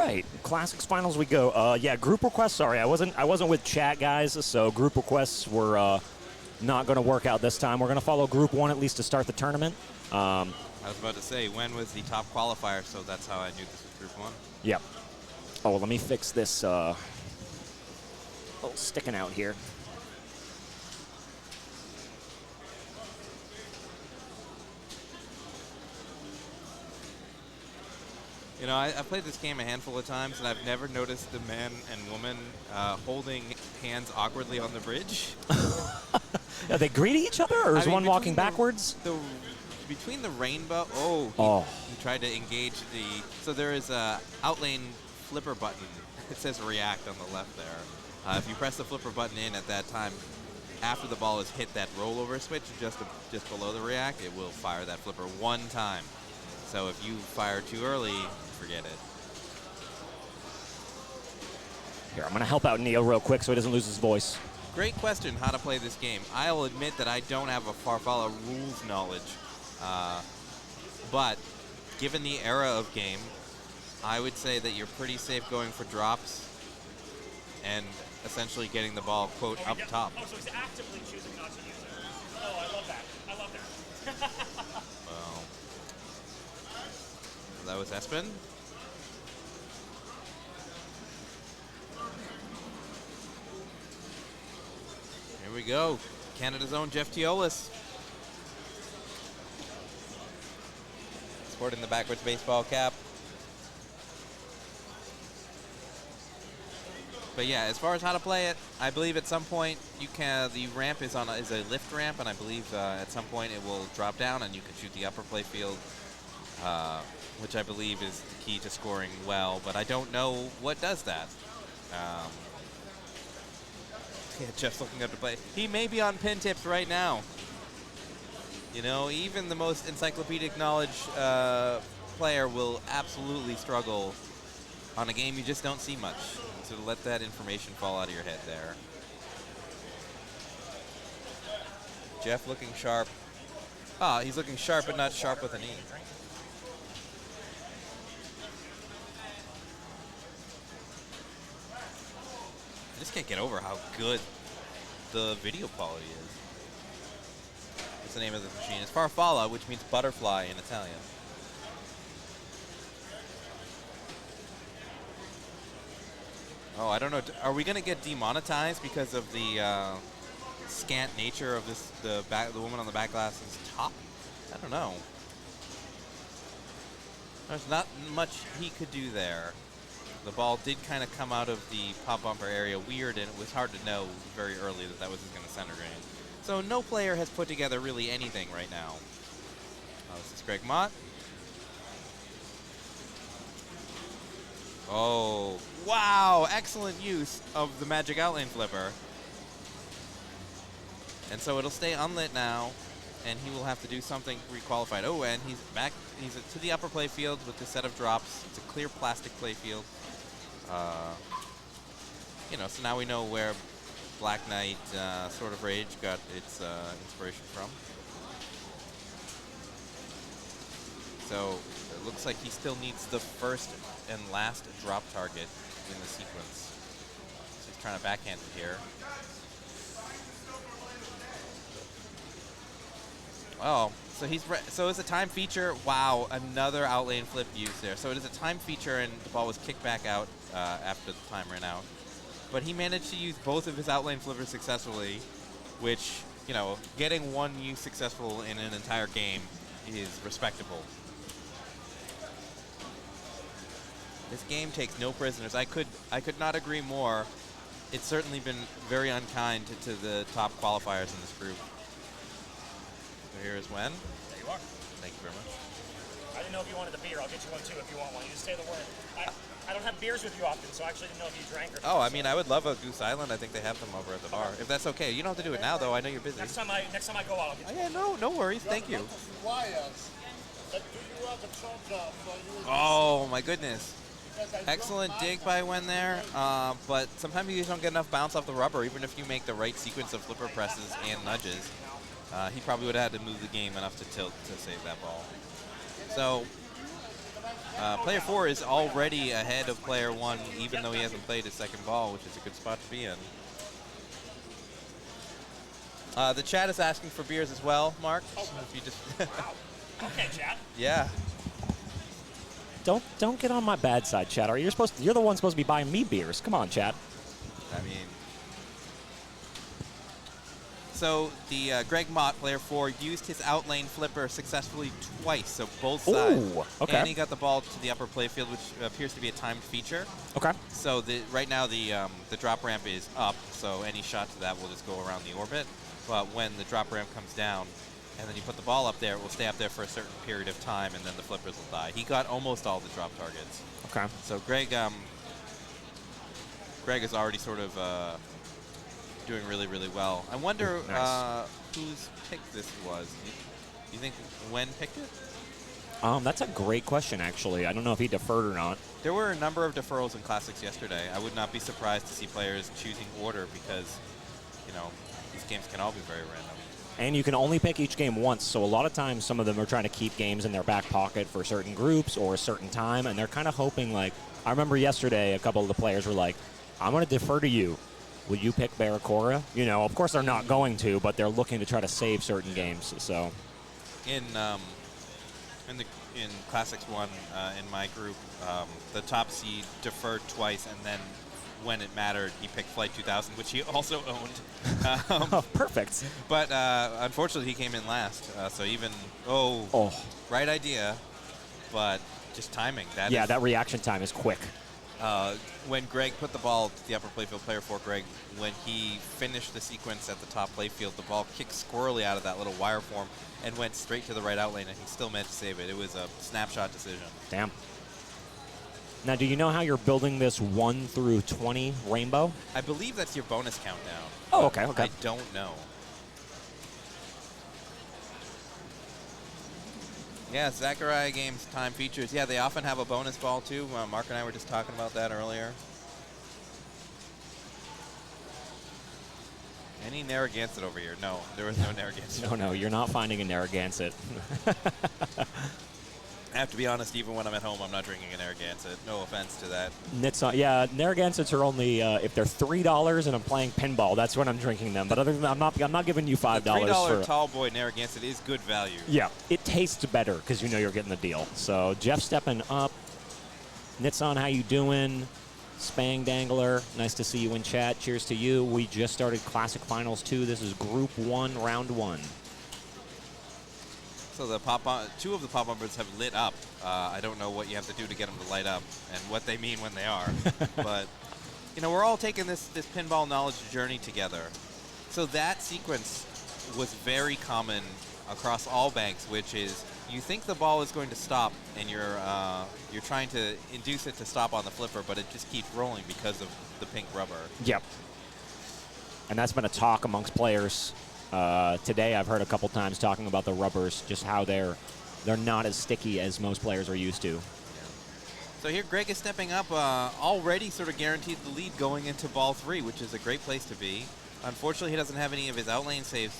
right, Classics Finals we go. Yeah, group requests. Sorry, I wasn't with chat, guys. So group requests were not going to work out this time. We're going to follow Group 1 at least to start the tournament. I was about to say, when was the top qualifier? So that's how I knew this was Group 1. Yep. Oh, let me fix this. Oh, sticking out here. You know, I've played this game a handful of times, and I've never noticed the man and woman holding hands awkwardly on the bridge. Are they greeting each other, or is one walking backwards? Between the rainbow, he tried to engage the. So there is a outlane flipper button. It says react on the left there. If you press the flipper button in at that time, after the ball has hit that rollover switch just below the react, it will fire that flipper one time. So if you fire too early, forget it. Here, I'm going to help out Neil real quick so he doesn't lose his voice. Great question, how to play this game. I'll admit that I don't have a Farfalla rules knowledge. But given the era of game, I would say that you're pretty safe going for drops and essentially getting the ball, quote, up top. Oh, so he's actively choosing not to use it. Oh, I love that. I love that. Well, that was Espen. Here we go. Canada's own Jeff Teolis. Sporting the backwards baseball cap. But yeah, as far as how to play it, I believe at some point you can. The ramp is a lift ramp, and I believe at some point it will drop down, and you can shoot the upper play field, which I believe is the key to scoring well. But I don't know what does that. Yeah, Jeff's looking up to play. He may be on pin tips right now. You know, even the most encyclopedic knowledge player will absolutely struggle on a game you just don't see much. So to let that information fall out of your head there. Jeff looking sharp. Ah, he's looking sharp, but not sharp with an E. I just can't get over how good the video quality is. What's the name of this machine? It's Farfalla, which means butterfly in Italian. Oh, I don't know. Are we going to get demonetized because of the scant nature of this? The woman on the back glass's top? I don't know. There's not much he could do there. The ball did kind of come out of the pop bumper area weird, and it was hard to know very early that that was just going to center drain. So no player has put together really anything right now. This is Greg Mott. Oh, wow, excellent use of the magic outlane flipper. And so it'll stay unlit now, and he will have to do something requalified. Oh, and he's back, he's to the upper play field with the set of drops. It's a clear plastic play field. You know, so now we know where Black Knight Sword of Rage got its inspiration from. So it looks like he still needs the first and last drop target in the sequence. So he's trying to backhand it here. Oh, so so it's a time feature. Wow, another outlane flip use there. So it is a time feature, and the ball was kicked back out after the time ran out. But he managed to use both of his outlane flippers successfully, which, you know, getting one use successful in an entire game is respectable. This game takes no prisoners. I could not agree more. It's certainly been very unkind to the top qualifiers in this group. So here is Wen. There you are. Thank you very much. I didn't know if you wanted a beer. I'll get you one too if you want one. You just say the word. I don't have beers with you often, so I actually didn't know if you drank or. Oh, I mean, I would love a Goose Island. I think they have them over at the bar. If that's okay, you don't have to do it now, though. I know you're busy. Next time I go out, I'll get you. Yeah, no worries. Thank you. But do you have a charge for Oh my goodness. Excellent dig by Wen there, but sometimes you just don't get enough bounce off the rubber, even if you make the right sequence of flipper presses and nudges. He probably would have had to move the game enough to tilt to save that ball. So Player 4 is already ahead of player 1, even though he hasn't played his second ball, which is a good spot to be in. The chat is asking for beers as well, Mark. If you just Okay, chat. yeah. Don't get on my bad side, Chad. You're the one supposed to be buying me beers. Come on, Chad. I mean, so the Greg Mott, player 4, used his outlane flipper successfully twice, so both sides. Ooh, okay. And he got the ball to the upper playfield, which appears to be a timed feature. Okay. So right now the drop ramp is up, so any shot to that will just go around the orbit. But when the drop ramp comes down, and then you put the ball up there, it will stay up there for a certain period of time, and then the flippers will die. He got almost all the drop targets. Okay. So Greg is already sort of doing really, really well. I wonder Nice. whose pick this was. Do you think Wen picked it? That's a great question, actually. I don't know if he deferred or not. There were a number of deferrals in Classics yesterday. I would not be surprised to see players choosing order because, you know, these games can all be very random. And you can only pick each game once, so a lot of times some of them are trying to keep games in their back pocket for certain groups or a certain time, and they're kind of hoping, like, I remember yesterday a couple of the players were like, I'm going to defer to you. Will you pick Barracora? You know, of course they're not going to, but they're looking to try to save certain games, so. In Classics 1, in my group, the top seed deferred twice, and then when it mattered, he picked Flight 2000, which he also owned. Oh, perfect. But unfortunately, he came in last. So even, right idea, but just timing. That reaction time is quick. When Greg put the ball to the upper playfield, player 4 Greg, when he finished the sequence at the top playfield, the ball kicked squirrely out of that little wire form and went straight to the right out lane, and he still managed to save it. It was a snapshot decision. Damn. Now, do you know how you're building this 1 through 20 rainbow? I believe that's your bonus countdown. Oh, okay. I don't know. Yeah, Zachariah Games time features. Yeah, they often have a bonus ball, too. Mark and I were just talking about that earlier. Any Narragansett over here? No, there was no Narragansett. No, you're not finding a Narragansett. I have to be honest, even when I'm at home, I'm not drinking a Narragansett. No offense to that. Narragansetts are only if they're $3 and I'm playing pinball. That's when I'm drinking them. But other than that, I'm not giving you $5 The $3 for tall boy Narragansett is good value. Yeah, it tastes better because you know you're getting the deal. So Jeff stepping up. Nitson, how you doing? Spang Dangler, nice to see you in chat. Cheers to you. We just started Classic Finals 2. This is Group 1, Round 1. So the two of the pop bumpers have lit up. I don't know what you have to do to get them to light up and what they mean when they are. But, you know, we're all taking this pinball knowledge journey together. So that sequence was very common across all banks, which is you think the ball is going to stop and you're trying to induce it to stop on the flipper, but it just keeps rolling because of the pink rubber. Yep. And that's been a talk amongst players. Today I've heard a couple times talking about the rubbers, just how they're not as sticky as most players are used to. Yeah. So here Greg is stepping up, already sort of guaranteed the lead going into ball 3, which is a great place to be. Unfortunately, he doesn't have any of his outlane saves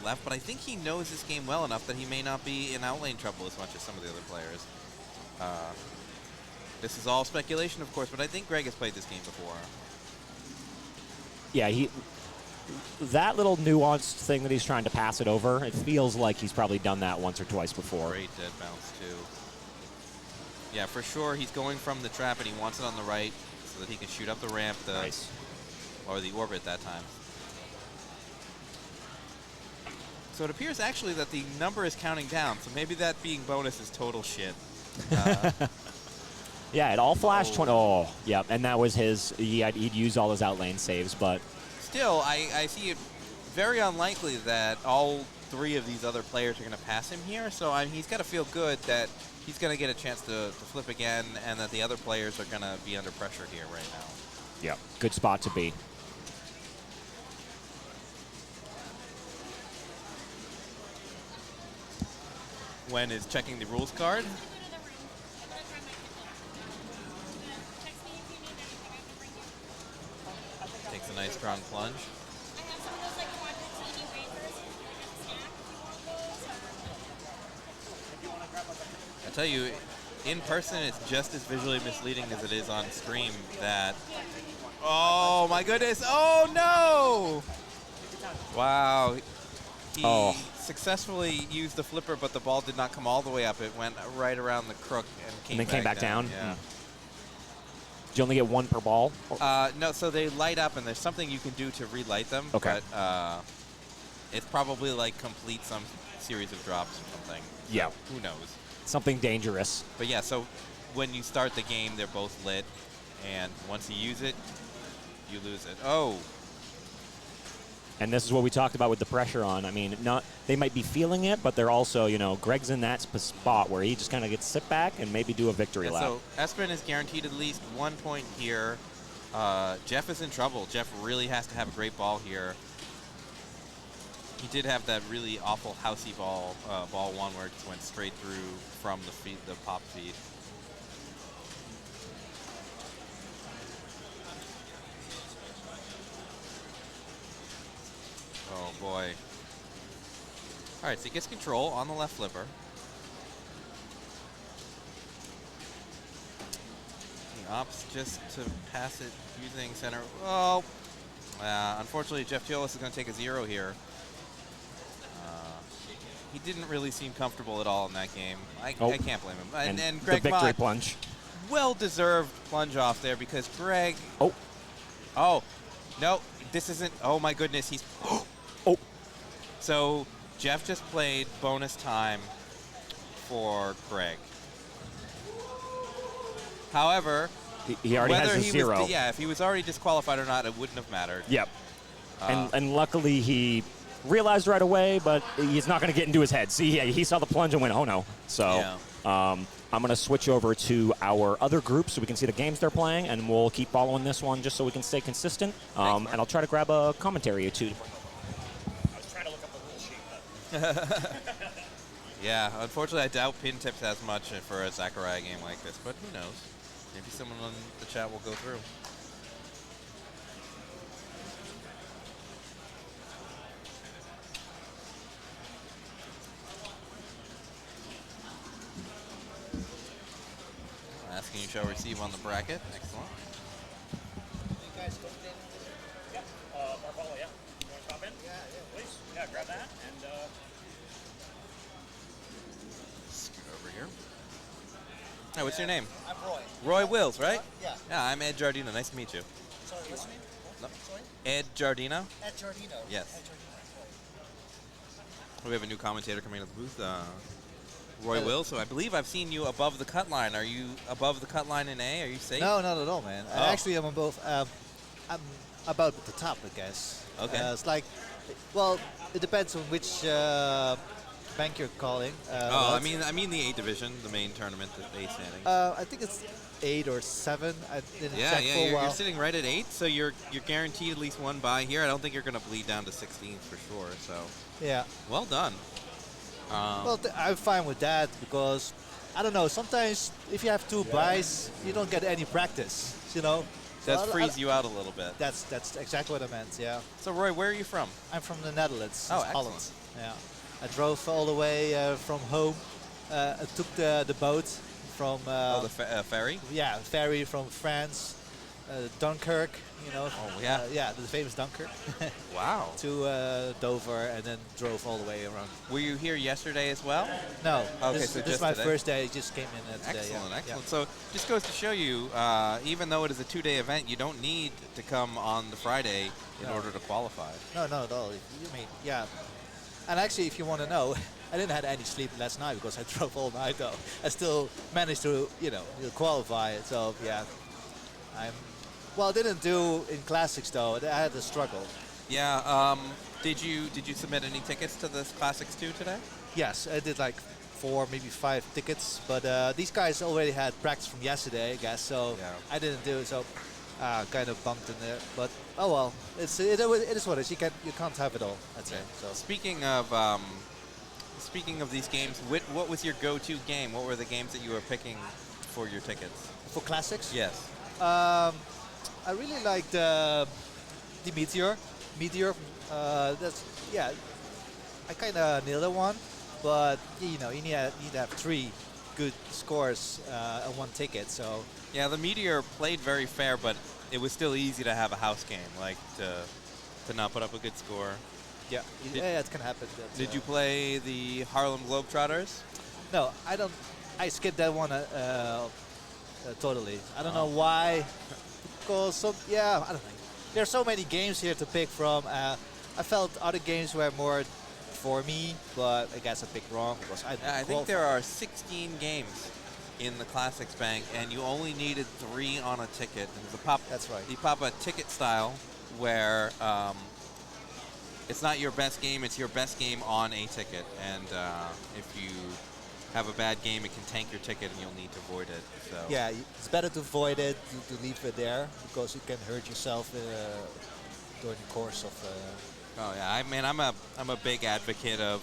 left, but I think he knows this game well enough that he may not be in outlane trouble as much as some of the other players. This is all speculation, of course, but I think Greg has played this game before. Yeah, that little nuanced thing that he's trying to pass it over, it feels like he's probably done that once or twice before. Great dead bounce, too. Yeah, for sure, he's going from the trap, and he wants it on the right so that he can shoot up the ramp, Nice. or the orbit that time. So it appears actually that the number is counting down, so maybe that being bonus is total shit. Yeah, it all flashed 20. Oh, yeah, and that was his. He'd used all his outlane saves, but Still, I see it very unlikely that all 3 of these other players are going to pass him here, so he's got to feel good that he's going to get a chance to flip again and that the other players are going to be under pressure here right now. yeah, good spot to be. Wen is checking the rules card. Takes a nice strong plunge. I tell you, in person, it's just as visually misleading as it is on stream. That. Oh my goodness! Oh no! Wow. He successfully used the flipper, but the ball did not come all the way up. It went right around the crook and then came back down. Yeah. Did you only get one per ball? No, so they light up, and there's something you can do to relight them. Okay. But it's probably like complete some series of drops or something. Yeah. Who knows? Something dangerous. But yeah, so when you start the game, they're both lit, and once you use it, you lose it. Oh. And this is what we talked about with the pressure on. I mean, they might be feeling it, but they're also, Greg's in that spot where he just kind of gets sit back and maybe do a victory lap. So Espen is guaranteed at least 1 point here. Jeff is in trouble. Jeff really has to have a great ball here. He did have that really awful housey ball, ball one, where it just went straight through from the pop feed. Oh boy. All right, so he gets control on the left flipper. He opts just to pass it using center. Oh, unfortunately, Jeff Teolis is going to take a 0 here. He didn't really seem comfortable at all in that game. I can't blame him. And Greg the victory Mott, plunge. well-deserved plunge off there because Greg. Oh, no, this isn't. Oh my goodness, he's. Oh. So Jeff just played bonus time for Greg. However, he already has a 0. If he was already disqualified or not, it wouldn't have mattered. Yep. And luckily he realized right away, but he's not going to get into his head. See, he saw the plunge and went, oh no. So I'm going to switch over to our other group so we can see the games they're playing, and we'll keep following this one just so we can stay consistent. And I'll try to grab a commentary or two. I was trying to look up the rule sheet, but Yeah, unfortunately, I doubt Pin Tips has much for a Zachariah game like this, but who knows? Maybe someone on the chat will go through. Asking you shall receive on the bracket. Excellent. yep. Marvolo, yeah. You want to pop in? Yeah, please. Yeah, grab that and. Scoot over here. Hey, what's your name? I'm Roy. Roy Wills, right? Yeah. Yeah, I'm Ed Giardino. Nice to meet you. Sorry, what's your name? No. Sorry? Ed Giardino? Ed Giardino. Yes. Ed Giardino. We have a new commentator coming into the booth. Roy Wills. So I believe I've seen you above the cut line. Are you above the cut line in A? Are you safe? No, not at all, man. Oh. Actually, I'm above. I'm about at the top, I guess. Okay. It's like, well, it depends on which bank you're calling. I mean the A division, the main tournament, the A standing. I think it's 8 or 7. I didn't check for a while. You're sitting right at 8, so you're guaranteed at least one bye here. I don't think you're going to bleed down to 16th for sure. So Yeah. well done. Well, I'm fine with that because, I don't know, sometimes if you have 2 buys, you don't get any practice, you know? So Does freeze you out a little bit. That's exactly what I meant, yeah. So Roy, where are you from? I'm from the Netherlands, Oh, Holland. excellent. Yeah. I drove all the way from home. I took the boat from the ferry? yeah, ferry from France, Dunkirk, you know. Oh, yeah. Yeah, the famous Dunkirk. Wow. to Dover and then drove all the way around. Were you here yesterday as well? No, Okay, this so is just my today? first day. Just came in today. Excellent, yeah. excellent. So just goes to show you, even though it is a 2-day event, you don't need to come on the Friday in No. order to qualify. No, not at all. You mean, yeah. And actually, if you want to know, I didn't have any sleep last night because I drove all night. Though I still managed to, qualify. So yeah, I didn't do in classics though. I had to struggle. Yeah. Did you submit any tickets to this Classics 2 today? Yes, I did like 4, maybe 5 tickets. But these guys already had practice from yesterday, I guess. So Yeah. I didn't do it. So kind of bumped in there. But oh well, it is what it is. You can't have it all. That's it. So. Speaking of these games, what was your go-to game? What were the games that you were picking for your tickets? For classics? Yes. I really liked the Meteor. That's I kind of nailed that one, but you need to have 3 good scores on one ticket. So Yeah, the Meteor played very fair, but it was still easy to have a house game, like to not put up a good score. yeah, yeah, it can happen. Did you play the Harlem Globetrotters? No, I don't. I skipped that one totally. I don't know why. Because I don't know. There are so many games here to pick from. I felt other games were more for me, but I guess I picked wrong because I think there are 16 games in the Classics Bank, and you only needed 3 on a ticket. And That's right. You pop a ticket style where it's not your best game; it's your best game on a ticket. And if you have a bad game, it can tank your ticket, and you'll need to void it. So Yeah, it's better to void it, to leave it there, because you can hurt yourself during the course of. Oh yeah, I mean, I'm a big advocate of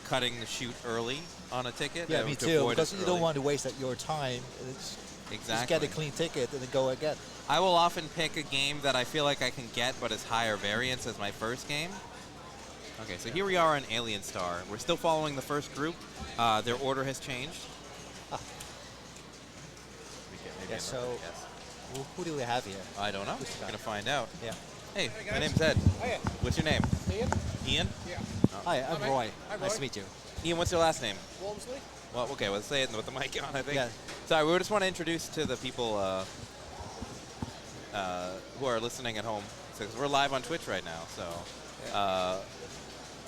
cutting the chute early on a ticket. Yeah, me to too. avoid Because it you don't early. want to waste your time. Just Exactly. get a clean ticket and then go again. I will often pick a game that I feel like I can get, but is higher variance as my first game. Okay, so here we are on Alien Star. We're still following the first group. Their order has changed. Ah. Maybe Yeah, I'm so not gonna guess. who do we have here? I don't know. Who's the We're guy? gonna find out. Yeah. Hey, my name's Ed. Hiya. What's your name? Ian? Ian? Yeah. Hi, I'm mate. Roy. Hi, Nice Roy. to meet you. Ian, what's your last name? Walmsley? Well, okay, let's say it with the mic on, I think. Yeah. Sorry, we just want to introduce to the people who are listening at home. So 'cause we're live on Twitch right now. So,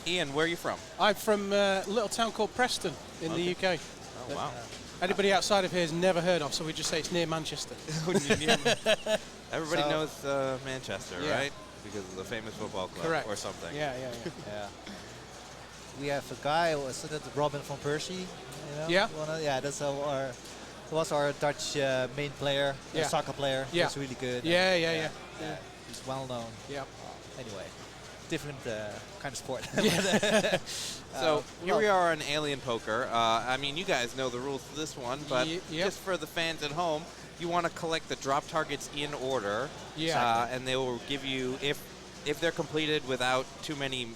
Ian, where are you from? I'm from a little town called Preston in the UK. Oh, wow. Anybody outside of here has never heard of, so we just say it's near Manchester. Everybody So- knows Manchester, Yeah. right? Because of the famous football club Correct. or something. Yeah. Yeah. We have a guy, wasn't it Robin van Persie? You know? Yeah. Yeah, that's our. He was our Dutch main player, Yeah. soccer player. Yeah. He's really good. Yeah. He's well known. Yeah. Anyway, different kind of sport. So here well- we are on Alien Poker. I mean, you guys know the rules to this one, but Yep. just for the fans at home, you want to collect the drop targets in order. Yeah. And they will give you, if they're completed without too many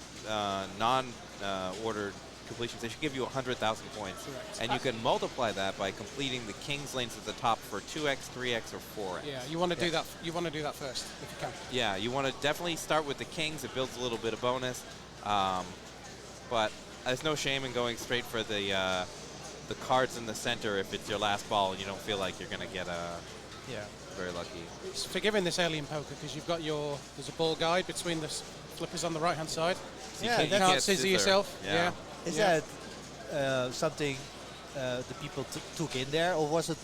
non-ordered completions, they should give you 100,000 points. Correct. And you can multiply that by completing the king's lanes at the top for 2x, 3x, or 4x. Yeah, you want to do that. You want to do that first if you can. Yeah, you want to definitely start with the kings. It builds a little bit of bonus. But there's no shame in going straight for the cards in the center if it's your last ball and you don't feel like you're going to get Yeah. very lucky. It's forgiving this alien poker because you've got there's a ball guide between the flippers on the right hand side. So Yeah, You that's- can't scissor yourself. Yeah. Is Yeah. that something the people took in there, or was it?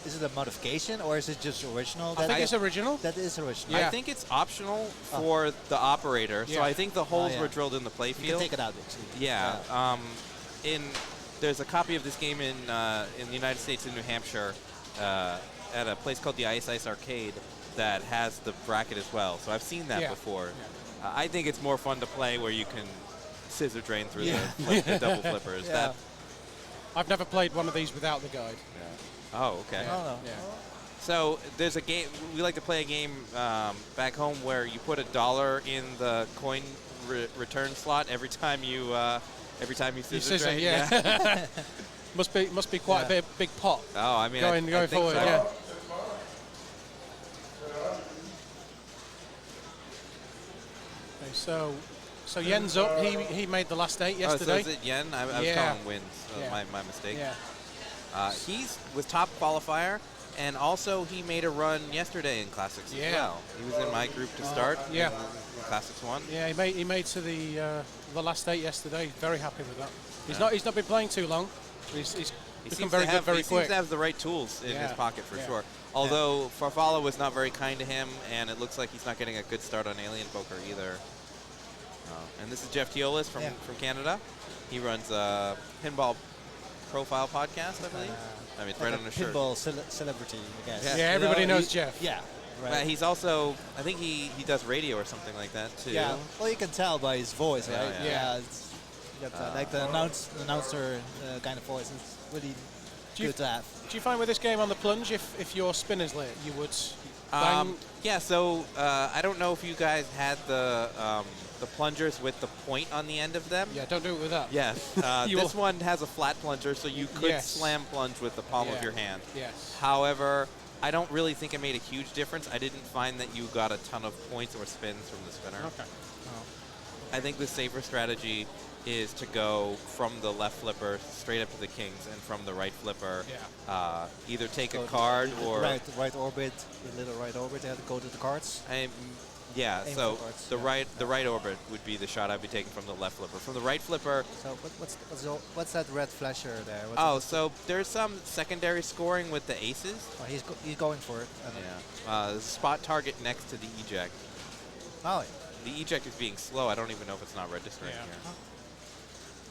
Is it a modification, or is it just original? I think it's original. That is original. Yeah. I think it's optional for the operator. So Yeah. I think the holes yeah. were drilled in the play You can field. take it out. Actually. Yeah. There's a copy of this game in the United States in New Hampshire at a place called the Ice Arcade that has the bracket as well. So I've seen that Yeah. before. I think it's more fun to play where you can scissor drain through Yeah. the double flippers. Yeah. That, I've never played one of these without the guide. oh, okay. Oh, no. Yeah. So there's a game. We like to play a game back home where you put $1 in the coin return slot every time you scissor scissor, drain. yeah. must be quite Yeah. a big pot. Oh, I mean, I Going think forward, so. yeah. Okay, so Yen's up. He made the last 8 Oh, so yesterday. is it Yen? I was Yeah. calling wins. Yeah. My mistake. Yeah. He's was top qualifier, and also he made a run yesterday in Classics as Yeah. well. He was in my group to start. yeah. in Classics 1. Yeah, he made to the last 8 yesterday. Very happy with that. He's not been playing too long. He's He become seems very to good have, very he quick. seems to have the right tools in his Yeah. pocket for Yeah. sure. Although Farfalla was not very kind to him, and it looks like he's not getting a good start on Alien Poker either. And this is Jeff Teolis from Canada. He runs a Pinball Profile podcast, I believe. I mean, it's right Like on a his shirt. pinball celebrity, I guess. Yeah. Yeah, You everybody know, knows Jeff. Yeah. Right. But he's also, I think he does radio or something like that too. Yeah. Well, you can tell by his voice, Yeah, right? yeah. It's got, like the announcer kind of voice. It's really Do you- good to have. Do you find with this game on the plunge, if your spinner's late, you would bang? Yeah, so I don't know if you guys had the the plungers with the point on the end of them. Yeah, don't do it with that. Yes. You This will- one has a flat plunger, so you could Yes. slam plunge with the palm of Yeah. your hand. Yes. However, I don't really think it made a huge difference. I didn't find that you got a ton of points or spins from the spinner. Okay. I think the safer strategy is to go from the left flipper straight up to the kings, and from the right flipper, either take a card or right orbit, the little right orbit, and go to the cards. yeah. Aim So for cards, the yeah. right orbit would be the shot I'd be taking from the left flipper. From the right flipper, So what's that red flasher there? so there's some secondary scoring with the aces. Oh, he's going for it. There's a spot target next to the eject. Oh, The eject is being slow. I don't even know if it's not registering Yeah. here.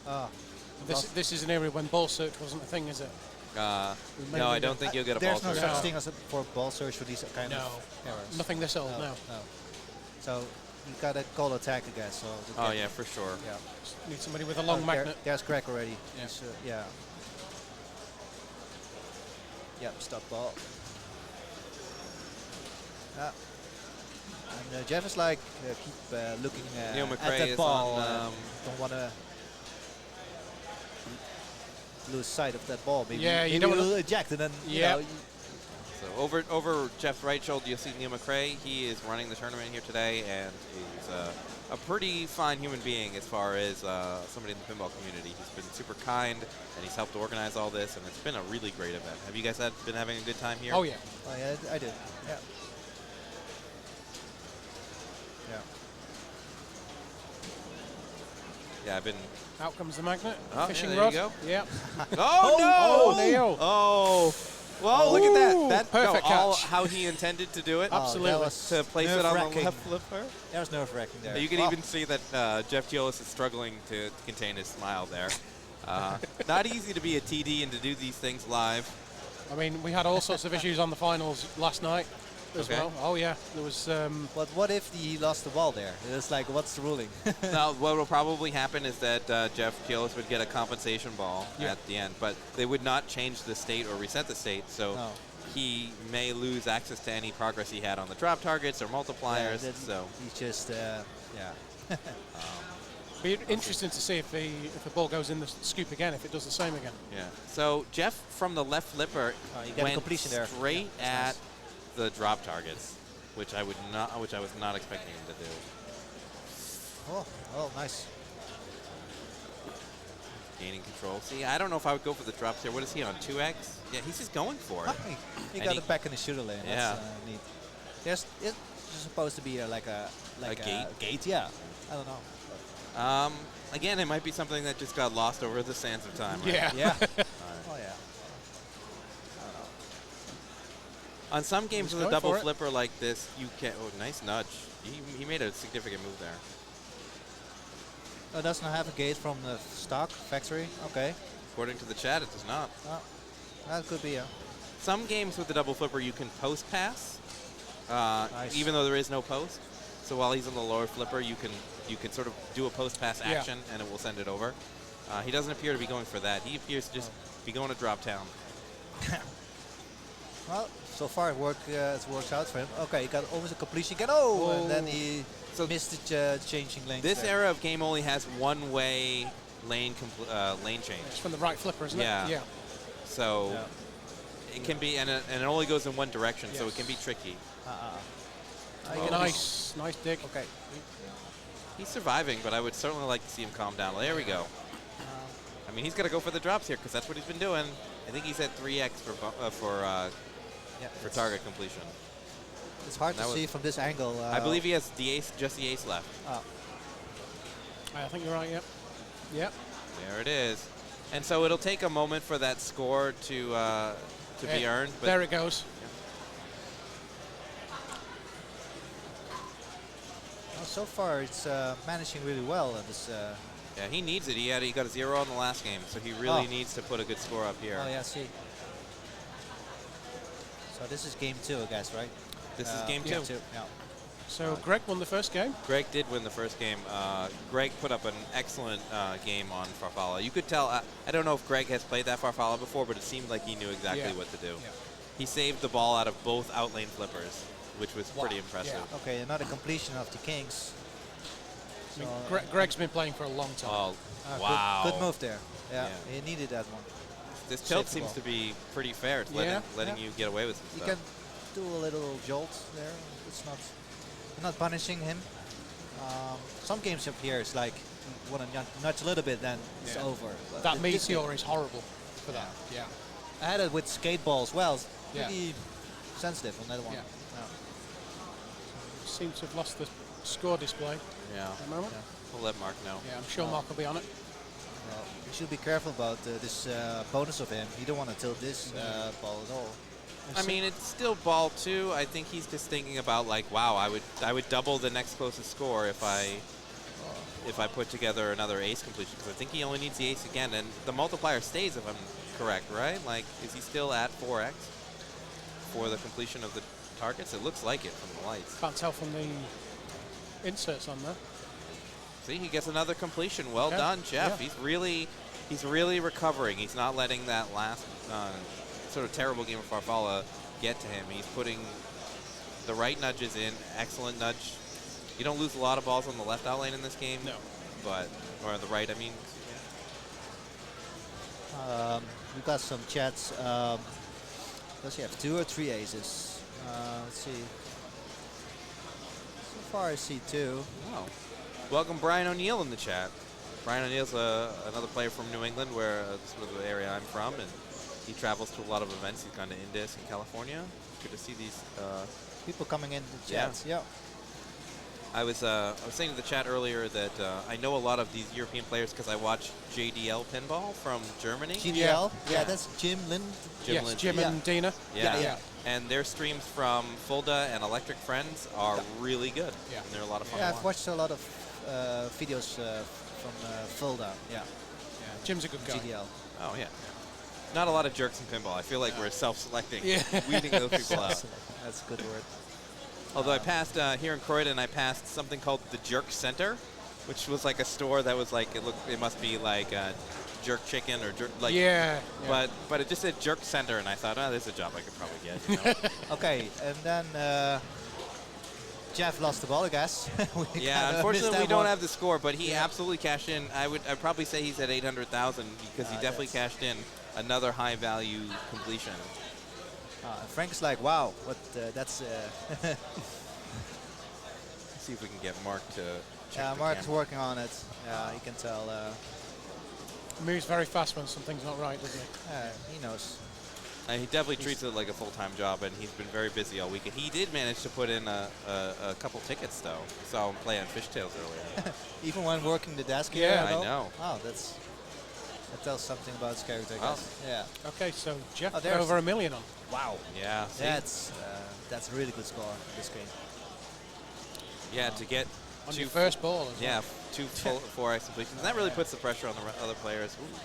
oh. This is an area when ball search wasn't a thing, is it? No, I don't think you'll get a ball There's no search. such thing as for ball search for these kind No. of errors. Nothing this old, no. No. So you got a goal attack, I guess. So to Oh get- yeah, for sure. Yeah. Need somebody with a long magnet. There's Greg already. Yeah. He's, yeah. Yep, stop ball. And Jeff is like, keep looking Neil at McRae that is ball. on, Don't want to lose sight of that ball. Maybe Yeah, you maybe don't wanna- you'll eject and then Yeah. So over Jeff's right shoulder, you'll see Neil McRae. He is running the tournament here today, and he's a pretty fine human being as far as somebody in the pinball community. He's been super kind, and he's helped organize all this, and it's been a really great event. Have you guys been having a good time here? Oh, yeah. Oh yeah, I did. Yeah. Yeah. Yeah, I've been. Out comes the magnet. Oh, Fishing yeah, there rod. you go. Yeah. Oh, no! Oh, Neil. Oh, well, look at that. That Perfect all catch. how he intended to do it. Absolutely. That was To place it on the nerve-wracking. left flipper. That was nerve-wracking there. You can Wow. even see that Jeff Gillis is struggling to contain his smile there. Not easy to be a TD and to do these things live. I mean, we had all sorts of issues on the finals last night as Okay. well. Oh, yeah. There was... But what if he lost the ball there? It's like, what's the ruling? Now, what will probably happen is that Jeff Gillis would get a compensation ball Yeah. at the end, but they would not change the state or reset the state, so No. he may lose access to any progress he had on the drop targets or multipliers. then So he just, yeah. be interesting to see if the ball goes in the scoop again, if it does the same again. yeah. So Jeff from the left flipper you got a went completion there. straight Yeah, at that's the drop targets, which I was not expecting him to do. Oh, nice. Gaining control. See, I don't know if I would go for the drops here. What is he on, 2x? Yeah, he's just going for it. He And got he- it back in the shooter lane. Yeah. That's neat. It's supposed to be like a gate? Gate, yeah. I don't know. Again, it might be something that just got lost over the sands of time. Right? Yeah. Yeah. Oh yeah. On some games He's with a going double for it. flipper like this, you can. Oh, nice nudge. He made a significant move there. Oh, does not have a gate from the stock factory. Okay. According to the chat, it does not. Oh, that could be. Some games with the double flipper, you can post pass, Nice. even though there is no post. So while he's on the lower flipper, you can sort of do a post pass Yeah. action, and it will send it over. He doesn't appear to be going for that. He appears to just be going to drop town. Well, so far it works out for him. Okay, he got almost a completion again. Oh, and then he missed the changing lanes. This there. era of game only has one-way lane change. It's from the right flipper, isn't Yeah. it? Yeah. So it can be, and it only goes in one direction, so Yes. it can be tricky. Nice dig. Okay. He's surviving, but I would certainly like to see him calm down. There we go. I mean, he's got to go for the drops here because that's what he's been doing. I think he's at 3x for target completion. It's hard to That was- see from this angle. I believe he has the ace, just the ace left. I think you're right, yep. Yep. There it is. And so it'll take a moment for that score to be earned. But There it goes. Well, so far it's managing really well. This. yeah, he needs it. He got a 0 on the last game, so he really Oh. needs to put a good score up here. Oh yeah, see. So this is game 2, I guess, right? This is game 2. Yeah. So Greg won the first game. Greg did win the first game. Greg put up an excellent game on Farfalla. You could tell, I don't know if Greg has played that Farfalla before, but it seemed like he knew exactly Yeah. what to do. Yeah. He saved the ball out of both outlane flippers, which was pretty Wow. impressive. Yeah. Okay, another completion of the Kings. I mean, Greg's been playing for a long time. Oh, Good- wow. Good move there. Yeah, Yeah. he needed that one. This tilt Save the seems ball. to be pretty fair. It's Yeah, letting yeah. you get away with some You stuff. can do a little jolt there. It's not, you're not punishing him. Some games up here, it's like you want to nudge a little bit, then it's Yeah. over. But That this game- meteor is horrible for that. Yeah. I had it with skateball as well. It's Yeah. pretty sensitive on that one. Yeah. Yeah. Seems to have lost the score display Yeah. at the moment. Yeah. We'll let Mark know. Yeah, I'm sure Mark will be on it. Well, you should be careful about this bonus of him. You don't want to tilt this ball at all. I mean, it's still ball 2. I think he's just thinking about like, wow, I would double the next closest score if I put together another ace completion, because I think he only needs the ace again, and the multiplier stays if I'm correct, right? Like, is he still at 4x for the completion of the targets? It looks like it from the lights. Can't tell from the inserts on there. See, he gets another completion. Well Yeah. done, Jeff. Yeah. He's really recovering. He's not letting that last sort of terrible game of Farfalla get to him. He's putting the right nudges in. Excellent nudge. You don't lose a lot of balls on the left out lane in this game. No. But, or the right, I mean. We've got some chats. Does he have 2 or 3 aces? Let's see. So far I see 2. Oh. Welcome Brian O'Neill in the chat. Brian O'Neill's another player from New England, where sort of the area I'm from, and he travels to a lot of events. He's gone to Indus in California. Good to see these. People coming in the Yeah. chats. Yeah. I was saying to the chat earlier that I know a lot of these European players because I watch JDL Pinball from Germany. GDL. Yeah. Yeah, that's Jim Lind. Yes, Lindsay. Jim and Dina. Yeah. Yeah. And their streams from Fulda and Electric Friends are really good. Yeah. And they're a lot of fun. Yeah, to I've watch. watched a lot of videos from Fulda. Yeah. Jim's a good guy. GDL. Oh, yeah. Not a lot of jerks in pinball. I feel like we're self-selecting, Yeah. weeding those people out. That's a good word. Although I passed here in Croydon, I passed something called the Jerk Center, which was like a store that was like it must be like jerk chicken or jerk like. Yeah. But it just said Jerk Center, and I thought, oh, there's a job I could probably get. You know? Okay, and then Jeff lost the ball, I guess. We Yeah, kinda unfortunately missed we that don't one. have the score, but he absolutely cashed in. I'd probably say he's at 800,000 because he definitely that's- cashed in another high value completion. Frank's like, wow, what? That's. Let's see if we can get Mark to. check Yeah, the Mark's camera. working on it. Yeah, you can tell. Moves very fast when something's not right, doesn't he? He knows. He definitely treats it like a full-time job, and he's been very busy all week. And he did manage to put in a couple tickets, though. Saw him play on Fishtails earlier. Even when working the desk. Yeah, here, I know. Oh, that tells something about his character, I Wow. guess. Yeah. Okay, so Jeff Oh, got there's- over $1 million on. Wow. Yeah, see? That's a really good score in this game. Yeah, to get On two your first ball as well. Yeah, two full 4x completions. That really puts the pressure on the other players. Ooh.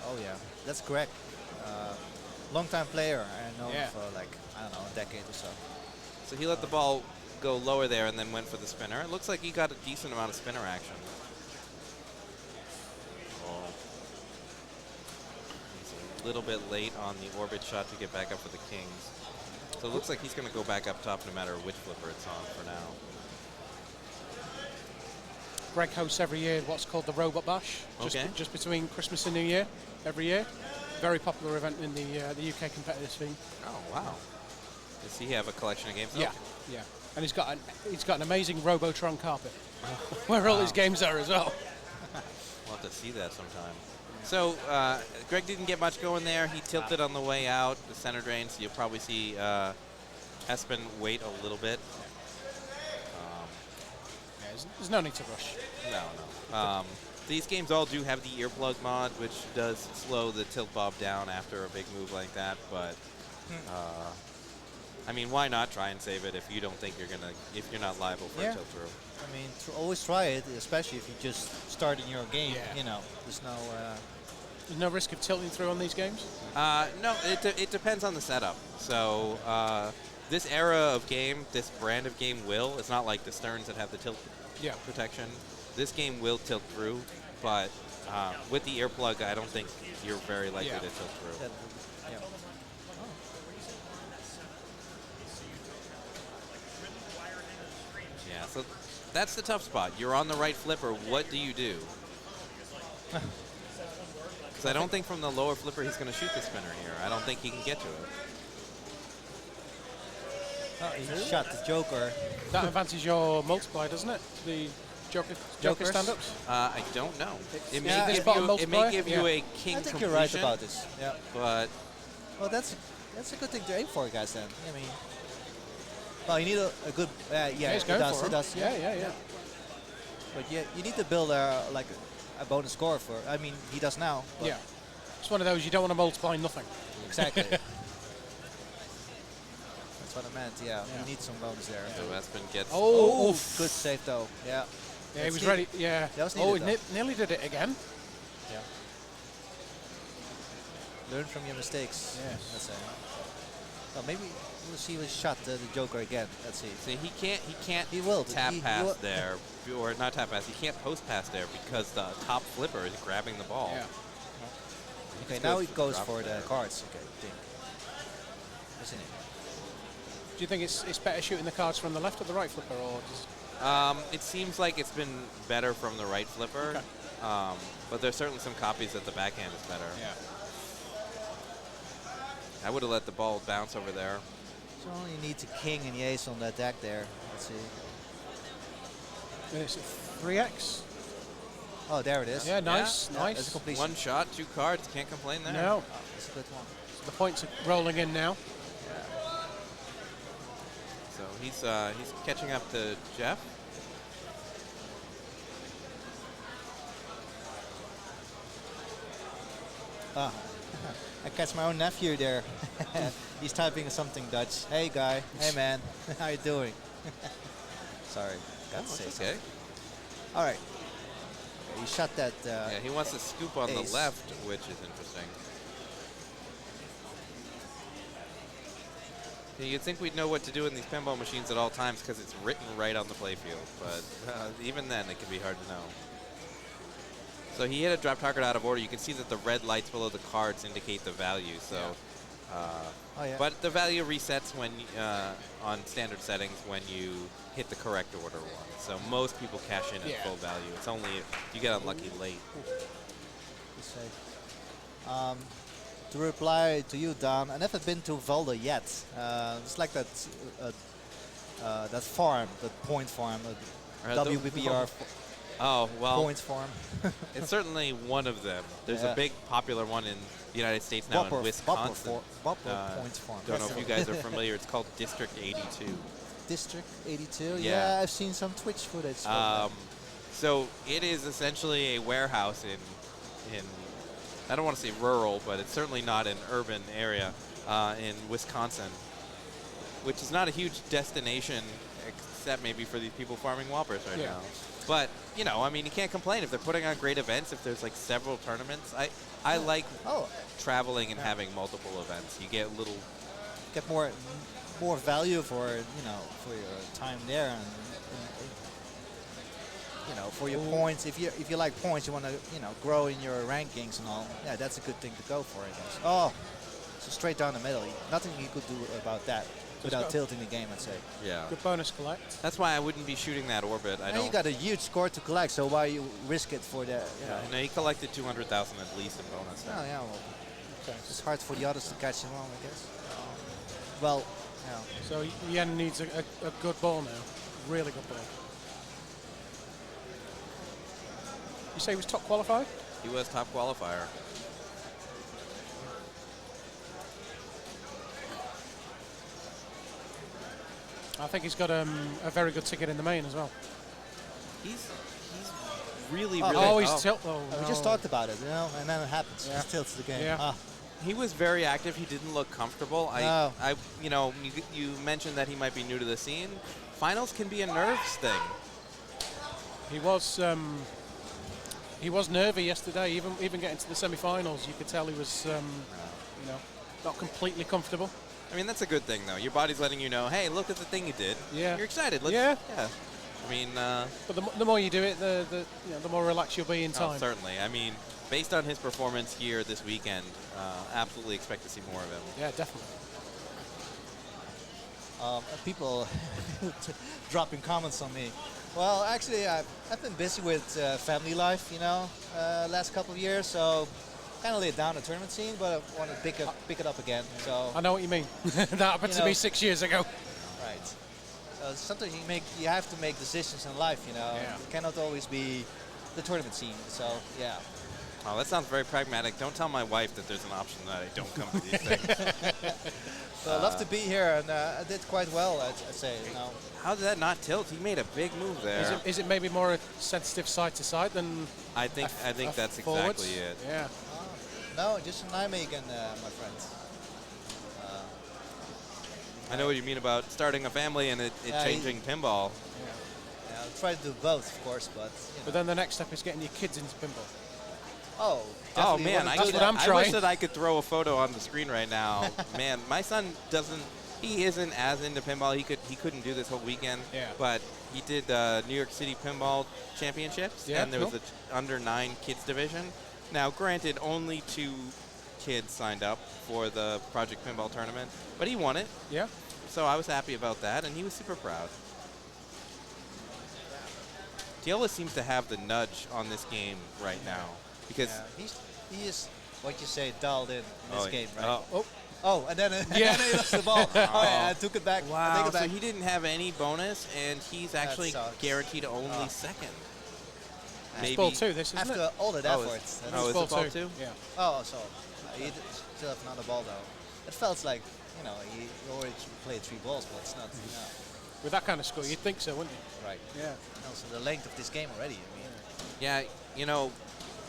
Oh yeah, that's correct. Long-time player. I know him Yeah. for like, I don't know, a decade or so. So he let the ball go lower there and then went for the spinner. It looks like he got a decent amount of spinner action. Oh. He's a little bit late on the orbit shot to get back up for the kings. So it looks like he's going to go back up top no matter which flipper it's on for now. Greg hosts every year what's called the Robot Bash, just between Christmas and New Year, every year. Very popular event in the UK competitive scene. Oh, wow. Does he have a collection of games? Yeah, Okay. yeah. And he's got an amazing Robotron carpet, where all his games are as well. We'll have to see that sometime. So Greg didn't get much going there. He tilted on the way out, the center drain, so you'll probably see Espen wait a little bit. Yeah, there's no need to rush. No. These games all do have the earplug mod, which does slow the tilt bob down after a big move like that. But I mean, why not try and save it if you don't think if you're not liable for a tilt through? I mean, always try it, especially if you just starting your game. Yeah. You know, there's no. There's no risk of tilting through on these games? No, it depends on the setup. So this era of game, this brand of game will. It's not like the Sterns that have the tilt protection. This game will tilt through, but with the earplug, I don't think you're very likely to tilt through. Yeah. Yeah, so that's the tough spot. You're on the right flipper. What do you do? Because I don't think from the lower flipper he's going to shoot the spinner here. I don't think he can get to it. Oh, he shot the Joker. That advances your multiplier, doesn't it? The Joker Jokers? stand-ups? I don't know. It Yeah, may this give bottom you, it may multiplier? give you Yeah. a king I think completion, you're right about this. Yeah. but Well, that's a good thing to aim for, guys. Then I mean, well, you need a good. Yeah, he's it going does. for It him. does. Yeah. But yeah, you need to build like a bonus score for. I mean, he does now. But Yeah. It's one of those you don't want to multiply nothing. Exactly. That's what I meant. Yeah, you need some bonus there. so Espen gets. Oh, Good save though. Yeah. yeah, he was That's ready. Yeah. That was Oh, needed, he nearly did it again. Yeah. Learn from your mistakes. Yes. Let's say. Well, maybe we'll see if he shot the Joker again. Let's see. See, he can't He will. tap He pass will. there, or not tap pass. He can't post pass there because the top flipper is grabbing the ball. Yeah. Okay, Just now goes he for goes drop for the there. cards. Okay, think. Isn't it? Do you think it's better shooting the cards from the left or the right flipper, or just It seems like it's been better from the right flipper, Okay. but there's certainly some copies that the backhand is better. yeah? I would have let the ball bounce over there. So only need to king and the ace on that deck there. Let's see. And it's a 3x. Oh, there it is. Yeah, nice, Yeah, nice. that's a completion. One shot, 2 cards. Can't complain there. No, That's a good one. so the points are rolling in now. So he's catching up to Jeff. Ah, I catch my own nephew there. He's typing something Dutch. Hey, guy. Hey, man. How you doing? Sorry. Got to say It's something. okay. All right. He shot that. Yeah, he wants to scoop on ace. the left, which is interesting. Yeah, you'd think we'd know what to do in these pinball machines at all times because it's written right on the playfield, but even then it can be hard to know. So he hit a drop target out of order. You can see that the red lights below the cards indicate the value. So, Oh, yeah. but the value resets when on standard settings when you hit the correct order one. So most people cash in at Yeah. full value. It's only if you get unlucky late. Good save. To reply to you, Don, I've never been to Valda yet. It's like that that farm, that point farm, WBPR Oh, well, points farm. it's certainly one of them. There's Yeah. a big popular one in the United States now in Wisconsin. Bopper points farm. Don't know if you guys are familiar. It's called District 82. District 82. Yeah. Yeah, I've seen some Twitch footage. from that. So it is essentially a warehouse in I don't want to say rural, but it's certainly not an urban area in Wisconsin, which is not a huge destination except maybe for these people farming whoppers right Yeah. now. But, you know, I mean, you can't complain if they're putting on great events, if there's like several tournaments. I like Oh, traveling and having multiple events. You get little get more value for for your time there and for your points. If you like points, you want to grow in your rankings and all. Yeah, that's a good thing to go for, I guess. Oh, so straight down the middle. Nothing you could do about that without go. tilting the game, I'd say. yeah. Good bonus collect. That's why I wouldn't be shooting that orbit. I And don't. you got a huge score to collect, so why you risk it for the? No, he collected 200,000 at least in bonus. Oh yeah, well, Okay. it's hard for the others to catch him on, I guess. Well, yeah. So Yen needs a good ball now. Really good ball. You say he was top qualified? He was top qualifier. I think he's got a very good ticket in the main as well. He's really, Oh, really. Oh, he's tilt. Oh, We no. just talked about it, and then it happens. Yeah. Just tilts the game. Yeah. Ah, He was very active. He didn't look comfortable. No. You mentioned that he might be new to the scene. Finals can be a nerves thing. He was nervy yesterday. Even getting to the semi-finals, you could tell he was not completely comfortable. I mean, that's a good thing, though. Your body's letting you know, hey, look at the thing you did. Yeah. You're excited. Let's, Yeah. I mean, But the more you do it, the more relaxed you'll be in time. certainly. I mean, based on his performance here this weekend, absolutely expect to see more of him. Yeah, definitely. people dropping comments on me. Well, actually, I've been busy with family life, last couple of years, so kind of laid down the tournament scene, but I want to pick it up again. So I know what you mean. That happened to me 6 years ago. right. So sometimes you have to make decisions in life, Yeah. It cannot always be the tournament scene. So yeah. Oh, that sounds very pragmatic. Don't tell my wife that there's an option that I don't come to these things. So I love to be here, and I did quite well, I'd say. How did that not tilt? He made a big move there. Is it maybe more a sensitive side to side than I think that's forwards? exactly it. Yeah. No, just in Nijmegen, my friends. I know what you mean about starting a family and it Yeah, changing pinball. Yeah, I'll try to do both, of course, but. But then the next step is getting your kids into pinball. Oh. Oh definitely man, wanna I, do That's what that. I'm I trying. wish that I could throw a photo on the screen right now. Man, my son he isn't as into pinball. He couldn't do this whole weekend. Yeah. But he did New York City Pinball Championships, Yeah, and there was cool. a under-9 kids division. Now, granted, only 2 kids signed up for the Project Pinball tournament, but he won it. Yeah. So I was happy about that, and he was super proud. Diola seems to have the nudge on this game right now because Yeah, he is what you say dialed in this game, right? Oh, Oh, and then Yeah. and then he lost the ball. Oh, yeah, I took it back. I take wow! it So back. he didn't have any bonus, and he's actually sucks. guaranteed only Oh. second. It's Maybe. Ball 2, this, isn't After it? all that Oh, effort. it's- that's- oh, is Ball it ball 2? 2? Yeah. Oh, so he still have another ball though. It felt like he already played 3 balls, but it's not. With that kind of score, you'd think so, wouldn't you? Right. Yeah. Also the length of this game already. Yeah,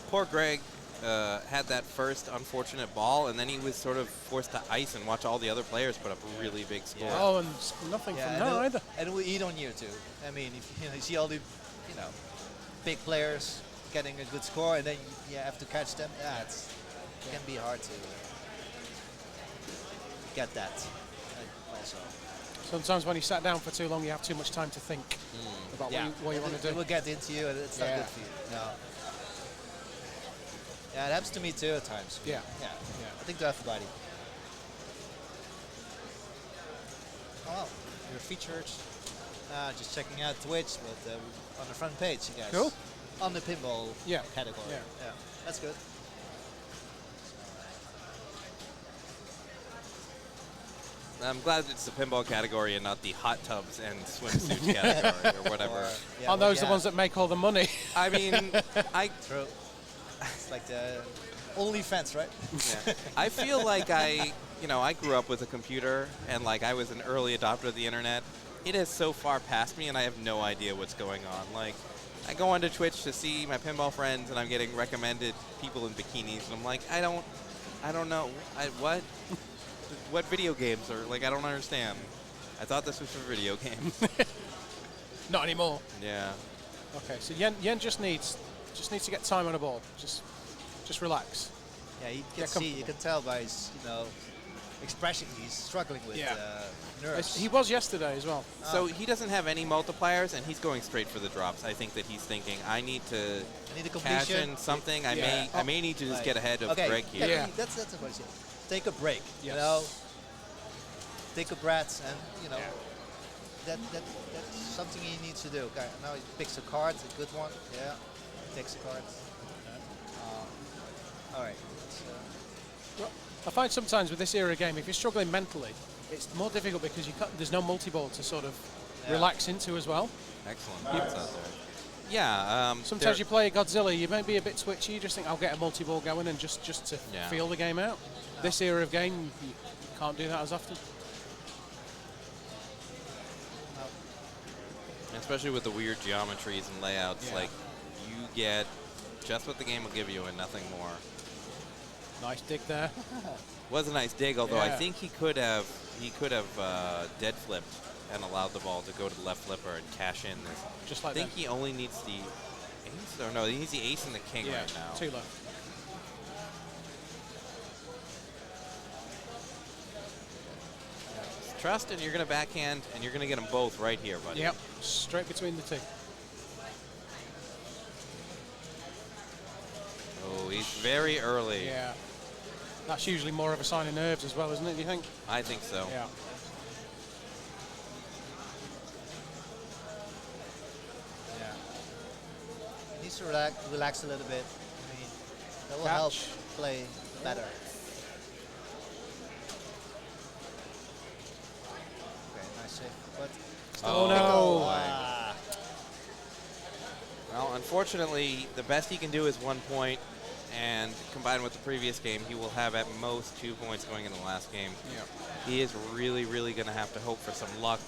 poor Greg had that first unfortunate ball, and then he was sort of forced to ice and watch all the other players put up a really big score. Yeah. Oh, and nothing from that either. And it will eat on you too. I mean, if you see all the big players getting a good score, and then you have to catch them. Yeah, it can be hard to get that. Also. Sometimes when you sat down for too long, you have too much time to think about what you want to It do. will get into you, and it's not good for you. No. Yeah, it happens to me too at times. Yeah. Yeah. I think to everybody. Oh, wow. You're featured. Just checking out Twitch, but on the front page, you guys. Cool. On the pinball category. Yeah. That's good. I'm glad it's the pinball category and not the hot tubs and swimsuits category or whatever. Yeah, Aren't those the ones that make all the money? I mean, True. It's like the OnlyFans, right? Yeah. I feel like I grew up with a computer and like I was an early adopter of the internet. It is so far past me and I have no idea what's going on. Like, I go onto Twitch to see my pinball friends and I'm getting recommended people in bikinis and I'm like, I don't know. What? What video games are, like, I don't understand. I thought this was for video games. Not anymore. Yeah. Okay, so Yen just needs to get time on a ball. Just relax. Yeah, you Get can see, you comfortable. can tell by his, expression, he's struggling with nerves. He was yesterday as well. So he doesn't have any multipliers and he's going straight for the drops. I think that he's thinking, I need to I need a cash completion. in something. I Yeah. may need to just Right. get ahead of okay. Greg here. Yeah. That's what I say. Take a break. Yes. Take a breath, and that's something he needs to do. Okay, now he picks a card, a good one. Yeah, takes a card. All right. I find sometimes with this era game, if you're struggling mentally, it's more difficult because there's no multi-ball to sort of relax into as well. Excellent. That's out there. Yeah. Sometimes you play Godzilla, you may be a bit twitchy, you just think, I'll get a multi-ball going and just to feel the game out. This era of game, you can't do that as often. Especially with the weird geometries and layouts, like you get just what the game will give you and nothing more. Nice dig there. Was a nice dig, although I Yeah. think he could have dead flipped and allowed the ball to go to the left flipper and cash in. Just I like think that. he only needs the ace, or no, he needs the ace and the king Yeah, right now. 2 left. Trust, and you're going to backhand, and you're going to get them both right here, buddy. Yep, straight between the two. Oh, he's very early. Yeah. That's usually more of a sign of nerves as well, isn't it, do you think? I think so. Yeah. to relax a little bit. I mean, that will help play better. Okay, nice save. But Oh, no. Well, unfortunately, the best he can do is 1 point, and combined with the previous game, he will have at most 2 points going in the last game. Yeah. He is really, really going to have to hope for some luck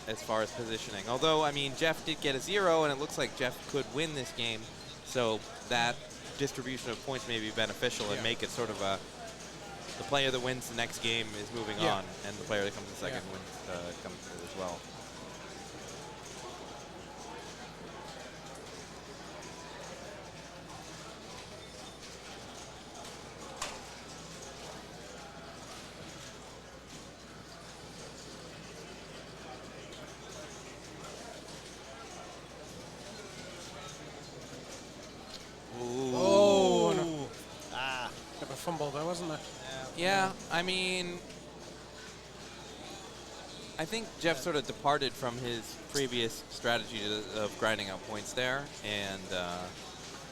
as far as positioning. Although, I mean, Jeff did get a 0, and it looks like Jeff could win this game, so that distribution of points may be beneficial and make it sort of a the player that wins the next game is moving on, and the player that comes in second wins, comes through as well. Bit of a fumble there, wasn't there? Yeah, I mean, I think Jeff sort of departed from his previous strategy of grinding out points there, and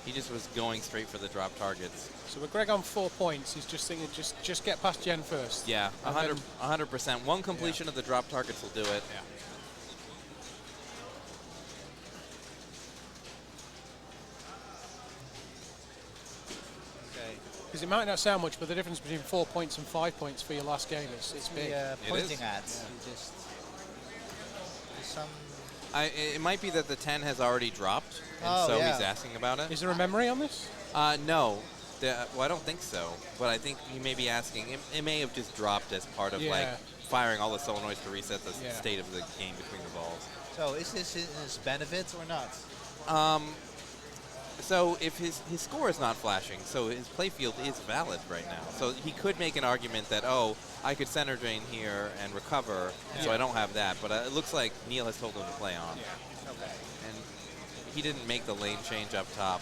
he just was going straight for the drop targets. So with Greg on 4 points, he's just thinking, just get past Jen first. Yeah, 100%. One completion of the drop targets will do it. Yeah. Because it might not sound much, but the difference between 4 points and 5 points for your last game is big. Pointing at. You just some. It might be that the 10 has already dropped, and so he's asking about it. Is there a memory on this? No. Well, I don't think so, but I think he may be asking. It may have just dropped as part of like firing all the solenoids to reset the state of the game between the balls. So is this his benefit or not? So if his score is not flashing, so his playfield is valid right now. So he could make an argument that, oh, I could center drain here and recover, so I don't have that. But it looks like Neil has told him to play on. Yeah. Okay. And he didn't make the lane change up top.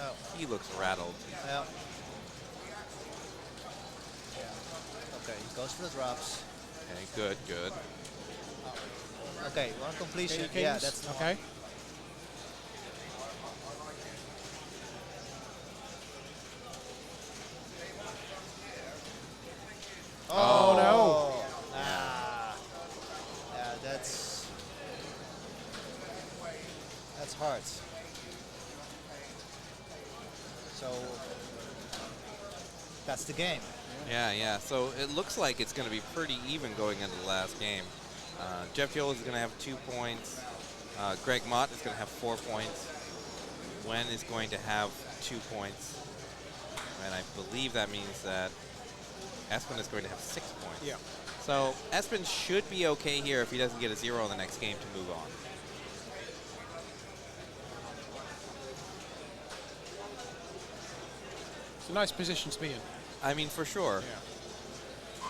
Oh. He looks rattled. Yeah. Okay, he goes for the drops. Okay, good, good. Okay, one completion. Okay, yeah, that's the okay. one. Oh, no. Yeah, that's hard. So that's the game. Yeah. So it looks like it's going to be pretty even going into the last game. Jeff Yola is going to have 2 points. Greg Mott is going to have 4 points. Wen is going to have 2 points. And I believe that means that Espen is going to have 6 points. Yeah. So Espen should be okay here if he doesn't get a 0 in the next game to move on. It's a nice position to be in. I mean, for sure. Yeah.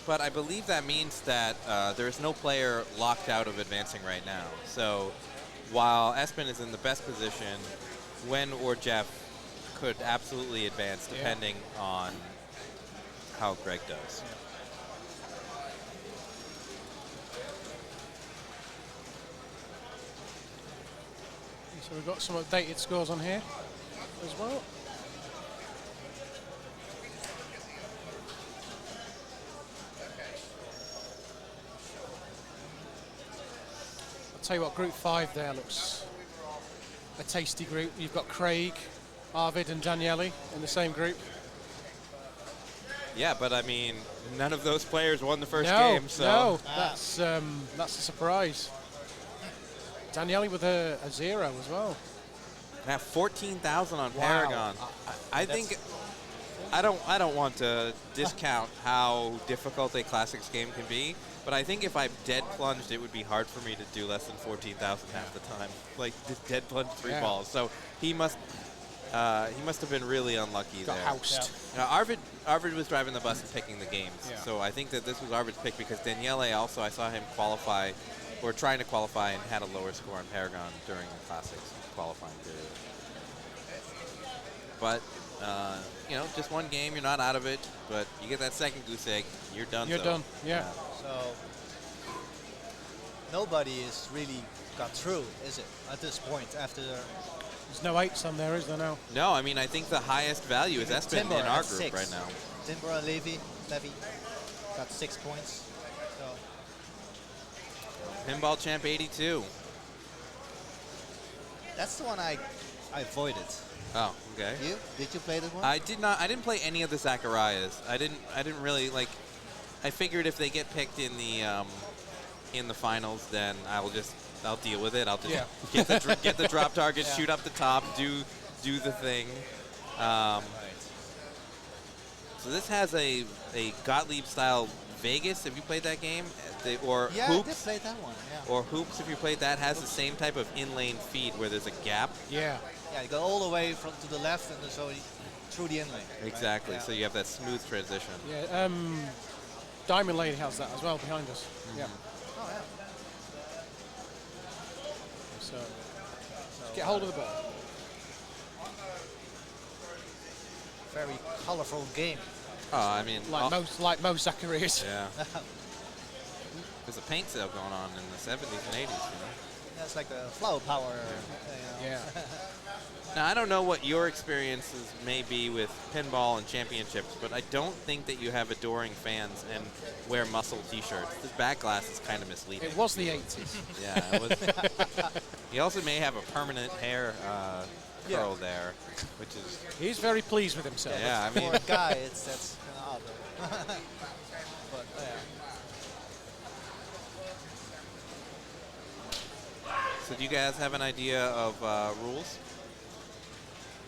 But I believe that means that there is no player locked out of advancing right now. So while Espen is in the best position, Wen or Jeff could absolutely advance depending on how Greg does. So we've got some updated scores on here as well. I'll tell you what, Group 5 there looks a tasty group. You've got Craig, Arvid and Daniele in the same group. Yeah, but I mean, none of those players won the first game. So no, that's a surprise. Daniele with a 0 as well. I have 14,000 on Wow. Paragon. I think I don't want to discount how difficult a classics game can be, but I think if I dead plunged, it would be hard for me to do less than 14,000 half the time. Like just dead plunge 3 balls. So he must have been really unlucky Got there. housed. Arvid was driving the bus and picking the games. Yeah. So I think that this was Arvid's pick because Daniele also, I saw him qualify, or trying to qualify, and had a lower score on Paragon during the classics qualifying period. But, just one game, you're not out of it, but you get that second goose egg, you're done. You're done, yeah. So nobody is really got through, is it? At this point, after There's no 8s on there, is there now? No, I mean, I think the highest value is Espen Timber in our at group 6. right now. Timber and Levy got 6 points. So Pinball Champ 82. that's the one I avoided. Oh, okay. You? Did you play that one? I did not. I didn't play any of the Zacharias. I didn't really like. I figured if they get picked in the finals, then I'll deal with it. I'll just get the drop target, shoot up the top, do the thing. So this has a Gottlieb style Vegas. Have you played that game? Or yeah, Hoops? I did play that one. Yeah. Or Hoops, if you played that, has the same type of in-lane feed where there's a gap. Yeah. Yeah, you go all the way to the left and so through the inlane. Exactly. Right? So you have that smooth transition. Yeah. Diamond Lane has that as well behind us. Yeah. Oh yeah. So get hold of the ball. Very colorful game. Oh, I mean, Like most Zacharias. yeah. There's a paint sale going on in the 70s and 80s, you know? That's like the flower power. Yeah. Now, I don't know what your experiences may be with pinball and championships, but I don't think that you have adoring fans and wear muscle T-shirts. This back glass is kind of misleading. It was the 80s. Yeah, it was. He also may have a permanent hair curl there, which is... He's very pleased with himself. Yeah, I mean... For a guy, that's kind of odd. But yeah. So do you guys have an idea of rules?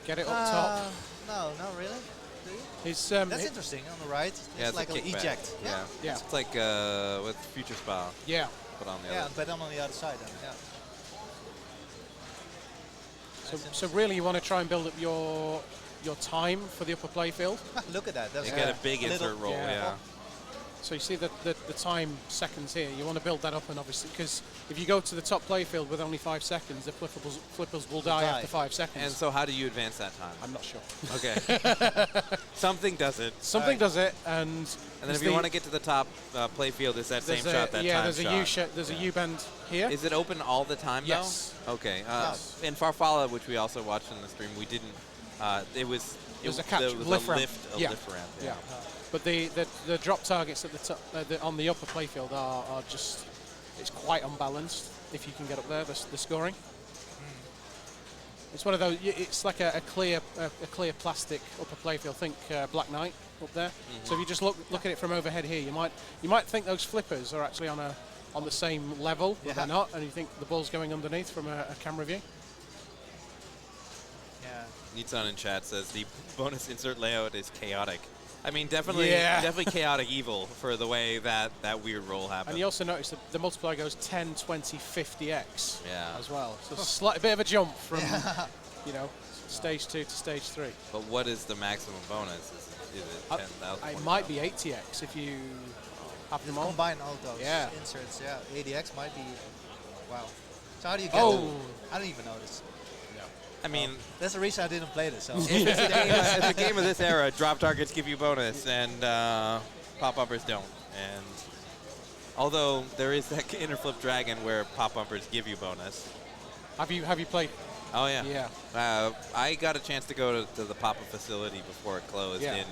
Get it up top. No, not really. Do you? It's, That's interesting on the right. It's Yeah, it's like a an kickback. eject. Yeah. Yeah. It's like with Future Spa yeah. put on the Yeah, other. but I'm on the other side then. Yeah. So really, you want to try and build up your time for the upper playfield. Look at that. That's You get a big little- insert roll, yeah. yeah. So you see the time seconds here. You want to build that up, and obviously, because if you go to the top playfield with only 5 seconds, the flippers will die after 5 seconds. And so how do you advance that time? I'm not sure. Okay. Something does it. Something does it, and then if you want to get to the top playfield, it's that same shot, that time there's a shot. U-shape, there's a U-bend here. Is it open all the time, Yes. though? Okay. Yes. In Farfalla, which we also watched in the stream, we didn't... It was... There's a catch, there was lift a ramp. lift, Yeah. lift ramp. Yeah. But the drop targets at the top, on the upper playfield are just, it's quite unbalanced if you can get up there, the scoring. It's one of those, it's like a clear plastic upper playfield. Think Black Knight up there. So if you just look at it from overhead here, you might think those flippers are actually on the same level, but they're not, and you think the ball's going underneath from a camera view. Yeah. Nitsan in chat says the bonus insert layout is chaotic. I mean, definitely chaotic evil for the way that weird roll happened. And you also notice that the multiplier goes 10, 20, 50x Yeah. as well. So a bit of a jump from, stage 2 to stage 3. But what is the maximum bonus? Is it 10,000? It might be 80x if you have them all. Combine all those inserts. Yeah. ADX might be. Wow. So how do you get? I don't even notice. I mean, That's the reason I didn't play this. So. if it's a game of this era, drop targets give you bonus, and pop-uppers don't. And although there is that inner flip dragon where pop-uppers give you bonus. Have you played? Oh yeah. Yeah. I got a chance to go to the Papa facility before it closed in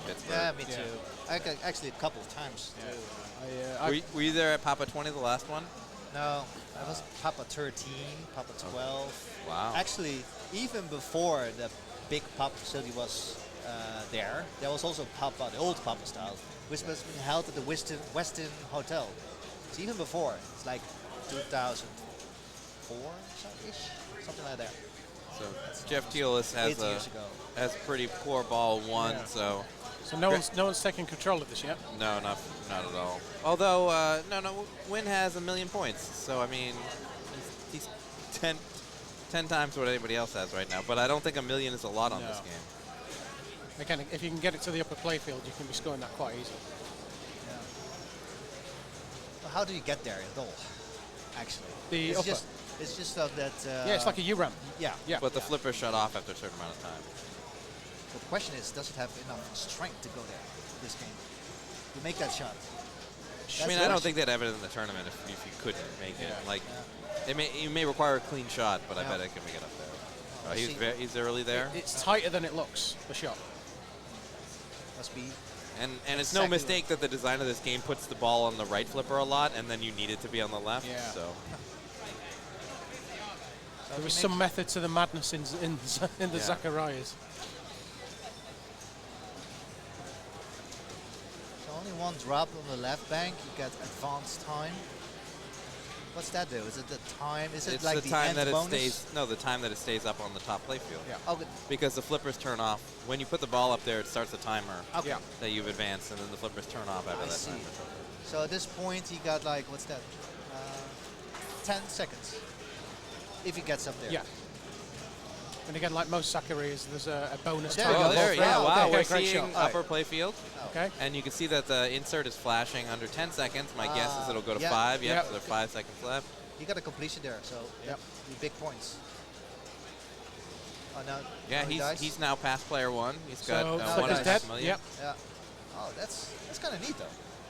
Pittsburgh. Yeah, me too. Actually, a couple of times too. Were you there at Papa 20, the last one? No, I was Papa 13, Papa 12. Wow. Actually, even before the big Papa facility was there was also Papa, the old Papa style, which was being held at the Westin Hotel. So even before, it's like 2004, something like that. So Jeff Teolis has 8 years ago. has pretty poor ball one, so no one's taken control of this yet. no, not at all. Although Win has 1 million points, so I mean he's 10 times what anybody else has right now. But I don't think 1 million is a lot on this game. Again, if you can get it to the upper playfield, you can be scoring that quite easily. Yeah. Well, how do you get there at all? Actually, The upper. It's just that. It's like a U-ramp. Yeah. Yeah. But the flipper shut off after a certain amount of time. But the question is, does it have enough strength to go there? This game, to make that shot. I mean, I don't think they'd have it in the tournament if you couldn't make it. Like, you may require a clean shot, but I bet it can make it up there. He's early there. It's tighter than it looks, the shot. Must be. And it's no mistake that the design of this game puts the ball on the right flipper a lot, and then you need it to be on the left. Yeah. So There was some method to the madness in the Zacharias. So only one drop on the left bank, you get advanced time. What's that do? Is it the time? Is it it's like the time end that it bonus? stays. No, the time that it stays up on the top playfield. Yeah. Oh, good. Because the flippers turn off when you put the ball up there. It starts a timer Okay. Yeah. that you've advanced, and then the flippers turn off after I that see. timer. So at this point, he got like, what's that? 10 seconds. If he gets up there. Yeah. And again, like most Zacharias, there's a bonus There time. we go. Oh, there, both yeah, rounds. wow, Okay, we're great seeing shot. upper playfield. Okay. And you can see that the insert is flashing under 10 seconds. My guess is it'll go to yeah. 5. Yep, Yep. so there are 5 seconds left. He got a completion there, so Yep. big points. Oh, no. Yeah, no, he dies? he's now past player 1. He's So got flipper's 1.5 dead. million. Yep. Yeah. Oh, that's kind of neat, though.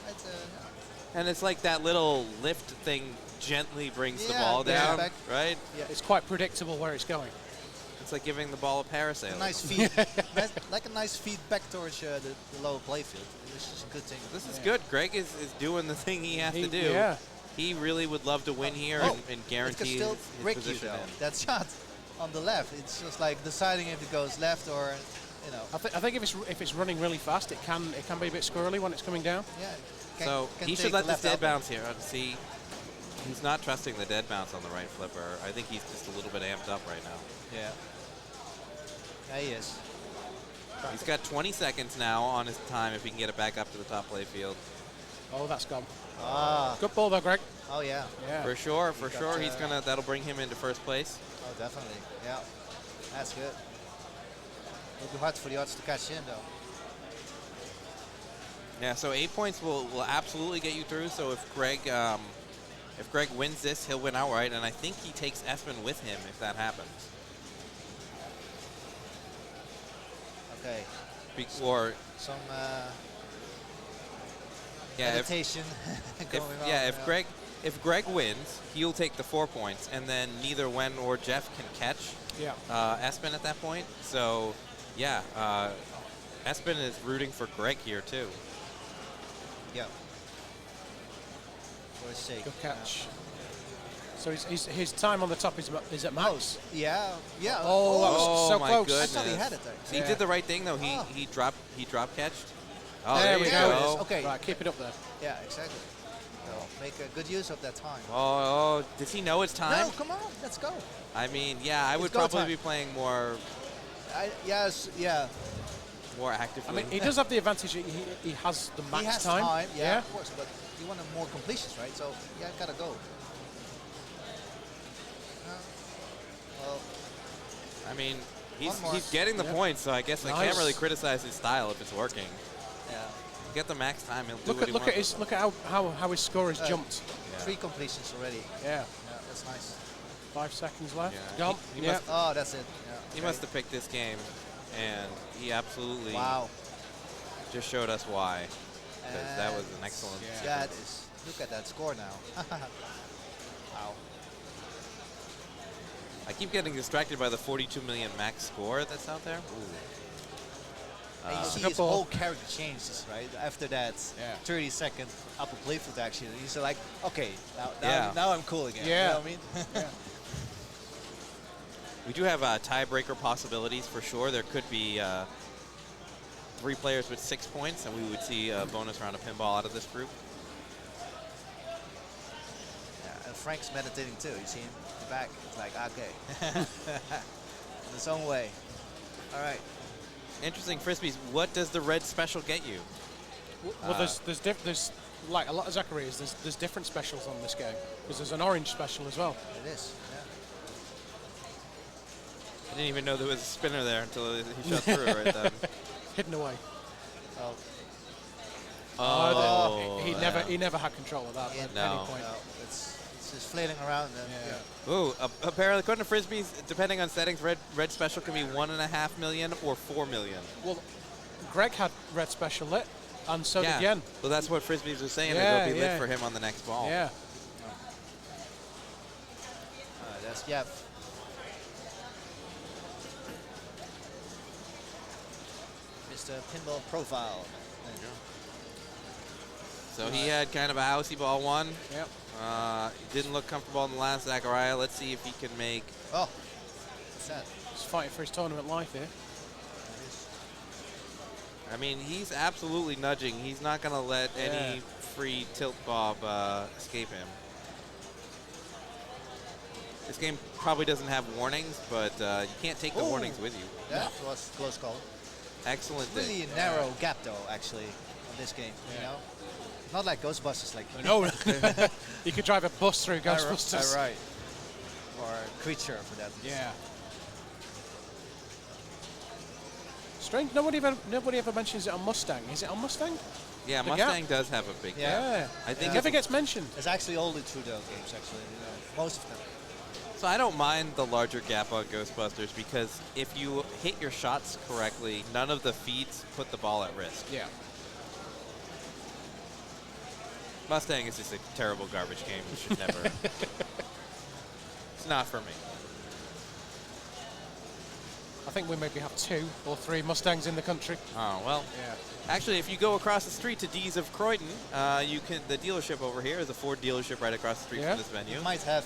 That's, And it's like that little lift thing gently brings the Yeah, ball yeah. down, Back. right? It's quite predictable where it's going. It's like giving the ball a parasail. a nice feed. Like a nice feed back towards the lower playfield. This is a good thing. This is good. Greg is doing the thing he has to do. Yeah. He really would love to win here Oh, and It guarantee could still his break you, position though. in. That shot on the left. It's just like deciding if it goes left or, you know. I think if it's running really fast, it can be a bit squirrely when it's coming down. Yeah. So can he take should let the this left dead elbow. bounce here. See, he's not trusting the dead bounce on the right flipper. I think he's just a little bit amped up right now. Yeah. Yeah, he is. He's got 20 seconds now on his time if he can get it back up to the top playfield. Oh, that's gone. Ah. Good ball though, Greg. Oh, yeah. Yeah. For sure, got, he's gonna. That'll bring him into first place. Oh, definitely. Yeah. That's good. It'll be hard for the odds to catch in, though. Yeah. So 8 points will absolutely get you through. So if Greg wins this, he'll win outright, and I think he takes Espen with him if that happens. Okay. Or Some yeah, meditation going on. if Greg wins, he'll take the 4 points, and then neither Wen or Jeff can catch Yeah. Espen at that point. So, yeah, Espen is rooting for Greg here too. Yeah. For his sake. Good catch. So his time on the top is at max. Yeah. Yeah. Oh, that was so my close. goodness. I thought he had it there. So he Yeah. did the right thing though. He Oh. he drop catched. Oh, There there we you go. go. Okay. Right, keep it up there. Yeah, exactly. So make a good use of that time. Oh, does he know it's time? No, come on, let's go. I mean, yeah, I would go probably time. be playing more Yes, yeah. actively. I mean, he does have the advantage. He has the max He has time. yeah, of course, but you want more completions, right? So yeah, gotta go. Well, I mean, One more. he's getting the Yeah. points, so I guess I can't Nice. really criticize his style if it's working. yeah. Get the max time, he'll do Look what at he look wants. at how his score has jumped. Yeah. 3 completions already. Yeah. Yeah, that's nice. 5 seconds left. Yeah, Gone. he Yeah. must- Oh, that's it. Yeah. He okay. must have picked this game, and he absolutely Wow. just showed us why. Because that was an excellent Yeah. That sequence. is. Look at that score now. Wow. I keep getting distracted by the 42 million max score that's out there. And you see good his ball. whole character changes, right? After that Yeah. 30-second upper playfield action, he's like, okay, Yeah. now I'm cool again. Yeah. You know what I mean? We do have tiebreaker possibilities for sure. There could be 3 players with 6 points, and we would see a bonus round of pinball out of this group. Yeah, and Frank's meditating too. You see him in the back. It's like, okay. In his own way. All right. Interesting frisbees. What does the red special get you? Well, there's like a lot of Zacharias. There's different specials on this game because there's an orange special as well. It is. Yeah. I didn't even know there was a spinner there until he shot through it right then. Hidden away. Oh, Oh, He never had control of that at No. any point. no, it's just flailing around. And, Yeah. Ooh, apparently, according to frisbees, depending on settings, red special can be 1.5 million or 4 million. Well, Greg had red special lit, And so yeah. did Yen. Well, that's what Frisbees was saying. Yeah, It'll be lit yeah. for him on the next ball. Yeah. That's Jeff. Mr. Pinball Profile. So he had kind of a housey ball one. Yep. Didn't look comfortable in the last Zachariah. Let's see if he can make. Oh, what's that? He's fighting for his tournament life here. I mean, he's absolutely nudging. He's not going to let any free tilt bob escape him. This game probably doesn't have warnings, but you can't take the warnings with you. That was a close call. Excellent. Really a narrow gap, though, actually, in this game. You know, not like Ghostbusters, like No, you could drive a bus through Ghostbusters. Right. Or a creature for that. Yeah. Strange. Nobody ever mentions it on Mustang. Is it on Mustang? Yeah, The Mustang gap? does have a big Yeah. gap. I think It never gets mentioned. It's actually only through those games, actually. You know, most of them. So I don't mind the larger gap on Ghostbusters because if you hit your shots correctly, none of the feeds put the ball at risk. Yeah. Mustang is just a terrible garbage game. You should never. It's not for me. I think we maybe have 2 or 3 Mustangs in the country. Oh, well. Yeah. Actually, if you go across the street to D's of Croydon, you can. The dealership over here is a Ford dealership right across the street Yeah. from this venue. You might have.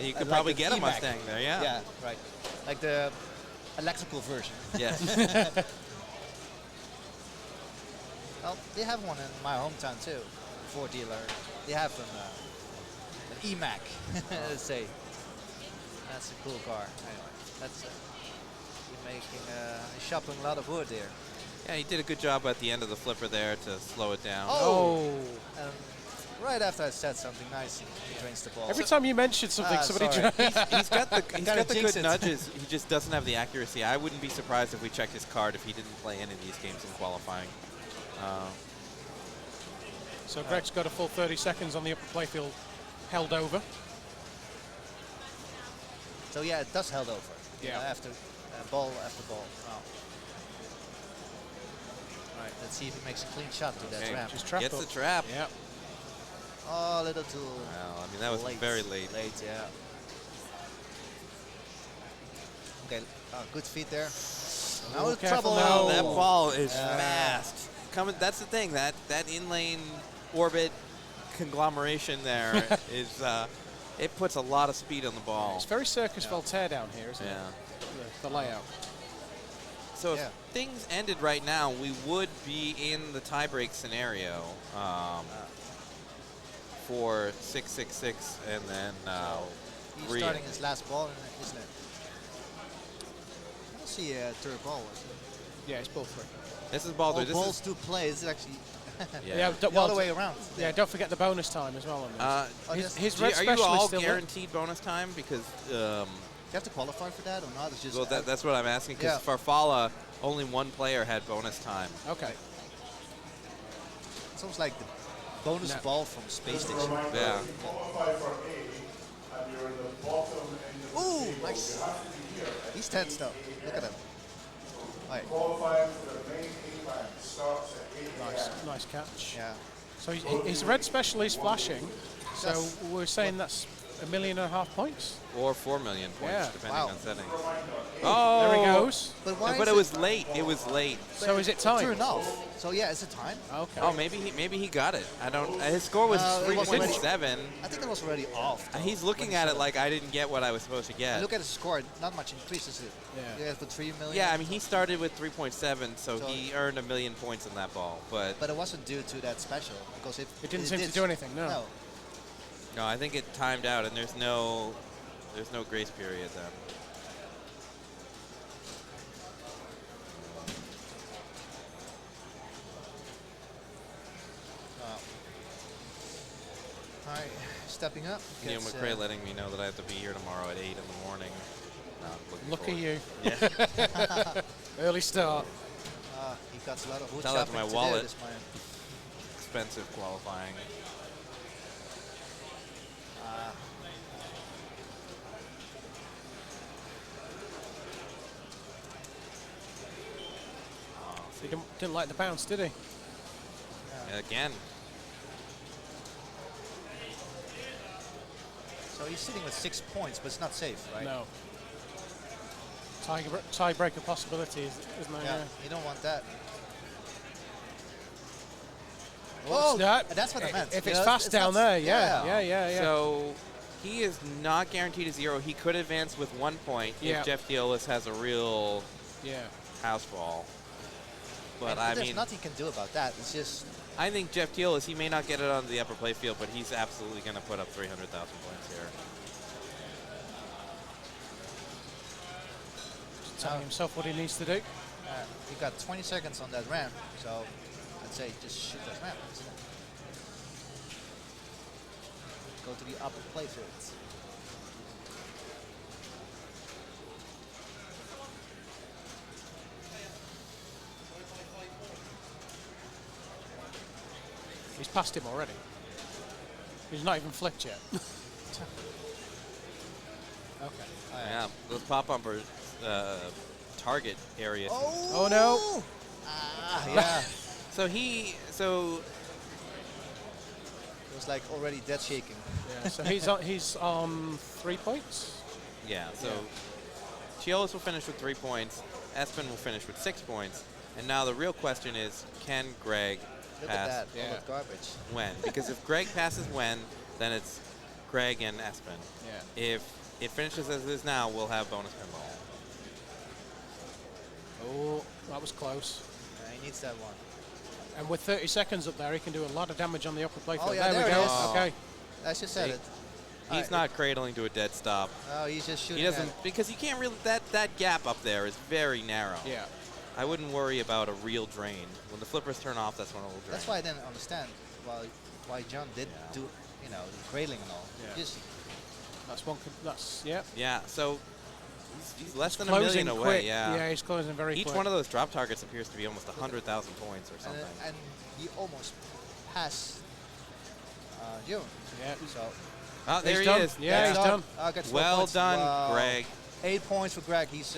You could like probably an get a EMAC. Mustang there, yeah. Yeah, right. Like the electrical version. Yes. Well, they have one in my hometown too. Ford dealer. They have an EMAC. Let's say. That's a cool car. Anyway, that's. You're shopping a lot of wood there. Yeah, he did a good job at the end of the flipper there to slow it down. Oh. And right after I said something nice, he drains the ball. Every time you mention something, somebody sorry. drains. He's got the jinx good it. nudges. He just doesn't have the accuracy. I wouldn't be surprised if we checked his card if he didn't play any of these games in qualifying. So Greg's got a full 30 seconds on the upper playfield held over. So yeah, it does held over. You Yeah. know, after ball after ball. Oh. All right, let's see if he makes a clean shot to that Okay. trap. Just trap Gets up. the trap. Yeah. Oh, a little too Well, I mean, that was late. very late. Late, yeah. Okay, good feet there. Now with careful trouble. now. Oh, that ball is Yeah. fast. Coming. That's the thing. That in-lane orbit conglomeration there is. It puts a lot of speed on the ball. It's very Circus Voltaire down here, isn't Yeah. it? The layout. So Yeah. if things ended right now, we would be in the tiebreak scenario for 6-6-6, and then He's three. starting his last ball, isn't it? I don't see a third ball. Is it? Yeah, it's ball 3. This is ball All three. This balls to play. This is actually yeah. the other way around. Yeah, don't forget the bonus time as well on this. His red are you special is all still there. guaranteed bonus time? Because Do you have to qualify for that or not? It's just well, that's what I'm asking. Because Yeah. Farfalla, only one player had bonus time. Okay. it's almost like the bonus No. ball from Space Station. Yeah. Qualify for A, and you're the bottom end of the Ooh, table. nice. You have to be here. He's tense though. Look at him. All right. Qualifying for the main A line starts at 8 a.m. Nice catch. Yeah. So his red special is flashing. So Yes. we're saying that's 1.5 million points. Or 4 million points, Yeah. depending Wow. on settings. Oh, There he goes. But why? But is it was late. It was late. So is it time? True enough. So yeah, it's a time. Okay. Oh, maybe he got it. I don't. His score was No, it was 3.7. I think it was already off. though, He's looking when he at said it like I didn't get what I was supposed to get. Look at his score. Not much increases it. Yeah. Yeah, for 3 million. Yeah, I mean he started with 3.7, so So- he earned 1 million points in that ball. But But it wasn't due to that special because It didn't seem to do anything, no. No. no, I think it timed out, and there's no grace period then. All right, stepping up. Neil gets, McRae letting me know that I have to be here tomorrow at 8 in the morning. Looking Look at forward. you. Yeah. Early start. He got a lot of wood Tell that to chopping my to do wallet. this morning. Expensive qualifying. He didn't like the bounce, did he? Again. So he's sitting with 6 points, but it's not safe, right? No. Tiebreaker possibility, isn't there? Yeah, you don't want that. What's that? That's what I meant. If You it's know, fast down not- there, yeah. So he is not guaranteed a 0. He could advance with 1 point if Jeff Deolis has a real house ball. But I there's mean, nothing you can do about that. It's just. I think Jeff Deolis, he may not get it on the upper play field, but he's absolutely going to put up 300,000 points here. Telling himself what he needs to do. He got 20 seconds on that ramp, so I'd say just shoot that ramp. Go to the upper play fields. He's passed him already. He's not even flipped yet. Okay. Yeah, those pop bumpers target areas. Oh no! Yeah. So it was like already dead shaking. Yeah, so he's on 3 points. Yeah, so Chiolis will finish with 3 points. Espen will finish with 6 points. And now the real question is, can Greg Look pass at that. All that garbage. Wen? Because if Greg passes Wen, then it's Greg and Espen. Yeah. If it finishes as it is now, we'll have bonus pinball. Oh, that was close. He needs that one. And with 30 seconds up there, he can do a lot of damage on the upper play field. Oh, yeah, there we it go. is. Okay. I just said it. He's not cradling to a dead stop. Oh, he's just shooting. He doesn't, because you can't really, that gap up there is very narrow. Yeah. I wouldn't worry about a real drain. When the flippers turn off, that's when it will drain. That's why I didn't understand why John did do, you know, the cradling and all. Yeah. Just That's one. That's yeah. Yeah. So he's less than a Closing million quick. away. Yeah. Yeah, he's closing very Each quick. one of those drop targets appears to be almost 100,000 points or something. and he almost passed June. Yeah. So Oh, there He's he done. is. Yeah, he's done. Got 12 Well points. done, Wow. Greg. 8 points for Greg. He's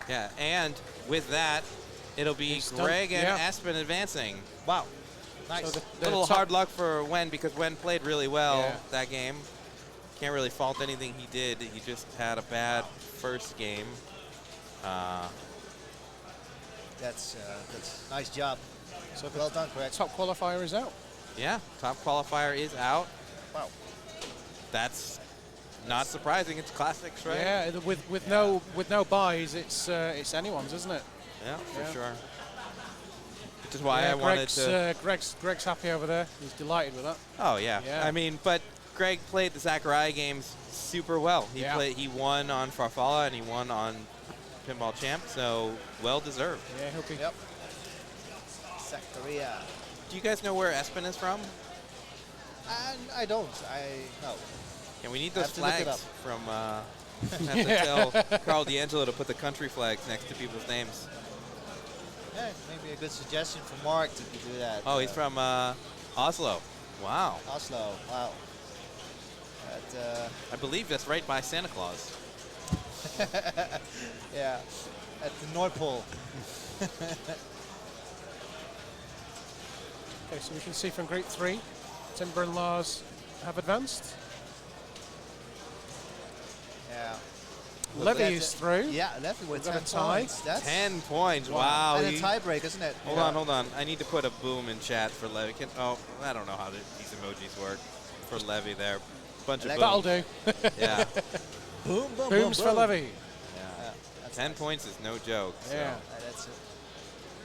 Yeah, and with that, it'll be He's done. Greg and Yeah. Espen advancing. wow, nice. So A little top- hard luck for Wen because Wen played really well Yeah. that game. Can't really fault anything he did. He just had a bad first game. That's nice job. So the Well done, Greg. top qualifier is out. Yeah, top qualifier is out. Wow. That's not surprising. It's classics, right? Yeah, with no buys, it's anyone's, isn't it? Yeah, for Yeah. sure. Which is why Yeah, I wanted Greg's, to. Greg's happy over there. He's delighted with that. Oh yeah. Yeah. I mean, but Greg played the Zachariah games super well. He won on Farfalla and he won on Pinball Champ, so well deserved. Yeah, he'll be. Yep. Zachariah. Do you guys know where Espen is from? And I don't. No. Yeah, we need I those have to look it flags up. from. Have to tell Carl D'Angelo to put the country flags next to people's names. Yeah, maybe a good suggestion for Mark to do that. Oh, he's from Oslo. Wow. Oslo. Wow. But, I believe that's right by Santa Claus. yeah, at the North Pole. Okay, so we can see from Group 3, Timber and Lars have advanced. Yeah. Levy is through. Yeah, Levy with We've got 10 a tie. points. That's 10 points. Wow. and a he- tie break, isn't it? Hold on, hold on. I need to put a boom in chat for Levy. Oh, I don't know how these emojis work for Levy there. Bunch of That'll booms. do. Yeah. Boom, boom, Booms for boom. Levy. Yeah. That's 10 nice. points is no joke. So. Yeah. That's it.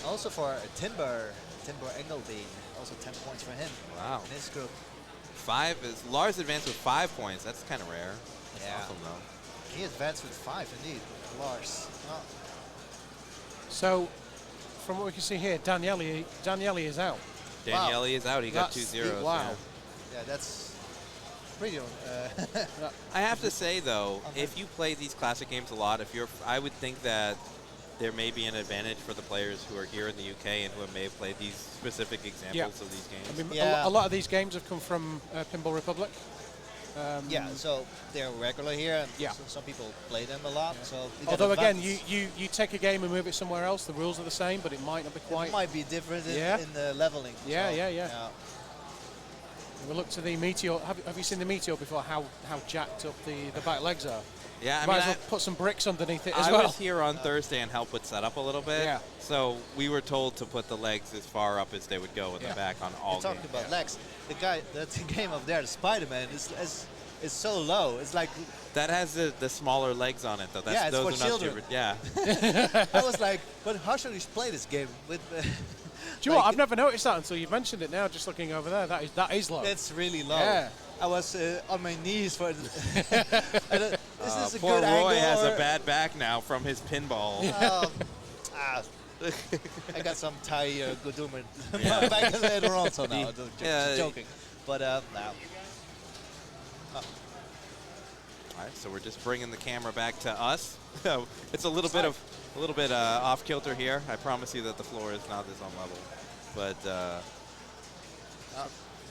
Also for Timber Engelbein, also 10 points for him Wow. in his group. 5 is Lars advanced with 5 points. That's kind of rare. That's Yeah. awesome though. He advanced with 5 indeed, Lars. Oh, So, from what we can see here, Daniele is out. Daniele is out. He got 2 That's- zeros. wow. yeah, that's pretty. I have to say though, if you play these classic games a lot, I would think that there may be an advantage for the players who are here in the UK and who may have played these specific examples of these games. I mean, Yeah. a lot of these games have come from Pinball Republic. Yeah, so they're regular here, and Yeah. some people play them a lot. So you get Although again, advantage. you take a game and move it somewhere else, the rules are the same, but it might not be quite. It might be different in, Yeah. in the leveling. Yeah, so, yeah. We'll look to the Meteor. Have you seen the Meteor before? How jacked up the back legs are? Yeah, Might as well put some bricks underneath it as I well. was here on Thursday and helped with setup a little bit. Yeah. So we were told to put the legs as far up as they would go in the back on all You're talking games. about legs. The guy, the game up there, the Spider-Man, is so low. It's like That has the smaller legs on it, though. That's, Yeah, it's those for are not children. super- Yeah. I was like, but how should we play this game with? Do you know what? I've never noticed that until you've mentioned it now. Just looking over there, that is low. It's really low. Yeah. I was on my knees for. Is this a Poor good Roy angle? has or- a bad back now from his pinball. I got some Thai Guduman Yeah. back later on, so now Yeah. joking. But now. All right, so we're just bringing the camera back to us. It's a little bit off kilter here. I promise you that the floor is not this on level, but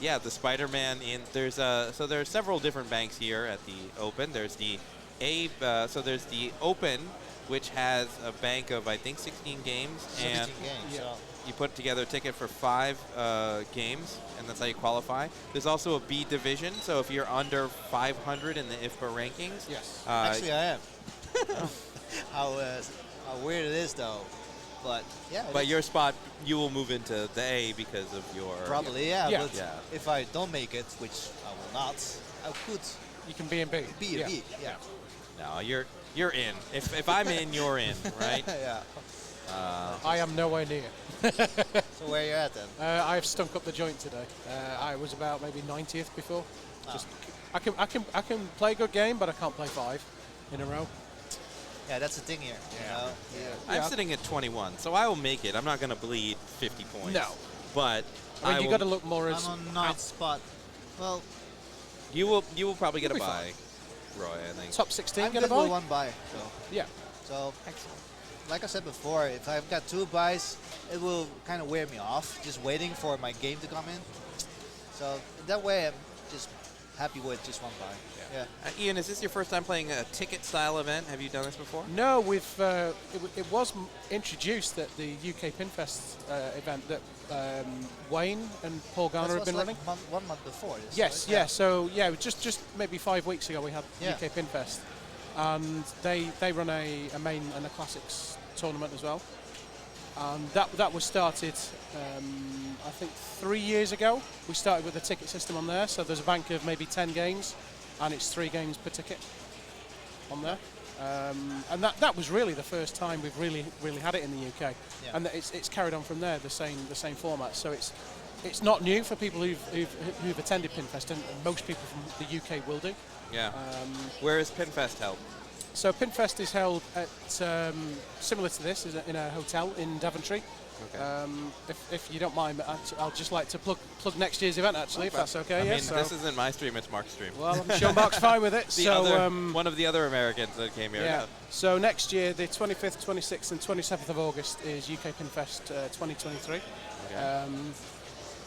yeah, the Spider-Man so there are several different banks here at the Open. There's the so there's the Open, which has a bank of I think 16 games, 17 and games. So. you put together a ticket for 5 games, and that's how you qualify. There's also a B division, so if you're under 500 in the IFBA rankings, Yes. Actually, I am. how weird it is, though. But yeah. it but is. your spot, you will move into the A because of your Probably, yeah. Yeah. But Yeah. if I don't make it, which I will not, I could You can be in B. be a B. Yeah. No, you're in. If I'm in, you're in, right? yeah. I am nowhere near. So where you at then? I've stunk up the joint today. I was about maybe 90th before. Just I can play a good game, but I can't play 5 in a row. Yeah, that's the thing here. You know? I'm Yeah. sitting at 21, so I will make it. I'm not going to bleed 50 points. No. But I mean, you will- got to look more as I'm on ninth spot. Well, you will probably get a You'll be bye, Roy. I think. top 16. I'm Get a good with bye. 1 bye. So, Yeah. so like I said before, if I've got 2 buys, it will kind of wear me off, just waiting for my game to come in. So that way, I'm just happy with just 1 buy. Yeah. Ian, is this your first time playing a ticket-style event? Have you done this before? No, it was introduced at the UK Pinfest event that Wayne and Paul Garner have That was been like running. 1 month before this. Yes, right? yeah. So yeah, just maybe 5 weeks ago we had Yeah. UK Pinfest, and they run a main and a classics tournament as well, and that was started I think 3 years ago. We started with a ticket system on there, so there's a bank of maybe 10 games, and it's 3 games per ticket on there. And that was really the first time we've really had it in the UK, Yeah. and it's carried on from there, the same format. So it's not new for people who've attended Pinfest, and most people from the UK will do. Yeah. Where is Pinfest held? So Pinfest is held at similar to this, is in a hotel in Daventry. Okay. If you don't mind, I'll just like to plug next year's event actually, if that's okay. I yeah. mean, So, this isn't my stream; it's Mark's stream. well, I'm sure Mark's fine with it. The so other, one of the other Americans that came here. yeah. So next year, the 25th, 26th, and 27th of August is UK Pinfest 2023. Okay.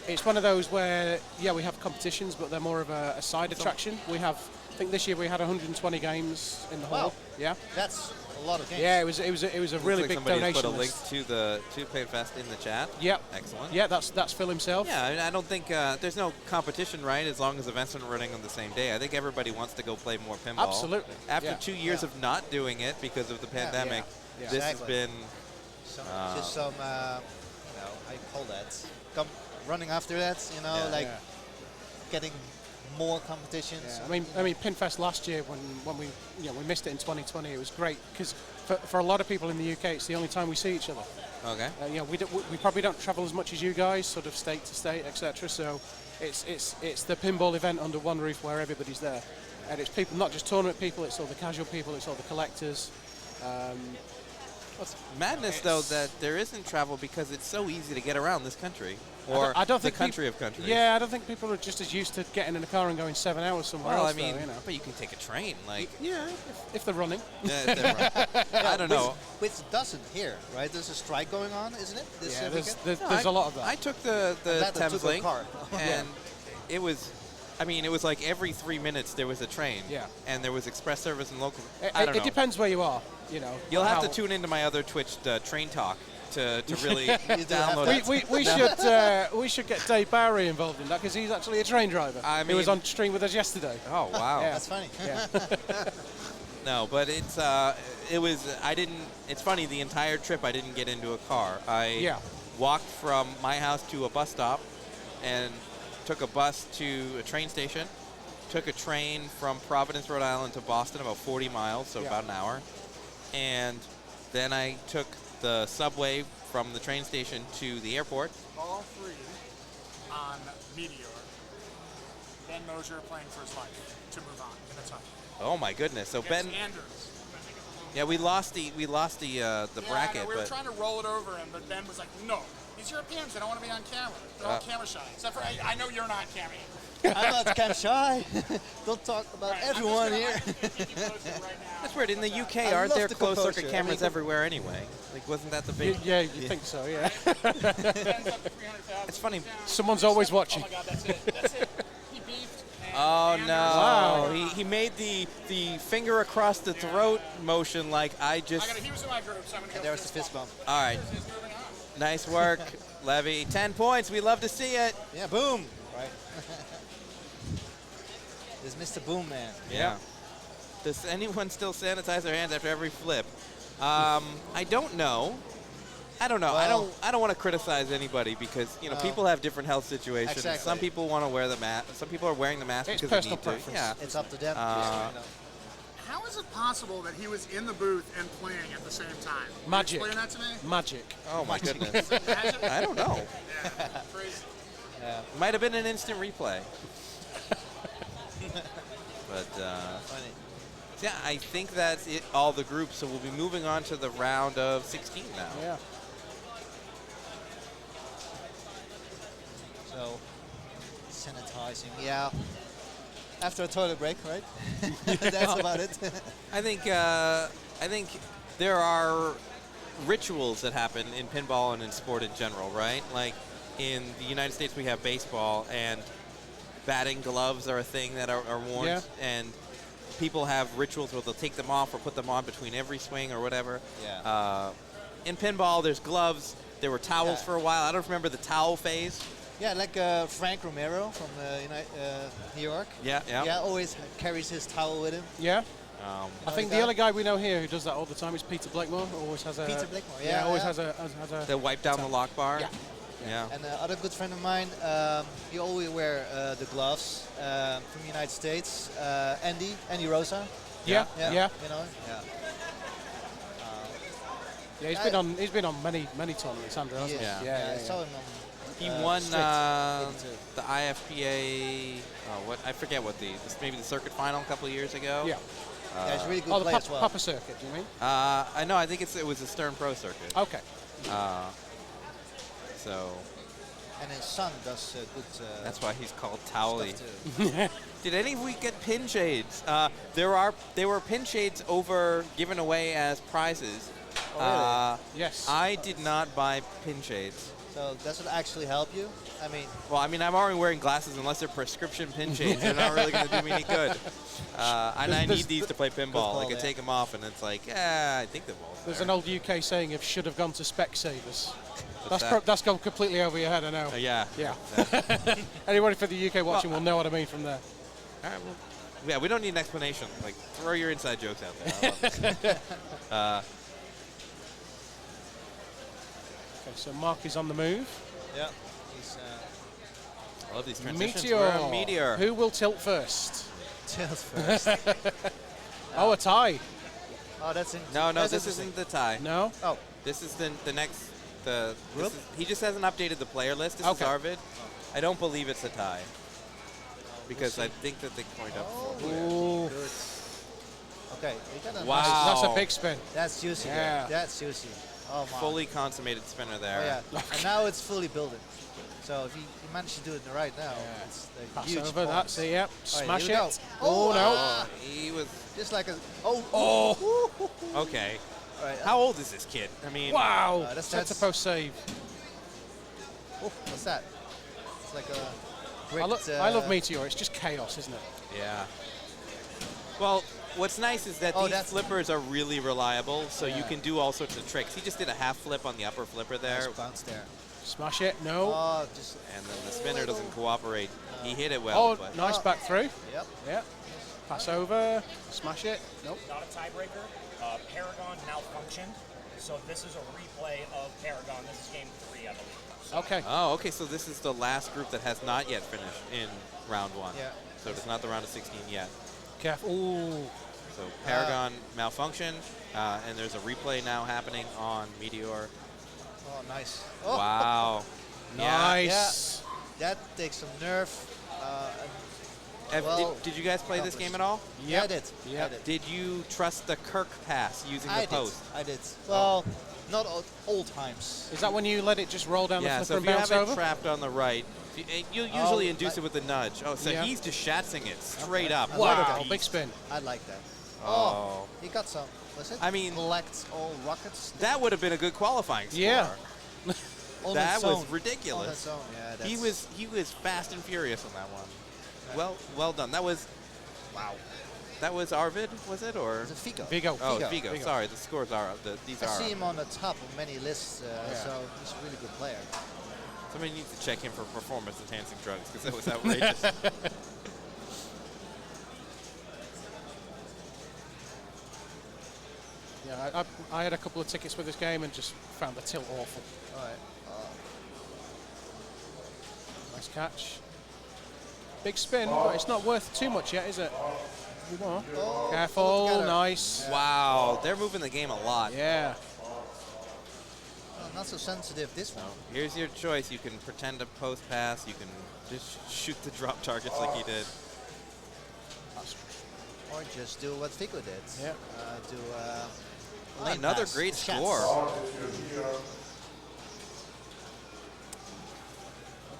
It's one of those where, yeah, we have competitions, but they're more of a side attraction. I think this year we had 120 games in the hall. Wow. Yeah. That's a lot of games. Yeah, it was a Looks really like big somebody has donation put a link list. to Pinfest in the chat. Yep. Excellent. Yeah, that's Phil himself. Yeah, I mean, I don't think there's no competition, right? As long as events are running on the same day. I think everybody wants to go play more pinball. Absolutely. After Yeah. 2 years of not doing it because of the pandemic, Yeah. this has Exactly. been. Just some, how you call that? Running after that, Yeah. like Yeah. getting more competitions. Yeah, I mean, Pinfest last year when we we missed it in 2020, it was great because for a lot of people in the UK, it's the only time we see each other. Okay. We probably don't travel as much as you guys, sort of state to state, etc. So it's the pinball event under one roof where everybody's there, and it's people, not just tournament people, it's all the casual people, it's all the collectors. It's madness, though, that there isn't travel because it's so easy to get around this country, or I don't the think country of countries. Yeah, I don't think people are just as used to getting in a car and going 7 hours somewhere Well, else. I mean, though, but you can take a train, like. yeah, if they're running. Yeah, they're right. I don't know. Which doesn't here, right? There's a strike going on, isn't it? This Yeah, weekend? there's a lot of that. I took the That Thames took a Link, car. and it was I mean, it was like every 3 minutes there was a train. Yeah. And there was express service and local. I don't know. It depends where you are, you know. You'll have to how- tune into my other Twitch, Train Talk, to really You do have download that. it. We should get Dave Bowery involved in that because he's actually a train driver. He was mean- on stream with us yesterday. Oh, wow. Yeah. That's funny. Yeah. No, but it's it's funny, the entire trip I didn't get into a car. I walked from my house to a bus stop and took a bus to a train station, took a train from Providence, Rhode Island to Boston, about 40 miles, so about an hour. And then I took the subway from the train station to the airport. All three on Meteor. Ben Mosier playing for his life to move on in a tie. Oh my goodness. So Ben, Against Anders. yeah, we lost the bracket, We were but trying to roll it over him, but Ben was like, no. These Europeans, they don't want to be on camera. They're all camera shy. Except for, I know you're not, Cammy. I'm not kind of shy. Don't talk about everyone here. that's weird. In the UK, I aren't love there the closed circuit composure. cameras everywhere anyway? Like, wasn't that the big? Yeah, you think so, yeah. It's funny. Someone's always watching. Oh my God, that's it. That's it. He beefed. And Oh Anders- no! Wow. He made the finger across the throat motion like I just. He was in my group, so I'm going to go There was the fist fist bump. bump. All right, He's moving on. nice work, Levy. 10 points. We love to see it. Yeah, boom. Right. There's Mr. Boom Man. Yeah. Does anyone still sanitize their hands after every flip? I don't know. I don't know. Well- I don't want to criticize anybody because people have different health situations. Exactly. Some people want to wear the mask. Some people are wearing the mask It's because they personal need to. preference. Yeah. It's up to them. How is it possible that he was in the booth and playing at the same time? Can you Magic. Explain that to me. Magic. Oh my goodness. Magic? I don't know. Crazy. Might have been an instant replay. But Funny. yeah, I think that's it. All the groups. So we'll be moving on to the round of 16 now. Yeah. So, sanitizing. Yeah. After a toilet break, right? That's about it. I think there are rituals that happen in pinball and in sport in general, right? Like in the United States, we have baseball, and batting gloves are a thing that are worn, Yeah. and people have rituals where they'll take them off or put them on between every swing or whatever. Yeah. In pinball, there's gloves. There were towels Yeah. for a while. I don't remember the towel phase. Yeah, like Frank Romero from New York. Yeah, yeah. Yeah, always carries his towel with him. Yeah. I think like the that. other guy we know here who does that all the time is Peter Blakemore. Always has a Peter Blakemore, Yeah, yeah, always yeah. has a They wipe down the lock bar. Yeah. Yeah. And another good friend of mine, he always wear the gloves from the United States. Andy Rosa. Yeah. You know. Yeah. Yeah, he's been on many tournaments, Andrew, He hasn't is. he? I saw him on. He won Strict 82. the IFPA. I forget what maybe the circuit final a couple of years ago. Yeah. Yeah, he's a really good Oh, the player as well. Papa Circuit, do you mean? I know. I think it was a Stern Pro circuit. Okay. So And his son does good. that's why he's called Towley. stuff too. Did any of we get pin shades? There were pin shades given away as prizes. Oh, Yes. I did not buy pin shades. So does it actually help you? I mean, Well, I mean, I'm already wearing glasses. Unless they're prescription pin shades, they're not really going to do me any good. And I need these to play pinball. call, I can yeah. take them off, and it's like, I think the ball's There's there. an old UK saying of should have gone to Specsavers. What's that? That's gone completely over your head, I know. Yeah. Yeah. Anybody for the UK watching will know what I mean from there. All right, well, yeah, we don't need an explanation. Like, throw your inside jokes out there. I love it. Okay, so Mark is on the move. yeah. He's I love these transitions. Meteor. We're on Meteor. Who will tilt first? tails first. Oh, a tie. Oh, that's in. No, that's this interesting. isn't the tie. No? Oh, This is the next. Group? He just hasn't updated the player list. This Okay. is Arvid. I don't believe it's a tie. Because see. I think that they coined up. Ooh. good. Okay, we got a Wow. nice- That's a big spin. That's juicy. Yeah. There. That's juicy. Oh my. Fully consummated spinner Oh there. yeah. And now it's fully built. So if you manage to do it right now, Yeah. it's a Pass huge over, point. that's it, yep. All right, Smash here we go. it. Oh, no. He was Just like a. Oh. okay. All right. How old is this kid? I mean, Wow. that's- Center post save. Oh, what's that? It's like a. I love Meteor. It's just chaos, isn't it? Yeah. Well, what's nice is that these that's flippers are really reliable, so you Yeah. can do all sorts of tricks. He just did a half flip on the upper flipper there, Nice bounce there. Smash it. No. Oh, just and then the spinner doesn't cooperate. He hit it well, Oh, but nice back through. yep. Yeah. Pass over. Smash it. Nope. Not a tiebreaker. Paragon malfunctioned, so this is a replay of Paragon. This is game 3, I believe. So Okay. oh, okay. So this is the last group that has not yet finished in round 1. Yeah. So it's not the round of 16 yet. Careful. Ooh. So Paragon malfunctioned, and there's a replay now happening on Meteor. Oh, nice. Oh, Wow. Yeah. Nice. that takes some nerve. Have- did you guys play this game at all? Yeah, I did. Yep. I did. Did you trust the Kirk pass using the post? I did. Well, not all times. Is that when you let it just roll down Yeah, the so flipper if and you bounce have over? it trapped on the right, you'll usually Oh, induce it with a nudge. Oh, so Yeah. he's just shatzing it straight up. I What like a Wow. beast. Big spin. I like that. Oh. He got some. Was it? I mean- collect all rockets. That would have been a good qualifying score. Yeah. On That its was own. ridiculous. On its own. Yeah, He that's- was fast and furious on that one. Well done. That was Arvid, was it, or? It's a Figo. Vigo. Oh, Figo. Vigo. Sorry, the scores are these I are. see him on the top of many lists, so he's a really good player. Somebody needs to check him for performance-enhancing drugs because that was outrageous. Yeah, I had a couple of tickets for this game and just found the tilt awful. All right. Nice catch. Big spin, but it's not worth too much yet, is it? Oh, Careful, together. nice. Wow, they're moving the game a lot. Yeah. Oh, not so sensitive this one. Here's your choice. You can pretend to post pass. You can just shoot the drop targets like he did. Or just do what Figo did. Yeah. Lane Another pass. great Shots. score.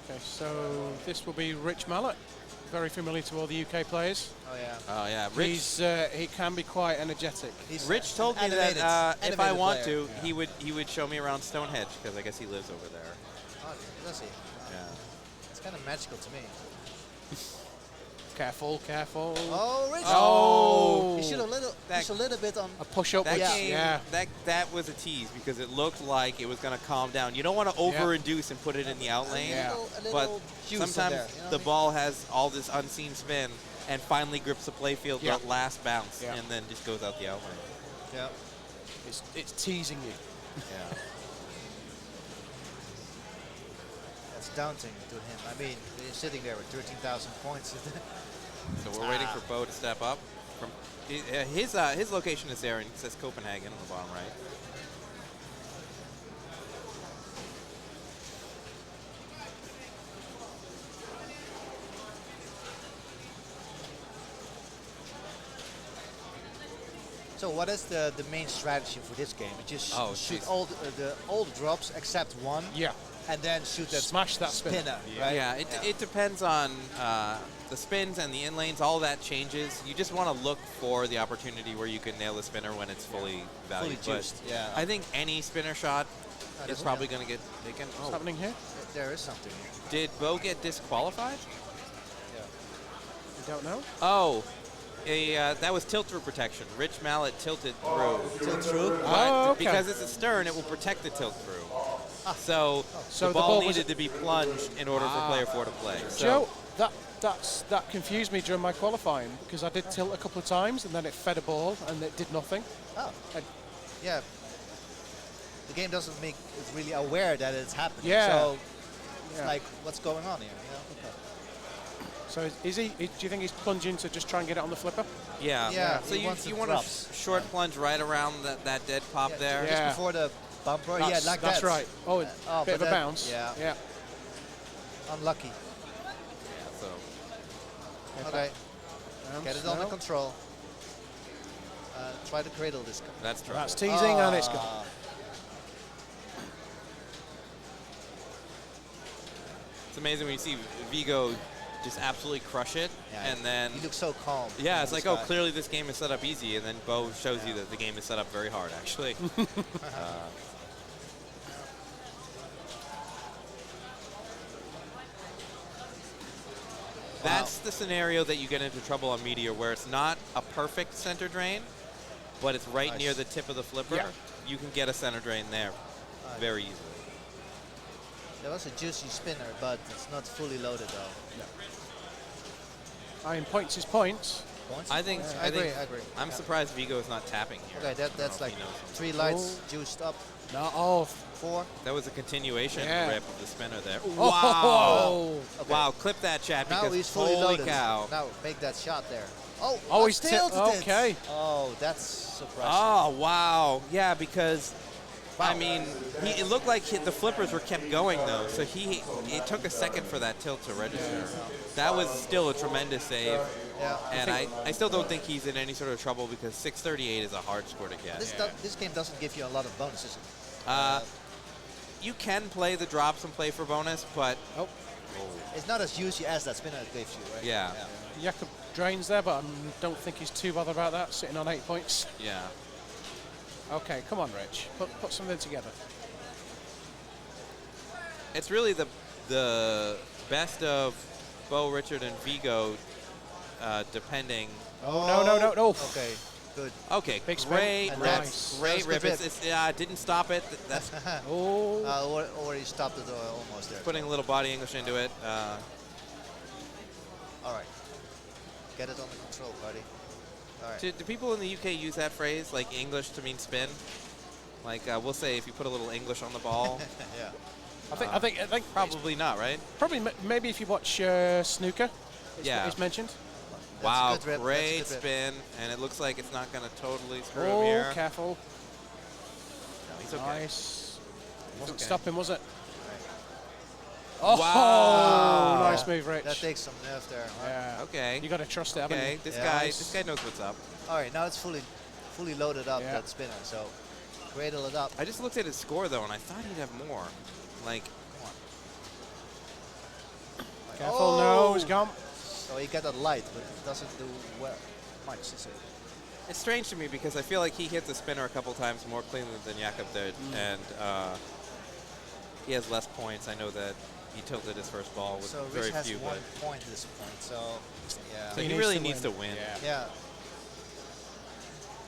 Okay, so this will be Rich Mallet. Very familiar to all the UK players. Oh yeah. Oh yeah, Rich. He can be quite energetic. He's Rich told me animated- that if I animated want player. to, he would show me around Stonehenge because I guess he lives over there. Oh, does he? Yeah. It's kind of magical to me. Careful, careful. Oh, Rich. Oh. He should have That- a little bit on. A push up. That Yeah. game, Yeah. that was a tease because it looked like it was going to calm down. You don't want to over-induce and put it in the out lane, Yeah. A little but juice in sometimes there, you know the what I mean? ball has all this unseen spin and finally grips the playfield Yeah. the last bounce Yeah. and then just goes out the out lane. Yeah. It's teasing you. Yeah. That's daunting to him. I mean, he's sitting there with 13,000 points. So we're waiting for Bo to step up. From his location is there, and it says Copenhagen on the bottom right. So what is the main strategy for this game? You just Oh, shoot jeez. all the drops except one, Yeah. and then shoot that Smash that spinner. spinner, right? Yeah, it depends on the spins and the in lanes. All that changes. You just want to look for the opportunity where you can nail the spinner when it's fully valued. Fully juiced, But yeah. I think any spinner shot is doesn't- probably going to get taken. What's Oh, happening here? There is something here. did Bo get disqualified? We don't know. Oh, that was tilt through protection. Rich Mallet tilted through. Tilt through. But Oh, okay. because it's a stern, it will protect the tilt through. So, So the the ball ball was- needed to be plunged in order for player 4 to play. So Joe, that confused me during my qualifying because I did tilt a couple of times and then it fed a ball and it did nothing. Oh, And- yeah. The game doesn't make it really aware that it's happening. Yeah. So it's Yeah. like, what's going on here? You know? So do you think he's plunging to just try and get it on the flipper? yeah. Yeah, So he you wants the want a drops. short plunge right around that dead pop there. Yeah. Just before the bumper. Yeah, like that's that. right. Oh, Oh, bit but of a that- bounce. yeah. Yeah. Unlucky. So Okay. Bounce, Get it under no. control. Try to cradle this. that's true. That's teasing and it's gone. Ah. It's amazing when you see Vigo just absolutely crush it, Yeah, and then he looks so calm. yeah, it's this like, oh, guy. clearly this game is set up easy, and then Bo shows you that the game is set up very hard, actually. That's the scenario that you get into trouble on Meteor, where it's not a perfect center drain, but it's right near the tip of the flipper. Yeah. You can get a center drain there very easily. That was a juicy spinner, but it's not fully loaded though. I mean, points is points. Points? I think. I agree. I'm surprised Vigo is not tapping here. Okay, that's like he knows. 3 lights juiced up. No, oh, 4. That was a continuation Yeah. rip of the spinner there. wow. Wow! Okay. Wow! Clip that, chat, Now because he's fully holy loaded. cow! Now make that shot there. Oh, Oh, he's tilted it. okay. Oh, that's surprising. Oh wow! Yeah, because I mean, it looked like the flippers were kept going though, so it took a second for that tilt to register. That was still a tremendous save, Yeah. and I still don't think he's in any sort of trouble because 638 is a hard score to get. This game doesn't give you a lot of bonuses. You can play the drops and play for bonus, but It's not as juicy as that spinner gave you, right? yeah. Jakob drains there, but I don't think he's too bothered about that, sitting on 8 points. Yeah. Okay, come on, Rich. Put something together. It's really the best of Bo, Richard, and Vigo, depending. Oh, no. Okay, good. Okay, Big spin. great And rip. that's- Great that's rip. good It's didn't stop it. That's Oh, Already stopped it almost there. putting a little body English into it. All right. Get it under control, buddy. All right. Do people in the UK use that phrase, like English to mean spin? Like we'll say if you put a little English on the ball. Yeah. I think Probably not, right? probably maybe if you watch snooker, it's mentioned. That's Wow, a good rip. That's a great good rip. spin, and it looks like it's not going to totally screw him Oh, here. careful. No, he's okay. Nice. Wasn't okay. stopping, was it? Wow. Oh, nice move, Rich. That takes some nerve there. Huh? Yeah. Okay. You got to trust it, haven't Okay, you? this Yeah. guy knows what's up. All right, now it's fully loaded up, Yeah. that spinner. So cradle it up. I just looked at his score though, and I thought he'd have more. Like, Careful, no, it's gone. So he got a light, but it doesn't do much, is it? it's strange to me because I feel like he hit the spinner a couple times more cleanly than Jakob did, and he has less points. I know that he tilted his first ball with So very Rich has few, 1 but point at this point. So yeah. so He he needs really to needs win. to win. Yeah.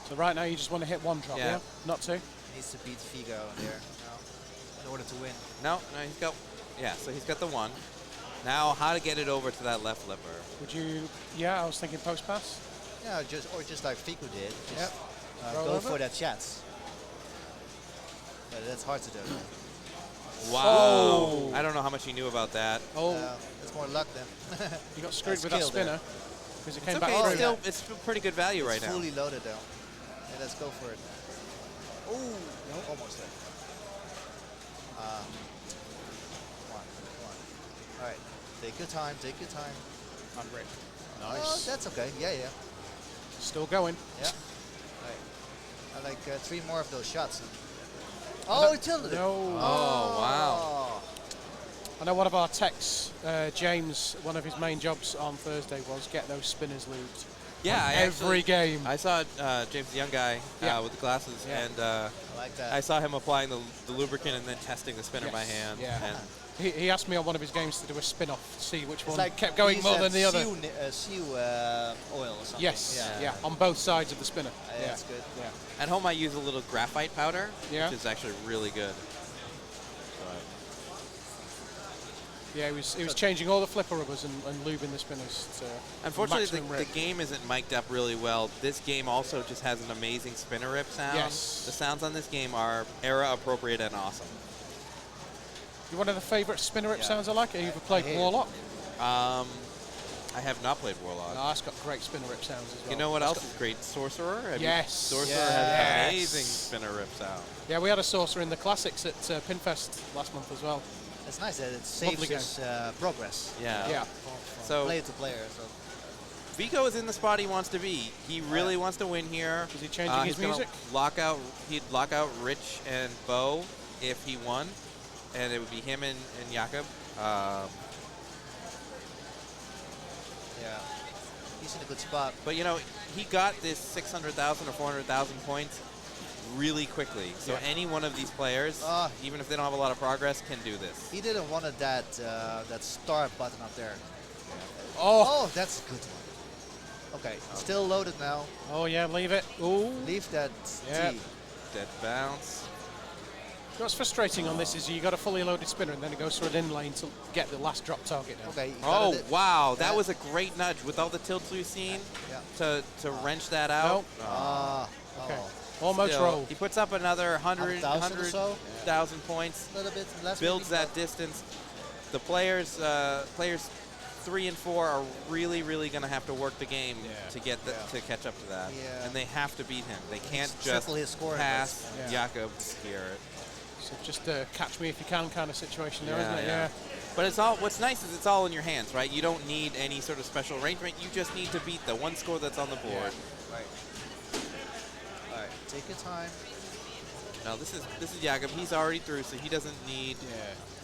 So right now you just want to hit 1 drop, Yeah. yeah? Not 2? Needs to beat Vigo there in order to win. No, he's got, so he's got the 1. Now, how to get it over to that left flipper? Would you? Yeah, I was thinking post pass. Yeah, just like Fiku did. Just Roll go over. for that chance. But that's hard to do. Wow. I don't know how much he knew about that. Oh, It's more luck then. you got screwed that's with that skill there. spinner because it It's came okay, back it's through. still, it's pretty good value right It's now. fully loaded though. Yeah, let's go for it. Ooh, almost there. Come on. All right, take your time. Unreal. Oh, Nice. that's okay. Yeah. Still going. Yeah. Right. I like 3 more of those shots. Oh, he tilted it. No. Oh, wow. I know one of our techs, James, one of his main jobs on Thursday was get those spinners lubed. Yeah, I Every actually- game. I saw James, the young guy, Yeah. with the glasses, Yeah. and I like that. I saw him applying the lubricant and then testing the spinner by Yes. hand. Yeah. And He asked me on one of his games to do a spin-off to see which It's one like kept going he more said than the other. Seal oil or something. Yes, Yeah. on both sides of the spinner. Yeah, that's good. Yeah. at home, I use a little graphite powder, Yeah. which is actually really good. Yeah, he was changing all the flipper rubbers and lubing the spinners to Unfortunately, maximum the rip. game isn't mic'd up really well. This game also just has an amazing spinner rip sound. Yes. The sounds on this game are era appropriate and awesome. You're one of the favourite spinner rip Yeah. sounds I like. Have you ever played hate it. Warlock? I have not played Warlock. No, it's got great spinner rip sounds as well. You know what It's else got- is great? Sorcerer? Yes. Sorcerer Yes. has an amazing spinner rip sound. Yeah, we had a saucer in the classics at Pinfest last month as well. It's nice that it saves Lovely his progress Yeah. Yeah. from So- player to player. So Vigo is in the spot he wants to be. He really wants to win here. Is he changing his he's gonna music? He'd lock out Rich and Bo if he won, and it would be him and Jakob. yeah, he's in a good spot. But you know, he got this 600,000 or 400,000 points really quickly. So Yeah. any one of these players, even if they don't have a lot of progress, can do this. He didn't want that that start button up there. Oh, that's a good one. Okay, still loaded now. Oh yeah, leave it. Ooh. Leave that Yep. T. Dead bounce. What's frustrating on this is you got a fully loaded spinner and then it goes through an in lane to get the last drop target down. Okay. you Oh, gotta wow. That Yeah. was a great nudge with all the tilts we've seen Yeah. to wrench that out. Nope. Okay. Oh, Almost Still, roll. he puts up another 100,000 or so? 100,000 points, a little bit less. builds maybe, that distance. The players 3 and 4 are really going to have to work the game to get to catch up to that. Yeah. And they have to beat him. They can't just triple his score. pass Yeah. Jakob Skierret. So just a catch me if you can kind of situation there, Yeah, isn't it? yeah. But it's all. What's nice is it's all in your hands, right? You don't need any sort of special arrangement. You just need to beat the one score that's on the board. Right. All right. Take your time. Now this is Jakob. He's already through, so he doesn't need.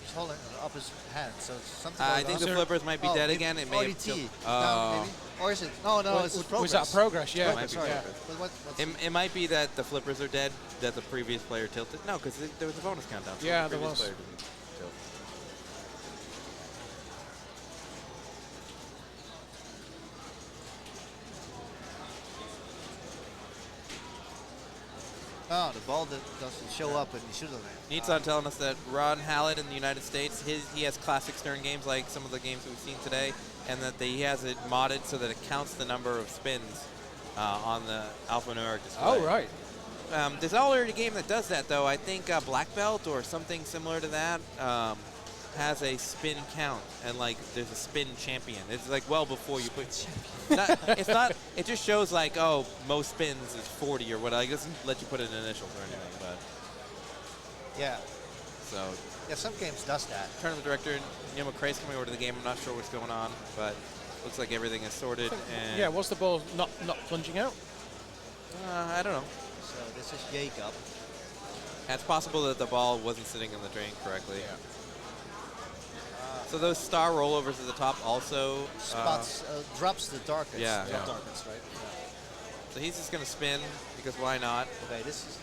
He's holding up his hand, so something. I going think on. the flippers might be dead again. It may have T. killed- No, maybe. Or is it? No, it's progress. Was that progress? Yeah. Might be Sorry. progress. But what's It might be that the flippers are dead, that the previous player tilted. No, because there was a bonus countdown. So Yeah, the there previous was. player didn't tilt. Oh, the ball that doesn't show up and he should have. Neat's on telling us that Ron Hallett in the United States, he has classic Stern games like some of the games that we've seen today, and that he has it modded so that it counts the number of spins on the alphanumeric display. Oh, right. There's already a game that does that, though. I think Black Belt or something similar to that has a spin count, and like there's a spin champion. It's like well before you put. It's not. It just shows like most spins is 40 or whatever. It doesn't let you put in initials or anything. But Yeah. so Yeah, some games does that. tournament director Neil McCrae's coming over to the game. I'm not sure what's going on, but looks like everything is sorted. And Yeah, was the ball not plunging out? I don't know. So this is Jacob. It's possible that the ball wasn't sitting in the drain correctly. So those star rollovers at the top also Spots drops the darkest. Yeah, Drop yeah. darkest, right? So he's just going to spin because why not? Okay, this is.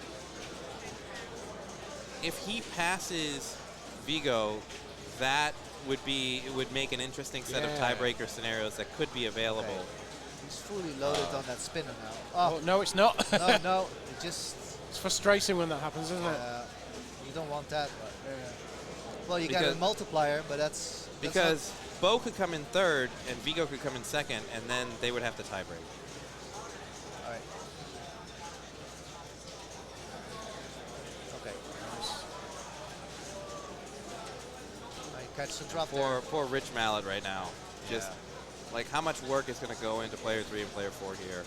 If he passes Vigo, that would make an interesting set of Yeah. tiebreaker scenarios that could be available. Okay. He's fully loaded on that spinner now. Oh, no, it's not. no, it just. It's frustrating when that happens, isn't it? You don't want that. But, well, you got a Because- multiplier, but that's Because Bo could come in third and Vigo could come in second, and then they would have to tiebreak. all right. Okay. I catch the drop there. For Rich Mallet right now. Just like how much work is going to go into player 3 and player 4 here.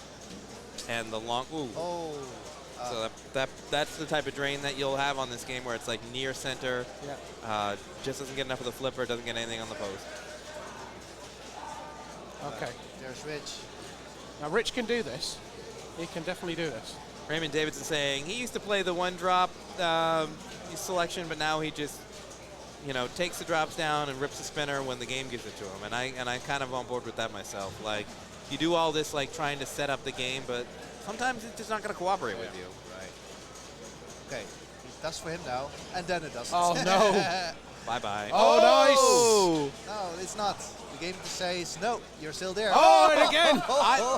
And the long, ooh. Oh. So that's the type of drain that you'll have on this game where it's like near center. Yeah. Just doesn't get enough of the flipper, doesn't get anything on the post. Okay. There's Rich. Now, Rich can do this. He can definitely do this. Raymond Davidson saying he used to play the one drop selection, but now he just, takes the drops down and rips the spinner when the game gives it to him. And I kind of on board with that myself. Like, you do all this like trying to set up the game, but sometimes it's just not going to cooperate with you. Right. Okay. It does for him now, and then it doesn't. Oh, no. Bye-bye. Oh, nice. No, it's not. The game says, no, you're still there. Oh, and again!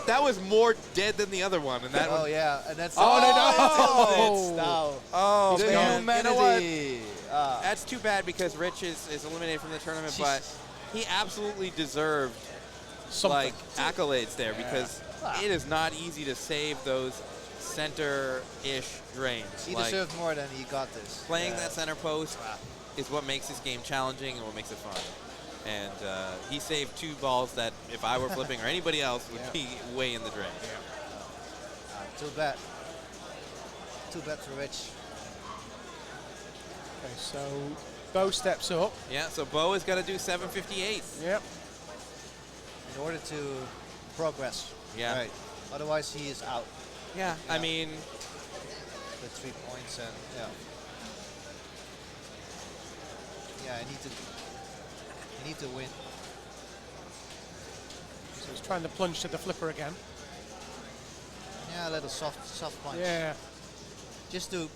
That was more dead than the other one, and that Oh, one. yeah, and that's Oh, no. now. Oh, The man. You know what? humanity. That's too bad because Rich is eliminated from the tournament, Jeez. but he absolutely deserved Something. accolades there because it is not easy to save those center-ish drains. He Like, deserved more than he got this. playing that center post is what makes this game challenging and what makes it fun. And he saved 2 balls that if I were flipping or anybody else would be way in the drain. Too bad. Too bad for Rich. Okay, so Bo steps up. Yeah, so Bo has got to do 758. Yep. In order to progress. Yeah. Right. Otherwise, he is out Yeah, I Yeah. mean, with 3 points, and I need to win. So he's trying to plunge to the flipper again. Yeah, a little soft punch. Yeah. Just to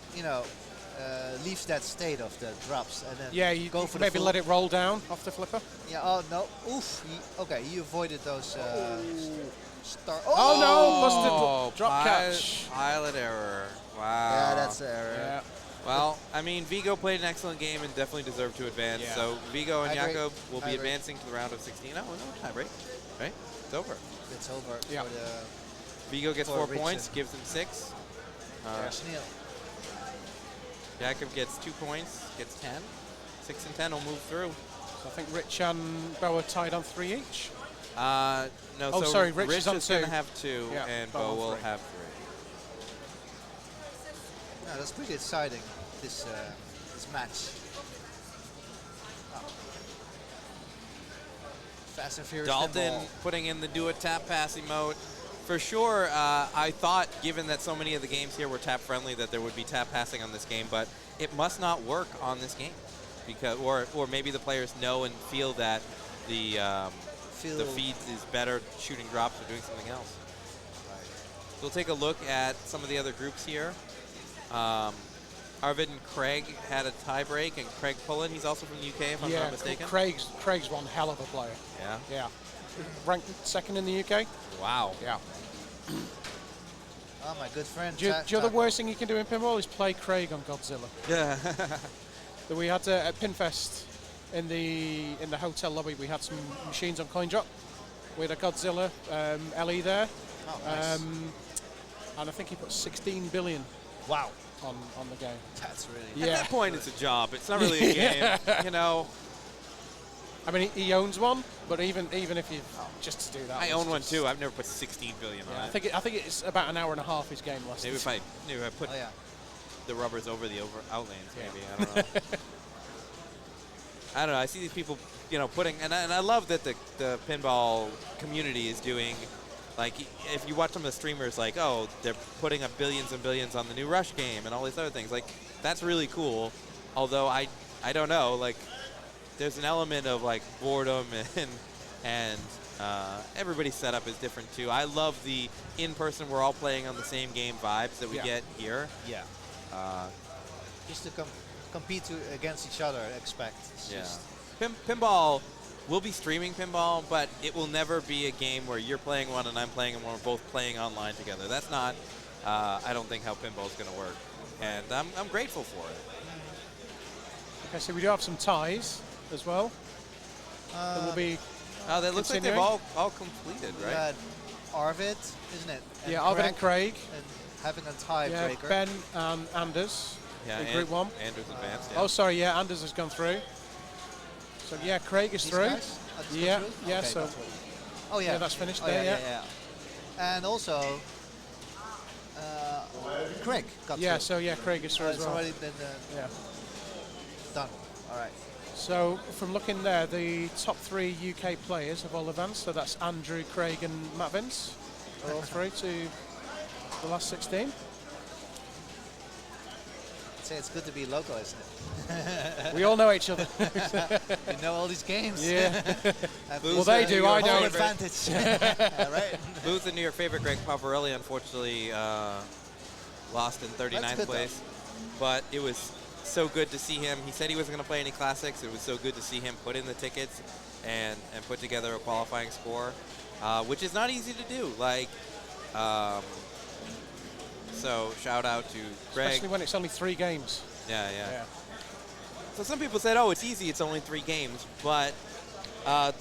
leaves that state of the drops and then Yeah, you go for maybe the let it roll down off the flipper. Yeah. Oh no. Oof. Okay, you avoided those. Star. Oh, no, busted Oh, drop catch. pilot error. Wow. Yeah, that's an error. Yeah. Well, I mean, Vigo played an excellent game and definitely deserved to advance. Yeah. So Vigo and I agree. Jakob will I be agree. advancing to the round of 16. Oh, no tie break, right? It's over. It's over Yeah. for the Vigo gets For 4 Richard. points, gives him 6. Sneal. Jakob gets 2 points, gets 10. 6 and 10 will move through. So I think Rich and Bo are tied on 3 each. No, Oh, so sorry, Rich Rich is on is going to 2. have 2, Yeah, and Bo Bo on will 3. have 3. No, that's pretty exciting. This match. Oh. Fast and Furious. Dalton Pinball. putting in the do a tap pass emote. For sure, I thought, given that so many of the games here were tap friendly, that there would be tap passing on this game, but it must not work on this game, because or maybe the players know and feel that the feed is better shooting drops or doing something else. So we'll take a look at some of the other groups here. Arvid and Craig had a tie break, and Craig Pullen, he's also from the UK, if I'm Yeah, not mistaken. Craig's one hell of a player. Yeah. Yeah. Ranked second in the UK. Wow. Yeah. Oh, my good friend. Do you know the worst thing you can do in pinball is play Craig on Godzilla? Yeah. That we had at Pinfest in the hotel lobby. We had some machines on coin drop with a Godzilla LE there, Oh, nice. and I think he put 16 billion Wow. on the game. That's really. At that point, it's a job. It's not really a game. You know, I mean, he owns one, but even if you just to do that, I was own one just- too. I've never put 16 billion Yeah, on I it. think it's about an hour and a half his game lasted. Maybe if I put Oh, yeah. the rubbers over the outlanes, Yeah. maybe. I don't know. I don't know. I see these people, putting, and I love that the pinball community is doing, like, if you watch some of the streamers, like, oh, they're putting up billions and billions on the new Rush game and all these other things. Like, that's really cool. Although I don't know, like, there's an element of like boredom and everybody's setup is different too. I love the in-person, we're all playing on the same game vibes that we get here. Yeah. Just to compete against each other, expect. It's just Pinball, we'll be streaming pinball, but it will never be a game where you're playing one and I'm playing and we're both playing online together. That's not, I don't think, how pinball is going to work. And I'm grateful for it. Okay, so we do have some ties as well. That will be. That looks like they've Continuing. all completed, we right? had Arvid, isn't it? And Yeah, Arvid and Craig. And having a Yeah, tiebreaker. Ben and Anders Yeah, in Group 1. Andrew's advanced. Oh, sorry, yeah, Anders has gone through. So, yeah, Craig is These through. guys? Are these Yeah, through? yeah, Okay, so that's what- Oh yeah. yeah, that's finished Oh, there, yeah, yeah. And also, Craig got yeah, through. so yeah, Craig is through as It's well. already been Yeah. done. All right. So from looking there, the top 3 UK players have all advanced. So that's Andrew, Craig, and Matt Vince. Are all through to the last 16. I'd say it's good to be local, isn't it? We all know each other. You know all these games. Yeah. Well, Well, they do. I Home don't. advantage. Yeah, right. Booth and New York favorite Greg Pavarelli unfortunately lost in 39th That's good, place, but it was so good to see him. He said he wasn't going to play any classics. It was so good to see him put in the tickets and put together a qualifying score, which is not easy to do. Like, so shout out to Greg. Especially when it's only 3 games. Yeah. Yeah. So some people said, oh, it's easy, it's only 3 games, but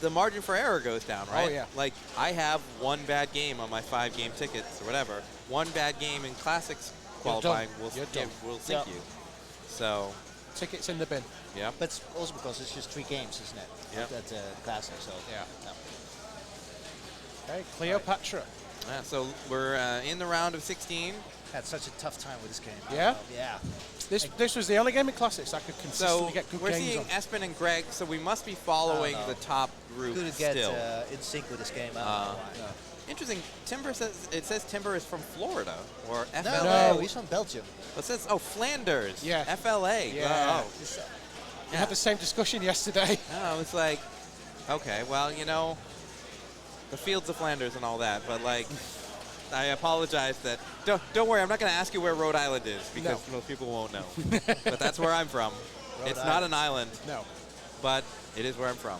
the margin for error goes down, right? Oh, yeah. Like, I have 1 bad game on my 5-game tickets or whatever. 1 bad game in Classics qualifying will You're done. sink Yeah. you. So, Tickets in the bin. yeah. But it's also because it's just 3 games, isn't it? Yep. That's classic. So Yeah. no. Okay, Cleopatra. Yeah, so we're in the round of 16. Had such a tough time with this game. Yeah? Yeah. This was the only game in Classics I could consistently So get good we're games seeing on. Espen and Greg, so we must be following Oh, no. the top group Couldn't get still. in sync with this game. I don't know why. Interesting. Timber says Timber is from Florida or No, FLA. no, he's from Belgium. It says Oh. Flanders. Yeah. FLA. Yeah. Oh. This, We had the same discussion yesterday. Oh, it's like, okay, well, the fields of Flanders and all that, but like, I apologize that. Don't worry, I'm not going to ask you where Rhode Island is because No. most people won't know. But that's where I'm from. It's not an island, No. but it is where I'm from.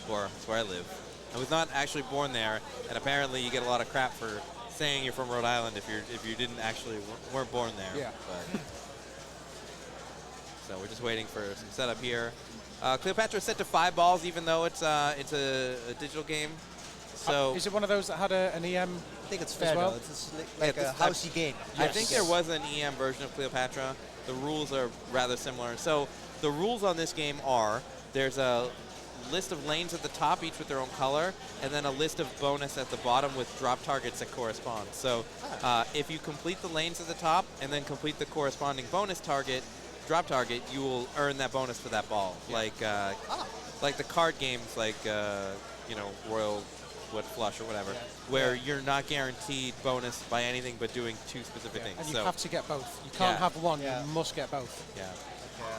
Or it's where I live. I was not actually born there, and apparently you get a lot of crap for saying you're from Rhode Island if you didn't actually weren't born there. Yeah. But so we're just waiting for some setup here. Cleopatra is set to 5 balls, even though it's a digital game. So Is it one of those that had an EM? I think it's fair well? though. It's like Yeah, a housey game. I think there was an EM version of Cleopatra. The rules are rather similar. So the rules on this game are there's a list of lanes at the top, each with their own color, and then a list of bonus at the bottom with drop targets that correspond. So if you complete the lanes at the top and then complete the corresponding bonus target, drop target, you will earn that bonus for that ball. Yeah. Like the card games, like Royal Wood Flush or whatever, where you're not guaranteed bonus by anything but doing 2 specific things. And you so have to get both. You can't have one. Yeah. You must get both. yeah.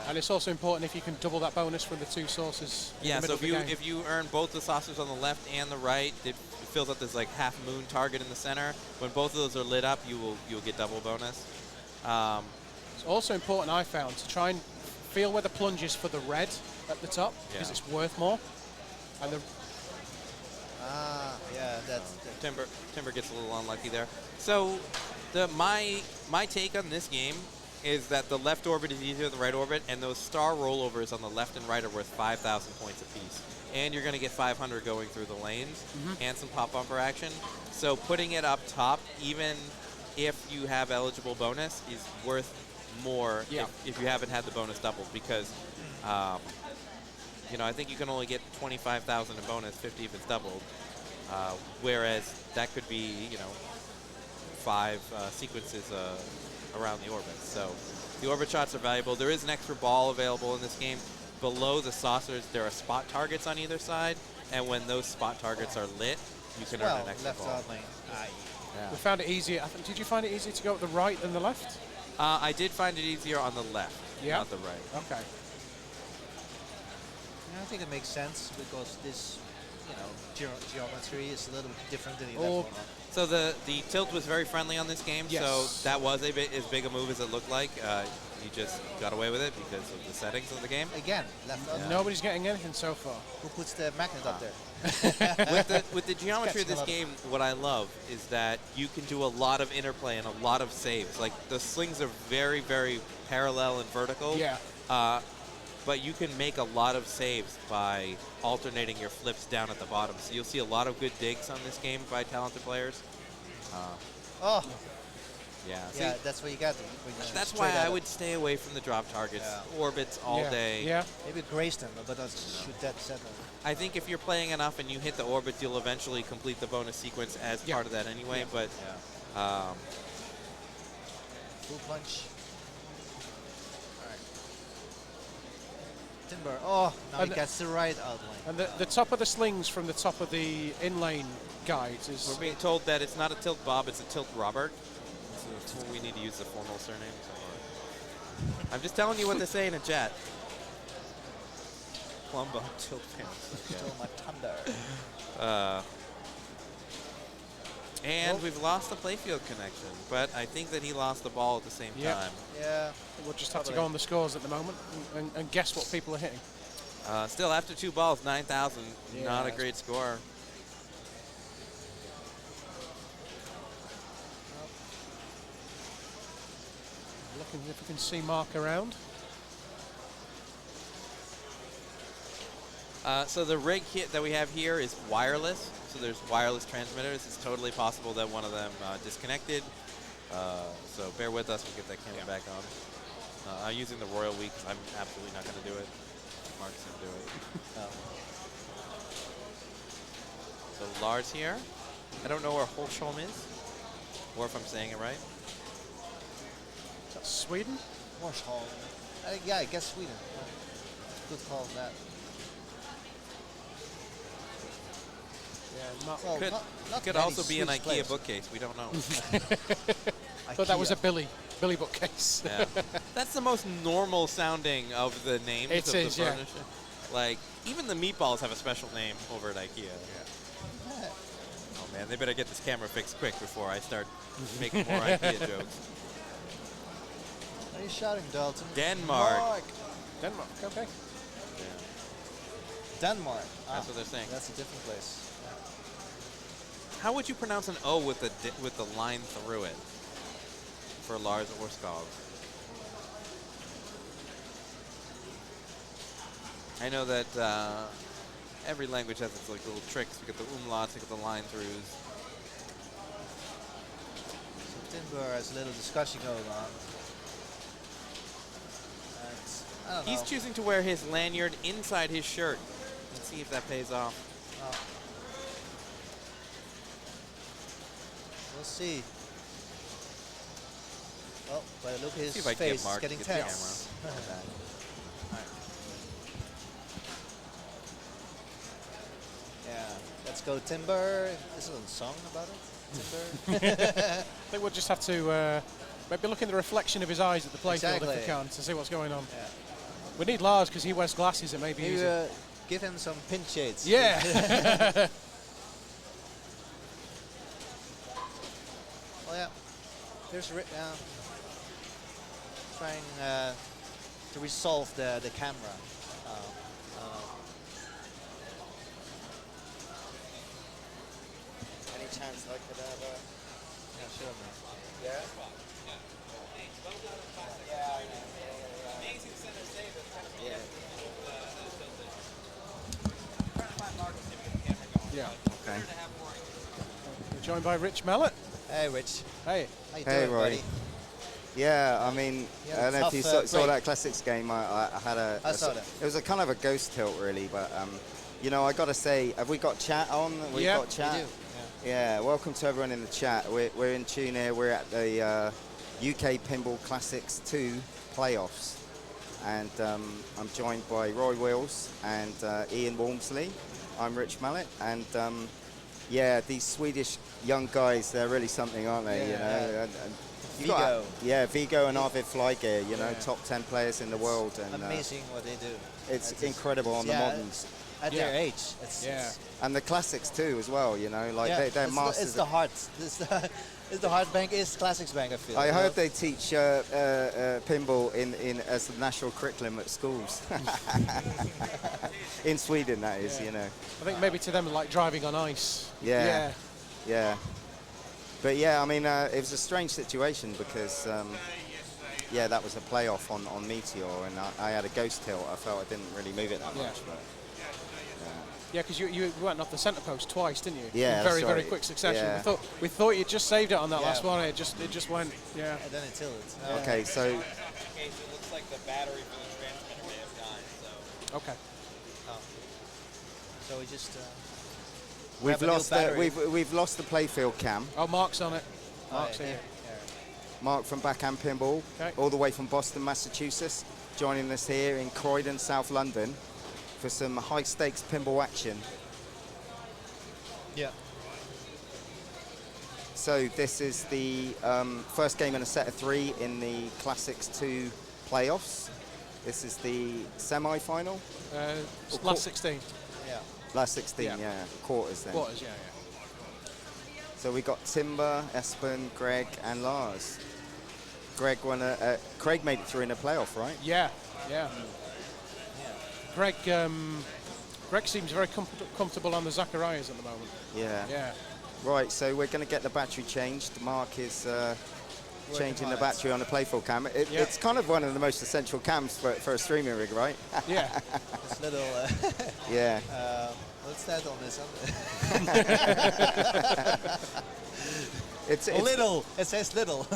And it's also important if you can double that bonus from the 2 sources. In Yeah, the so middle of the game. if you earn both the saucers on the left and the right, it fills up this like half moon target in the center. When both of those are lit up, you'll get double bonus. It's also important, I found, to try and feel where the plunge is for the red at the top because Yeah. it's worth more. And the Yeah, that's Timber gets a little unlucky there. So my take on this game is that the left orbit is easier than the right orbit, and those star rollovers on the left and right are worth 5,000 points apiece. And you're going to get 500 going through the lanes and some pop bumper action. So putting it up top, even if you have eligible bonus, is worth more if you haven't had the bonus doubled, because I think you can only get 25,000 in bonus, 50 if it's doubled, whereas that could be 5 sequences around the orbit. So the orbit shots are valuable. There is an extra ball available in this game. Below the saucers, there are spot targets on either side, and when those spot targets are lit, you can earn an extra left ball. out lane. we found it easier. Did you find it easier to go at the right than the left? I did find it easier on the left, not the right. Okay. I think it makes sense because this, geometry is a little bit different than the Oh. left one. So the tilt was very friendly on this game, Yes. so that was as big a move as it looked like. You just got away with it because of the settings of the game. Again, left out. Nobody's getting anything so far. Who puts the magnet up there? with the geometry of this game, what I love is that you can do a lot of interplay and a lot of saves. Like the slings are very, very parallel and vertical. Yeah. But you can make a lot of saves by alternating your flips down at the bottom. So you'll see a lot of good digs on this game by talented players. Oh, Yeah. yeah, See, that's what you got. that's Straight why at I it. would stay away from the drop targets, orbits all day. Yeah. Maybe grace them, but don't shoot that center. I think if you're playing enough and you hit the orbit, you'll eventually complete the bonus sequence as part of that anyway. But Full punch. Timber. Oh, now he And gets the right outline. And the top of the slings from the top of the in-lane guides is... we're being told that it's not a tilt Bob, it's a tilt Robert. So we need to use the formal surname. So I'm just telling you what they say in a chat. Plumbo tilt pants. Still my thunder. And we've lost the playfield connection, but I think that he lost the ball at the same time. Yeah. We'll just have to go on the scores at the moment and guess what people are hitting. Still, after 2 balls, 9,000. Yeah, Not a that's- great score. Looking if we can see Mark around. So the rig kit that we have here is wireless. So there's wireless transmitters. It's totally possible that one of them disconnected. So bear with us. We'll get that camera back on. I'm using the Royal Week because I'm absolutely not going to do it. Mark's going to do it. So Lars here. I don't know where Holsholm is, or if I'm saying it right. Is that Sweden? Warsholm. Yeah, I guess Sweden. Good call on that. Yeah, Mark. Well, Could many also be an Swiss IKEA players. bookcase. We don't know. I thought that was a Billy bookcase. Yeah. That's the most normal sounding of the names It of is, the yeah. furniture. Like, even the meatballs have a special name over at IKEA. Man, they better get this camera fixed quick before I start making more idea jokes. What are you shouting, Dalton? Denmark. Denmark, okay. Yeah, Denmark. that's what they're saying. That's a different place. How would you pronounce an O with the line through it for Lars Orskov? I know that every language has its like little tricks. You get the umlauts, you get the line throughs. So Timber has a little discussion going on. And I don't know. He's choosing to wear his lanyard inside his shirt. Let's see if that pays off. We'll see. Oh, by the look of his See if I can get face, it's Mark to getting get the tense. Yeah, let's go Timber. This is a song about it. Timber. I think we'll just have to maybe look in the reflection of his eyes at the playfield if we Exactly. can to see what's going on. Yeah. We need Lars because he wears glasses. It may be Maybe easy. give him some pin shades. Yeah. Oh yeah. There's trying to resolve the camera. Any chance I could have Yeah, sure, man. yeah? Yeah. Okay. We're joined by Rich Mellett. Hey, Rich. Hey. How you Hey, doing, Roy. buddy? Yeah, I mean, Yeah, I don't know if you tough, saw break. that Classics game. I had I saw that. It was a kind of a ghost tilt, really, but you know, I got to say, have we got chat on? We've Yeah, got chat. We do. Yeah, welcome to everyone in the chat. We're in tune here. We're at the UK Pinball Classics 2 playoffs. And I'm joined by Roy Wills and Ian Walmsley. I'm Rich Mallet. And yeah, these Swedish young guys, they're really something, aren't they? You Yeah. know? And you've Vigo. got- yeah, Vigo and Arvid Flygear, you know, Yeah. top 10 players in the world. And Amazing what they do. it's It's incredible on the yeah, moderns. At Yeah. their age. It's, Yeah. And the Classics too, as well, you know, like yeah, they're masters. it's the heart. It's the heart bank. It's Classics bank. I feel. I you know? heard they teach pinball in as the national curriculum at schools. In Sweden, that is, Yeah. you know. I think maybe to them like driving on ice. Yeah. Yeah. But yeah, I mean, it was a strange situation because, yeah, that was a playoff on Meteor, and I had a ghost tilt. I felt I didn't really move it that Yeah. much, but Yeah, because you went off the centre post twice, didn't you? Yeah, In very, that's very right. quick succession. Yeah. We thought you just saved it on that Yeah. last one. It just went. Yeah. And then it tilted. okay, so It looks like the battery for the transmitter may have died, so. Okay. So we just. we've have a new lost battery. we've lost the playfield cam. Oh, Mark's on it. Mark's Right, here. Mark from Backhand Pinball, Okay. all the way from Boston, Massachusetts, joining us here in Croydon, South London, for some high-stakes pinball action. Yeah. So this is the first game in a set of 3 in the Classics 2 playoffs. This is the semi-final, Last 16 Yeah. last 16, Yeah. yeah, quarters then. quarters. Yeah, So we got Timber, Espen, Greg, and Lars. Greg Craig made it through in a playoff, right? yeah. Yeah. Greg seems very comfortable on the Zacharias at the moment. Yeah. Yeah. Right, so we're going to get the battery changed. Mark is changing on the it. battery on the playfield cam. Yeah. It's kind of one of the most essential cams for a streaming rig, right? Yeah. This little. Yeah. What's that on this? It's Little. It says little.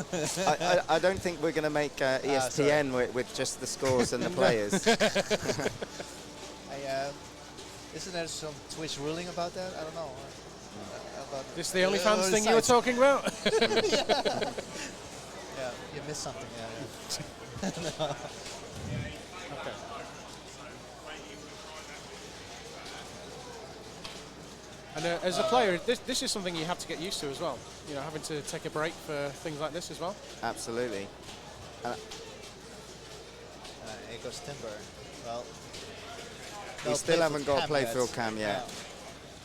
I don't think we're going to make ESPN with just the scores and the players. Isn't there some Twitch ruling about that? I don't know. About This is the only fans thing you were sites. talking about? Yeah, you missed something. Yeah. Okay. And as a player, this is something you have to get used to as well. You know, having to take a break for things like this as well. Absolutely. Here goes Timber. Well, We no still playfield haven't got a cam yet. playfield cam yet.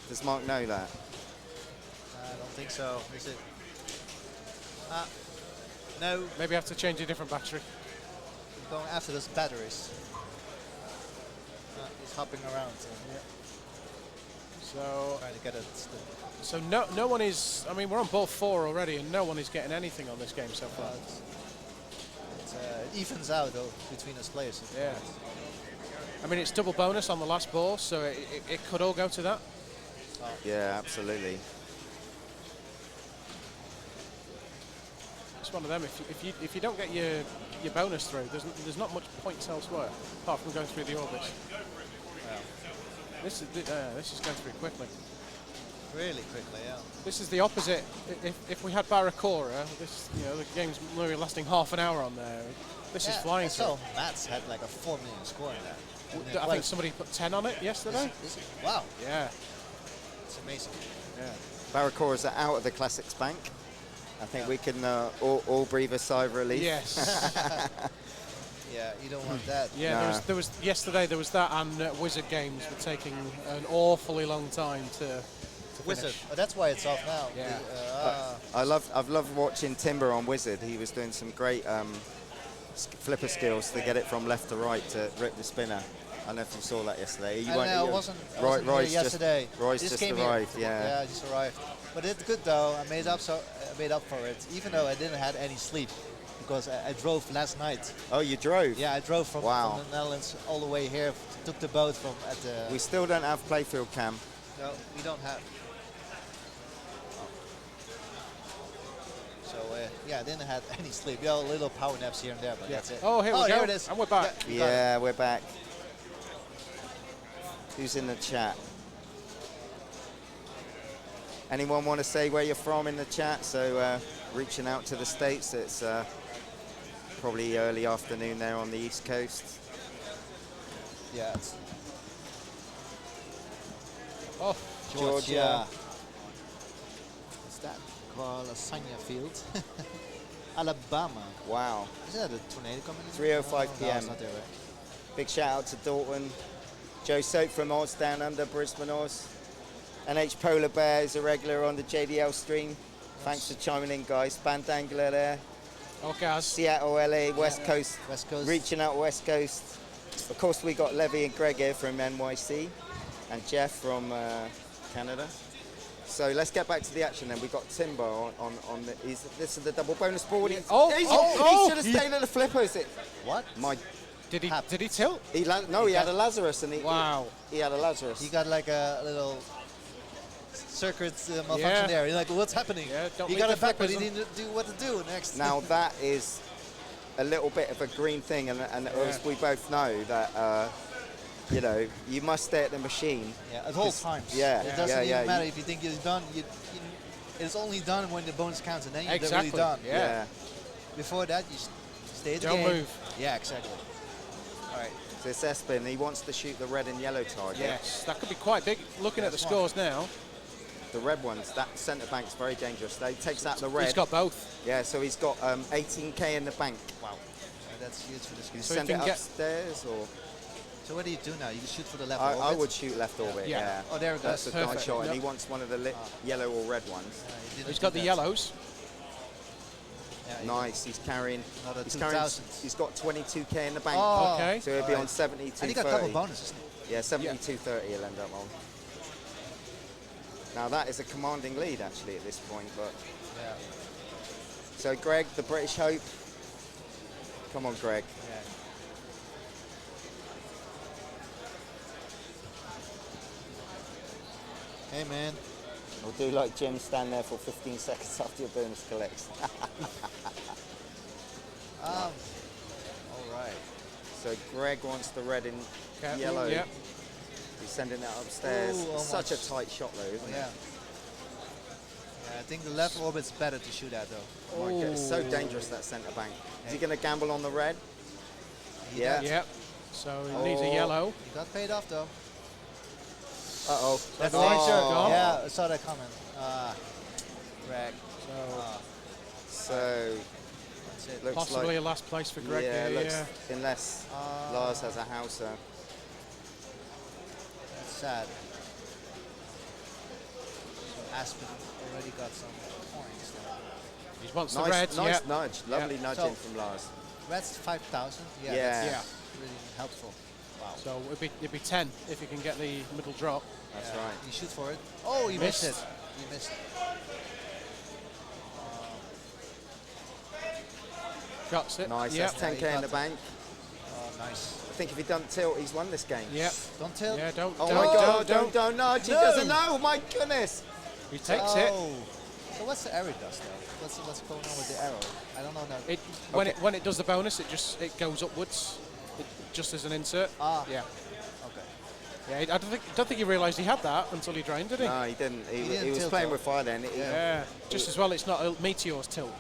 Does Mark know that? think so. Is it? No, Maybe I have to change a different battery. I'm going after those batteries. He's hopping around. So Trying to get it. So no one is. I mean, we're on ball 4 already, and no one is getting anything on this game so far. It evens out though between us players. Yeah. I mean, it's double bonus on the last ball, so it could all go to that. Yeah, absolutely. It's one of them. If you don't get your bonus through, there's not much points elsewhere apart from going through the orbits. This is going through quickly. Really quickly, yeah. This is the opposite. If we had Barracora, the game's maybe lasting half an hour on there. This is flying through. So Mats had like a 4 million score in that. I think somebody put 10 on it yesterday. Is it? Wow, Yeah. it's amazing. Yeah. Barracoras are out of the Classics bank. I think we can all breathe a sigh of relief. Yes. Yeah, you don't want that. Yeah. No. There was yesterday. There was that, and Wizard games were taking an awfully long time to Wizard. finish. Oh, that's why it's off now. Yeah. I've loved watching Timber on Wizard. He was doing some great flipper skills to get it from left to right to rip the spinner. I don't know if you saw that yesterday. I wasn't here yesterday. Royce just arrived. Yeah, I just arrived. But it's good though. I made up for it, even though I didn't have any sleep, because I drove last night. Oh, you drove? Yeah, I drove from the Netherlands all the way here. Took the boat from at the. We still don't have playfield cam. No, we don't have. So yeah, I didn't have any sleep. Yeah, little power naps here and there, but that's it. Oh, here we go. There it is. And we're back. Yeah, we're back. Who's in the chat? Anyone want to say where you're from in the chat? So reaching out to the States, it's probably early afternoon there on the East Coast. Yeah. It's Oh, Georgia. What's that? Lasagna Field. Alabama. Wow. Is that a tornado coming in? 3:05 No, p.m. it's not there, right? Big shout out to Dalton. Joe Soap from Oz Down Under, Brisbane Oz. NH Polar Bear is a regular on the JDL stream. Thanks for chiming in, guys. Bandangler there. okay. Seattle, LA, West Coast. West Coast. Reaching out West Coast. Of course, we got Levy and Greg here from NYC. And Jeff from Canada. So let's get back to the action then. We've got Timber on the. This is the double bonus ball. He should have stayed at the flipper. Is it? What? Did he tilt? He had a Lazarus and Wow. He had a Lazarus. He got like a little circuit malfunction there. You're like, what's happening? Yeah, don't he make got the it back, but he flipper didn't do what to do next. Now that is a little bit of a green thing, and as we both know that you must stay at the machine. Yeah, at all times. Yeah, It doesn't even matter if you think you're done. It's only done when the bonus counts, and then you're really done. Yeah. Before that, you stay at the Don't game. move. Yeah, exactly. All right. So it's Espin. He wants to shoot the red and yellow target. Yes, that could be quite big. Looking at the scores now. The red ones, that centre bank's very dangerous. He takes out the red. He's got both. Yeah, so he's got 18k in the bank. Wow. That's huge for this You game. So send if it you can upstairs or? So what do you do now? You shoot for the left I orbit? would shoot left orbit. Yeah. Yeah. Oh, there it That's goes. a nice Perfect. shot, and Yep. he wants one of the yellow or red ones. He didn't He's do got the that. yellows. Yeah, he Nice. He's carrying. Another He's 2,000. He's got 22k in the bank. Oh. Okay. So he'll be on 72.30. And he got double bonus, isn't he? Yeah, 72.30 he'll end up on. Now that is a commanding lead actually at this point, but Yeah. so Greg, the British Hope. Come on, Greg. Yeah. Hey, man. We'll do like Jim, stand there for 15 seconds after your bonus collects. All right. So Greg wants the red and yellow. Yep. He's sending that upstairs. Ooh, It's such a almost. tight shot though, isn't Yeah. it? Yeah, I think the left orbit's better to shoot at, though. Oh my God, it's so dangerous, that centre bank. Is he going to gamble on the red? He Yeah. does. Yep. So he needs a Oh. yellow. He got paid off, though. Uh-oh. That's Oh. danger. Gone. Yeah, I saw that coming. Greg. So So That's it. looks possibly like, a last place for Greg yeah, there. looks, Yeah. unless Lars has a houser. That's sad. Aspen already got some points there. He wants the Nice, red. nice Yeah. nudge. Lovely nudging So- from Lars. Red's 5,000. Yeah, Yeah. that's really helpful. Wow. So it'd be 10 if you can get the middle drop. That's Yeah. right. You shoot for it. Oh, you missed it. You missed it. Got it. Nice. Yeah. That's 10k Yeah, he in the got bank. Oh, nice. I think if he doesn't tilt, he's won this game. Yeah. Don't tilt. Yeah. Don't. Oh don't, my God! Don't. Don't nudge. He No. doesn't know. My goodness. He takes it. Oh. So what's the arrow does though? What's going on with the arrow? I don't know now. It when it does the bonus, it goes upwards, just as an insert. Ah. Yeah. Okay. Yeah. I don't think he realised he had that until he drained, did he? No, he didn't. He didn't was tilt playing though. with fire then. Yeah. Just as well, it's not a Meteor's tilt.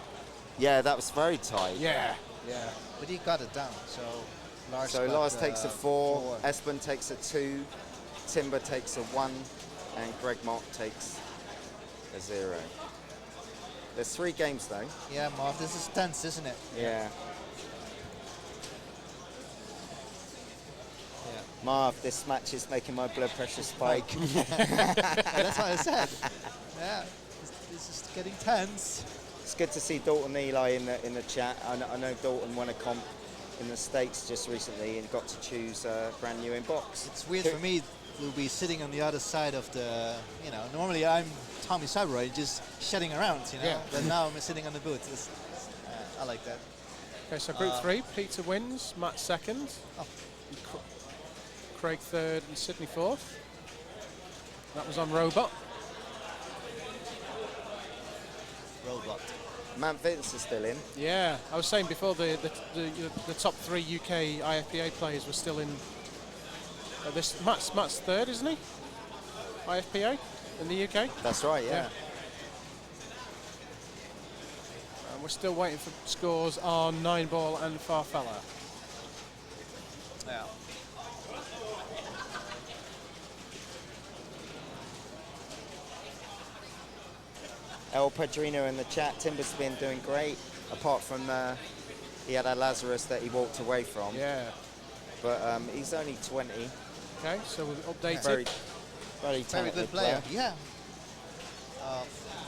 Yeah, that was very tight. Yeah. Yeah. But he got it down. So Lars. So got, Lars takes a 4, 4. Espen takes a 2, Timber takes a 1, and Greg Mott takes a 0. There's 3 games though. Yeah, Marv, this is tense, isn't it? Yeah. Yeah. Marv, this match is making my blood pressure spike. That's what I said. Yeah. This is getting tense. It's good to see Dalton Eli in the chat. I know Dalton won a comp in the States just recently and got to choose a brand new inbox. It's weird for me to be sitting on the other side of the, normally I'm Tommy Cyberroy just shedding around, Yeah. But now I'm sitting on the booth. I like that. Okay, so group 3, Peter wins, Matt second, Oh. Craig third, and Sydney fourth. That was on Robot. Robot. Matt Vince is still in. Yeah, I was saying before the top 3 UK IFPA players were still in. This Matt's third, isn't he? IFPA in the UK. That's right, yeah. And we're still waiting for scores on 9-ball and Farfalla. Yeah. El Padrino in the chat. Timber's been doing great, apart from he had a Lazarus that he walked away from. Yeah. But he's only 20. Okay, so we've updated. Very Very talented good player. Yeah.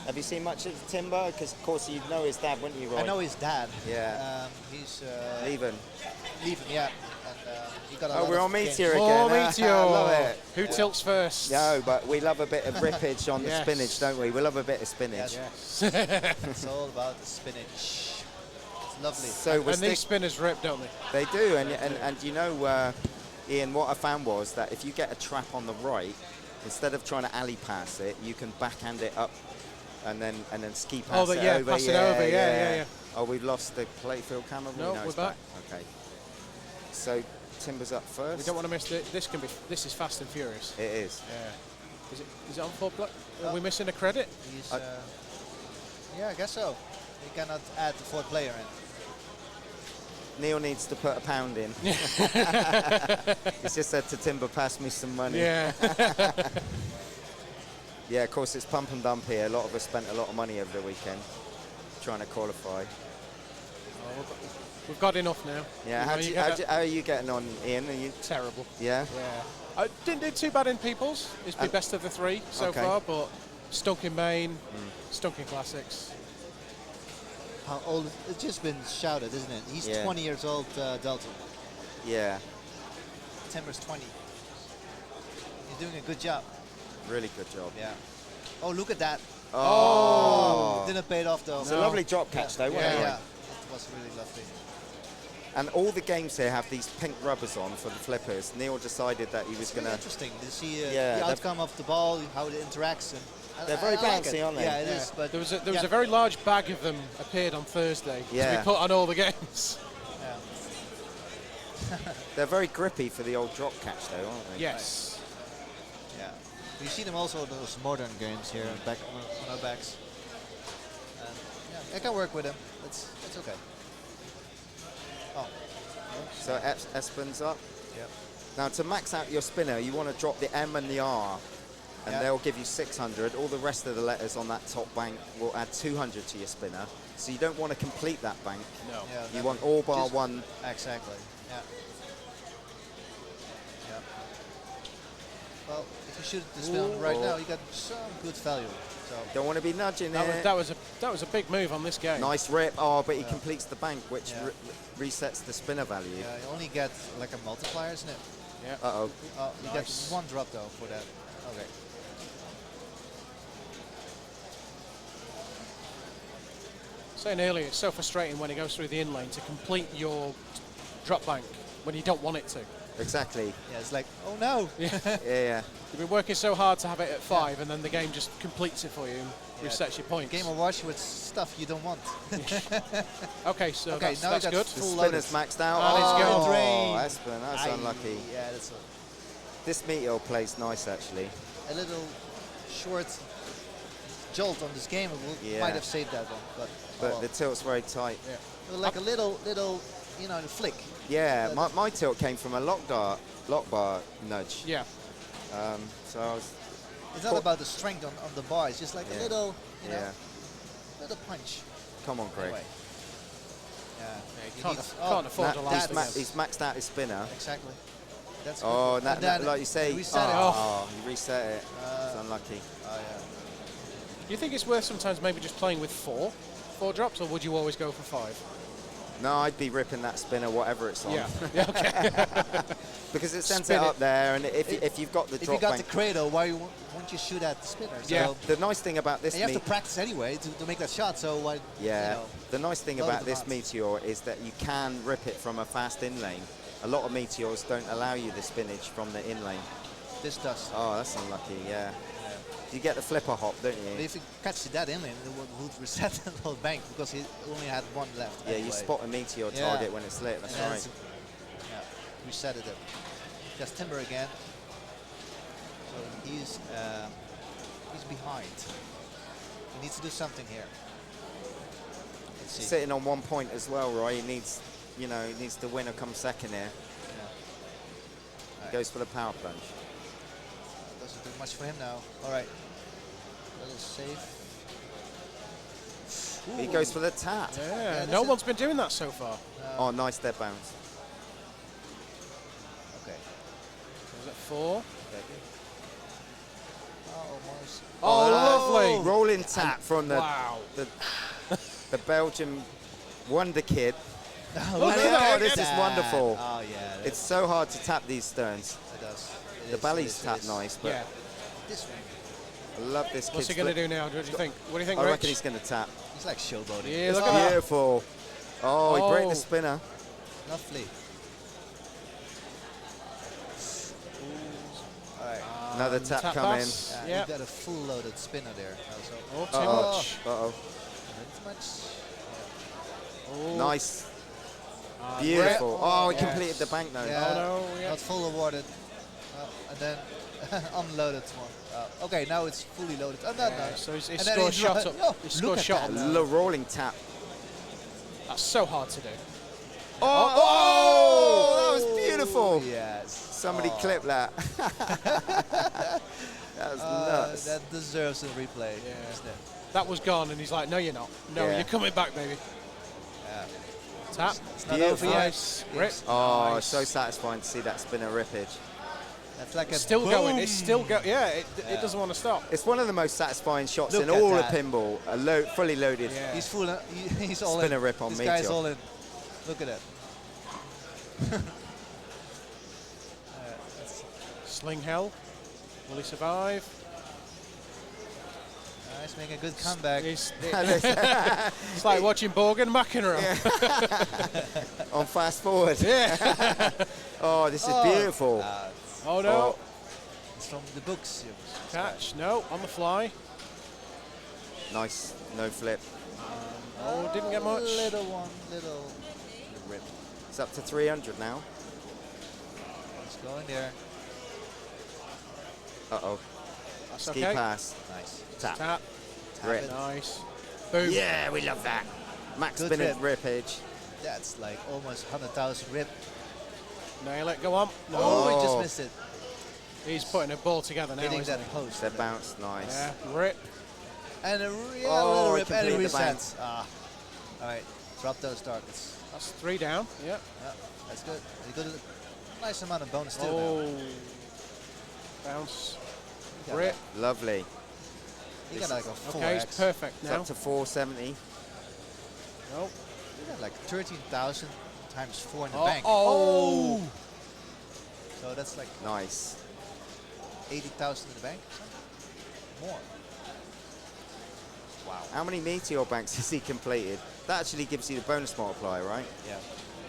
Have you seen much of Timber? Because of course you know his dad, wouldn't you, Roy? I know his dad. Yeah. He's Leaving. leaving, yeah. And he got a Oh, lot we're of on games. Meteor More again. Meteor. I love it. Who tilts first? No, but we love a bit of rippage on the Yes. spinach, don't we? We love a bit of spinach. Yes. Yes. It's all about the spinach. It's lovely. So we're And these spinners rip, don't they? They do, and you know, Ian, what I found was that if you get a trap on the right, instead of trying to alley pass it, you can backhand it up and then ski pass it over. pass it over, yeah. Oh, we've lost the playfield camera. No, No, we're it's back. Okay. So Timber's up first. We don't want to miss this is Fast and Furious. It is. Yeah. Is it on full block? Are we missing a credit? He's, yeah, I guess so. You cannot add the 4th player in. Neil needs to put a pound in. He's just said to Timber, pass me some money. Yeah. Yeah, of course, it's pump and dump here. A lot of us spent a lot of money over the weekend trying to qualify. We've got enough now. Yeah, how are you getting on, Ian? Are you Terrible. Yeah? Yeah. I didn't do too bad in Peoples. It's been best of the 3 so Okay. far, but stunk in main, stunk in classics. How old? It's just been shouted, isn't it? He's Yeah. 20 years old, Dalton. Yeah, Timber's 20. You're doing a good job. really good job. Yeah. Oh, look at that. Oh! Didn't pay it off though. It's a lovely drop catch though, wasn't Yeah, it? yeah. It was really lovely. And all the games here have these pink rubbers on for the flippers. Neil decided that he was It's going really to... interesting to see Yeah, the outcome of the ball, how it interacts. And They're very I like bouncy, it. aren't they? Yeah, it Yeah. is. But There was a very large bag of them appeared on Thursday to Yeah. be put on all the games. yeah. They're very grippy for the old drop catch though, aren't they? Yes. Yeah. You see them also in those modern games here back on our backs. And yeah, I can work with them. It's okay. Oh. So Espen's up. Yep. Now to max out your spinner, you want to drop the M and the R, and Yeah. they'll give you 600. All the rest of the letters on that top bank will add 200 to your spinner. So you don't want to complete that bank. No. Yeah, You that want would all bar just- one. Exactly. Yeah. Yeah. Well, if you shoot the spin right now, you got some good value. So Don't want to be nudging it. That was a big move on this game. Nice rip. Oh, but he completes the bank, which resets the spinner value. yeah, you only get like a multiplier, isn't it? Yeah. Uh-oh. Oh, you Nice. get 1 drop though for that. Okay. Saying earlier, it's so frustrating when it goes through the in lane to complete your drop bank when you don't want it to. Exactly. Yeah, it's like, oh no. Yeah. You've been working so hard to have it at 5, and then the game just completes it for you and resets your points. Game of Watch with stuff you don't want. Okay, so Okay, that's, now that's you got good. The full spinner's maxed out. And it's oh, going. Espen, that's Aye, unlucky. Yeah, that's This meteor plays nice, actually. a little short jolt on this game. Yeah. Might have saved that one, but But the tilt's very tight. well, like a little, you know, flick. Yeah, my tilt came from a lock bar nudge. Yeah. So I was, It's not about the strength on the bar. It's just like a little, you know, yeah. little punch. Come on, Craig. Anyway. Yeah. You You can't, need- can't afford to that's- last. He's maxed out his spinner. Exactly. That's Oh, good. And then like you say, reset it. he reset it. It's unlucky. Oh, yeah. Do you think it's worth sometimes maybe just playing with 4 drops, or would you always go for 5? No, I'd be ripping that spinner, whatever it's on. Yeah, okay. Because it sends Spin it it. up there, and if you've got the If you drop got bank. the cradle, why won't you shoot at the spinner? Yeah. So, The nice thing about this and you have to practice anyway to make that shot. So why? Yeah, You know, the nice thing load about of this demands. meteor is that you can rip it from a fast in lane. A lot of meteors don't allow you the spinach from the in lane. this does. Oh, that's unlucky, yeah. You get the flipper hop, don't But you? if you catch that in lane, it would reset the whole bank because he only had 1 left. Yeah, anyway. you spot a meteor Yeah. target when it's lit, that's And then right. it's- Yeah, reset it. Just Timber again. So he's behind. He needs to do something here. Let's see. Sitting on 1 point as well, Roy. He needs, he needs to win or come second here. Alright. Goes for the power plunge. Doesn't do much for him now. All right. A little safe. He goes for the tap. Yeah, that's no it. one's been doing that so far. Oh, nice dead bounce. Okay. Was it 4? Almost. Oh, lovely. Rolling tap from the Wow. the Belgian wonder kid. Look at that. This is wonderful. Oh yeah. It's so hard to tap these sterns. It does. The belly's tap nice, but Yeah. This one. I love this kid. What's he going to do now? What do you think? What do you think, I Rich? reckon he's going to tap. He's like showboating. Yeah, It's look at that. beautiful. Oh, he break Oh. the spinner. Lovely. All right. Another tap tap coming. pass. Yeah, Yeah. you got a full loaded spinner there. Also. Oh, too Uh-oh. much. Uh-oh. Not much. Oh. Nice. Ah, Beautiful. Oh, he Yes. completed the bank though. Yeah. no, yeah. Not full awarded. And then unloaded one. Okay, now it's fully loaded. Oh, no, no. So he's And scored then a shot he's up. oh, He scored look a at shot that. up A now. little rolling tap. That's so hard to do. Oh, that was beautiful. Yes. Somebody clip that. That was nuts. That deserves a replay. Yeah. Isn't it? That was gone, and he's like, no, you're not. No, Yeah. you're coming back, baby. Yeah. Tap. It's not Beautiful. over yet. Nice. Rip. Oh, Nice. so satisfying to see that spinner rippage. That's like a Still boom. going. It's still going. Yeah, it doesn't want to stop. It's one of the most satisfying shots Look in at all that. of pinball. Fully loaded. Yeah. He's full. He's all Spinner in. rip on this Meteor. guy's all in. Look at that. Sling hell. Will he survive? Nice, making a good comeback. It's like watching Borgen McEnroe. On fast forward. Yeah. Oh, this is beautiful. Oh no. Oh. It's from the books. Catch. No. On the fly. Nice. No flip. Oh, didn't get much. Little one, little rip. It's up to 300 now. It's going there. Uh-oh. That's Ski okay. pass. Nice. Tap. Tap. Rip. Nice. Boom. Yeah, we love that. Max Good spinner rip. rippage. That's like almost 100,000 rip. Nail it. Go on. No. Oh, he Oh. just missed it. He's putting a ball together now. Hitting Isn't that he? post. That bounce, nice. Yeah. Rip. And a real Oh, little he rip and it completed the bank. resets. Ah. All right. Drop those targets. That's 3 down. Yeah. Yeah, that's good. You got a nice amount of bonus too. Oh. Now. bounce. Yeah, Rip. Lovely. You got like a 4x. Okay, it's perfect It's now. up to 470. Nope. You got like 13,000 times 4 in the Oh, bank. oh. So that's like Nice. 80,000 in the bank. More. Wow. How many meteor banks has he completed? That actually gives you the bonus multiplier, right? Yeah.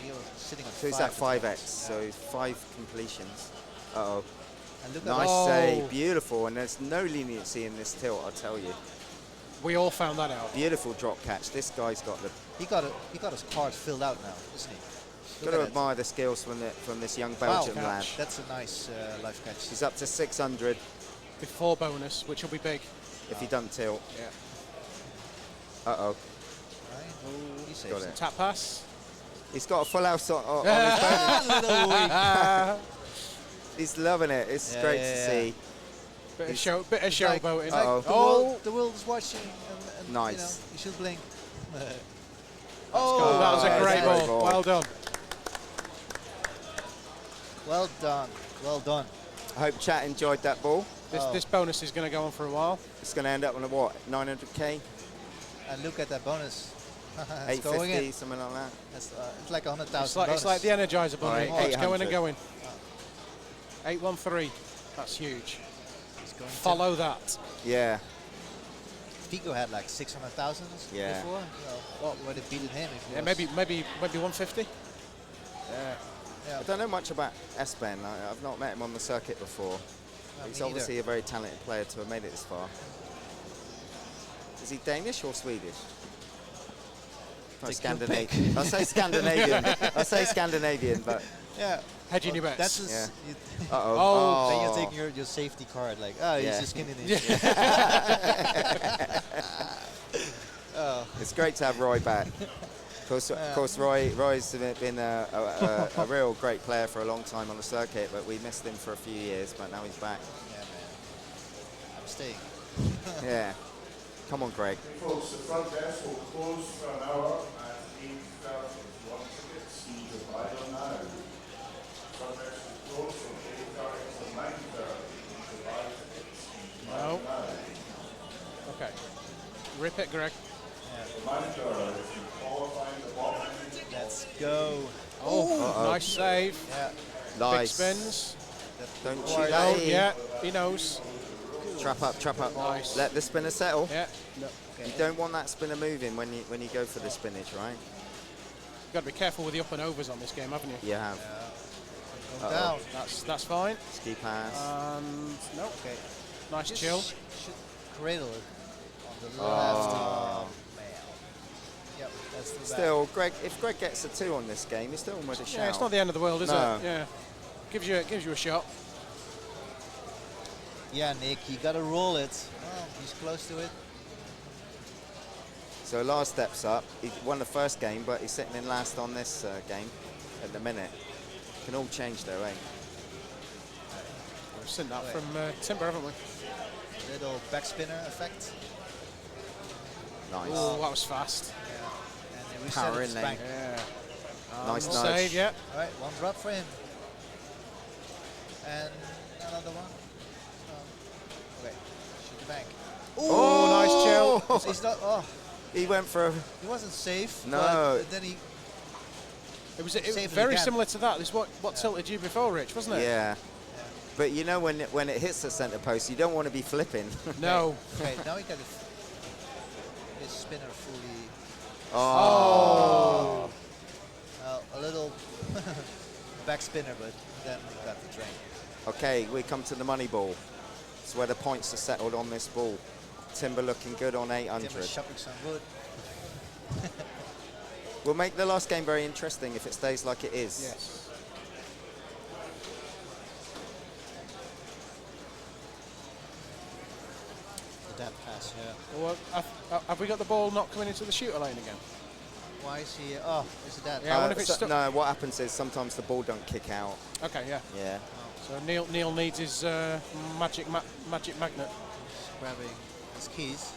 He was sitting on So is 5 that at 5x? once. So 5 completions. Uh-oh. And look Nice Oh. save. Beautiful. And there's no leniency in this tilt, I'll tell you. We all found that out. Beautiful drop catch. This guy's got the... he got his card filled out now, isn't he? Got Look to at it. admire the skills from this young Belgian Wow. lad. That's a nice life catch. He's up to 600 Before bonus, which will be big. if he doesn't tilt. Yeah. Uh-oh. Right. He saves Got it. it. Tap pass. He's got a full house on his bonus. Little weak. He's loving it. It's Yeah, great yeah, to yeah. see. Bit of He's showboating. Uh-oh. The world is watching. And, Nice. You know, you should blink. Oh, that was a that's great a great ball. ball. Well done. Well done. Well done. I hope chat enjoyed that ball. This bonus is going to go on for a while. It's going to end up on a what? 900k? And look at that bonus. It's going 850, in. something like that. It's like 100,000 It's like the Energizer bunny. Alright, It's going and 800. going. 813. That's huge. He's going Follow that. Yeah. Figo had like 600,000 Yeah. before. What would have beaten him if he Yeah, was- maybe 150. Yeah. Yeah. I don't know much about Espen. I've not met him on the circuit before. No, He's me obviously a very talented player to have made it this far. Is he Danish or Swedish? No, Take your Scandinavian. I'll say Scandinavian. I'll say Scandinavian, but Yeah. Hedging your bets. That's his, Yeah. you- uh-oh. Oh. Then you're taking your safety card, like, oh, Yeah. he's just skinning his. Oh, It's great to have Roy back. Of course, Roy's been a real great player for a long time on the circuit, but we missed him for a few years, but now he's back. yeah, man. I'm staying. Yeah. Come on, Greg. Folks, the front desk will close for an hour at 8:30. Tickets, you can buy them now. Front desk will close from 8:30 to 9:30. You can buy tickets. You can buy No. them now. Okay. Rip it, Greg. Reminder, if you qualify in the bottom, Let's go. Oh, nice save. Yeah. Big Nice. spins. Don't Oh, shoot Oh, that in. yeah, he knows. Trap up, trap up. Nice. Let the spinner settle. Yeah. You don't want that spinner moving when you go for the spinach, right? You've got to be careful with the up and overs on this game, haven't you? You have. Going down. That's fine. Ski pass. And no. Okay. Nice Just chill. should cradle it on the Oh. left. Oh, man. Yep, that's the Still, Greg. If Greg gets a 2 on this game, he's still with a shout. Yeah, it's not the end of the world, is No. it? Yeah. Gives you a shot. Yeah, Nick, you got to roll it. Oh, he's close to it. So last steps up. He won the first game, but he's sitting in last on this game at the minute. Can all change though, eh? We've seen that from Timber, haven't we? Little backspinner effect. Nice. Oh, that was fast. Yeah. And we Power set in it there. back. Yeah. Nice Well nudge. saved, yeah. All right, one drop for him. And another one. Okay, shoot the bank. Oh, nice chill. He's not. Oh, He went for. he wasn't safe. No. But then he. It was Saved it very again. similar to that. This is what tilted you before, Rich, wasn't it? Yeah. But you know when it hits the centre post, you don't want to be flipping. No. Okay, now he got his spinner fully. Oh. Well, a little back spinner, but then he got the drain. Okay, we come to the money ball. It's where the points are settled on this ball. Timber looking good on 800. Timber shopping some wood. We'll make the last game very interesting if it stays like it is. Yes. The dab pass, yeah. Well, have we got the ball not coming into the shooter lane again? Why is he? Oh, is it that? Yeah, I wonder if it's stuck. no, what happens is sometimes the ball don't kick out. Okay, yeah. Yeah. So Neil needs his magic magnet. He's grabbing his keys.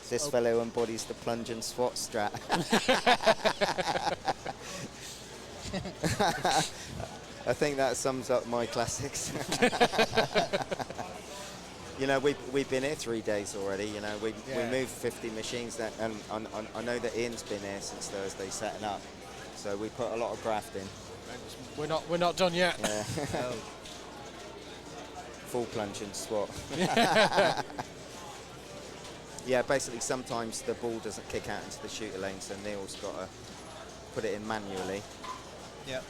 This fellow embodies the plunge and swat strat. I think that sums up my classics. You know, we've been here 3 days already. You know, we moved 50 machines, and I know that Ian's been here since Thursday setting up. So we put a lot of graft in. We're not done yet. Yeah. Full plunge and swat. Yeah, basically sometimes the ball doesn't kick out into the shooter lane, so Neil's got to put it in manually. Yeah.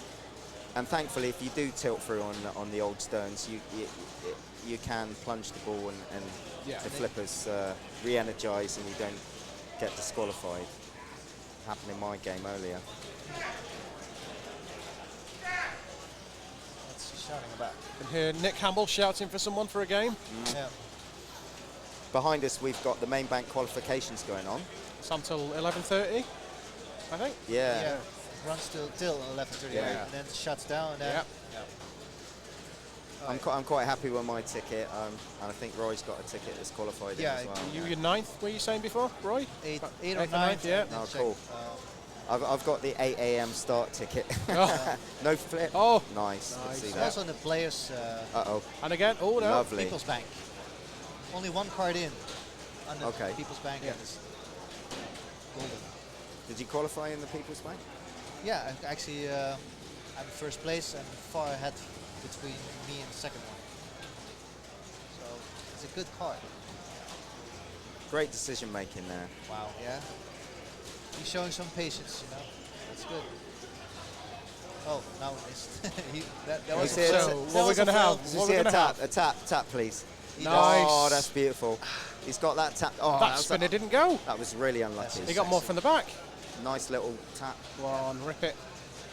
And thankfully, if you do tilt through on the old stones, you can plunge the ball and the flippers re-energize and you don't get disqualified. Happened in my game earlier. What's he shouting about? You can hear Nick Campbell shouting for someone for a game. Yeah. Behind us, we've got the main bank qualifications going on. It's until 11:30, I think. Yeah. Runs till 11:38 Yeah. and then shuts down. And then, I'm quite happy with my ticket, and I think Roy's got a ticket that's qualified in as well. You were ninth, were you saying before, Roy? Eight or Eighth ninth, yeah. Oh, cool. I've got the 8 a.m. start ticket. No flip. Oh, nice. Good to see that. Also in the players. Uh-oh. And again, oh no. Lovely. People's Bank. Only one card in. On the Okay. People's Bank. Yeah. And it's golden. Did you qualify in the People's Bank? Yeah, actually, I'm first place and far ahead between me and the second one. So it's a good card. Great decision making there. Wow, yeah. He's showing some patience, you know. That's good. Oh, now it's that was You see So what we're going to have? Did you What see we're a going to tap? have? A tap, please. Nice. Oh, that's beautiful. He's got that tap. Oh, That spinner didn't go. that was really unlucky. He got more from the back. Nice little tap. Go on, rip it.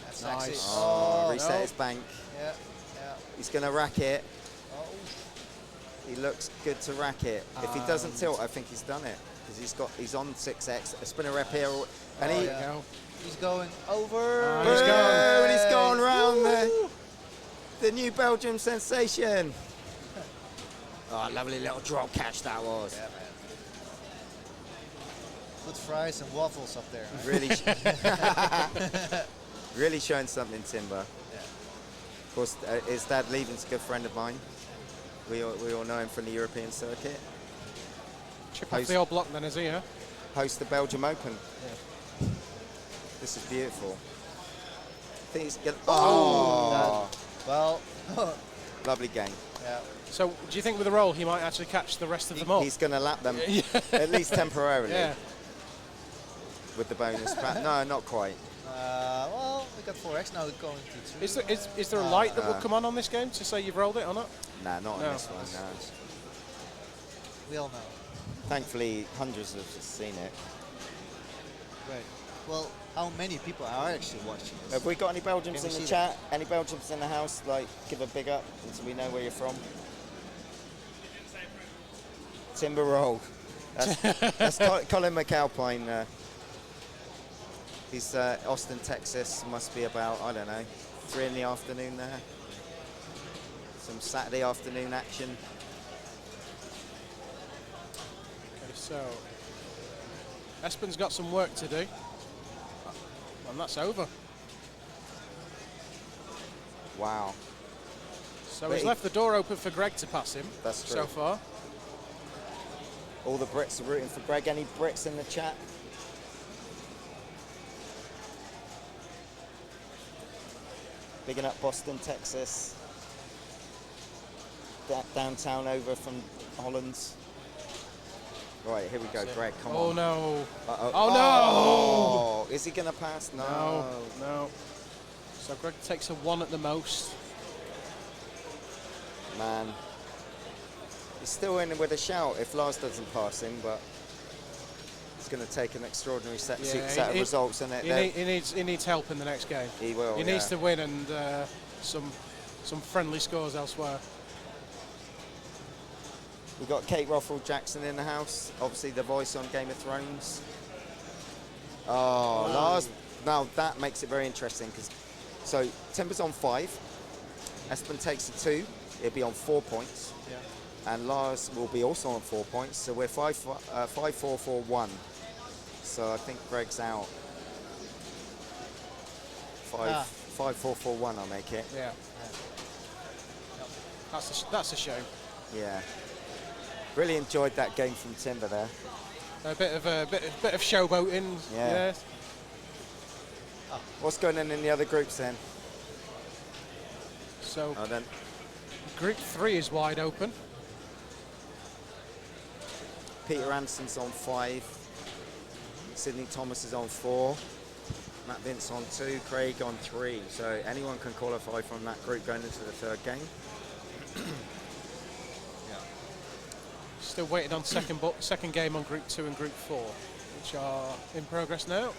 That's Nice. actually, Oh, reset no. his bank. yeah, yeah. He's going to rack it. Oh, He looks good to rack it. If he doesn't tilt, I think he's done it because he's on 6x. A spinner rep here, and There he. you go. he's going over. He's Boom, gone. and he's gone round the new Belgium sensation. Oh, lovely little drop catch that was. Yeah, man. Good fries and waffles up there. Huh? Really, really showing something, Timber. Yeah. Of course, his dad Lieben's a good friend of mine. We all know him from the European circuit. Chip off the old block then, is he, huh? Host the Belgium Open. This is beautiful. I think he's gonna, Well, lovely game. yeah. So do you think with the roll he might actually catch the rest of them all? He's going to lap them, Yeah. at least temporarily, Yeah. with the bonus track. No, not quite. Well, we got 4x, now we're going to 2. Is there a light that will come on this game to say you've rolled it or not? Nah, not No. on this one. No. We all know. Thankfully, hundreds have seen it. Right. Well, how many people are actually watching this? Have we got any Belgians Can in we the see chat? Any Belgians in the house? Like, give a big up so we know where you're from. Timber roll. That's Colin McAlpine. He's Austin, Texas. Must be about, I don't know, 3 in the afternoon there. Some Saturday afternoon action. Okay, so Espen's got some work to do. And that's over. Wow. So But he's left the door open for Greg to pass him. That's true. So far. All the Brits are rooting for Greg. Any Brits in the chat? Bigging up Boston, Texas. Downtown over from Holland. Right, here we go, Greg, come Oh on. no. Uh-oh. Oh, Oh, is he going to pass? No. no. So Greg takes a 1 at the most. Man. He's still in with a shout if Lars doesn't pass him, but it's going to take an extraordinary set of results, isn't it? He needs help in the next game. He will, He needs to win and some friendly scores elsewhere. We've got Kate Rothwell Jackson in the house, obviously the voice on Game of Thrones. Oh, Lars, now that makes it very interesting because, so Timber's on 5, Espen takes a 2, he'll be on 4 points, and Lars will be also on 4 points, so we're 5-4-4-1. So I think Greg's out. 5-4-4-1, I'll make it. Yeah. That's a shame. Yeah. Really enjoyed that game from Timber there. A bit of showboating. Yeah. What's going on in the other groups then? So then Group 3 is wide open. Peter Anderson's on 5. Sidney Thomas is on 4. Matt Vince on 2. Craig on 3. So anyone can qualify from that group going into the third game. Still waiting on second game on Group 2 and Group 4, which are in progress now.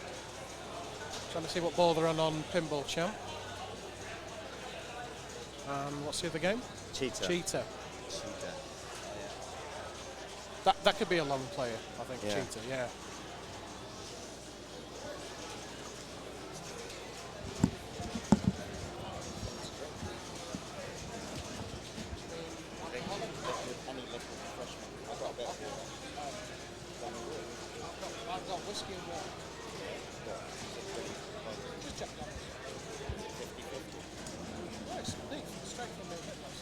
Trying to see what ball they're on Pinball Champ. What's the other game? Cheetah. Cheetah. Cheetah. That could be a long player, I think. Yeah. Cheetah, yeah. I've got whiskey and water. Just check that. Nice, neat, straight from the pit box.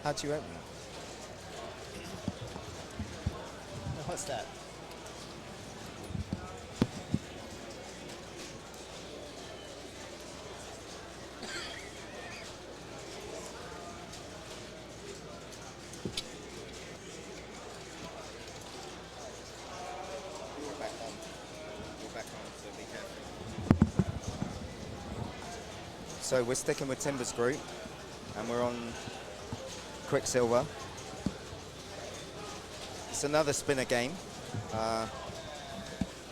How'd you open it? What's that? So we're sticking with Timber's group, and we're on Quicksilver. It's another spinner game,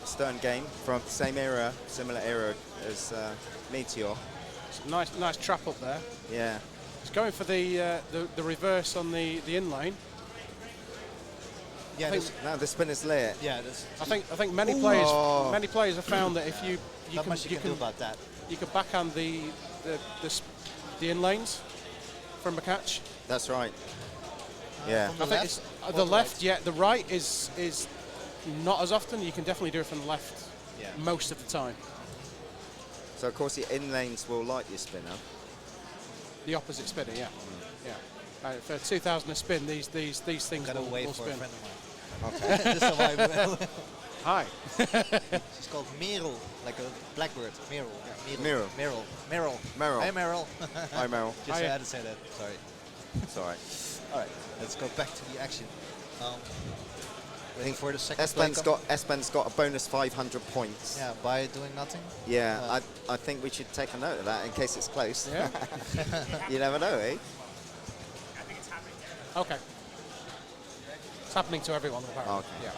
Stern game from the same era, similar era as Meteor. Nice trap up there. Yeah. It's going for the reverse on the in lane. Yeah, Now the spinner's lit. yeah. I think many Ooh. players Oh. have found that if you Not much you can do about that. you can backhand the in lanes from a catch. That's right. Yeah. From I the think left it's or the left. right? Yeah, the right is not as often. You can definitely do it from the left Yeah. most of the time. So of course your in lanes will light your spinner. The opposite spinner, yeah, yeah. For 2,000 a spin, these things Got will, away will for a spin. friend of mine. This is why Hi. she's called Merel, like a blackbird. Merel. Yeah, Merel. Merel. Merel. Merel. Hi, Merel. Hi, Meryl. Just Hiya. had to say that. Sorry. It's all right. All right, let's go back to the action. Waiting for the second Espen's got a bonus 500 points. Yeah, by doing nothing. Yeah, I think we should take a note of that in case it's close. Yeah. You never know, eh? Okay. It's happening to everyone apparently. Okay. Yeah.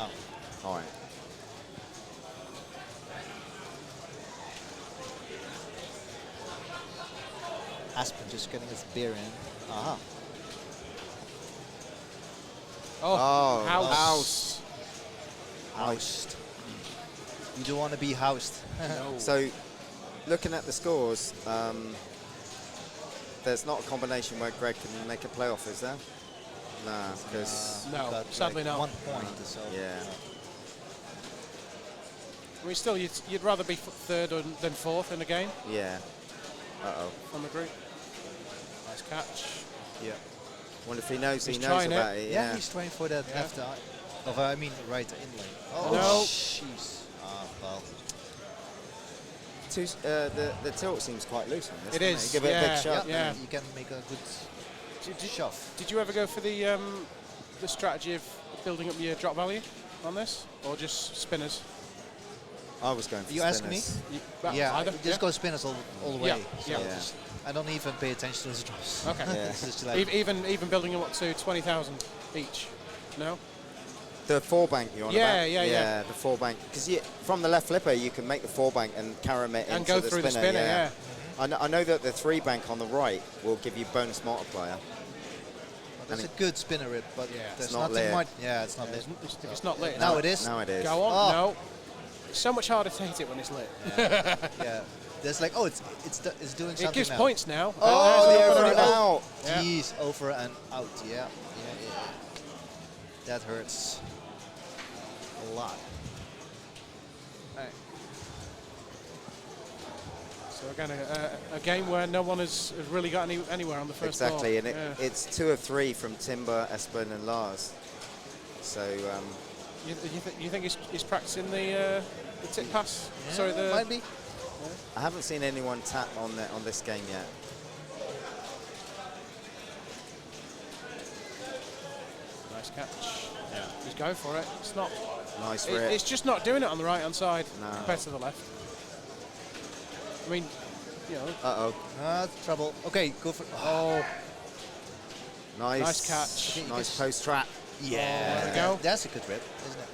Oh. All right. Aspen just getting his beer in. Uh-huh. Oh, Oh, house. Housed. You don't want to be housed. No. So, looking at the scores, there's not a combination where Greg can make a playoff, is there? Nah, because No, Got, sadly like, not. 1 point. So yeah. I mean, still, you'd rather be third than fourth in a game Yeah. Uh-oh. on the group. Nice catch. yeah. Wonder if he knows He's he knows trying it. about it. Yeah, Yeah. he's trying for that Yeah. left eye. Of I mean right in lane. Oh, No. jeez. Ah, well. The tilt seems quite loose on this. It doesn't is, Give it a yeah. big shove. Yeah. You can make a good shove. Did you ever go for the strategy of building up your drop value on this, or just spinners? I was going for You ask me? spinners. Yeah, either. just go spinners all the way. Yeah, So yeah. just- I don't even pay attention to his drops. Okay. Yeah. It's just like, Even building them up to 20,000 each. No. The four bank you're on Yeah, about? yeah. The four bank. Because from the left flipper, you can make the four bank and carry it And into go the through spinner. the spinner. Yeah. I know that the three bank on the right will give you bonus multiplier. That's a good spinner rip, but there's It's not nothing lit. much. Yeah, it's not lit. If it's not lit. Now it is. Now it is. Go on. Oh. No. It's so much harder to hit it when it's lit. Yeah. There's like, it's doing something It gives now. points now. Oh, There's the the over over and out. Yeah. Jeez, over and out. Yeah. That hurts a lot. Right. So again, a game where no one has really got anywhere on the first ball. Exactly, and Yeah. it's 2 of 3 from Timber, Espen, and Lars. So You think he's practicing the tip pass? Yeah, Sorry, the might be. I haven't seen anyone tap on this game yet. nice catch. Yeah. He's going for it. It's not. Nice rip. It's just not doing it on the right hand side No. compared to the left. I mean, you know. Uh-oh. Trouble. Okay, go for. Oh, Nice. Nice catch. Nice post trap. Yeah. There we go. That's a good rip, isn't it?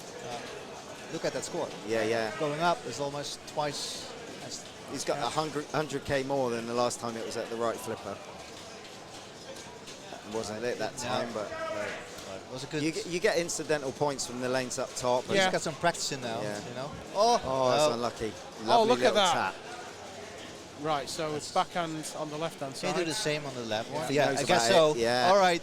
Look at that score. Yeah. Going up is almost twice as. He's got 100k more than the last time it was at the right flipper. It wasn't lit that time, but It was a good. you get incidental points from the lanes up top. But Yeah. he's got some practice in now. Yeah. You know. Oh, that's unlucky. Oh, Lovely look at little that. tap. right. So it's backhand on the left hand Can you side. do the same on the left one? He Yeah, knows I guess about so. it, yeah. All right.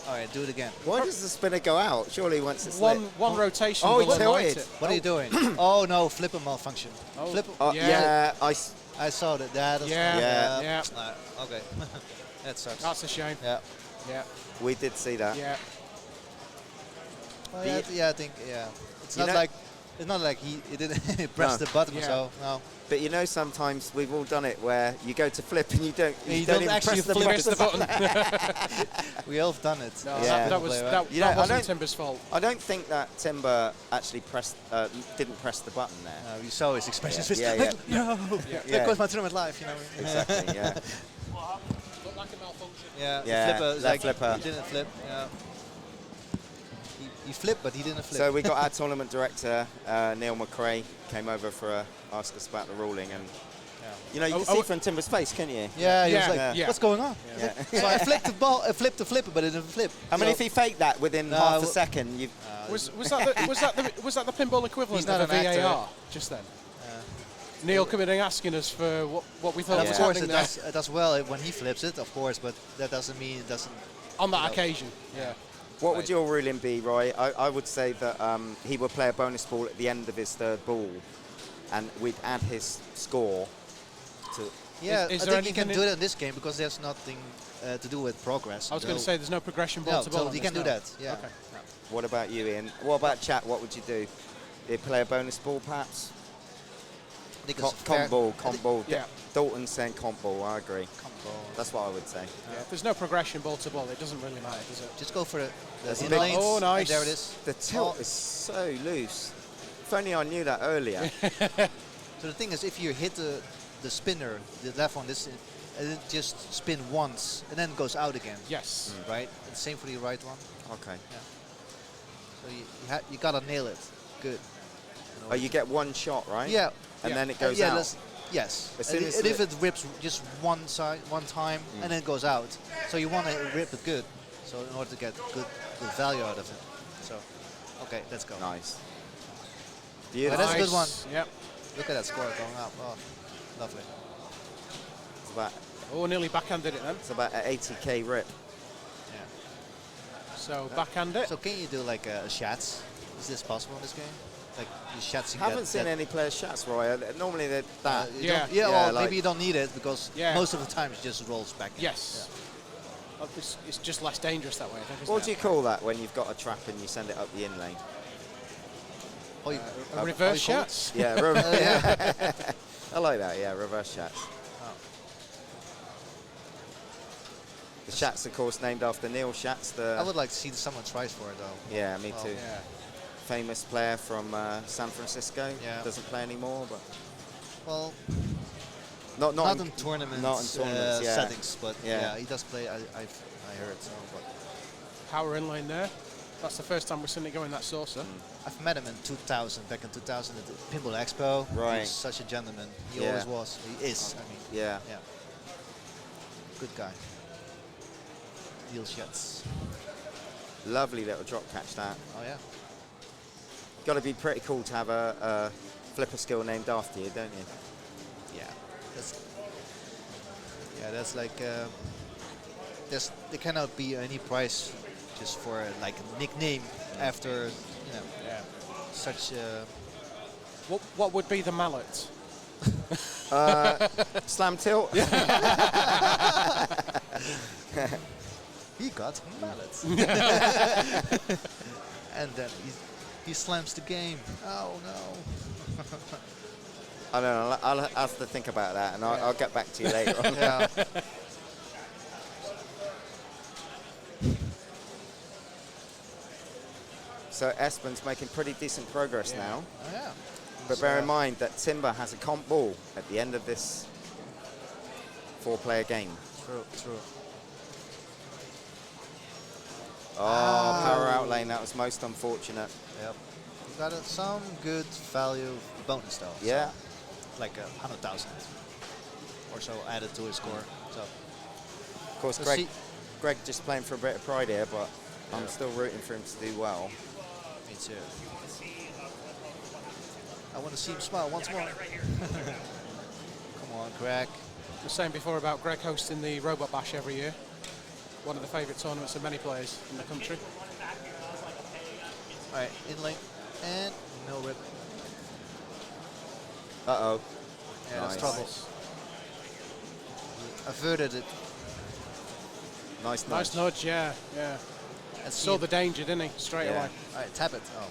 All right, do it again. Why does the spinner go out? Surely once it's lit. One rotation. Oh, he will ignite tilted. it. What are you doing? Oh no, flipper malfunction. Oh. Flipper. Oh, Yeah. yeah. I saw that. That is Yeah. Yeah. Okay. That sucks. That's a shame. Yeah. Yeah. We did see that. Yeah. Well, yeah, I think it's You not know- like he didn't press No. the button. Yeah. So no. But you know, sometimes we've all done it where you go to flip and you don't You don't don't even actually press the flip button. the button. We all have done it. No, Yeah. that was that, You know, that I wasn't don't- Timber's fault. I don't think that Timber actually didn't press the button there. You saw his expression. Yeah, yeah. No. Yeah. There goes my tournament live. You know. Exactly. Yeah. Looked like a malfunction. Yeah. Yeah, The flipper. is that like, flipper. He didn't flip. Yeah. He flipped, but he didn't flip. So we got our tournament director Neil McRae came over for ask us about the ruling, and you know you can see from Timber's face, can you? Yeah, he was Yeah. like, Yeah. what's going on? Yeah. So I flipped the ball, I flipped the flipper, but it didn't flip. I mean, if he faked that within No, half a well- second, you Was that the pinball equivalent He's not of a an actor. VAR just then? Neil coming and asking us for what we thought And was of course, happening it does well when he flips it, of course, but that doesn't mean it doesn't. on that occasion. Yeah. What would your ruling be, Roy? I would say that he would play a bonus ball at the end of his third ball, and we'd add his score to. Yeah, Is I there think you can anything do it in this game because there's nothing to do with progress. I was going to say there's no progression ball no, to ball. so on you this, can do no. that. Yeah. Okay. What about you, Ian? What about chat? What would you do? You play a bonus ball, perhaps? I think it's fair- Comp ball. Yeah. Dalton saying comp ball. I agree. combo. That's what I would say. Yeah. If there's no progression ball to ball, it doesn't really matter, does it? Just go for it. That's In big. lanes, Oh, nice. and there it is. The tilt Oh. is so loose. If only I knew that earlier. So the thing is, if you hit the spinner, the left one, this, and it just spin once and then goes out again. Yes. Right. And same for the right one. Okay. So you gotta nail it. Good. Oh, you get one shot, right? Yeah. And then it goes yeah, out. Yes. As soon And as and if the- it rips just one side, one time, and then it goes out, so you want to rip it good. So in order to get good value out of it. So, okay, let's go. Nice. But Beautiful. that's a good one. Yep. Look at that score going up. Oh, lovely. Oh, nearly backhanded it then. It's about an 80k rip. So backhand it. So can you do like a shats? Is this possible in this game? Like you shatsing Haven't that, seen that, any players shots, Roy. Normally they're that. you Yeah. don't- yeah, Yeah, well, like- maybe you don't need it because Yeah. most of the time it just rolls back in. Yes. Oh, it's just less dangerous that way, I think, isn't What it? do you call that when you've got a trap and you send it up the in lane? Oh, you, A reverse call it? shots? Yeah, yeah. I like that. Yeah, reverse shots. The Schatz, of course, named after Neil Schatz, I the would like to see someone tries for it though. yeah, me Oh, too. Yeah. Famous player from San Francisco. Yeah. Doesn't play anymore, but Well, not not in tournaments, not in tournaments, yeah. settings, but Yeah. yeah, he does play. I heard so, but Power in lane there. That's the first time we've seen it go in that saucer. I've met him in 2000, back in 2000 at the Pinball Expo. Right. He's such a gentleman. He Yeah. always was. He is. I mean, Yeah. yeah. Good guy. deal shots. Lovely little drop catch that. Oh yeah. Got to be pretty cool to have a flipper skill named after you, don't you? Yeah. That's like there cannot be any prize just for like a nickname after such. What would be the mallet? Slam tilt. He got mallets. And then he slams the game. Oh no. I don't know. I'll have to think about that, and I'll get back to you later on. Yeah. So Espen's making pretty decent progress now. Oh, yeah. But bear in mind that Timber has a comp ball at the end of this 4-player game. True. Oh, power out lane. That was most unfortunate. Yep. He got some good value bonus though. Yeah. So like 100,000 or so added to his score. So Of course, let's see. Greg just playing for a bit of pride here, but I'm still rooting for him to do well. Me too. I want to see him smile once more. Come on, Greg. I was saying before about Greg hosting the Robot Bash every year. One of the favourite tournaments of many players in the country. All right, in lane and no rip. Uh-oh. Yeah, Nice. that's trouble. Averted it. Nice nudge. Nice nudge, yeah. Saw the danger, didn't he? Straight away. All right, tap it. Oh.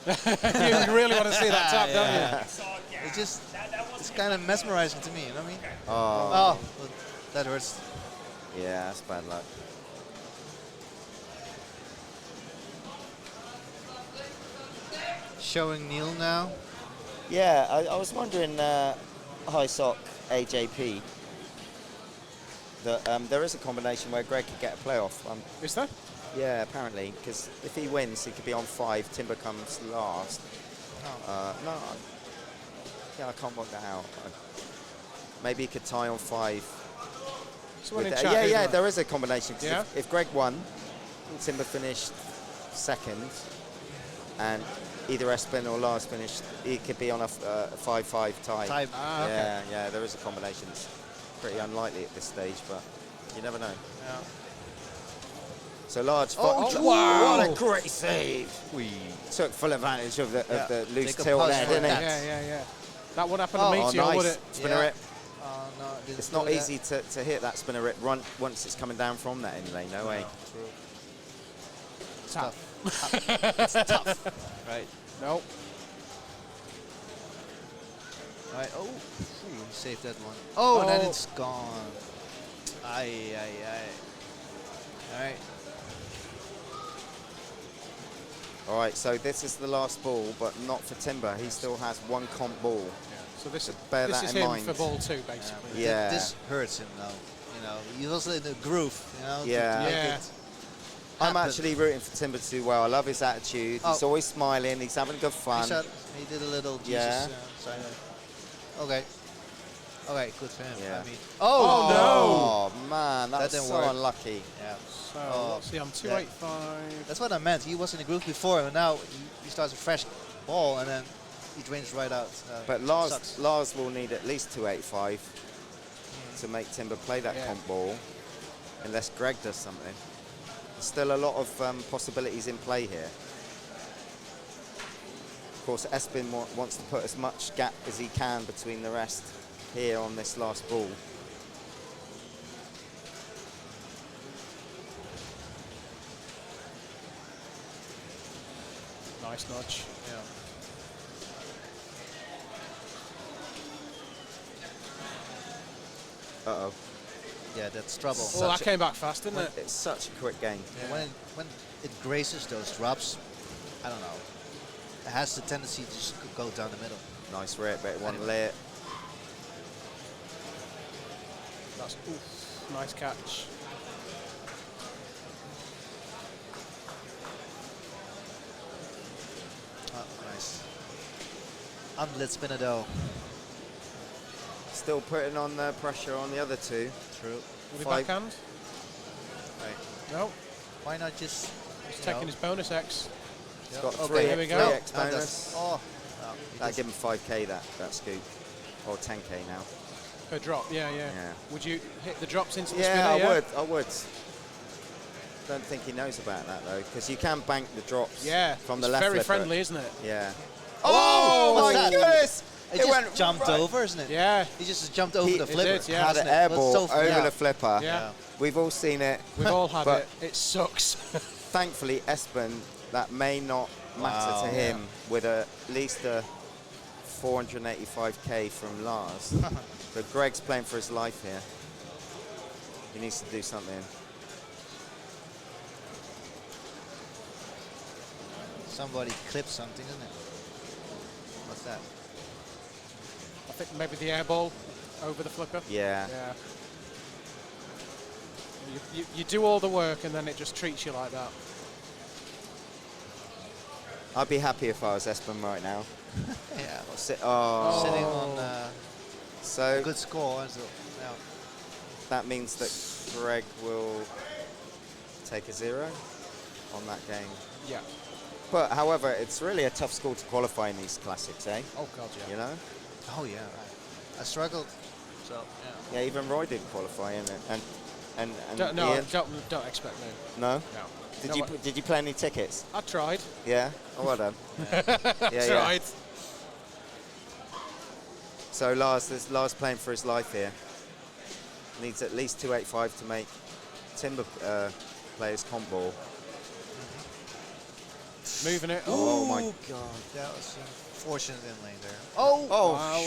You really want to see that tap, don't you? It's kind of mesmerizing to me, you know what I mean? Oh. Oh, well, that hurts. Yeah, that's bad luck. Showing Neil now. Yeah, I was wondering, High Sock, AJP, that there is a combination where Greg could get a playoff. Is there? Yeah, apparently, because if he wins, he could be on 5. Timber comes last. No, yeah, I can't work that out. Maybe he could tie on 5. Someone in With chat, yeah, either. there is a combination. 'Cause Yeah? if Greg won, Timber finished second, and either Espen or Lars finished, he could be on a 5-5 tie. Tie. Ah, okay. Yeah, there is a combination. It's pretty unlikely at this stage, but you never know. Yeah. So large. wow. What a great save! We took full advantage of the loose Take a tilt pause there, for didn't that. it? Yeah. That would happen to Oh, Meteor, nice. would it? Spinner Yeah. rip. Oh, no, didn't It's do not that. easy to hit that spinner rip once it's coming down from that in lane. No way. True. It's Tough. It's tough. Right. No. All right. Oh, he saved that one. Oh, and then it's gone. Aye. All right. All right, so this is the last ball, but not for Timber. He still has 1 comp ball. So this bear is that in him mind. for ball 2, basically. Yeah. This hurts him though. You know, he was in a groove. You know. Yeah. To make Yeah. it I'm happen. actually rooting for Timber to do well. I love his attitude. He's Oh. always smiling. He's having good fun. He did a little Jesus Yeah. sign. Okay. Okay, good for him. Yeah. I mean, Oh, man, That that's didn't so work. unlucky. Yeah. So, Oh, let's see, I'm 285. That's what I meant. He was in the groove before, and now he starts a fresh ball, and then he drains right out. But sucks. Lars will need at least 285 to make Timber play that Yeah. comp ball, unless Greg does something. There's still a lot of possibilities in play here. Of course, Espen wants to put as much gap as he can between the rest here on this last ball. Nice nudge. Yeah. Uh-oh. Yeah, that's trouble. Oh, that came back fast, didn't it? It's such a quick game. Yeah. When it graces those drops, I don't know. It has the tendency to just go down the middle. Nice rip, but it wasn't Anyway. lit. That's oof, nice catch. Oh, nice. Unlit spinner though. Still putting on the pressure on the other two. True. Will he Five. backhand? Right. No, Why not just? he's taking his bonus X. It's got Okay, three, here we go. 3x bonus. Oh, That'd give him 5k that scoop, or 10k now. Per drop, yeah. Yeah. Would you hit the drops into the Yeah, spinner? I would. Don't think he knows about that though, because you can bank the drops Yeah, from it's the left very flipper. friendly, isn't it? Yeah. Oh, what's my that? goodness! it just went jumped right- over, isn't it? Yeah. He just jumped over He- the it flipper. did, yeah. Had an Wasn't it? air But ball so- over yeah. the flipper. Yeah. We've all seen it. We've all had But- it. It sucks. Thankfully, Espen, that may not matter to him with at least a 485k from Lars. But Greg's playing for his life here. He needs to do something. Somebody clipped something, isn't it? What's that? I think maybe the air ball over the flipper. Yeah. Yeah. You do all the work and then it just treats you like that. I'd be happy if I was Espen right now. Yeah. Oh. Sitting on So a good score. So, yeah. that means that Greg will take a 0 on that game. Yeah. But however, it's really a tough score to qualify in these classics, eh? Oh god, yeah. You know? Oh yeah, right. I struggled. So yeah. Yeah, even Roy didn't qualify in it, and Don't, no, Ian? don't expect me. No. No. Did you play any tickets? I tried. Yeah. Oh, well done. yeah. Tried. So Lars playing for his life here. Needs at least 285 to make Timber play his comp ball. Moving it. Oh my God, that was fortunate in lane there. Oh! Wow.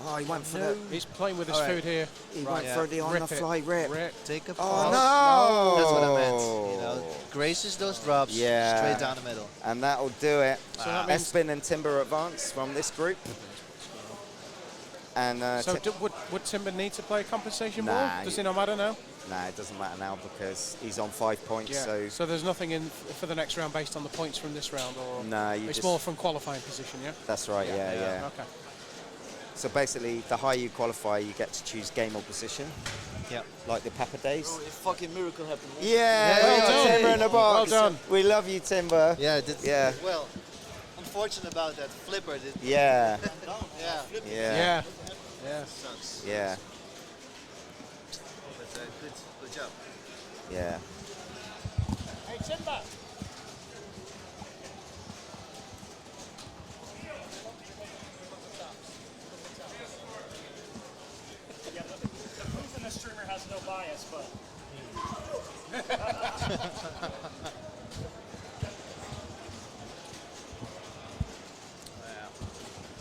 Oh, he went for the. He's playing with his All right. food here. He Right. went for the on Rip the it. fly rip. Rip. Take a Oh pause. no! That's what I meant. You know, graces those drops Yeah. straight down the middle. And that'll do it. So that means- Espen and Timber advance from this group. And So would Timber need to play a compensation Nah, ball? Does it not matter now? nah, it doesn't matter now because he's on 5 points. Yeah. So there's nothing in for the next round based on the points from this round, or nah, you it's just. more from qualifying position, yeah? That's right. Yeah. Okay. So basically, the higher you qualify, you get to choose game or position. Yeah. Like the Papa Days. Oh, a fucking miracle happened. Yeah, well we got done. Timber in the box. Well done. We love you, Timber. Yeah. Yeah. Well, unfortunate about that flipper. Yeah. Yeah. Yeah. Yeah. Sucks. Yeah. But good job. Yeah. Hey, Timber. Yeah, the proof in the streamer has no bias, but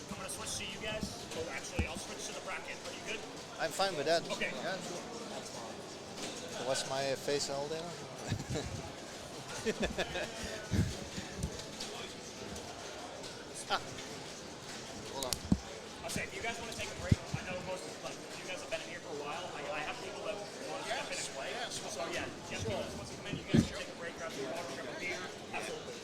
I'm gonna switch to you guys. Oh, actually, I'll switch to the bracket. Are you good? I'm fine with that. Okay. Yeah, sure. What's my face all there? Hold on. I'll say, if you guys want to take a break, I know most of you guys have been in here for a while. I have people that want to jump in and play. So yeah, just people that want to come in, you guys should take a break, grab some water, grab a beer. Absolutely.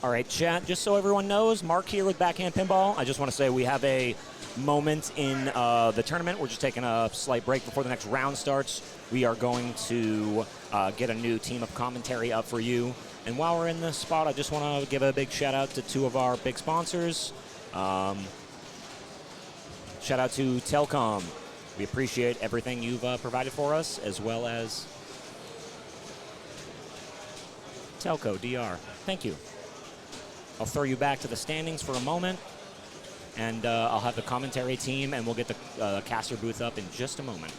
All right, chat, just so everyone knows, Mark here with Backhand Pinball. I just want to say we have a moment in the tournament. We're just taking a slight break before the next round starts. We are going to get a new team of commentary up for you. And while we're in this spot, I just want to give a big shout out to two of our big sponsors. Shout out to Telcom. We appreciate everything you've provided for us, as well as Telco DR. Thank you. I'll throw you back to the standings for a moment, and I'll have the commentary team, and we'll get the caster booth up in just a moment.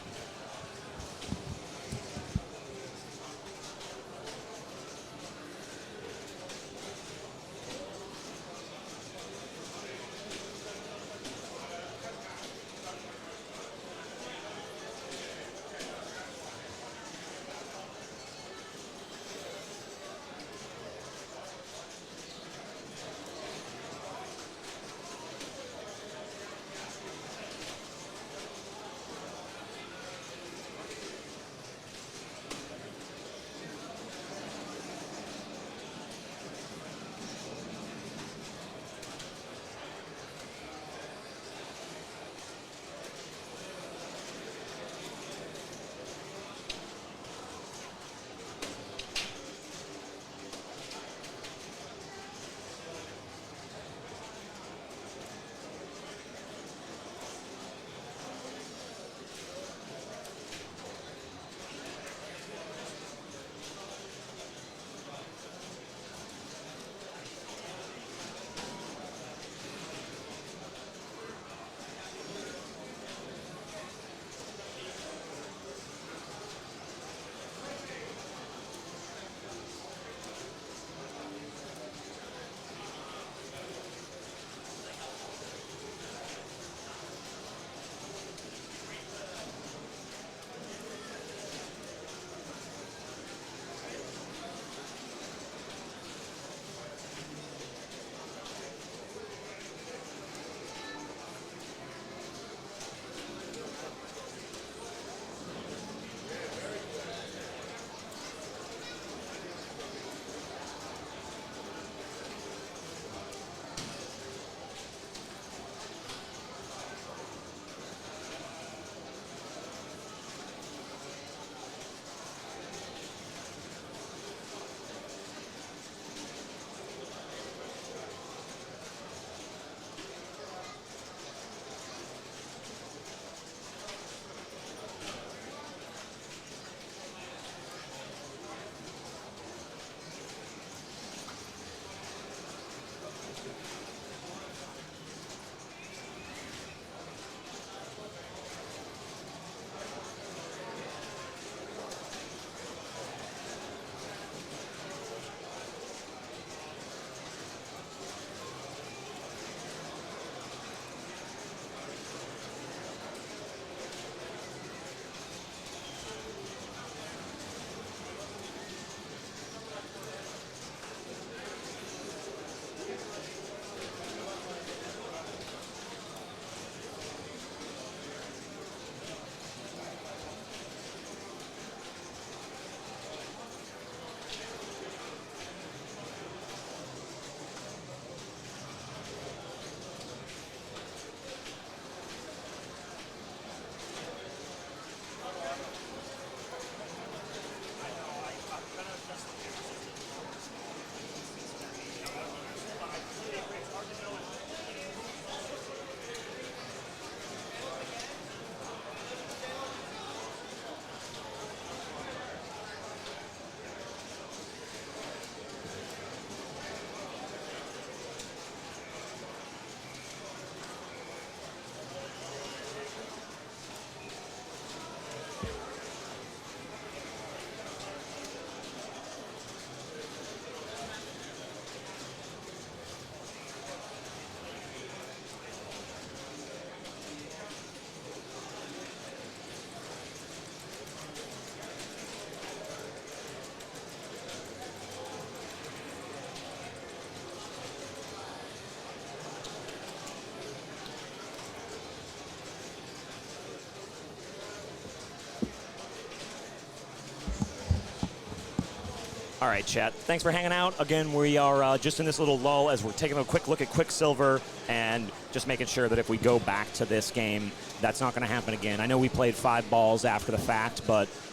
All right, chat. Thanks for hanging out. Again, we are just in this little lull as we're taking a quick look at Quicksilver and just making sure that if we go back to this game, that's not going to happen again. I know we played 5 balls after the fact,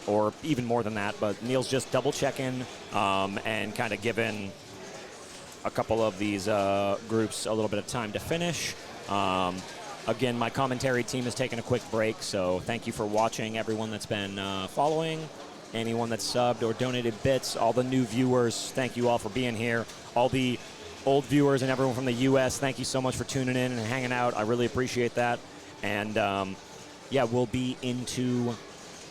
or even more than that, but Neil's just double-checking and kind of giving a couple of these groups a little bit of time to finish. Again, my commentary team is taking a quick break, so thank you for watching, everyone that's been following. Anyone that subbed or donated bits, all the new viewers, thank you all for being here. All the old viewers and everyone from the U.S., thank you so much for tuning in and hanging out. I really appreciate that. And, yeah, we'll be into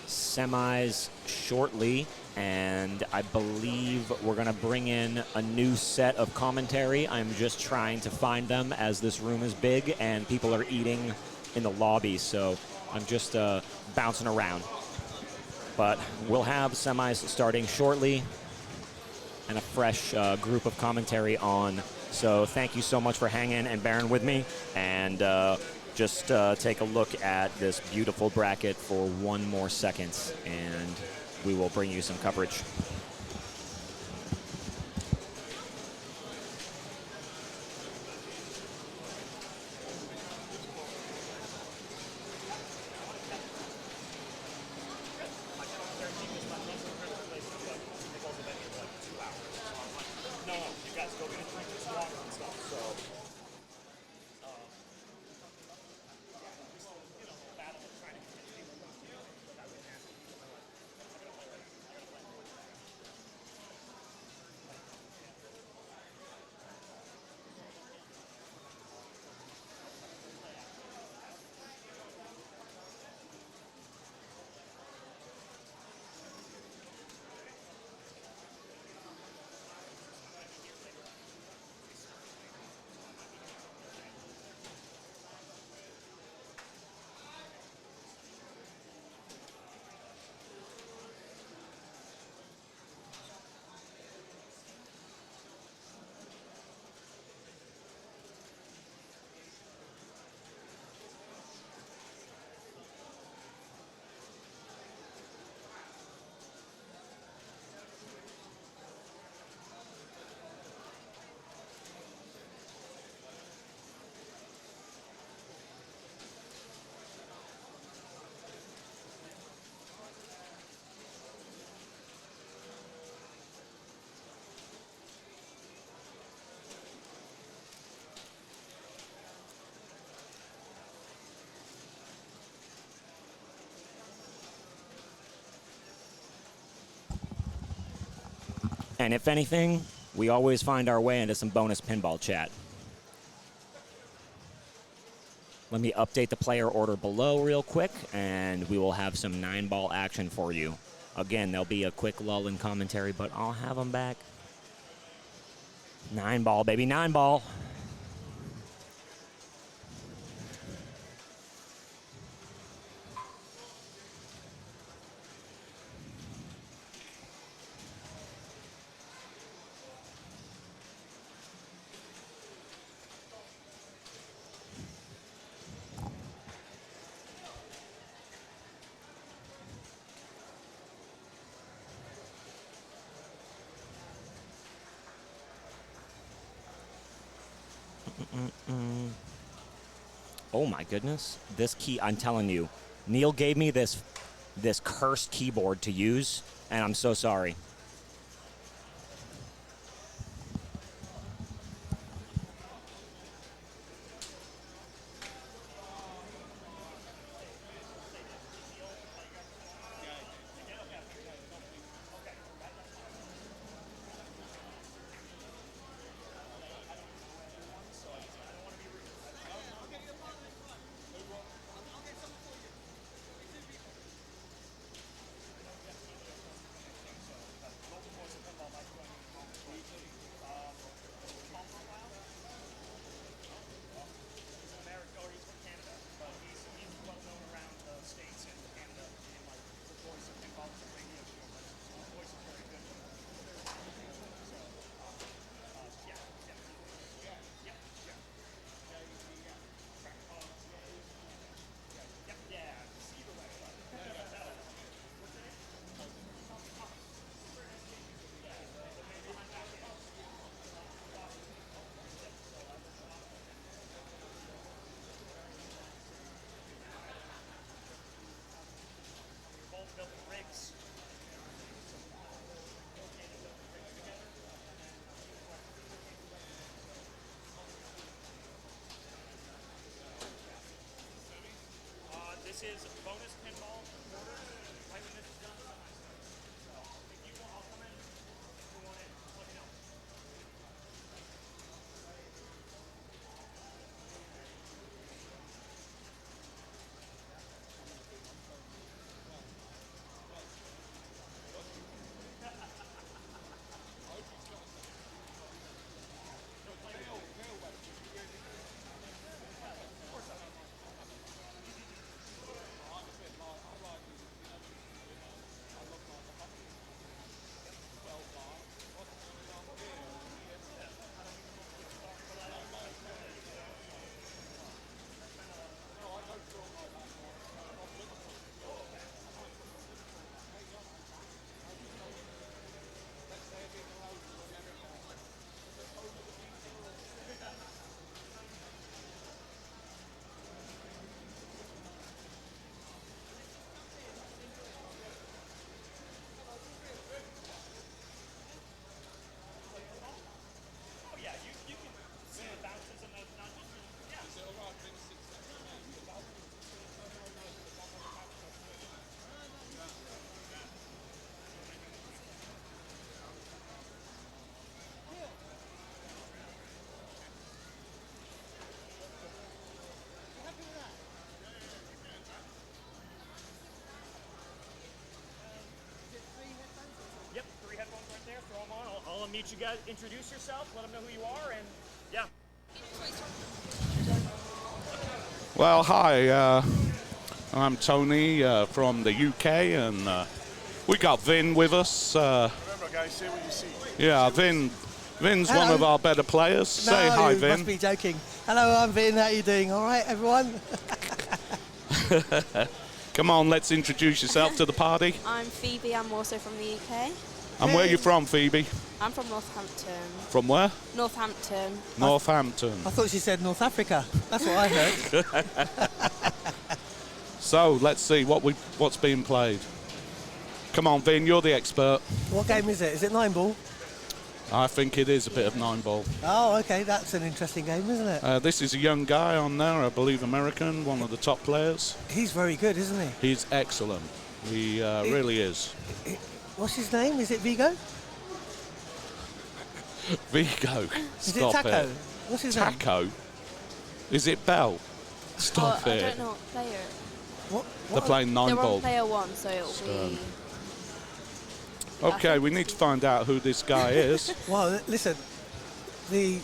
semis shortly, and I believe we're going to bring in a new set of commentary. I'm just trying to find them as this room is big and people are eating in the lobby, so I'm just bouncing around. But we'll have semis starting shortly and a fresh group of commentary on. So thank you so much for hanging and bearing with me. And just take a look at this beautiful bracket for 1 more second, and we will bring you some coverage. And if anything, we always find our way into some bonus pinball chat. Let me update the player order below real quick, and we will have some 9-ball action for you. Again, there'll be a quick lull in commentary, but I'll have them back. 9-ball, baby, 9-ball. Oh my goodness. This key, I'm telling you, Neil gave me this cursed keyboard to use, and I'm so sorry. this is bonus pinball quarters. Right when this is done, this is my stuff. So if you want, I'll come in. If you want it, let me know. Yep, 3 headphones right there. Throw them on. I'll unmute you guys. Introduce yourself. Let them know who you are. And yeah. Well, hi. I'm Tony from the UK, and we got Vin with us. Remember, guys, say what you see. Yeah, Vin's one of our better players. Say hi, you Vin. must be joking. Hello, I'm Vin. How you doing? All right, everyone? Come on, let's introduce yourself to the party. I'm Phoebe. I'm also from the UK. And where are you from, Phoebe? I'm from Northampton. From where? Northampton. Northampton. I thought she said North Africa. That's what I heard. So, let's see what's being played. Come on, Vin, you're the expert. What game is it? Is it 9-ball? I think it is a bit of 9-ball. Oh, okay. That's an interesting game, isn't it? This is a young guy on there, I believe American, one of the top players. He's very good, isn't he? He's excellent. He really is. What's his name? Is it Vigo? Vigo. Is it Stop Taco? it. What's his name? Taco? Is it Bell? Stop I it. don't know what player. They're playing They're 9-ball. on player 1, so it'll be... Okay, we need to find out who this guy is. Well, listen. The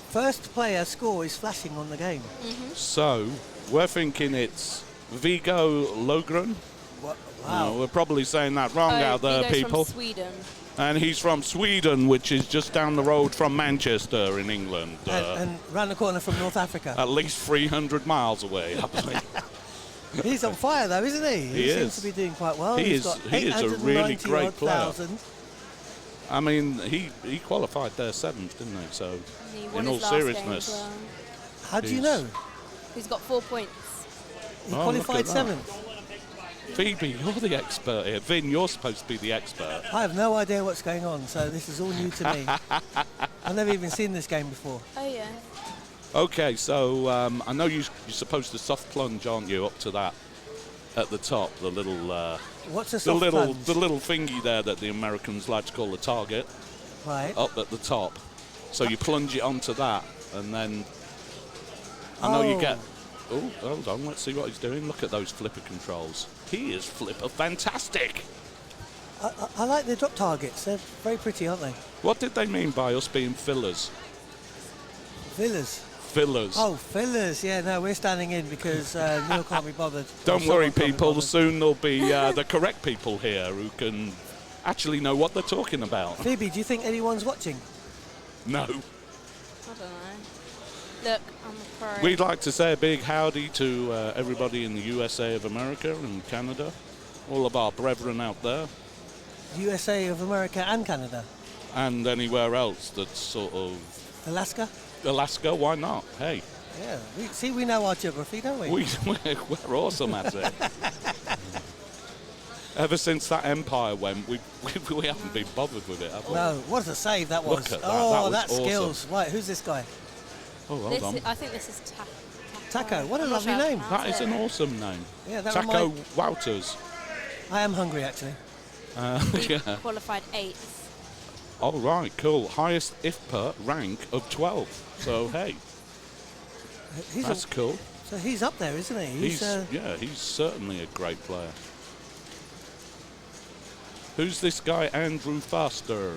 first player score is flashing on the game. So, we're thinking it's Vigo Logren. Wow. No, we're probably saying that wrong out there, Vigo's people. from Sweden. And he's from Sweden, which is just down the road from Manchester in England. And round the corner from North Africa. At least 300 miles away, I believe. He's on fire, though, isn't he? He seems is. to be doing quite well. He He's is- got he is a really great player. 890,000. I mean, he qualified there 7th, didn't he? So, He won in all his last game seriousness, as well. How do you He's- know? He's got 4 points. He Oh, look qualified at that. 7th. Phoebe, you're the expert here. Vin, you're supposed to be the expert. I have no idea what's going on, so this is all new to me. I've never even seen this game before. Oh, yeah. Okay, so I know you're supposed to soft plunge, aren't you, up to that at the top, the little What's a the soft little plunge? the little thingy there that the Americans like to call the target, Right. up at the top. So you plunge it onto that, and then I know you get. Oh, hold on, let's see what he's doing. Look at those flipper controls. He is flipper fantastic. I like the drop targets. They're very pretty, aren't they? What did they mean by us being fillers? Fillers. Fillers. Oh, fillers. Yeah, no, we're standing in because Neil can't be bothered. Don't Or worry, someone can't be people. bothered. Soon there'll be the correct people here who can actually know what they're talking about. Phoebe, do you think anyone's watching? No. I don't know. Look, I'm a pro. We'd like to say a big howdy to everybody in the USA of America and Canada, all of our brethren out there, USA of America and Canada. and anywhere else that's sort of Alaska? Alaska. Why not? Hey, Yeah. We know our geography, don't we? we're awesome at it. Ever since that empire went, we haven't been bothered with it, have we? No, what a save that was. Look at that. Oh, That was that's awesome. skills. Right, who's this guy? Oh, hold This on. I think this is Taco. Taco. What a I'm not lovely sure how to name. pronounce That is it. an awesome name. Yeah, that Taco reminds. Wouters. I am hungry actually. He Yeah. qualified 8th. All right, cool. Highest IFPA rank of 12. So, hey, He's that's cool. so he's up there, isn't he? He's certainly a great player. Who's this guy, Andrew Foster?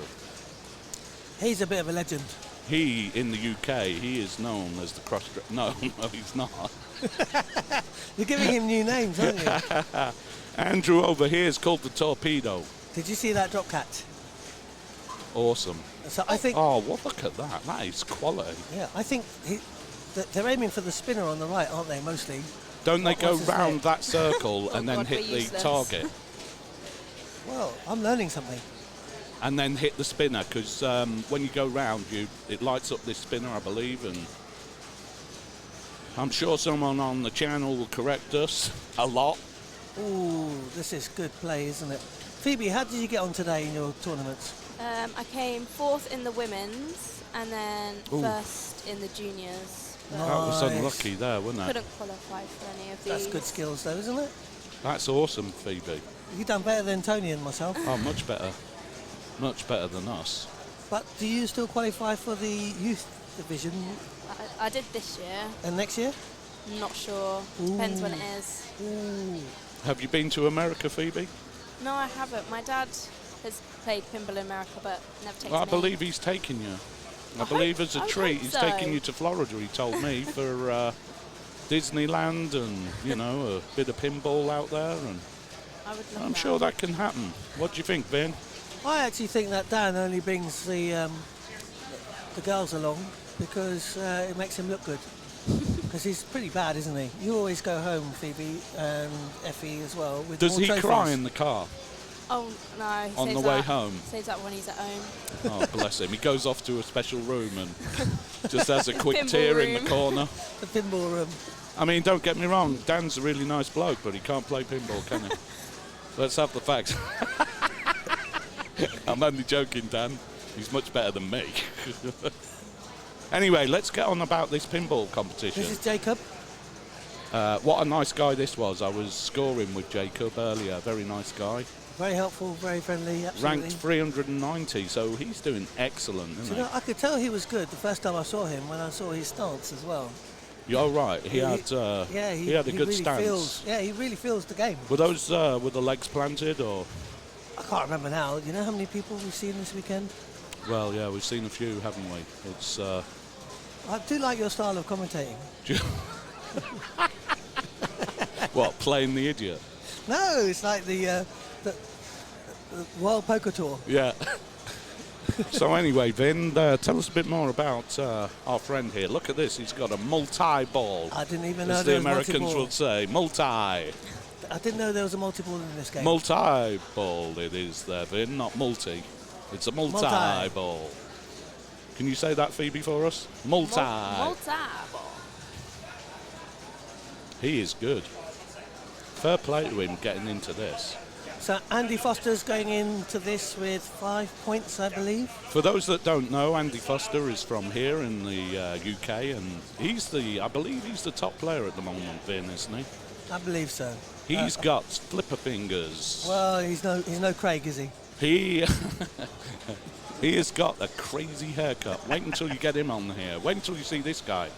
He's a bit of a legend. He, in the UK, he is known as the cross... No, no, he's not. You're giving him new names, aren't you? Andrew over here is called the Torpedo. Did you see that drop catch? Awesome. So I think. Oh, well, look at that. That is quality. Yeah, I think they're aiming for the spinner on the right, aren't they? Mostly. Don't they go What's his round name? that circle and then God, hit we're the useless. target? Well, I'm learning something. And then hit the spinner, because when you go round, it lights up this spinner, I believe, and I'm sure someone on the channel will correct us a lot. Ooh, this is good play, isn't it? Phoebe, how did you get on today in your tournaments? I came 4th in the women's and then Ooh. 1st in the juniors. But That was Nice. unlucky there, wasn't it? couldn't qualify for any of these. That's good skills, though, isn't it? That's awesome, Phoebe. You've done better than Tony and myself. Oh, much better. Much better than us. But do you still qualify for the youth division I did this year. and next year? I'm not sure. Depends when it is. Ooh. Have you been to America, Phoebe? No, I haven't. My dad has played pinball in America, but never taken I me. believe he's taking you. I I believe hope- as a I would treat, hope he's so. taking you to Florida, he told me, for Disneyland and, you know, a bit of pinball out there. And I would love I'm that. sure that can happen. What do you think, Vin? I actually think that Dan only brings the girls along because it makes him look good. Because he's pretty bad, isn't he? You always go home, Phoebe, and Effie as well. With Does more he trophies. cry in the car Oh, no. he on the saves way that- home? Saves that when he's at home. Oh, bless him. He goes off to a special room and just has a quick Pinball tear in room. the corner. The pinball room. I mean, don't get me wrong, Dan's a really nice bloke, but he can't play pinball, can he? Let's have the facts. I'm only joking, Dan. He's much better than me. Anyway, let's get on about this pinball competition. This is Jacob. What a nice guy this was. I was scoring with Jacob earlier. Very nice guy. Very helpful, very friendly, absolutely. Ranked 390, so he's doing excellent, Do isn't you know, he? I could tell he was good the first time I saw him when I saw his stance as well. You're right. He had a good really stance. He really feels the game. Were those were the legs planted or? I can't remember now. Do you know how many people we've seen this weekend? Well, yeah, we've seen a few, haven't we? It's. I do like your style of commentating. What, playing the idiot? No, it's like the World Poker Tour. Yeah. So anyway, Vin, tell us a bit more about our friend here. Look at this. He's got a multi-ball. I didn't even know As the there was Americans multi-ball. would say, multi. I didn't know there was a multi-ball in this game. Multi-ball it is there, Vin, not multi. It's a multi-ball. Can you say that, Phoebe, for us? Multi. Multi-ball. He is good. Fair play to him getting into this. So Andy Foster's going into this with 5 points, I believe. For those that don't know, Andy Foster is from here in the UK, and I believe he's the top player at the moment, Vin, isn't he? I believe so. He's got flipper fingers. Well, he's no Craig, is he? He he has got a crazy haircut. Wait until you get him on here. Wait until you see this guy.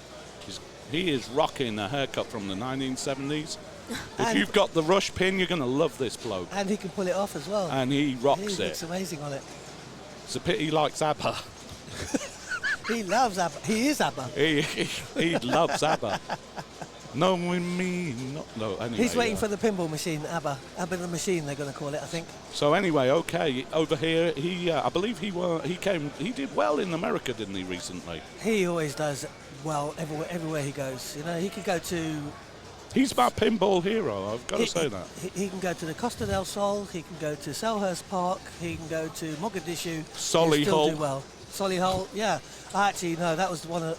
He is rocking a haircut from the 1970s. If And- you've got the rush pin, you're going to love this bloke. And he can pull it off as well. And he rocks He it. looks amazing on it. It's a pity he likes ABBA. He loves ABBA. He is ABBA. He loves ABBA. Knowing me, no. Anyway, He's waiting for the pinball machine, ABBA. ABBA the machine, they're going to call it, I think. So anyway, okay, over here, I believe he did well in America, didn't he, recently? He always does well everywhere he goes. You know, he could go to... He's my pinball hero, I've got to say that. He can go to the Costa del Sol, he can go to Selhurst Park, he can go to Mogadishu. Solihull. He'll still do well. Solihull, yeah. Actually, no, that was one of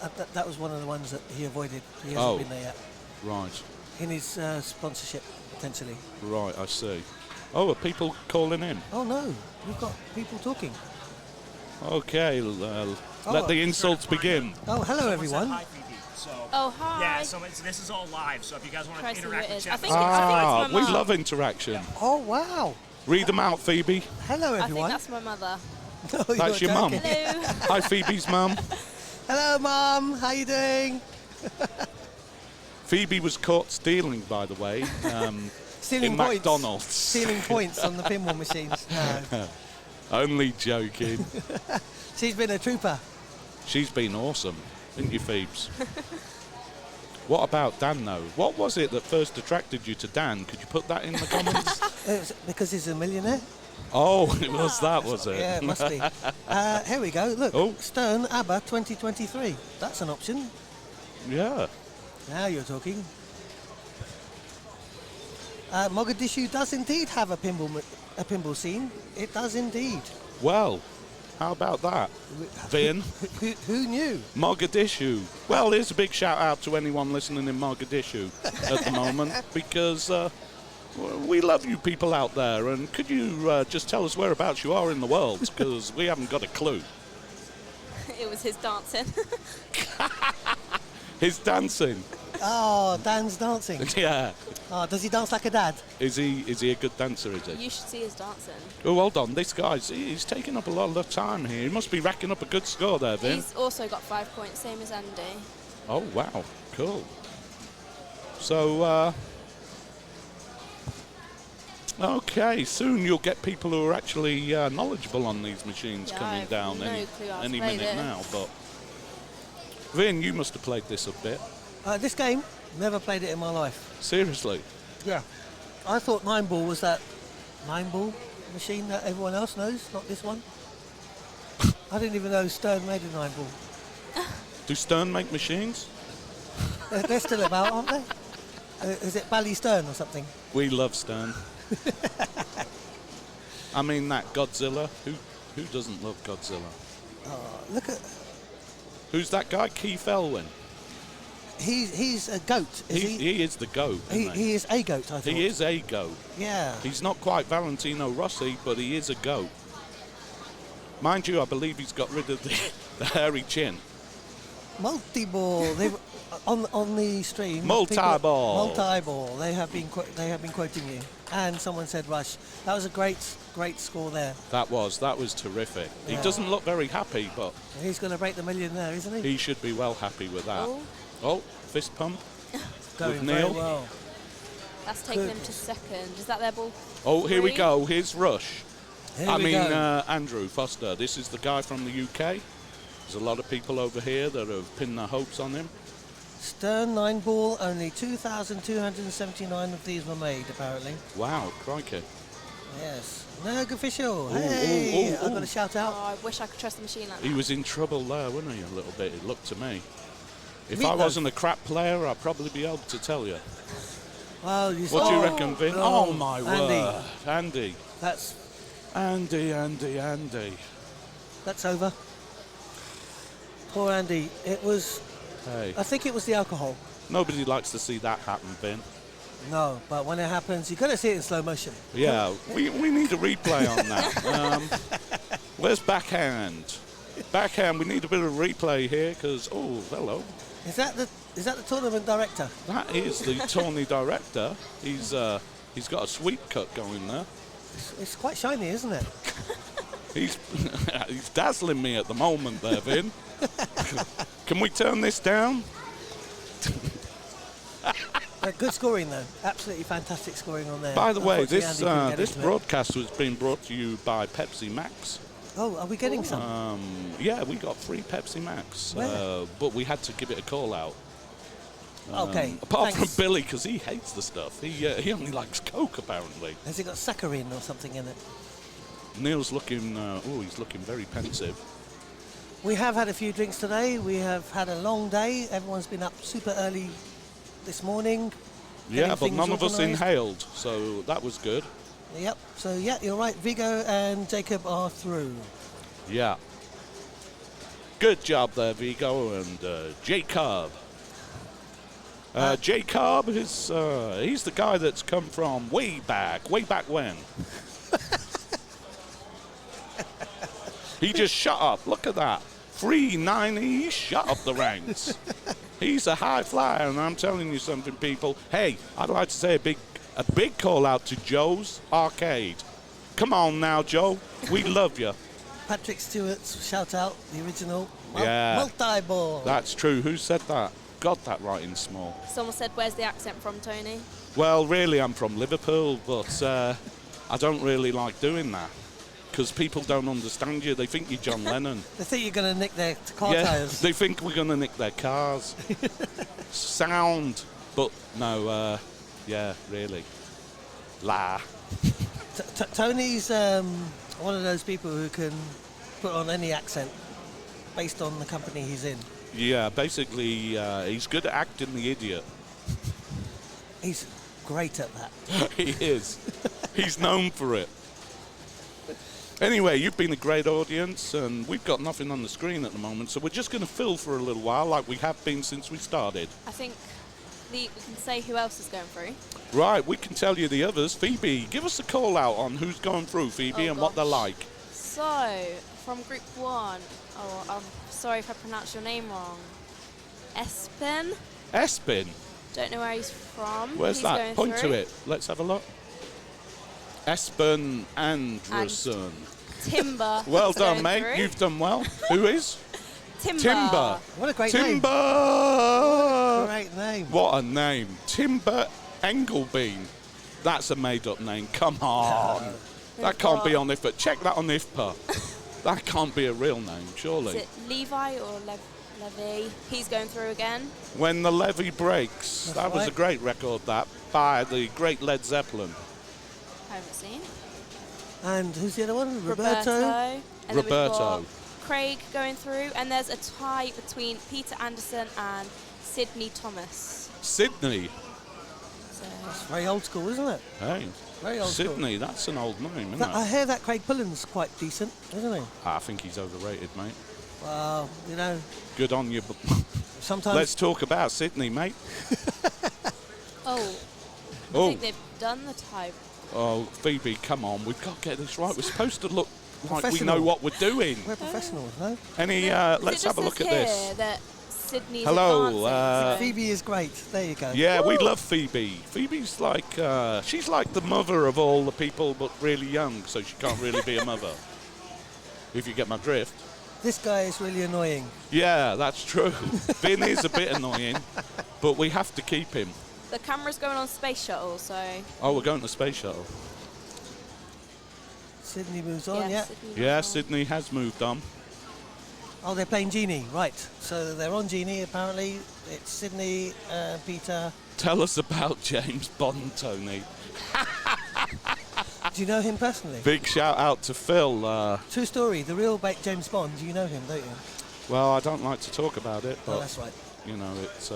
the ones that he avoided. He hasn't been there yet. Right. He needs sponsorship, potentially. Right, I see. Oh, are people calling in? Oh, no. We've got people talking. Okay, let the insults begin. Oh, hello, everyone. Hi, Phoebe. So. Oh, hi. Yeah, so this is all live. So if you guys want to Try to see who interact it with is. chat, I think it's my we mum. love interaction. Oh, wow. Read them out, Phoebe. Hello, I think everyone. that's my mother. No, you're That's your mum. joking. Hello. Hi, Phoebe's mum. Hello, Mum. How you doing? Phoebe was caught stealing, by the way, Stealing in points. McDonald's. Stealing points on the pinball machines. No. Only joking. She's been a trooper. She's been awesome, isn't you, Phoebes? What about Dan, though? What was it that first attracted you to Dan? Could you put that in the comments? It's because he's a millionaire. Oh, it was that, was it? Yeah, it must be. Here we go. Look, Oh. Stern ABBA 2023. That's an option. Yeah. Now you're talking. Mogadishu does indeed have a pinball scene. It does indeed. Well, how about that, Vin? Who knew? Mogadishu. Well, here's a big shout out to anyone listening in Mogadishu at the moment, because we love you people out there. And could you just tell us whereabouts you are in the world? Because we haven't got a clue. It was his dancing. His dancing. Oh, Dan's dancing. Yeah. Oh, does he dance like a dad? Is he a good dancer, is he? You should see his dancing. Oh, hold on. This guy's, he's taking up a lot of time here. He must be racking up a good score there, Vin. He's also got 5 points, same as Andy. Oh, wow. Cool. So, okay, soon you'll get people who are actually knowledgeable on these machines Yeah, coming I've down no clue how to any play minute this. now. But Vin, you must have played this a bit. This game, never played it in my life. Seriously? Yeah. I thought 9-ball was that 9-ball machine that everyone else knows, not this one. I didn't even know Stern made a 9-ball. Do Stern make machines? They're still about, aren't they? Is it Bally Stern or something? We love Stern. I mean that Godzilla. Who doesn't love Godzilla? Look at... Who's that guy? Keith Elwyn. He's a goat, is he? He is the goat. Isn't He is a goat, I thought. He is a goat. Yeah. He's not quite Valentino Rossi, but he is a goat. Mind you, I believe he's got rid of the hairy chin. Multi-ball. on the stream. Multi-ball. Multi-ball. They have been quoting you. And someone said Rush. That was a great score there. That was terrific. Yeah. He doesn't look very happy, but He's going to break the million there, isn't he? he should be well happy with that. Oh. Oh, fist pump. Going Neil. very well. That's taking him Good. to second. Is that their ball? Oh, here we 3? go. Here's Rush. Here we go. Andrew Foster. This is the guy from the UK. There's a lot of people over here that have pinned their hopes on him. Stern 9-ball, only 2,279 of these were made, apparently. Wow, crikey. Yes. Nerg official. Ooh, Hey, ooh, ooh, I've got ooh. a shout Oh, out. I wish I could trust the machine like that. He was in trouble there, wasn't he, a little bit, it looked to me. If I Meatloaf. wasn't a crap player, I'd probably be able to tell you. Well, What do you reckon, Vin? Oh, my Andy. word. Andy. That's Andy. That's over. Poor Andy. It was... Hey, I think it was the alcohol. nobody likes to see that happen, Vin. No, but when it happens, you've got to see it in slow motion. Yeah, we need a replay on that. Where's backhand? Backhand, we need a bit of replay here because, oh, hello. Is that the tournament director? That is the tourney director. He's got a sweep cut going there. It's quite shiny, isn't it? He's dazzling me at the moment there, Vin. Can we turn this down? Good scoring, though. Absolutely fantastic scoring on there. By the way, Unfortunately, this Andy couldn't get this into it. broadcast has been brought to you by Pepsi Max. Oh, are we getting some? Yeah, we got free Pepsi Max, Where? but we had to give it a call out. Okay. Apart thanks. from Billy, because he hates the stuff. He only likes Coke, apparently. Has it got saccharin or something in it? Neil's looking, he's looking very pensive. We have had a few drinks today. We have had a long day. Everyone's been up super early this morning. Yeah, getting but things none of us organised. inhaled, so that was good. Yep. So, yeah, you're right. Vigo and Jacob are through. Yeah. Good job there, Vigo and Jacob. Jacob is he's the guy that's come from way back when. He just shut up. Look at that. 390, shut up the ranks. He's a high flyer, and I'm telling you something, people. Hey, I'd like to say a big call out to Joe's Arcade. Come on now, Joe. We love you. Patrick Stewart's shout out, the original Yeah. multi-ball. That's true. Who said that? Got that right in small. Someone said, "Where's the accent from, Tony?" Well, really, I'm from Liverpool, but I don't really like doing that because people don't understand you. They think you're John Lennon. They think you're going to nick their car tires. They think we're going to nick their cars. Sound. But no, yeah, really. La. Tony's one of those people who can put on any accent based on the company he's in. Yeah, basically, he's good at acting the idiot. He's great at that. He is. He's known for it. Anyway, you've been a great audience, and we've got nothing on the screen at the moment, so we're just going to fill for a little while like we have been since we started. I think we can say who else is going through. Right, we can tell you the others. Phoebe, give us a call out on who's going through, Phoebe, and what they're like. So, from Group 1, I'm sorry if I pronounced your name wrong. Espen? Espen? Don't know where he's from. Where's he's that? going Point through. to it. Let's have a look. Espen Anderson. Timber. Well is done, going mate. through. You've done well. Who is? Timber. Timber. What a great Timber. name. Great name. What a name. Timber Engelbein. That's a made-up name. Come on. That can't be on IFPA. Check that on IFPA. That can't be a real name, surely. Is it Levi or Levy? He's going through again. When the Levee Breaks. That was a great record, that, by the great Led Zeppelin. I haven't seen. And who's the other one? Roberto. And then we've Roberto. got Craig going through, and there's a tie between Peter Anderson and Sydney Thomas. Sydney. So It's very old school, isn't it? Hey. Very old school. Sydney, that's an old name, isn't I it? hear that Craig Pullen's quite decent, isn't he? I think he's overrated, mate. Well, you know, Good on you. sometimes... Let's talk about Sydney, mate. I think they've done the tie. Oh, Phoebe, come on. We've got to get this right. We're supposed to look like we Professional. know what we're doing. We're professionals, no? Any, let's have a look at this. That Sydney's Hello, advancing. Phoebe is great. There you go. Yeah, we love Phoebe. Phoebe's like, she's like the mother of all the people, but really young, so she can't really be a mother. If you get my drift. This guy is really annoying. Yeah, that's true. Vin is a bit annoying, but we have to keep him. The camera's going on space shuttle, so. Oh, we're going to space shuttle. Sydney moves on, yeah. Yeah, Sydney has moved on. Oh, they're playing Genie, right. So they're on Genie, apparently. It's Sydney, Peter. Tell us about James Bond, Tony. Do you know him personally? Big shout out to Phil. True story, the real James Bond, you know him, don't you? Well, I don't like to talk about it, but Oh, that's right. you know, it's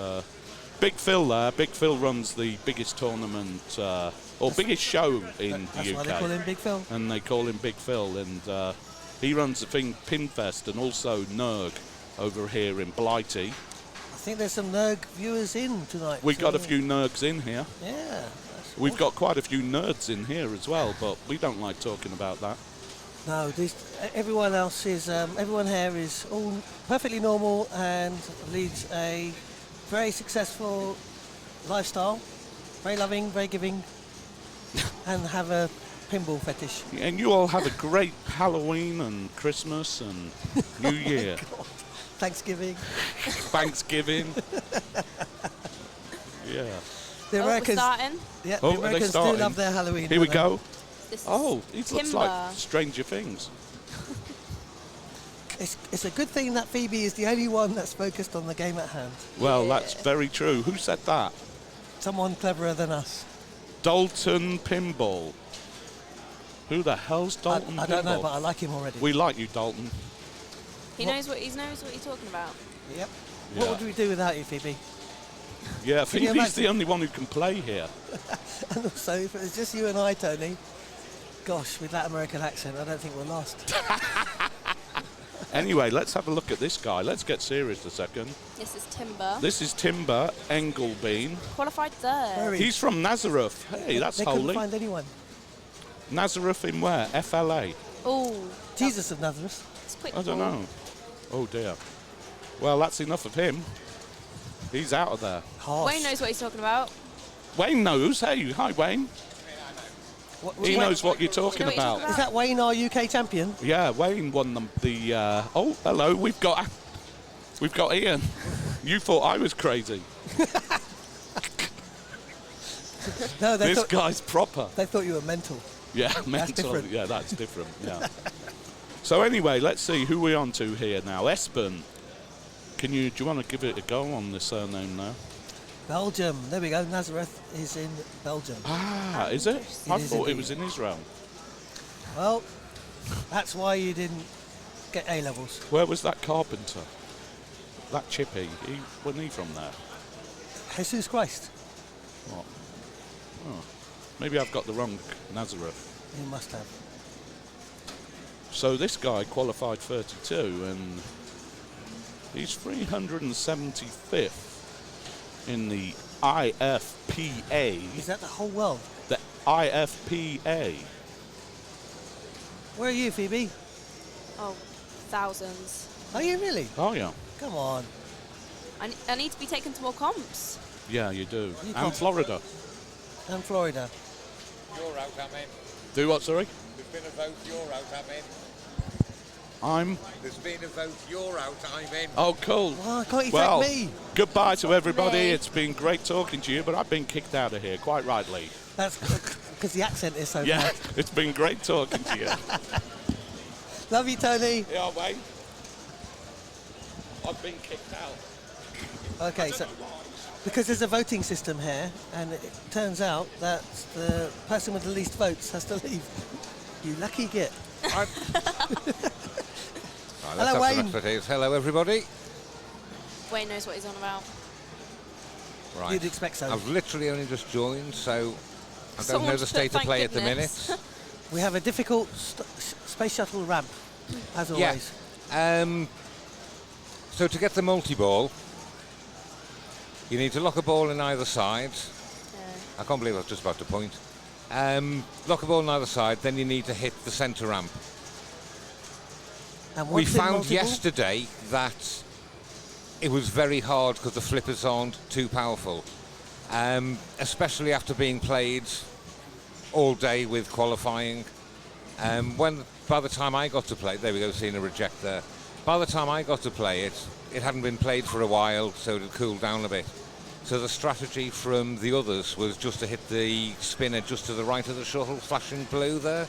Big Phil there. Big Phil runs the biggest tournament or biggest show in That's the why UK. they call him Big Phil. And they call him Big Phil, and he runs the thing Pinfest and also NERG over here in Blighty. I think there's some NERG viewers in tonight. We've got a so- few NERGs in here. Yeah. We've got quite a few nerds in here as well, but we don't like talking about that. No, everyone else is, everyone here is all perfectly normal and leads a very successful lifestyle, very loving, very giving, and have a pinball fetish. And you all have a great Halloween and Christmas and New Year. Thanksgiving. Thanksgiving. Yeah. The Americans, we're starting. yeah, Oh, the are they Americans do starting? love their Halloween. Here we don't they? go. This is Oh, it looks Timber. like Stranger Things. It's a good thing that Phoebe is the only one that's focused on the game at hand. Well, that's very true. Who said that? Someone cleverer than us. Dalton Pinball. Who the hell's Dalton I Pinball? don't know, but I like him already. We like you, Dalton. He knows what you're talking about. Yep. Yeah. What would we do without you, Phoebe? Yeah, Can you Phoebe's imagine? the only one who can play here. And also, if it was just you and I, Tony, gosh, with that American accent, I don't think we're lost. Anyway, let's have a look at this guy. Let's get serious a second. This is Timber. This is Timber Engelbein. Qualified third. Very. He's from Nazareth. Hey, that's they couldn't holy. find anyone. Nazareth in where? FLA? Oh, Jesus of Nazareth. it's quick. I don't ball. know. Oh dear. Well, that's enough of him. He's out of there. Harsh. Wayne knows what he's talking about. Wayne knows. Hey, hi, Wayne. He knows what you're talking what you're about. talking Is that Wayne, our UK champion? Yeah, Wayne won the. Oh, hello. We've got Ian. You thought I was crazy. No, This guy's proper. they thought you were mental. Yeah, mental. different. Yeah, that's different. Yeah. So anyway, let's see who we're on to here now. Espen, do you want to give it a go on the surname now? Belgium. There we go. Nazareth is in Belgium. Ah, is it? I is thought it indeed. was in Israel. Well, that's why you didn't get A levels. Where was that carpenter? That chippy? Wasn't he from there? Jesus Christ. What? Oh, maybe I've got the wrong Nazareth. You must have. So this guy qualified 32 and he's 375th in the IFPA. Is that the whole world? The IFPA. Where are you, Phoebe? Oh, thousands. Are you really? Oh yeah. Come on. I need to be taken to more comps. Yeah, you do. You And can't- Florida. And Florida. You're out, I'm in. Do what, sorry? There's been a vote, you're out, I'm in. There's been a vote, you're out, I'm in. Oh, cool. Why can't you Well, take me? goodbye to everybody. me. It's been great talking to you, but I've been kicked out of here, quite rightly. That's because the accent is so Yeah, bad. it's been great talking to you. Love you, Tony. Yeah, Wayne. I've been kicked out. Okay, so because there's a voting system here, and it turns out that the person with the least votes has to leave. You lucky git. Right, Hello, let's have some Wayne. expertise. Hello, everybody. Wayne knows what he's on about. Right. You'd expect so. I've literally only just joined, so I don't know Someone's the put state of thank play at the goodness. minute. We have a difficult space shuttle ramp, as always. Yeah. So to get the multi-ball, you need to lock a ball in either side. I can't believe I was just about to point. Lock a ball on either side, then you need to hit the centre ramp. And We once in found multiple- yesterday that it was very hard because the flippers aren't too powerful, especially after being played all day with qualifying. By the time I got to play, there we go, seeing a reject there. By the time I got to play it, it hadn't been played for a while, so it had cooled down a bit. So the strategy from the others was just to hit the spinner just to the right of the shuttle, flashing blue there.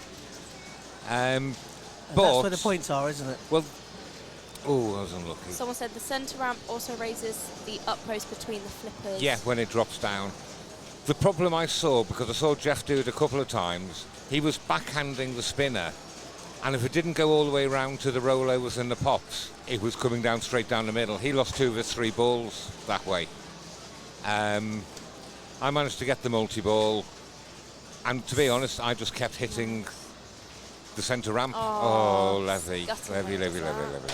And But that's where the points are, isn't it? well, oh, I was unlucky. Someone said the centre ramp also raises the uppost between the flippers. Yeah, when it drops down. The problem I saw, because I saw Jeff do it a couple of times, he was backhanding the spinner, and if it didn't go all the way around to the rollovers and the pops, it was coming down straight down the middle. He lost 2 of his 3 balls that way. I managed to get the multi-ball, and to be honest, I just kept hitting the centre ramp. Oh, Levy. disgusting Levy, when it Levy, does Levy, that. Levy.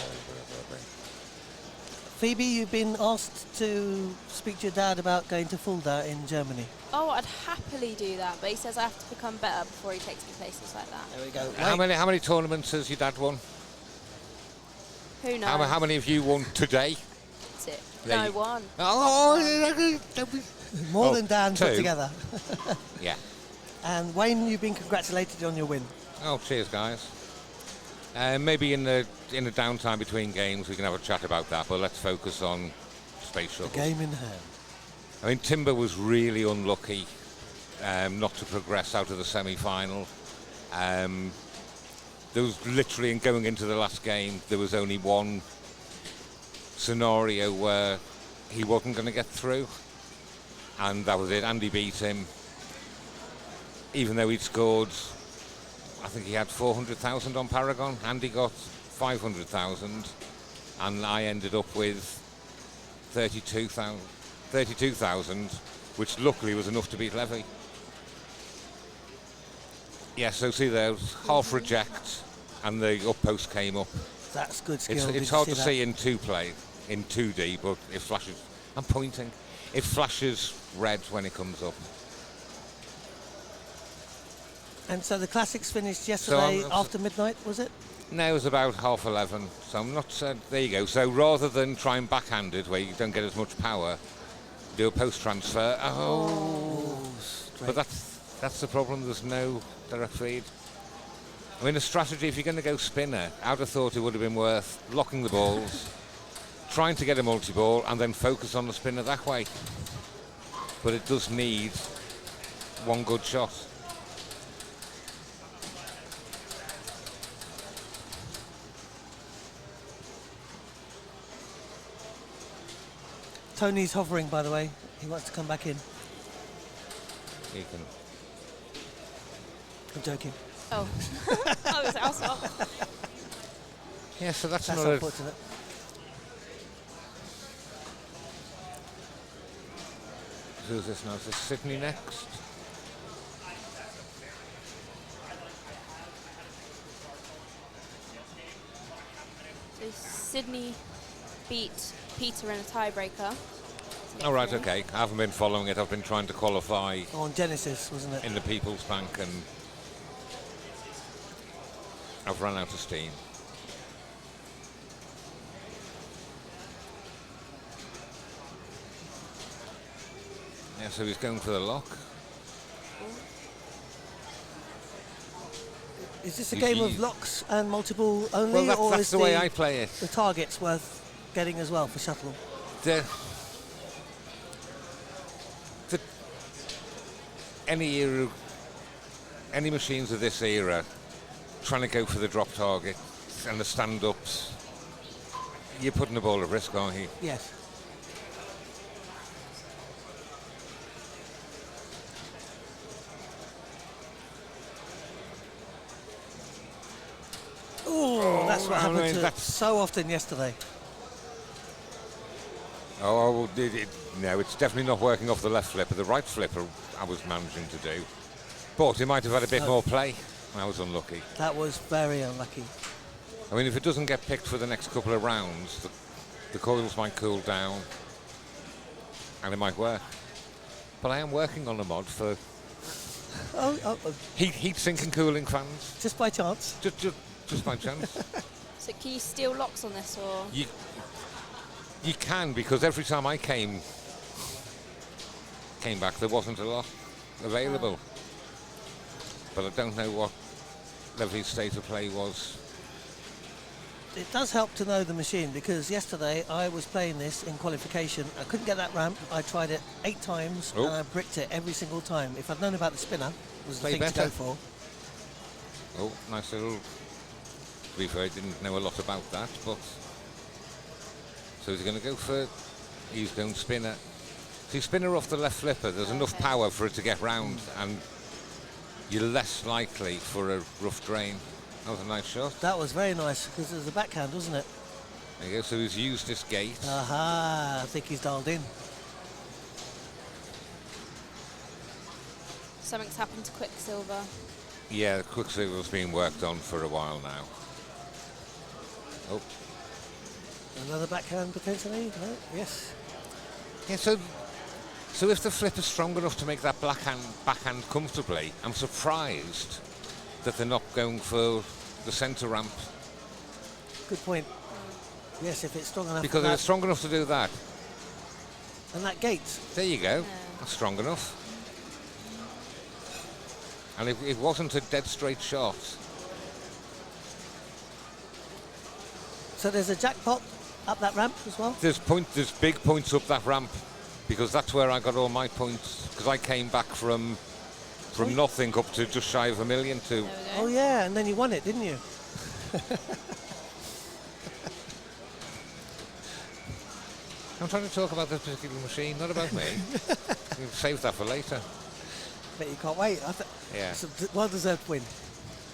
Phoebe, you've been asked to speak to your dad about going to Fulda in Germany. Oh, I'd happily do that, but he says I have to become better before he takes me places like that. There we go. How many tournaments has your dad won? Who knows? How many have you won today? That's it. There No you- one. More Oh, than Dan 2. put together. Yeah. And Wayne, you've been congratulated on your win. Oh, cheers, guys. Maybe in the downtime between games we can have a chat about that, but let's focus on Space Shuttle. The game in hand. I mean, Timber was really unlucky not to progress out of the semi-final. There was literally, in going into the last game, there was only one scenario where he wasn't going to get through, and that was it. Andy beat him, even though he'd scored, I think he had 400,000 on Paragon. Andy got 500,000, and I ended up with 32,000, which luckily was enough to beat Levy. Yeah, so see there, half reject, and the up post came up. That's good skill. It's hard to see in 2D, but it flashes. I'm pointing. It flashes red when it comes up. And so the classics finished yesterday I'm after midnight, was it? No, it was about 11:30, so I'm not. There you go. So rather than try and backhand it, where you don't get as much power, do a post transfer. Oh, but that's the problem. There's no direct feed. I mean, a strategy, if you're going to go spinner, I'd have thought it would have been worth locking the balls, trying to get a multi-ball, and then focus on the spinner that way. But it does need one good shot. Tony's hovering, by the way. He wants to come back in. You can. I'm joking. Oh. I'll stop. Yeah, so that's That's not unfortunate. Who's this now? Is this Sydney next? So Sydney beat Peter in a tiebreaker. Oh, right, okay. I haven't been following it. I've been trying to qualify On Genesis, wasn't it? in the People's Bank, and I've run out of steam. Yeah, so he's going for the lock. Is this a game of locks and multiple only, Well, or that's is the way I play it. the targets worth getting as well for shuttle? The any era, any machines of this era, trying to go for the drop target and the stand-ups, you're putting the ball at risk, aren't you? Yes. Oh, that's what I mean, happened to that's- so often yesterday. Oh, no, it's definitely not working off the left flipper. The right flipper I was managing to do. But he might have had a bit more play. I was unlucky. That was very unlucky. I mean, if it doesn't get picked for the next couple of rounds, the coils might cool down and it might work. But I am working on a mod for Oh, heat sink and cooling fans. just by chance. Just by chance. So can you steal locks on this, or? You can, because every time I came back, there wasn't a lot available. But I don't know what Levy's state of play was. It does help to know the machine, because yesterday I was playing this in qualification. I couldn't get that ramp. I tried it 8 times and I bricked it every single time. If I'd known about the spinner, it was the thing to go for. Oh, nice little. To be fair, I didn't know a lot about that, but. So he's going to go for. He's going spinner. See, spinner off the left flipper, there's enough power for it to get round, and you're less likely for a rough drain. That was a nice shot. That was very nice, because it was a backhand, wasn't it? There you go, so he's used this gate. Aha, I think he's dialed in. Something's happened to Quicksilver. Yeah, Quicksilver's been worked on for a while now. Oh. Another backhand potentially? No? Yes. Yeah, so if the flipper's strong enough to make that backhand comfortably, I'm surprised that they're not going for the centre ramp. Good point. Yes, if it's strong enough. Because if it's strong enough to do that. And that gate. There you go. That's strong enough. And it wasn't a dead straight shot. So there's a jackpot up that ramp as well? There's big points up that ramp, because that's where I got all my points, because I came back from nothing up to just shy of $1 million too. Oh yeah, and then you won it, didn't you? I'm trying to talk about this particular machine, not about me. We'll save that for later. Bet you can't wait. Yeah. It's a well-deserved win.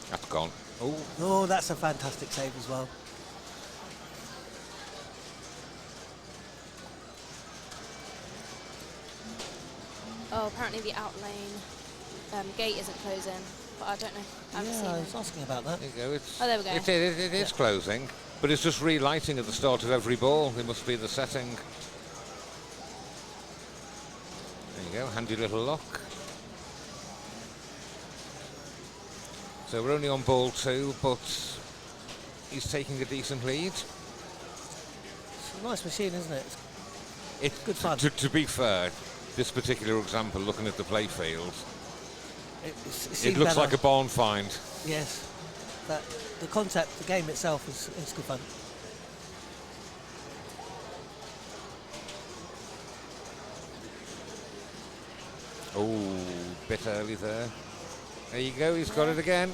That's gone. Oh, that's a fantastic save as well. Oh, apparently the outlane gate isn't closing, but I don't know. I haven't seen I it. was asking about that. There you go. Oh, there we go. It is closing, but it's just relighting at the start of every ball. It must be the setting. There you go, handy little lock. So we're only on ball 2, but he's taking a decent lead. It's a nice machine, isn't it? Good fun. To be fair, this particular example, looking at the play field, it looks like a barn find. Yes. But the concept, the game itself is good fun. Oh, bit early there. There you go, he's got it again.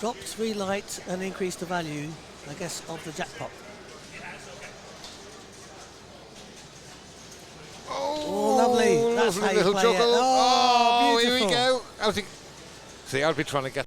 Drop 3 lights and increase the value, I guess, of the jackpot. Oh, lovely. That's how you Little play juggle. it. Oh, here we beautiful. go. See, I'll be trying to get.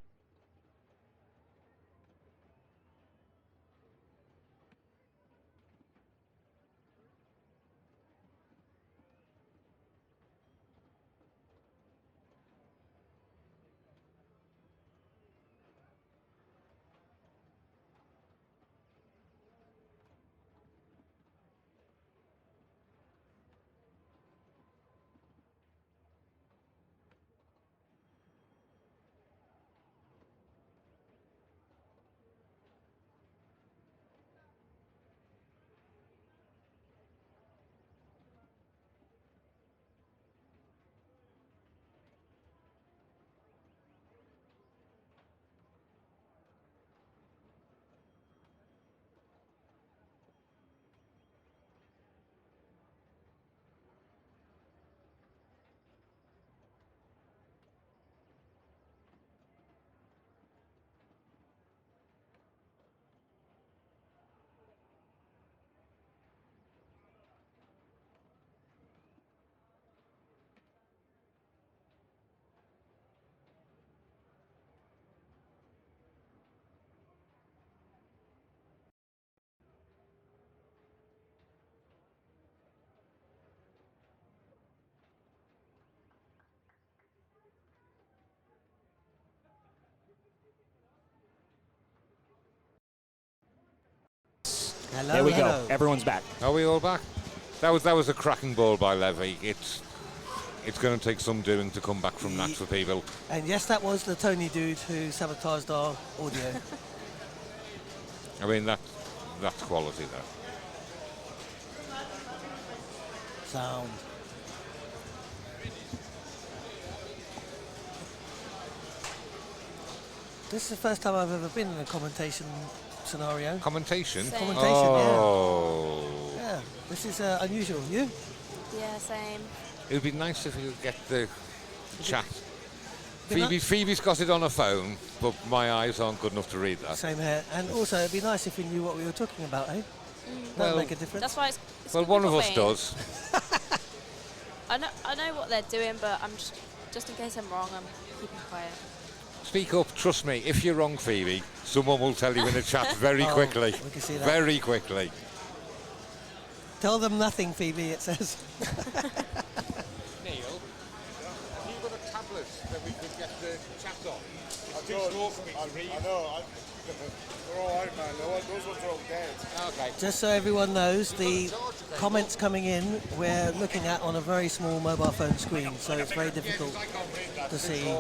Hello, there we hello. go. Everyone's back. Are we all back? That was a cracking ball by Levy. It's going to take some doing to come back from that for people. And yes, that was the Tony dude who sabotaged our audio. I mean, that's quality there. Sound. This is the first time I've ever been in a commentation scenario. Commentation? Same. Commentation, oh. yeah. This is unusual. You? Yeah, same. It would be nice if you could get the chat. Be Phoebe's got it on her phone, but my eyes aren't good enough to read that. Same here. And also, it'd be nice if we knew what we were talking about, eh? That'd make a difference. That's why it's Well, good one of for us me. does. I know what they're doing, but I'm just in case I'm wrong, I'm keeping quiet. Speak up, trust me. If you're wrong, Phoebe, someone will tell you in the chat very Oh, quickly. we can see that. Very quickly. Tell them nothing, Phoebe, it says. Neil, have you got a tablet that we could get the chat on? It's too small for me to read. I know. They're all right, man. Those ones are all dead. Okay. Just so everyone knows, the comments coming in, we're looking at on a very small mobile phone screen, so it's very difficult to see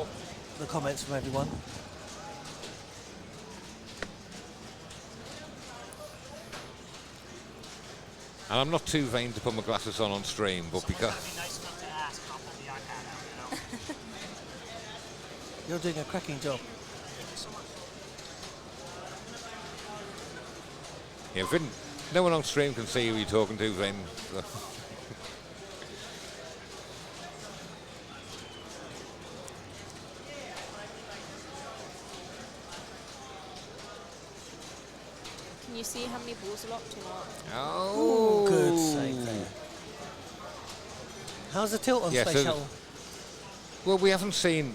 the comments from everyone. And I'm not too vain to put my glasses on stream, but because... You're doing a cracking job. Yeah, Vin, no one on stream can see who you're talking to, Vin. So. Can you see how many balls are locked or not? Oh, good save there. How's the tilt on Yeah, Space so Shuttle? well, we haven't seen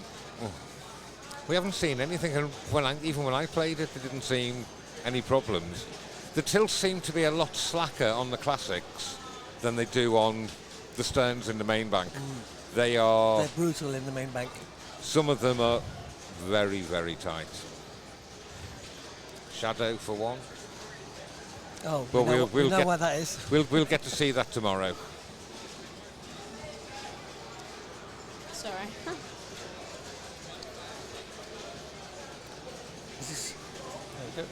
anything. And even when I played it, there didn't seem any problems. The tilts seem to be a lot slacker on the classics than they do on the Sterns in the main bank. They're brutal in the main bank. Some of them are very, very tight. Shadow for one. Oh, But we know why that is. We'll get to see that tomorrow. Sorry. Is this? There we go.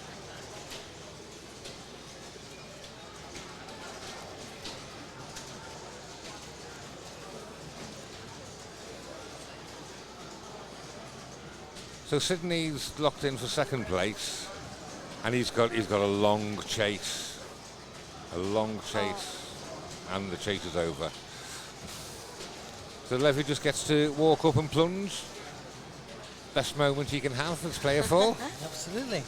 So Sydney's locked in for second place, and he's got a long chase, and the chase is over. So Levy just gets to walk up and plunge. Best moment he can have as player 4. Absolutely.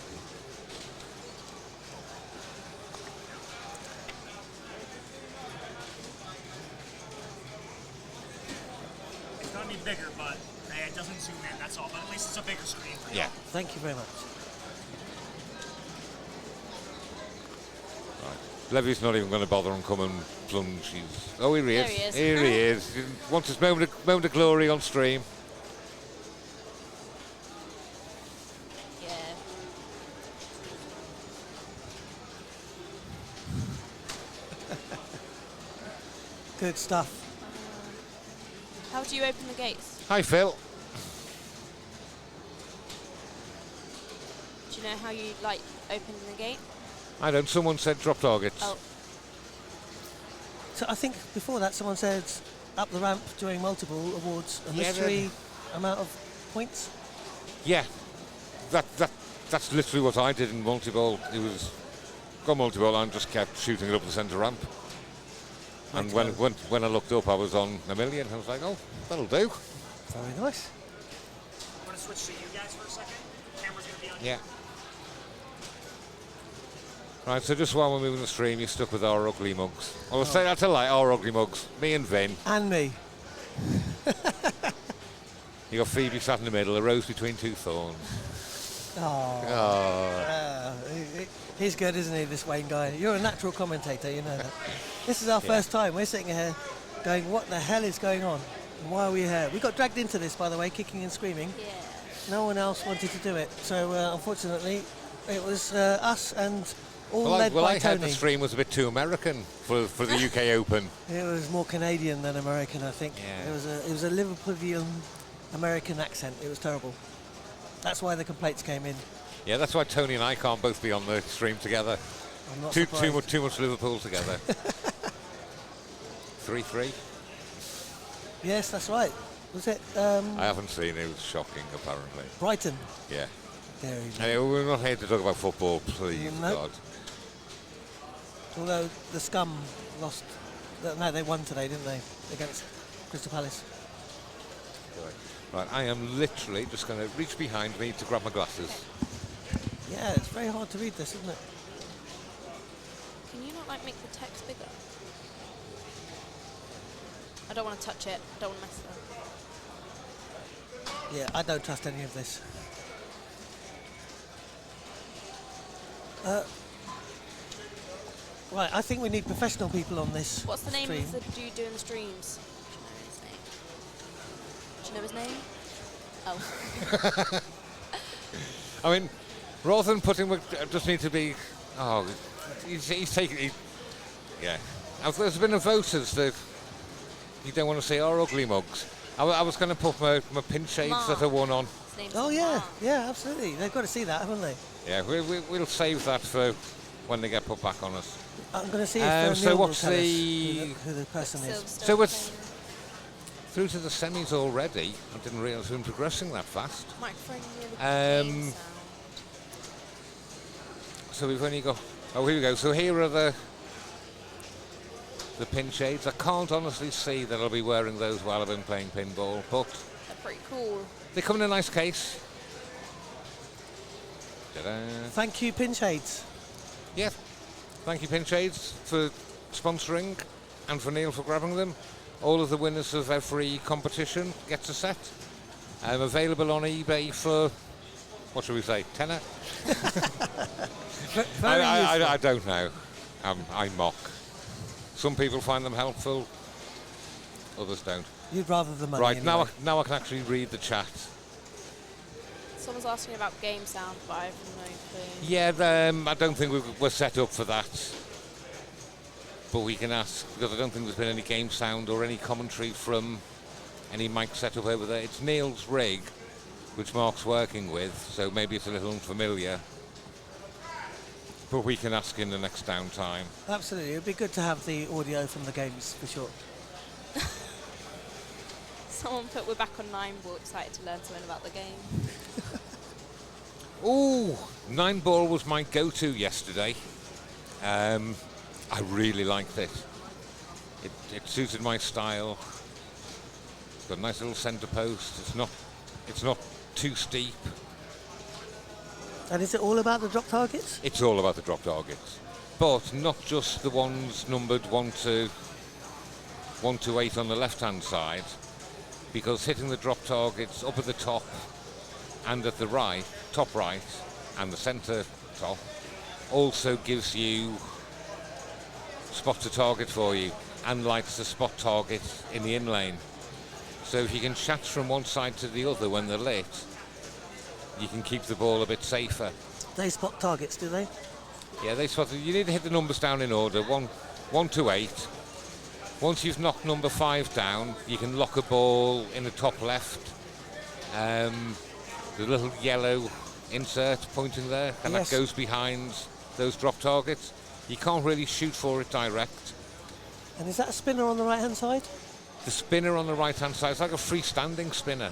It's going to be bigger, but it doesn't zoom in, that's all. But at least it's a bigger screen. Yeah. Thank you very much. Levy's not even going to bother and come and plunge. Here he is. There he is. Here he is. He wants his moment of glory on stream. Yeah. Good stuff. How do you open the gates? Hi, Phil. Do you know how you like open the gate? I don't. Someone said drop targets. Oh. So I think before that someone said up the ramp during multiple awards a mystery amount of points. Yeah. That's literally what I did in multi-ball. It was got multi-ball and just kept shooting it up the centre ramp. And when I looked up, I was on a million. I was like, oh, that'll do. Very nice. I'm going to switch to you guys for a second. Camera's going to be on. Yeah. Right, so just while we're moving the stream, you're stuck with our ugly mugs. I'll say that's a lie, our ugly mugs. Me and Vin. And me. You got Phoebe sat in the middle, a rose between two thorns. He's good, isn't he, this Wayne guy? You're a natural commentator, you know that. This is our first time. We're sitting here going, what the hell is going on? And why are we here? We got dragged into this, by the way, kicking and screaming. Yeah. No one else wanted to do it. So, unfortunately, it was us and all Well, led by I heard Tony. the stream was a bit too American for the UK Open. It was more Canadian than American, I think. Yeah. It was a Liverpoolian American accent. It was terrible. That's why the complaints came in. Yeah, that's why Tony and I can't both be on the stream together. I'm not Too surprised. much Liverpool together. 3-3. Yes, that's right. Was it I haven't seen it. It was shocking, apparently. Brighton? Yeah. There you go. Hey, we're not here to talk about football, please, Nope. God. Although the Scum lost. No, they won today, didn't they? Against Crystal Palace. Right, I am literally just going to reach behind me to grab my glasses. Yeah, it's very hard to read this, isn't it? Can you not like make the text bigger? I don't want to touch it. Don't want to mess it up. Yeah, I don't trust any of this. Right, I think we need professional people on this. What's the name stream. of the dude doing the streams? Do you know his name? Oh. I mean, rather than putting, just need to be. Oh, he's taking. Yeah, there's been a vote as to you don't want to see our ugly mugs. I was going to put my pin shades that I won on. Oh yeah, yeah, absolutely. They've got to see that, haven't they? Yeah, we'll save that for when they get put back on us. I'm going to see if so Neil will what's tell us the who the person is. So it's through to the semis already. I didn't realise we were progressing that fast. So we've only got. Oh, here we go. So here are the pin shades. I can't honestly see that I'll be wearing those while I've been playing pinball, but They're pretty cool. they come in a nice case. Ta-da. Thank you, Pinshades. Yeah. Thank you, Pinshades, for sponsoring and for Neil for grabbing them. All of the winners of every competition gets a set. Available on eBay for, what should we say, tenner? I don't know. I mock. Some people find them helpful, others don't. You'd rather the money. Right, anyway. now I can actually read the chat. Someone's asking about game sound, but I have no clue. Yeah, I don't think we're set up for that. But we can ask, because I don't think there's been any game sound or any commentary from any mic setup over there. It's Neil's rig, which Mark's working with, so maybe it's a little unfamiliar. But we can ask in the next downtime. Absolutely, it'd be good to have the audio from the games for sure. Someone put we're back on 9 ball, excited to learn something about the game. Ooh, 9-ball was my go-to yesterday. I really liked it. It suited my style. It's got a nice little centre post. It's not too steep. And is it all about the drop targets? It's all about the drop targets, but not just the ones numbered 1 to 8 on the left-hand side, because hitting the drop targets up at the top and at the right, top right, and the centre top also gives you spot to target for you, and lights the spot target in the in lane. So if you can chat from one side to the other when they're lit, you can keep the ball a bit safer. They spot targets, do they? Yeah, they spot. You need to hit the numbers down in order, 1 to 8. Once you've knocked number 5 down, you can lock a ball in the top left. The little yellow insert pointing there, and Yes. that goes behind those drop targets. You can't really shoot for it direct. And is that a spinner on the right-hand side? The spinner on the right-hand side, it's like a freestanding spinner.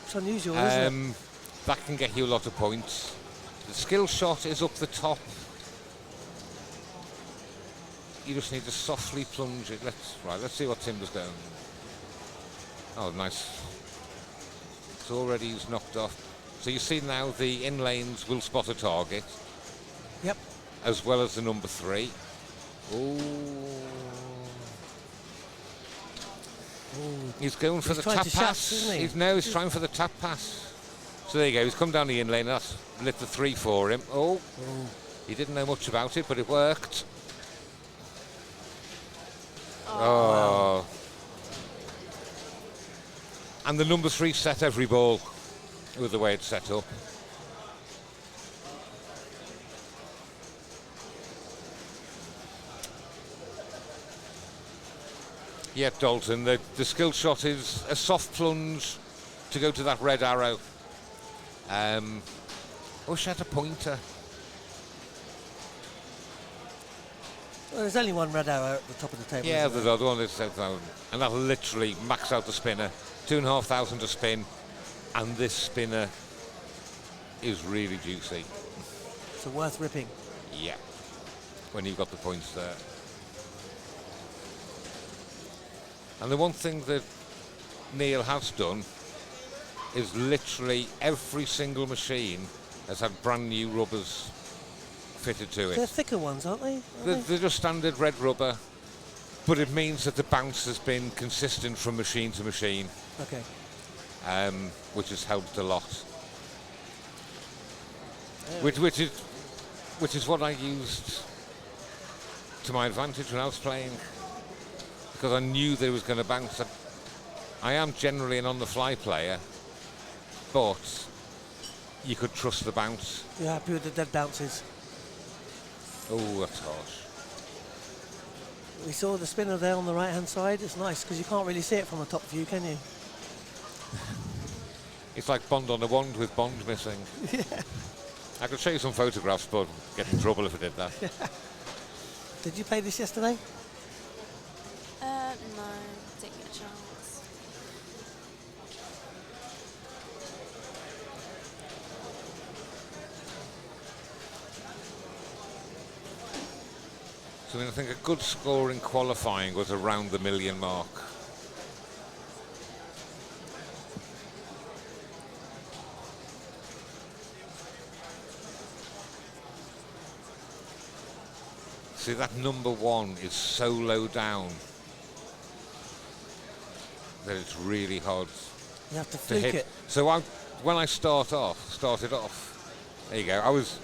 It's unusual, isn't it? That can get you a lot of points. The skill shot is up the top. You just need to softly plunge it. Let's see what Timber's going. Oh, nice. It's already he's knocked off. So you see now the in lanes will spot a target. Yep. As well as the number 3. Ooh. He's going for the trying tap to pass. shut, isn't he? He's trying for the tap pass. So there you go. He's come down the in lane. That's lit the 3 for him. Oh. He didn't know much about it, but it worked. Oh. And the number 3 set every ball with the way it's set up. Yeah, Dalton, the skill shot is a soft plunge to go to that red arrow. I wish I had a pointer. Well, there's only one red arrow at the top of the table. Yeah, isn't there's the one that's 7,000. And that'll literally max out the spinner. 2,500 to spin. And this spinner is really juicy. So worth ripping. Yeah. When you've got the points there. And the one thing that Neil has done is literally every single machine has had brand new rubbers fitted to it. They're thicker ones, aren't they? They're just standard red rubber, but it means that the bounce has been consistent from machine to machine. Okay. Which has helped a lot. Which is what I used to my advantage when I was playing, because I knew they was going to bounce. I am generally an on-the-fly player, but you could trust the bounce. You're happy with the dead bounces? Oh, that's harsh. We saw the spinner there on the right-hand side. It's nice because you can't really see it from the top view, can you? It's like Bond on a wand with Bond missing. Yeah. I could show you some photographs, but get in trouble if I did that. Did you play this yesterday? No, didn't get a chance. So I think a good score in qualifying was around the 1 million mark. See, that number 1 is so low down that it's really hard You have to to fluke hit. it. So when I started off, there you go. I was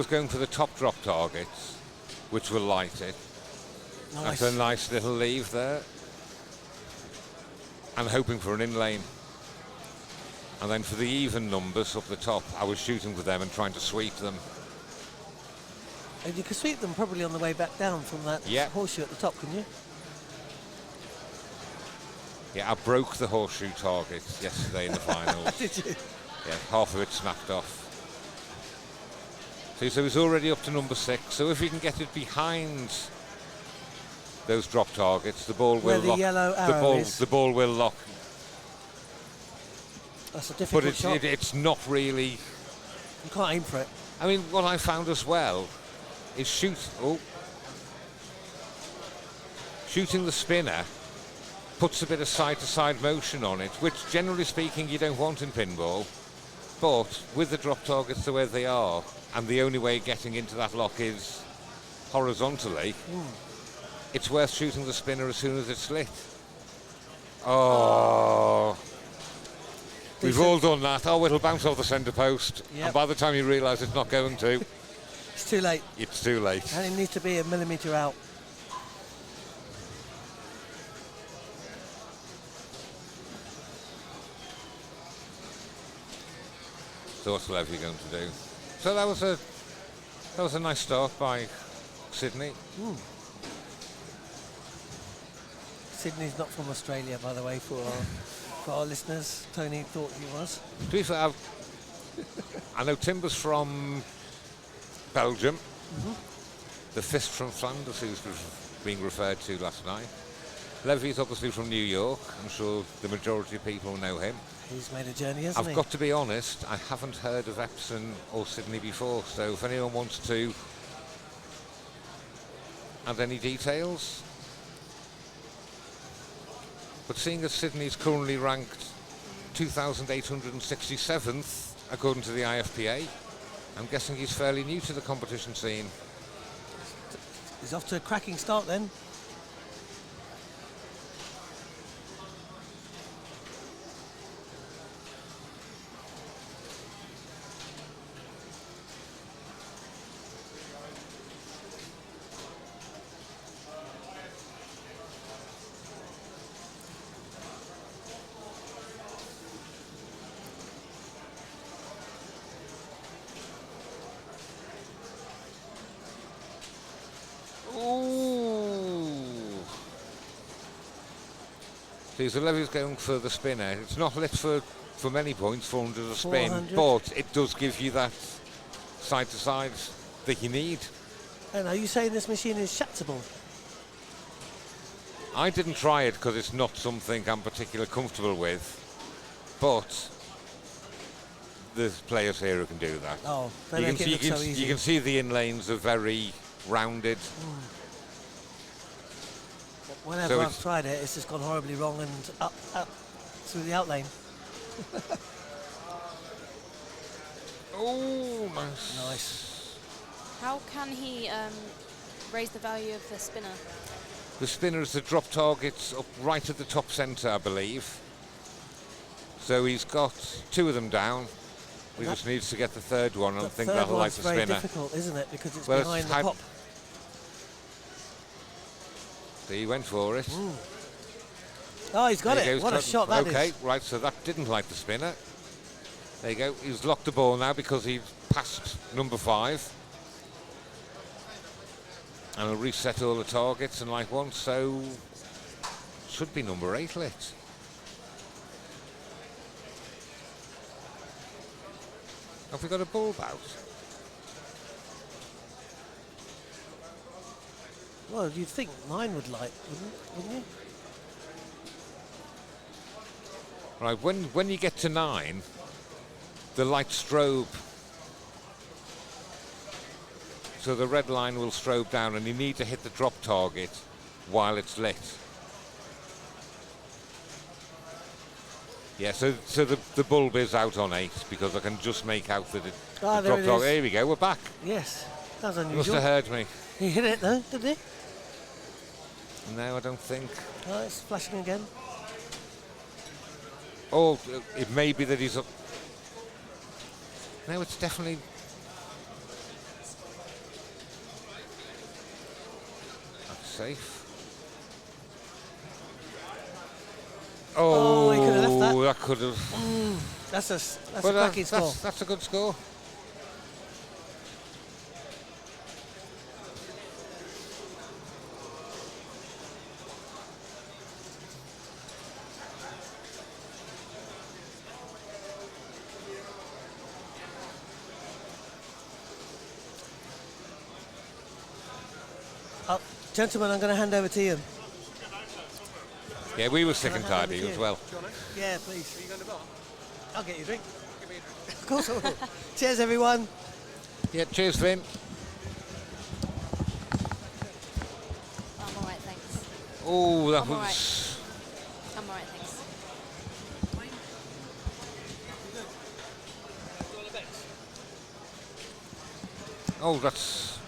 going for the top drop targets, which will light it. Nice. That's a nice little leave there. And hoping for an in lane. And then for the even numbers up the top, I was shooting for them and trying to sweep them. And you can sweep them probably on the way back down from that horseshoe at the top, can you? Yeah, I broke the horseshoe target yesterday in the finals. Did you? Yeah, half of it snapped off. So it's already up to number 6. So if you can get it behind those drop targets, the ball will Where the lock. yellow arrow is. The ball will lock. That's a difficult but shot. it's not really. You can't aim for it. I mean, what I found as well is shooting the spinner puts a bit of side-to-side motion on it, which generally speaking you don't want in pinball. But with the drop targets the way they are, and the only way getting into that lock is horizontally, it's worth shooting the spinner as soon as it's lit. Oh. We've all done that. Oh, it'll bounce off the centre post. Yep. And by the time you realise it's not going to, It's too late. it's too late. And it needs to be a millimetre out. So what's Levy going to do? So that was a nice start by Sydney. Sydney's not from Australia, by the way, for our listeners. Tony thought he was. To be fair, I know Timber's from Belgium. The Fist from Flanders, who's being referred to last night. Levy's obviously from New York. I'm sure the majority of people know him. He's made a journey, hasn't he? I've got to be honest, I haven't heard of Epsom or Sydney before, so if anyone wants to add any details. But seeing as Sydney's currently ranked 2,867th, according to the IFPA, I'm guessing he's fairly new to the competition scene. He's off to a cracking start then. So Levy's going for the spinner. It's not lit for many points, 400 a spin, 400. but it does give you that side-to-side that you need. And are you saying this machine is shattable? I didn't try it because it's not something I'm particularly comfortable with, but there's players here who can do that. Oh, they make it look so easy. You can see the inlanes are very rounded. Whenever So I've tried it, it's just gone horribly wrong and up through the outlane. Oh, nice. Nice. How can he raise the value of the spinner? The spinner is the drop targets up right at the top centre, I believe. So he's got 2 of them down. We just needs to get the third one, and I think that'll like the spinner. It's very difficult, isn't it? Because it's Well, behind it's the pop. So he went for it. Oh, he's got There he it. goes. What a shot that is. Okay, right, so that didn't like the spinner. There you go. He's locked the ball now because he passed number 5. And he'll reset all the targets and like one, so should be number 8 lit. Have we got a bulb out? Well, you'd think mine would light, wouldn't you? Right, when you get to 9, the light strobe. So the red line will strobe down and you need to hit the drop target while it's lit. Yeah, so the bulb is out on 8 because I can just make out that the there drop it target. is. Here we go, we're back. Yes, that was He must unusual. have heard me. He hit it though, didn't he? No, I don't think. Oh, it's flashing again. Oh, it may be that he's up. No, it's definitely. That's safe. Oh, he could have left that. That could have. That's a cracking score. That's a good score. Gentlemen, I'm going to hand over to you. Yeah, we were sick and Can I hand tidy over to as you? well. Yeah, please. I'll get you a drink. Of course I will. Cheers, everyone. Yeah, cheers, Vin. I'm all right, thanks. Oh, that I'm was... all right. I'm all right, thanks. Oh, that's...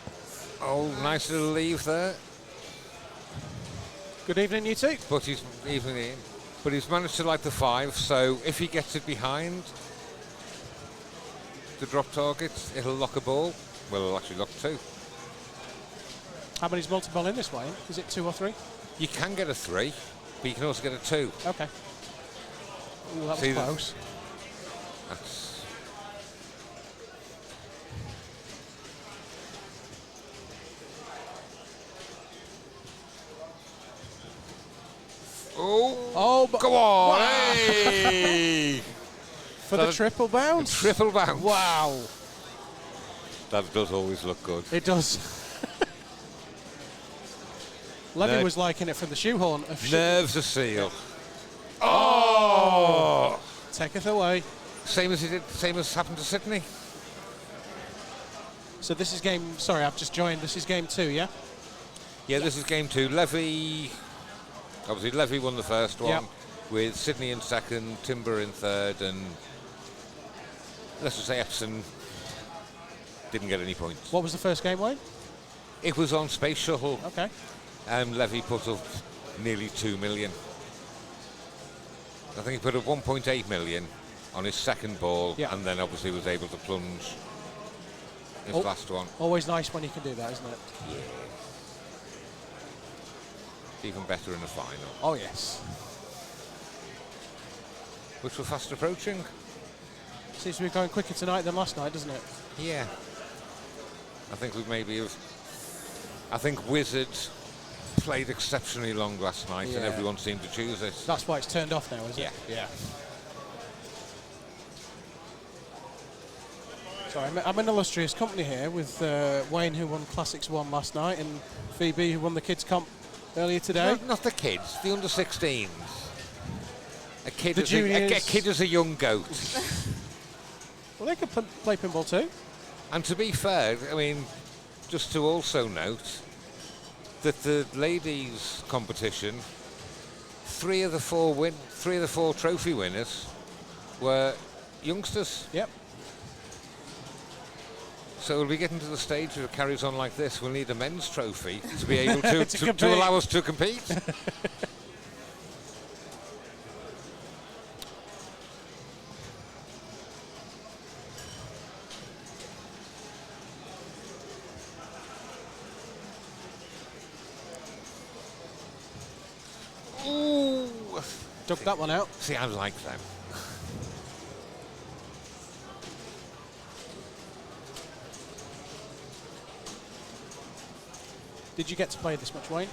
Oh, nice little leave there. Good evening, you two. But he's managed to light the 5, so if he gets it behind the drop target, it'll lock a ball. Well, it'll actually lock 2. How many's multi-ball in this way? Is it 2 or 3? You can get a 3, but you can also get a 2. Okay. Ooh, that See, was close. That's... Oh, go on! Wow. Hey! For the triple bounce? Triple bounce. Wow. That does always look good. It does. Levy No. was liking it from the shoehorn. Nerves of steel. Oh! Taketh away. Same as happened to Sydney. So this is game, sorry, I've just joined. This is game 2, yeah? Yeah, this is game 2. Levy won the first one, Yep. with Sydney in second, Timber in third, and let's just say Epsom didn't get any points. What was the first game, Wayne? It was on Space Shuttle. Okay. And Levy put up nearly 2 million. I think he put up 1.8 million on his second ball, Yeah. and then obviously was able to plunge his last one. Always nice when you can do that, isn't it? Yeah. Even better in the final. Oh, yes. Which we're fast approaching. Seems to be going quicker tonight than last night, doesn't it? Yeah. I think I think Wizard played exceptionally long last night, and Yeah. everyone seemed to choose it. That's why it's turned off now, isn't Yeah. it? Yeah. So I'm in illustrious company here with Wayne, who won Classics 1 last night, and Phoebe, who won the kids' comp earlier today. Not the kids, the under 16s. A kid The is a young goat. Well, they could play pinball too. And to be fair, I mean, just to also note that the ladies' competition, three of the four trophy winners were youngsters. Yep. So we'll be getting to the stage where it carries on like this. We'll need a men's trophy to be able to, To to compete. allow us to compete. Ooh. Dug that one out. See, I like them. Did you get to play this much, Wayne?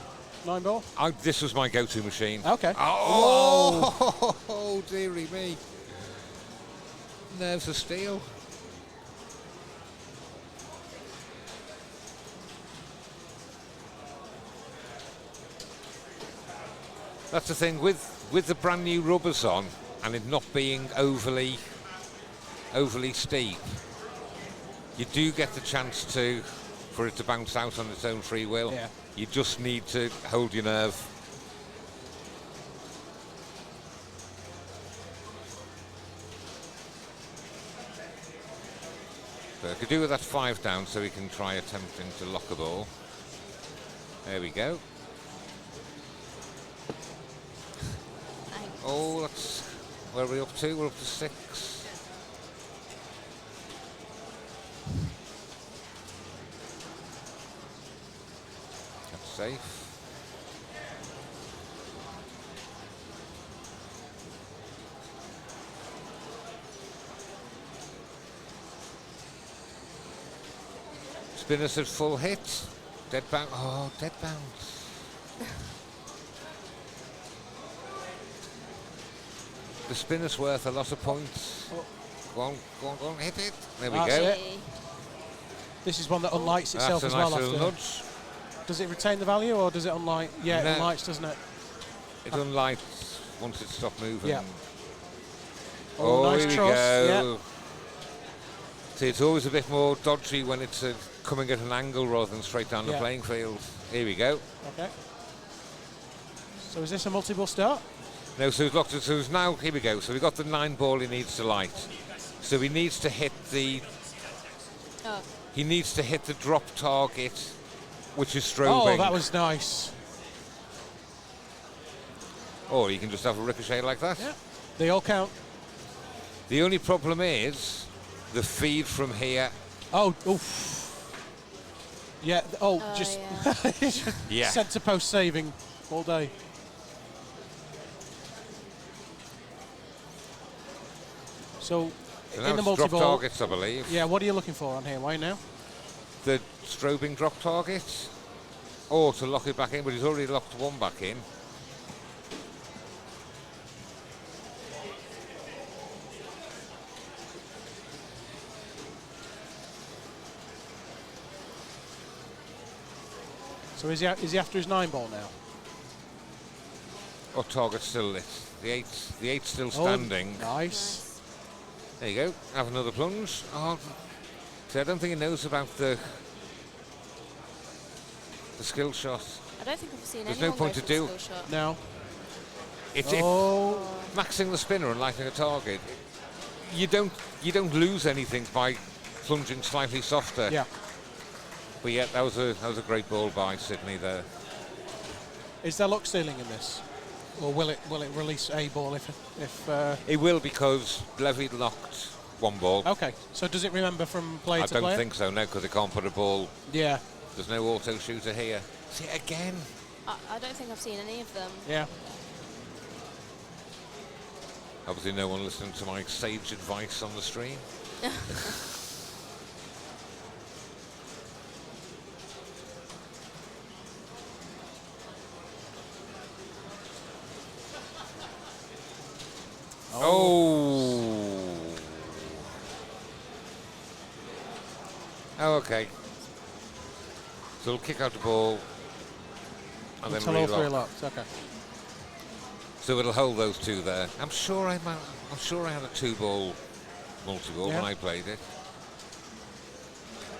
9 ball? This was my go-to machine. Okay. Oh, dearie me. Nerves of steel. That's the thing with the brand new rubbers on and it not being overly steep. You do get the chance for it to bounce out on its own free will. Yeah. You just need to hold your nerve. So I could do with that 5 down so we can try attempting to lock a ball. There we go. Oh, that's where are we up to? We're up to 6. That's safe. Spinners at full hit. Dead bounce. Oh, dead bounce. The spinner's worth a lot of points. Go on, hit it. There we That's go. it. This is one that unlights itself That's as a well. nice little After. nudge. Does it retain the value or does it unlight? Yeah, No. it unlights, doesn't it? It unlights once it stops moving. Yeah. Oh, nice here we truss, go. yeah. See, it's always a bit more dodgy when it's coming at an angle rather than straight down the Yeah. playing field. Here we go. Okay. So is this a multi-ball start? No, so it's now, here we go. So we've got the 9 ball he needs to light. So he needs to hit the Oh. He needs to hit the drop target, which is strobing. Oh, that was nice. Or you can just have a ricochet like that. Yeah. They all count. The only problem is the feed from here. Oh, oof. Yeah, just Yeah. centre post saving all day. So, So in now the it's multi-ball, drop targets, I believe. yeah, what are you looking for on here? Why now? The strobing drop target. Or to lock it back in, but he's already locked one back in. So is he after his 9 ball now? Or target still lit. The eight's still standing. Oh, nice. There you go. Have another plunge. Oh, see, I don't think he knows about the skill shot. I don't think I've seen There's anyone no point go to for the do. skill shot. No. It's maxing the spinner and lighting a target. You don't lose anything by plunging slightly softer. Yeah. But yeah, that was a great ball by Sydney there. Is there lock stealing in this, or will it release a ball if It will, because Levy locked one ball. Okay. So does it remember from player I to don't player? think so, no, because it can't put a ball. Yeah. There's no auto shooter here. See, again. I don't think I've seen any of them. Yeah. Obviously, no one listening to my sage advice on the stream. Oh, okay. So we'll kick out the ball and then Until all three relock. locked. Okay. So it'll hold those two there. I'm sure I had a 2-ball multi-ball when I played it.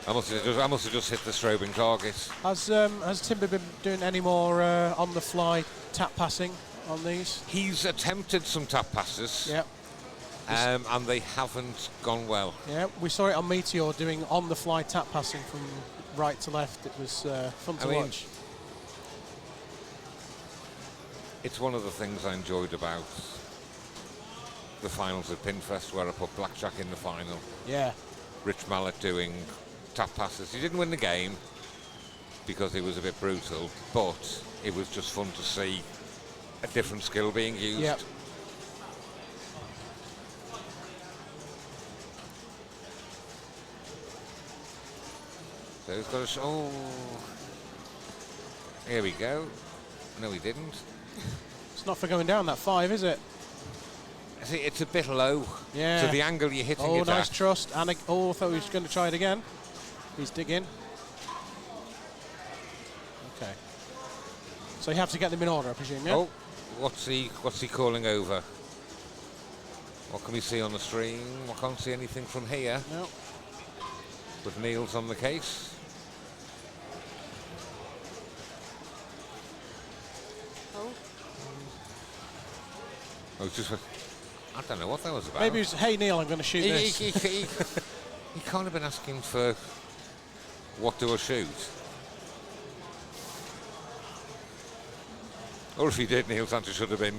I must have just hit the strobing target. Has Timber been doing any more on the fly tap passing on these? He's attempted some tap passes. Yep. And they haven't gone well. Yeah, we saw it on Meteor doing on the fly tap passing from right to left. It was fun to watch. It's one of the things I enjoyed about the finals at Pinfest, where I put Blackjack in the final. Yeah. Rich Mallet doing tap passes. He didn't win the game because he was a bit brutal, but it was just fun to see a different skill being used. Yep. So he's got a here we go. No, he didn't. It's not for going down that 5, is it? See, it's a bit low. Yeah. So the angle you're hitting it nice at. trust. And I thought he was going to try it again. He's digging. Okay. So you have to get them in order, I presume, yeah? Oh, what's he calling over? What can we see on the stream? I can't see anything from here. No. With Neil's on the case. Oh, it's just. I don't know what that was about. Maybe it's, hey Neil, I'm going to shoot this. He can't have been asking for what do I shoot. Or if he did, Neil's answer should have been,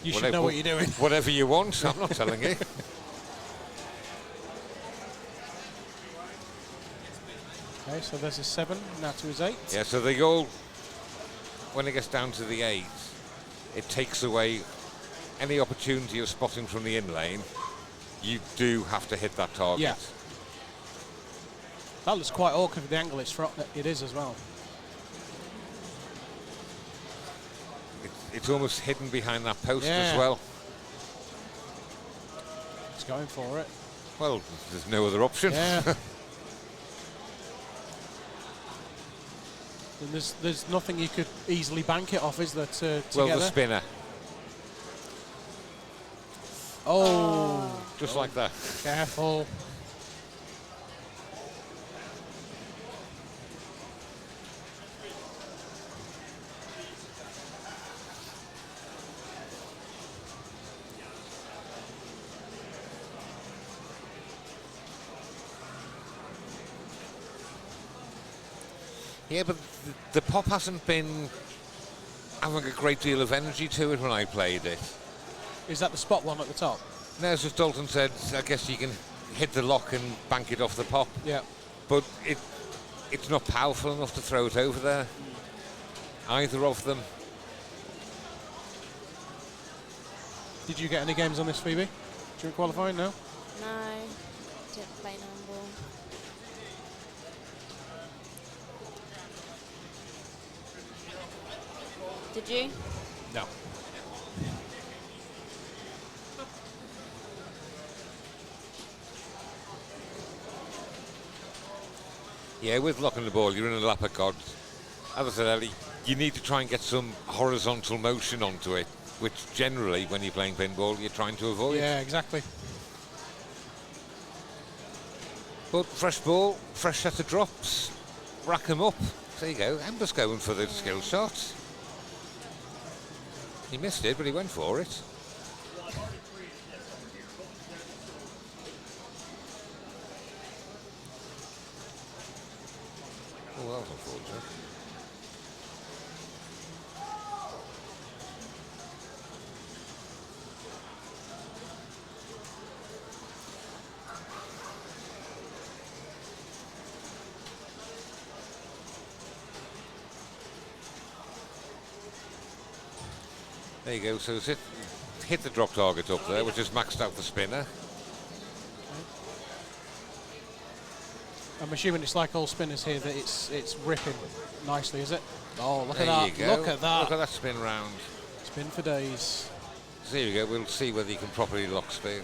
you should know what you're doing. Whatever you want, I'm not telling you. Okay, so there's a 7, now to his 8. Yeah, so they all, when it gets down to the 8, it takes away any opportunity of spotting from the in lane. You do have to hit that target. Yeah. That looks quite awkward with the angle it is as well. It's almost hidden behind that post Yeah. as well. He's going for it. Well, there's no other option. Yeah. And there's nothing you could easily bank it off, is there, to Well, get the there? spinner. Oh. Just like that. Careful. Yeah, but the pop hasn't been having a great deal of energy to it when I played it. Is that the spot one at the top? No, as Dalton said, I guess you can hit the lock and bank it off the pop. Yeah. But it's not powerful enough to throw it over there. Either of them. Did you get any games on this, Phoebe? During qualifying? No? No, didn't play handball. Did you? No. Yeah, with locking the ball, you're in a lap of God. As I said, Ellie, you need to try and get some horizontal motion onto it, which generally, when you're playing pinball, you're trying to avoid. Yeah, exactly. But fresh ball, fresh set of drops, rack them up. There you go. Ember's going for the skill shot. He missed it, but he went for it. Oh, that was unfortunate. There you go, so it's hit the drop target up there, which has maxed out the spinner. I'm assuming it's like all spinners here that it's ripping nicely, is it? Oh, look There at that! you go. Look at that! Look at that spin round. Spin for days. So there you go. We'll see whether you can properly lock steel.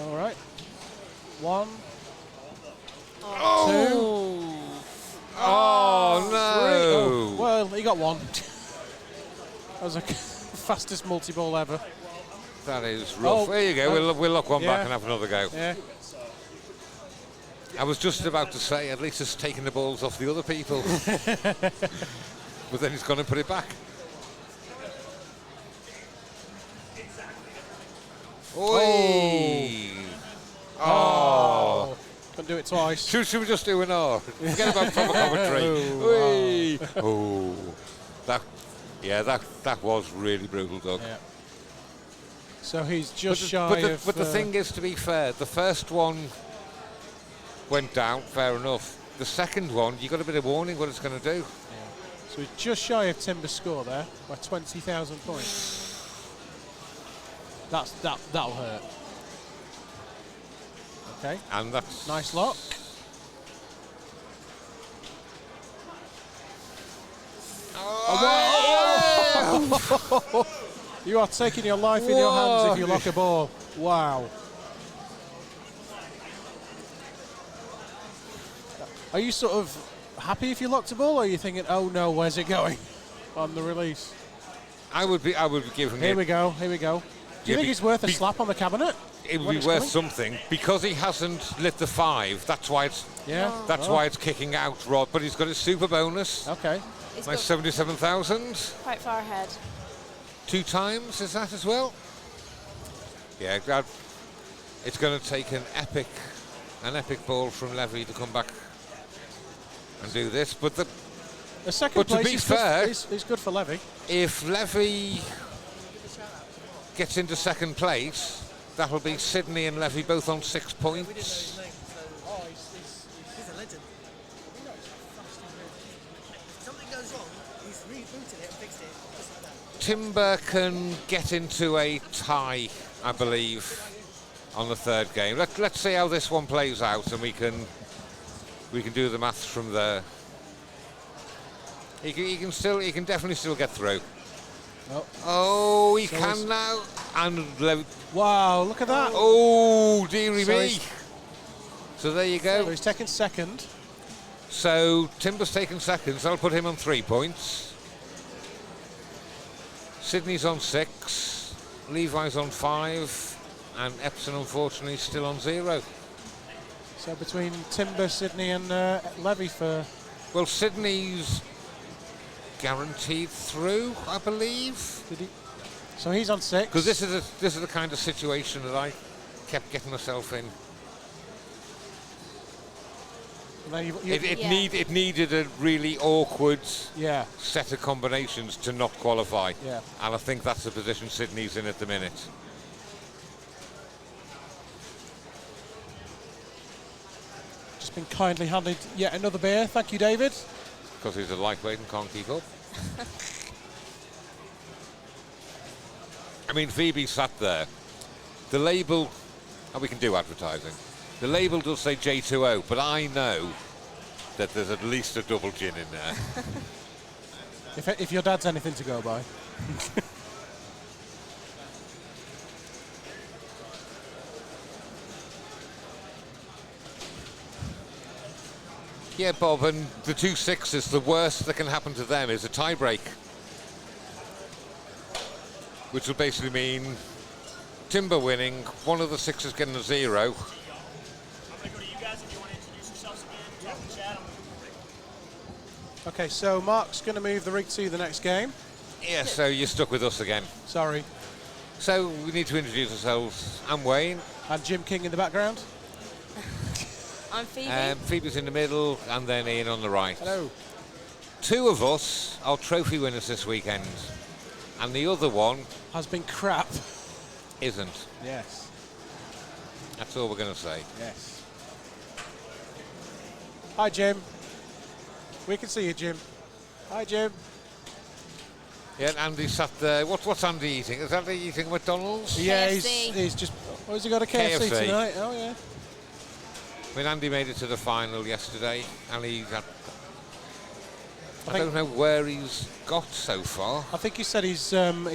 All right. One. Oh! Two. Oh, no! Three. Oh, well, he got one. That was the fastest multi-ball ever. That is rough. There you go. We'll lock one back and have another go. Yeah. I was just about to say, at least it's taken the balls off the other people. But then he's gone and put it back. Oi! Oh! Couldn't do it twice. Should we just do an R? Forget about proper commentary. Oi! Oh! That was really brutal, Doug. Yeah. So he's just shy of... But the thing is, to be fair, the first one went down, fair enough. The second one, you got a bit of warning what it's going to do. Yeah. So he's just shy of Timber's score there by 20,000 points. That'll hurt. Okay. And that's nice lock. Oh. You are taking your life in your hands if you lock a ball. Wow. Are you sort of happy if you locked a ball, or are you thinking, oh no, where's it going on the release? I would be giving it. Here we go. Do you think it's worth a slap on the cabinet? It would be worth something because he hasn't lit the 5. That's why it's why it's kicking out, Rod. But he's got his super bonus. Okay. Nice 77,000. Quite far ahead. 2 times is that as well? Yeah, it's going to take an epic ball from Levy to come back and do this. But the second place to be fair, is good for Levy. If Levy gets into second place, that'll be Sydney and Levy both on 6 points. Oh, he's a legend. If something goes wrong, he's rebooted it and fixed it just like that. Timber can get into a tie, I believe, on the third game. Let's see how this one plays out, and we can do the maths from there. He can definitely still get through. Oh, he can now. And wow, look at that. Oh, dearie me. So there you go. So he's taken second. So Timber's taken second, so I'll put him on 3 points. Sydney's on 6, Levi's on 5, and Epsom unfortunately still on 0. So between Timber, Sydney, and Levy for. Well, Sydney's guaranteed through, I believe. Did he? So he's on 6. Because this is the kind of situation that I kept getting myself in. It needed a really awkward set of combinations to not qualify. Yeah. And I think that's the position Sydney's in at the minute. Just been kindly handed yet another beer. Thank you, David. Because he's a lightweight and can't keep up. I mean, Phoebe sat there. The label, and we can do advertising. The label does say J2O, but I know that there's at least a double gin in there. If your dad's anything to go by. Yeah, Bob, and the 2 6s, the worst that can happen to them is a tie break. Which will basically mean Timber winning, one of the 6s getting a 0. I'm going to go to you guys if you want to introduce yourselves again, talk to chat. Okay, so Mark's going to move the rig to the next game. Yeah, so you're stuck with us again. Sorry. So we need to introduce ourselves. I'm Wayne. And Jim King in the background. I'm Phoebe. Phoebe's in the middle, and then Ian on the right. Hello. 2 of us are trophy winners this weekend, and the other one has been crap. Isn't. Yes. That's all we're going to say. Yes. Hi, Jim. We can see you, Jim. Hi, Jim. Yeah, and Andy sat there. What's Andy eating? Is Andy eating McDonald's? Yeah, KFC. he's just. Oh, has he got a KFC tonight? Oh, yeah. I mean, Andy made it to the final yesterday, and he had. I don't know where he's got so far. I think he said he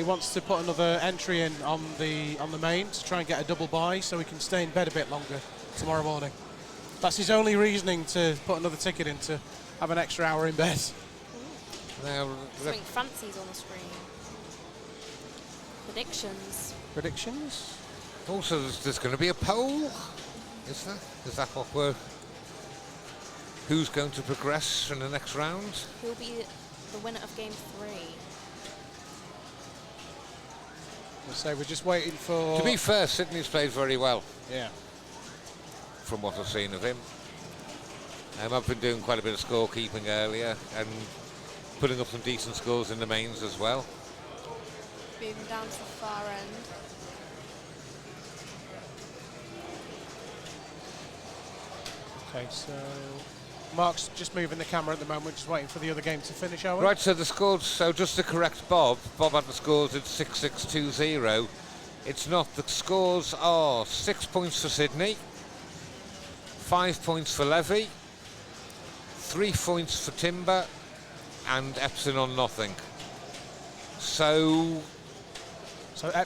wants to put another entry in on the main to try and get a double buy so he can stay in bed a bit longer tomorrow morning. That's his only reasoning to put another ticket in, to have an extra hour in bed. Now, something fancy's on the screen. Predictions. Predictions? Also, there's going to be a poll. Is that what we're... Who's going to progress in the next round? Who'll be the winner of game 3? So we're just waiting for... To be fair, Sydney's played very well. Yeah. From what I've seen of him. I've been doing quite a bit of scorekeeping earlier and putting up some decent scores in the mains as well. Moving down to the far end. Okay, so Mark's just moving the camera at the moment, just waiting for the other game to finish, Owen. Right, so the scores, so just to correct Bob had the scores at 6-6-2-0. It's not. The scores are 6 points for Sydney, 5 points for Levy, 3 points for Timber, and Epsom on nothing. So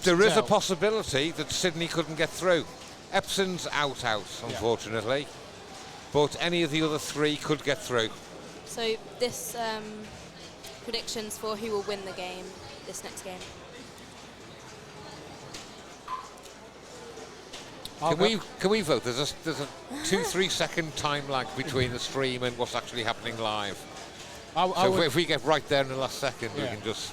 there is a possibility that Sydney couldn't get through. Epsom's out, unfortunately. Yeah. But any of the other 3 could get through. So this predictions for who will win the game, this next game. Can we vote? There's a 2-3 second time lag between the stream and what's actually happening live. So if we get right there in the last second, we can just...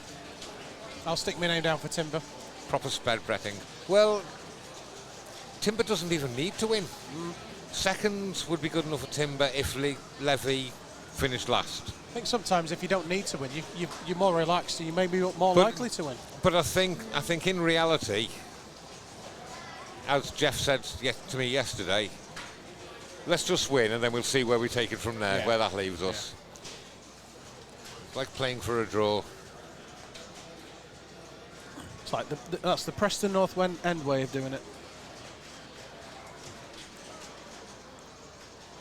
I'll stick my name down for Timber. Proper spread betting. Well, Timber doesn't even need to win. Seconds would be good enough for Timber if Levy finished last. I think sometimes if you don't need to win, you're more relaxed and you may be more likely to win. But I think in reality, as Jeff said to me yesterday, let's just win and then we'll see where we take it from there, where that leaves us. It's like playing for a draw. It's like that's the Preston North End way of doing it.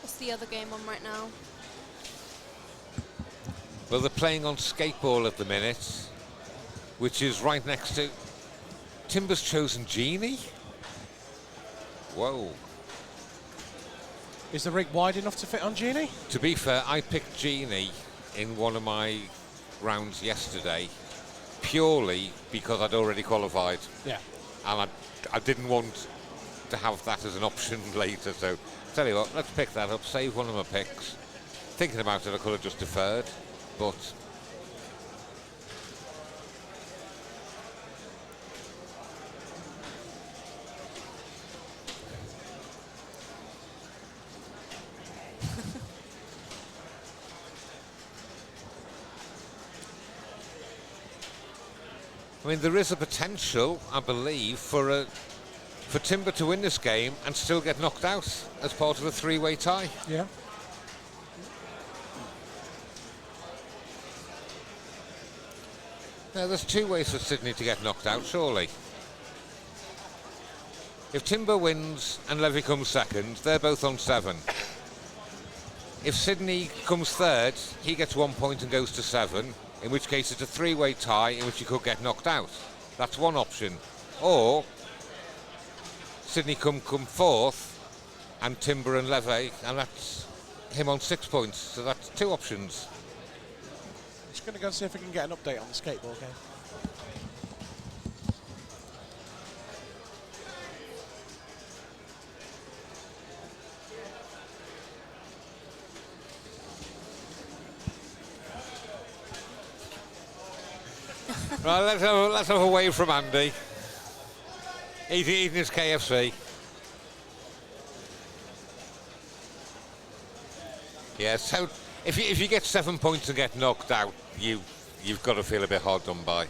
What's the other game on right now? Well, they're playing on skateball at the minute, which is right next to... Timber's chosen Genie? Whoa. Is the rig wide enough to fit on Genie? To be fair, I picked Genie in one of my rounds yesterday purely because I'd already qualified. Yeah. And I didn't want to have that as an option later. So, tell you what, let's pick that up, save one of my picks. Thinking about it, I could have just deferred, but... I mean, there is a potential, I believe, for Timber to win this game and still get knocked out as part of a three-way tie. Yeah. Now, there's two ways for Sydney to get knocked out, surely. If Timber wins and Levy comes second, they're both on 7. If Sydney comes third, he gets 1 point and goes to 7, in which case it's a three-way tie in which he could get knocked out. That's one option. Or Sydney come fourth and Timber and Levy, and that's him on 6 points. So that's two options. Just going to go and see if we can get an update on the skateboard game. Right, let's have a wave from Andy. He's eating his KFC. Yeah, so if you get 7 points and get knocked out, you've got to feel a bit hard done by.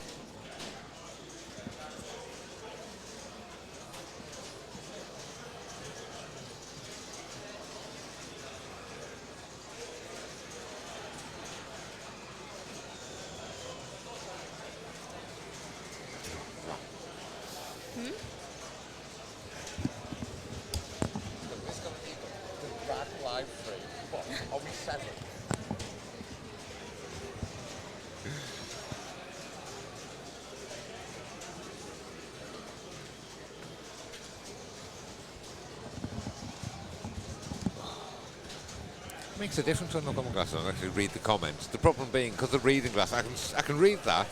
Makes a difference when I look on the glass and I actually read the comments. The problem being, because of reading glass, I can read that,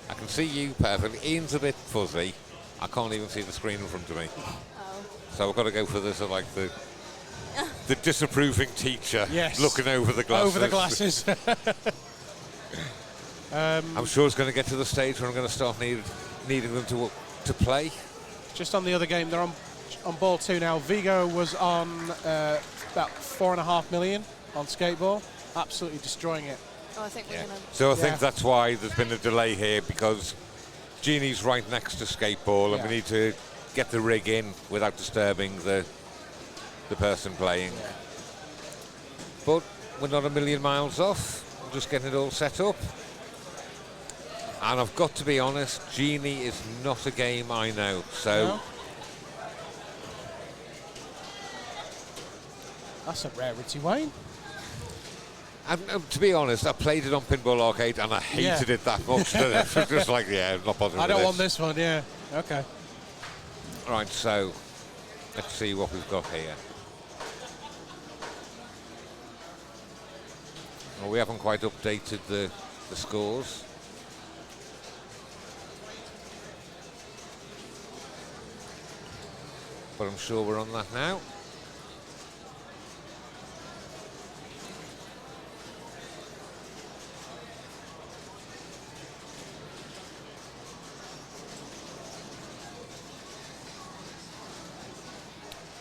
I can see you perfectly. Ian's a bit fuzzy. I can't even see the screen in front of me. Oh. So I've got to go for this, like the disapproving teacher looking over the glasses. Over the glasses. I'm sure it's going to get to the stage where I'm going to start needing them to play. Just on the other game, they're on ball 2 now. Vigo was on about 4.5 million on skateball, absolutely destroying it. Oh, I think we're going to... So I think that's why there's been a delay here, because Jeannie's right next to skateball and we need to get the rig in without disturbing the person playing. Yeah. But we're not a million miles off. I'm just getting it all set up. And I've got to be honest, Jeannie is not a game I know. So no? That's a rarity, Wayne. And to be honest, I played it on Pinball Arcade and I hated it that much that it was just like, I'm not bothered I with don't want this one, Okay. Right, so let's see what we've got here. Well, we haven't quite updated the scores. But I'm sure we're on that now.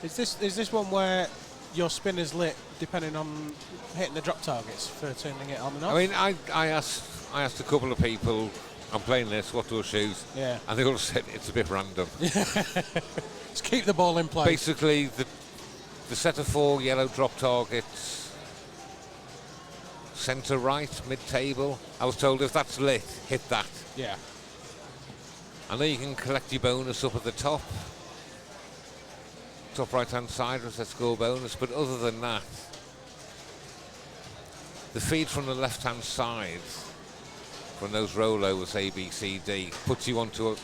Is this one where your spin is lit depending on hitting the drop targets for turning it on and off? I mean, I asked a couple of people, I'm playing this, what do I choose? Yeah. And they all said it's a bit random. Just keep the ball in place. Basically, the set of 4 yellow drop targets, centre right, mid-table. I was told if that's lit, hit that. Yeah. I know you can collect your bonus up at the top right-hand side, with that score bonus, but other than that, the feed from the left-hand side from those rollovers A, B, C, D puts you onto a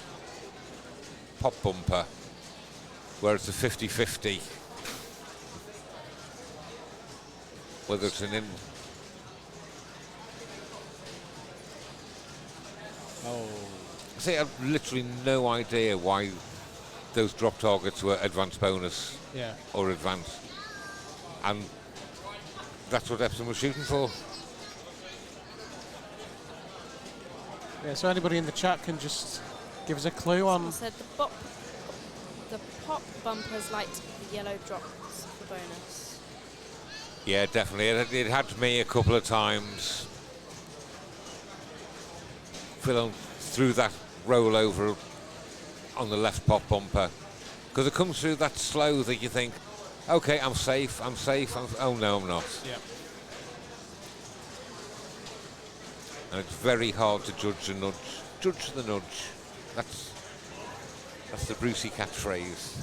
pop bumper where it's a 50-50. Whether it's an in... Oh. See, I've literally no idea why those drop targets were advanced bonus or advanced. And that's what Epsom was shooting for. Yeah, so anybody in the chat can just give us a clue on... Said the pop bumpers liked the yellow drops for bonus. Yeah, definitely. It had me a couple of times. Through that rollover on the left pop bumper. Because it comes through that slow that you think, okay, I'm safe. Oh, no, I'm not. Yeah. And it's very hard to judge the nudge. Judge the nudge. That's the Brucey catchphrase.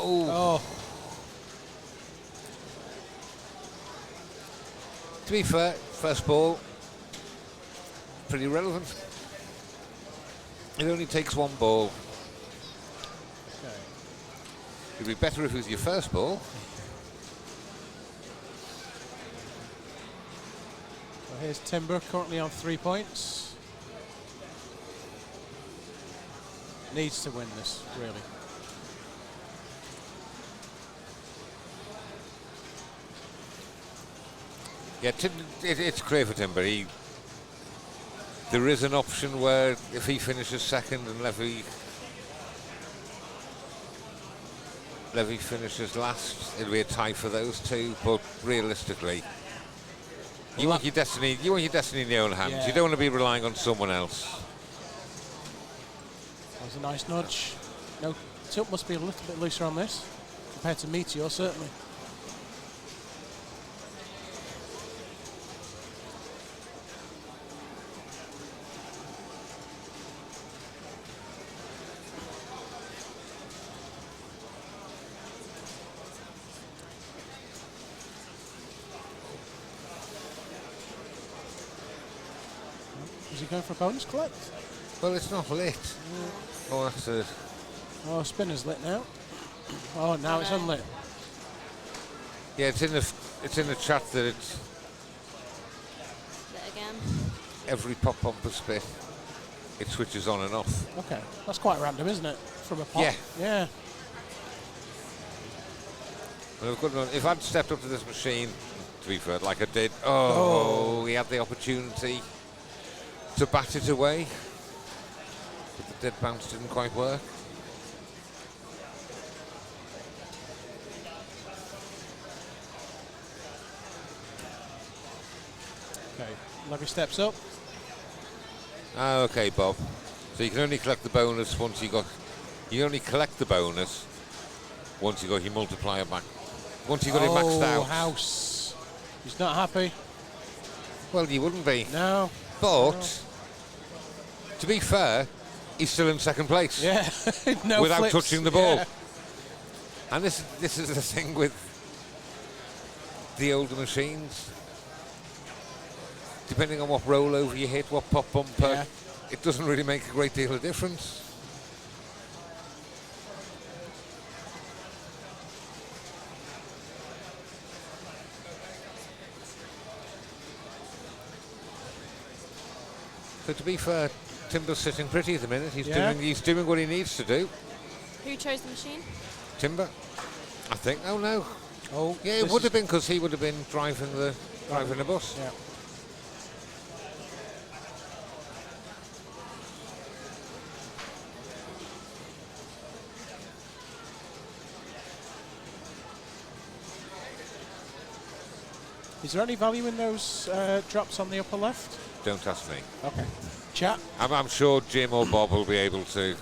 Oh. To be fair, first ball, pretty relevant. It only takes one ball. Okay. It'd be better if it was your first ball. So here's Timber currently on 3 points. Needs to win this, really. Yeah, it's clear for Timber. There is an option where if he finishes second and Levy finishes last, it'll be a tie for those two. But realistically, you want your destiny in your own hands. Yeah. You don't want to be relying on someone else. That was a nice nudge. No, tilt must be a little bit looser on this compared to Meteor, certainly. Is he going for a bonus collect? Well, it's not lit. Oh, that's a... Oh, spinner's lit now. Oh, now it's unlit. Yeah, it's in the chat that it's Lit again. every pop bumper spin. It switches on and off. Okay, that's quite random, isn't it? From a pop. Yeah. Yeah. Well, if I'd stepped up to this machine, to be fair, like I did, he had the opportunity to bat it away, but the dead bounce didn't quite work. Okay, Levy steps up. Okay, Bob. So you can only collect the bonus once you only collect the bonus once you got your multiplier back. Once you got it maxed out. House. He's not happy. Well, you wouldn't be. No. But, to be fair, he's still in second place. Yeah. No without flips. touching the ball. Yeah. And this is the thing with the older machines. Depending on what rollover you hit, what pop bumper, it doesn't really make a great deal of difference. So to be fair, Timber's sitting pretty at the minute. He's doing what he needs to do. Who chose the machine? Timber, I think. Oh no. Oh yeah, it would have been because he would have been driving the bus. Yeah. Is there any value in those drops on the upper left? Don't ask me. Okay. Chat. I'm sure Jim or Bob will be able to.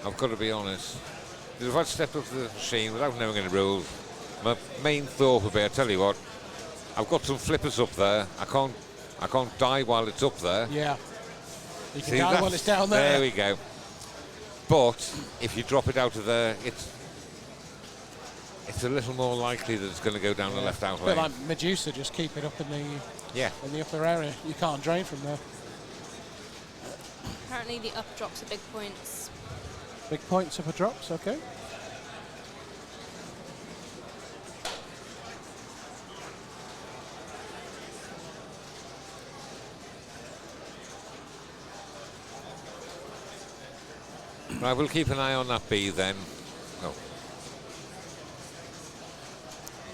I've got to be honest. If I'd stepped up to the machine without knowing any rules, my main thought would be, I tell you what, I've got some flippers up there. I can't die while it's up there. Yeah. You can die while it's down there. There we go. But if you drop it out of there, it's a little more likely that it's going to go down the left out lane. A bit like Medusa, just keep it up in the in the upper area. You can't drain from there. apparently the up drops are big points. Big points upper drops, okay. Right, we'll keep an eye on that B then. Oh.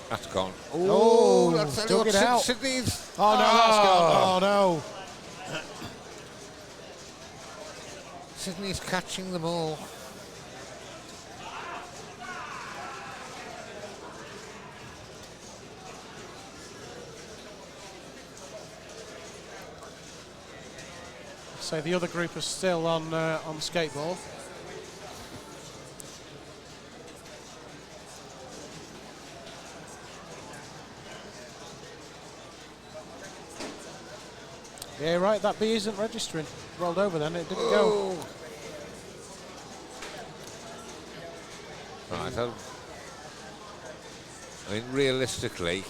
That's gone. Oh, that's dug it out. Sydney's. Oh, no, that's gone. Oh, no. Sydney's catching them all. So the other group is still on skateboard. Yeah, right, that B isn't registering. Rolled over then, it didn't go. Right, I mean, realistically,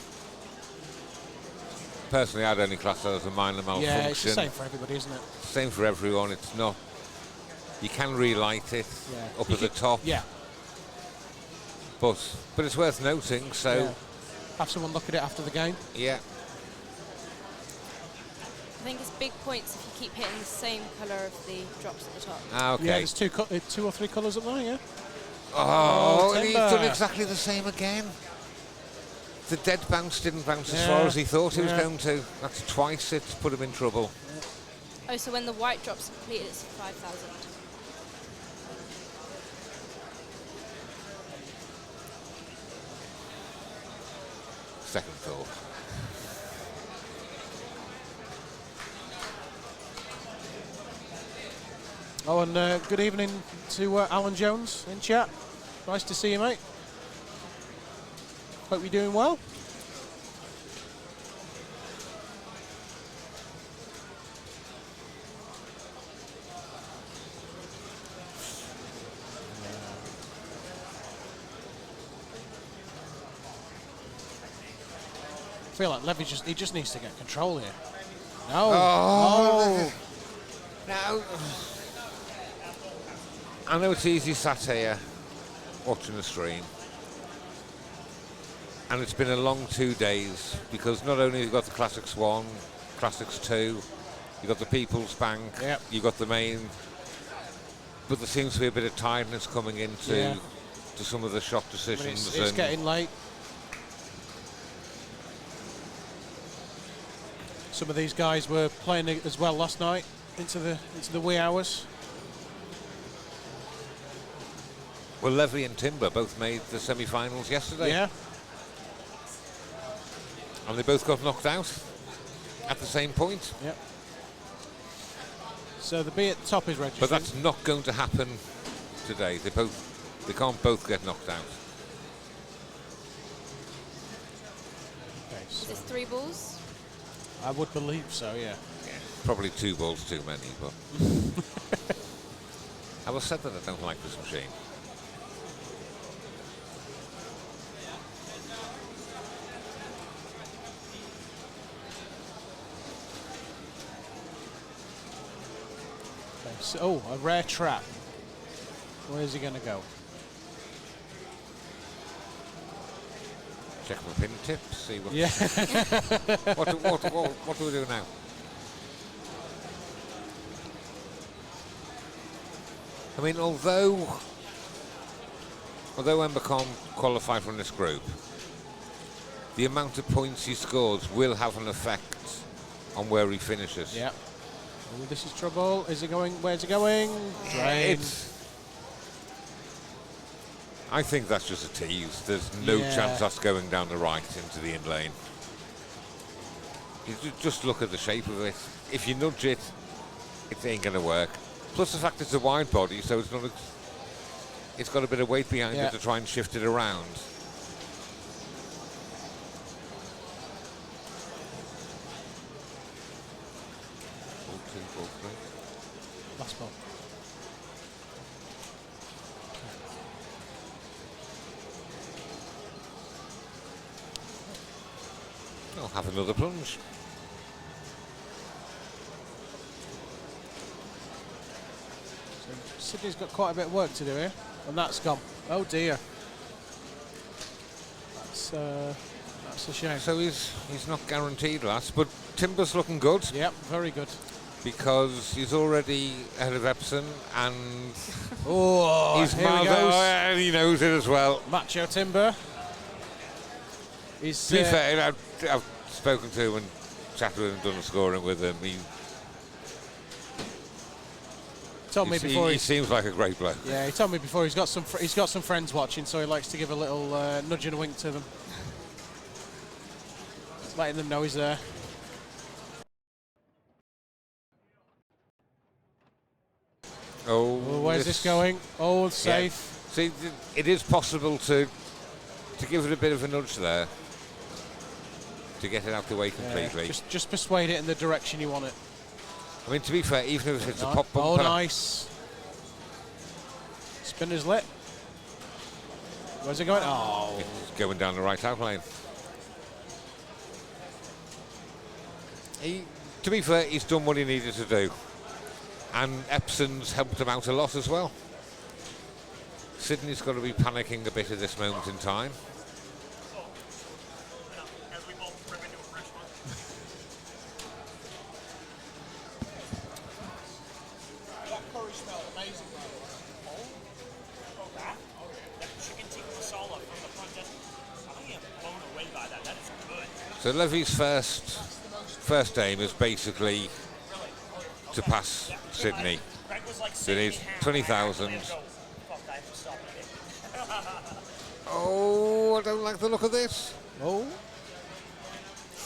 personally, I'd only class that as a minor malfunction. Yeah, it's the same for everybody, isn't it? Same for everyone. It's not. You can relight it up at the top. Yeah. But it's worth noting. So Yeah. Have someone look at it after the game. yeah. I think it's big points if you keep hitting the same colour of the drops at the top. Ah, okay. Yeah, there's two or three colours up there, yeah. Oh, and he's timber. done exactly the same again. The dead bounce didn't bounce as Yeah. far as he thought it was Yeah. going to. That's twice it's put him in trouble. Oh, so when the white drops are completed, it's 5,000. Second thought. Oh, and good evening to Alan Jones in chat. Nice to see you, mate. Hope you're doing well. I feel like Levy just needs to get control here. No. Oh. Now, I know it's easy sat here watching the stream, and it's been a long 2 days because not only have you got the Classics 1, Classics 2, you've got the People's Bank, you've got the main, but there seems to be a bit of tiredness coming into to some of the shot decisions. It's getting late. Some of these guys were playing as well last night into the wee hours. Well, Levy and Timber both made the semi-finals yesterday. Yeah. And they both got knocked out at the same point. Yep. So the B at the top is registered. But that's not going to happen today. They can't both get knocked out. Okay, Is so this 3 balls? I would believe so, yeah. Probably 2 balls too many, but I will said that I don't like this machine. Okay, so, a rare trap. Where's he going to go? Check my pin tips, see what. Yeah. what do we do now? I mean, although Embercom qualified from this group, the amount of points he scores will have an effect on where he finishes. Yeah. Oh, this is trouble. Is he going? Where's he going? Drain. I think that's just a tease. There's no Yeah. chance that's going down the right into the in lane. You just look at the shape of it. If you nudge it, it ain't going to work. Plus the fact it's a wide body, so it's not. It's got a bit of weight behind it to try and shift it around. Ball 2, ball 3. Last ball. I'll have another plunge. Sydney's got quite a bit of work to do here, and that's gone. Oh dear. That's a shame. So he's not guaranteed last, but Timber's looking good. Yep, very good. Because he's already ahead of Epson, and he's here he goes. And he knows it as well. Macho Timber. To be fair, I've spoken to him and chatted with him, done the scoring with him. Told me before he seems like a great bloke. Yeah, he told me before he's got some friends watching, so he likes to give a little nudge and a wink to them, letting them know he's there. Oh, where's this going? Oh, safe. Yeah. See, it is possible to give it a bit of a nudge there, to get it out the way completely. Just persuade it in the direction you want it. I mean, to be fair, even if it's a pop bumper. Oh, nice. Spinner's lit. Where's it going? Oh. It's going down the right out lane. To be fair, he's done what he needed to do. And Epson's helped him out a lot as well. Sydney's got to be panicking a bit at this moment in time. So Levy's first aim is basically to pass Sydney. They need 20,000. Oh, I don't like the look of this. Oh.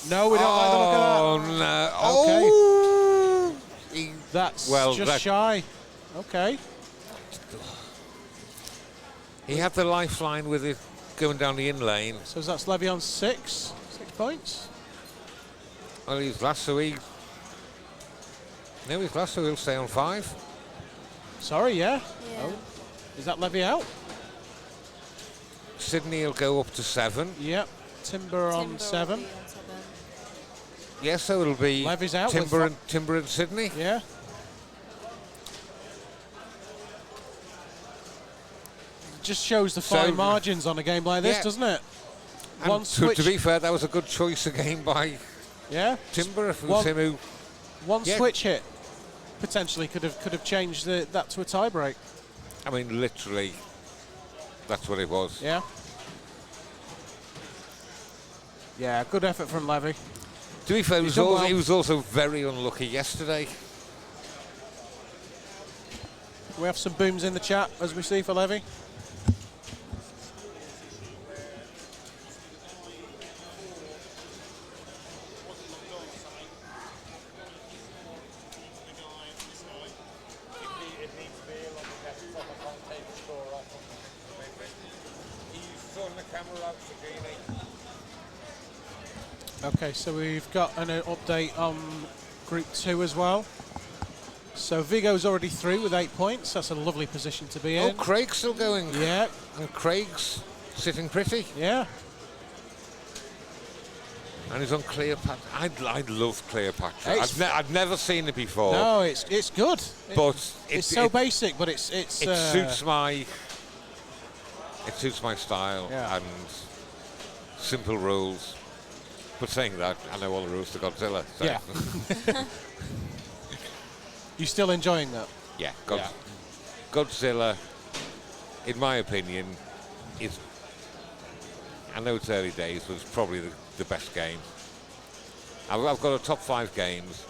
No, we don't like the look of that. Oh, no. Okay. That's just shy. Okay. He had the lifeline with it going down the in lane. So that's Levy on 6 points. Well, he's last, so he's last, so he'll stay on 5. Sorry, yeah. Oh. Is that Levy out? Sydney will go up to 7. Yep. Timber on 7. Yes, so it'll be Levy's out. Timber and Sydney. Yeah. Just shows the fine margins on a game like this, doesn't it? And one switch. To be fair, that was a good choice again by Timber. If it was him who one switch hit potentially could have changed that to a tie break. I mean, literally, that's what it was. Yeah. Yeah, good effort from Levy. To be fair, he was also very unlucky yesterday. We have some booms in the chat as we see for Levy. Okay, so we've got an update on Group 2 as well. So Vigo's already through with 8 points. That's a lovely position to be in. Oh, Craig's still going. Yeah. And Craig's sitting pretty. Yeah. And he's on Cleopatra. I'd love Cleopatra. I've never seen it before. No, it's good. But it's so basic, but it suits my style and simple rules. But saying that, I know all the rules to Godzilla. So. Yeah. You still enjoying that? Yeah, Godzilla, in my opinion, is, I know it's early days, but it's probably the best game. I've got a top 5 games.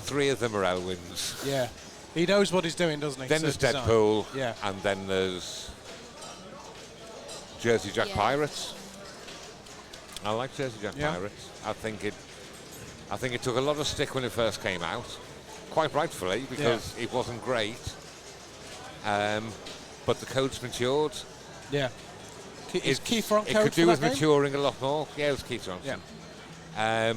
3 of them are Elwin's. Yeah. He knows what he's doing, doesn't he? Then there's Deadpool. Yeah. And then there's Jersey Jack Pirates. I like Jersey Jack Pirates. I think it took a lot of stick when it first came out. Quite rightfully, because it wasn't great. But the code's matured. Yeah. Is Kiefer on code? It could do with maturing a lot more. Yeah, it was Kiefer on. Yeah.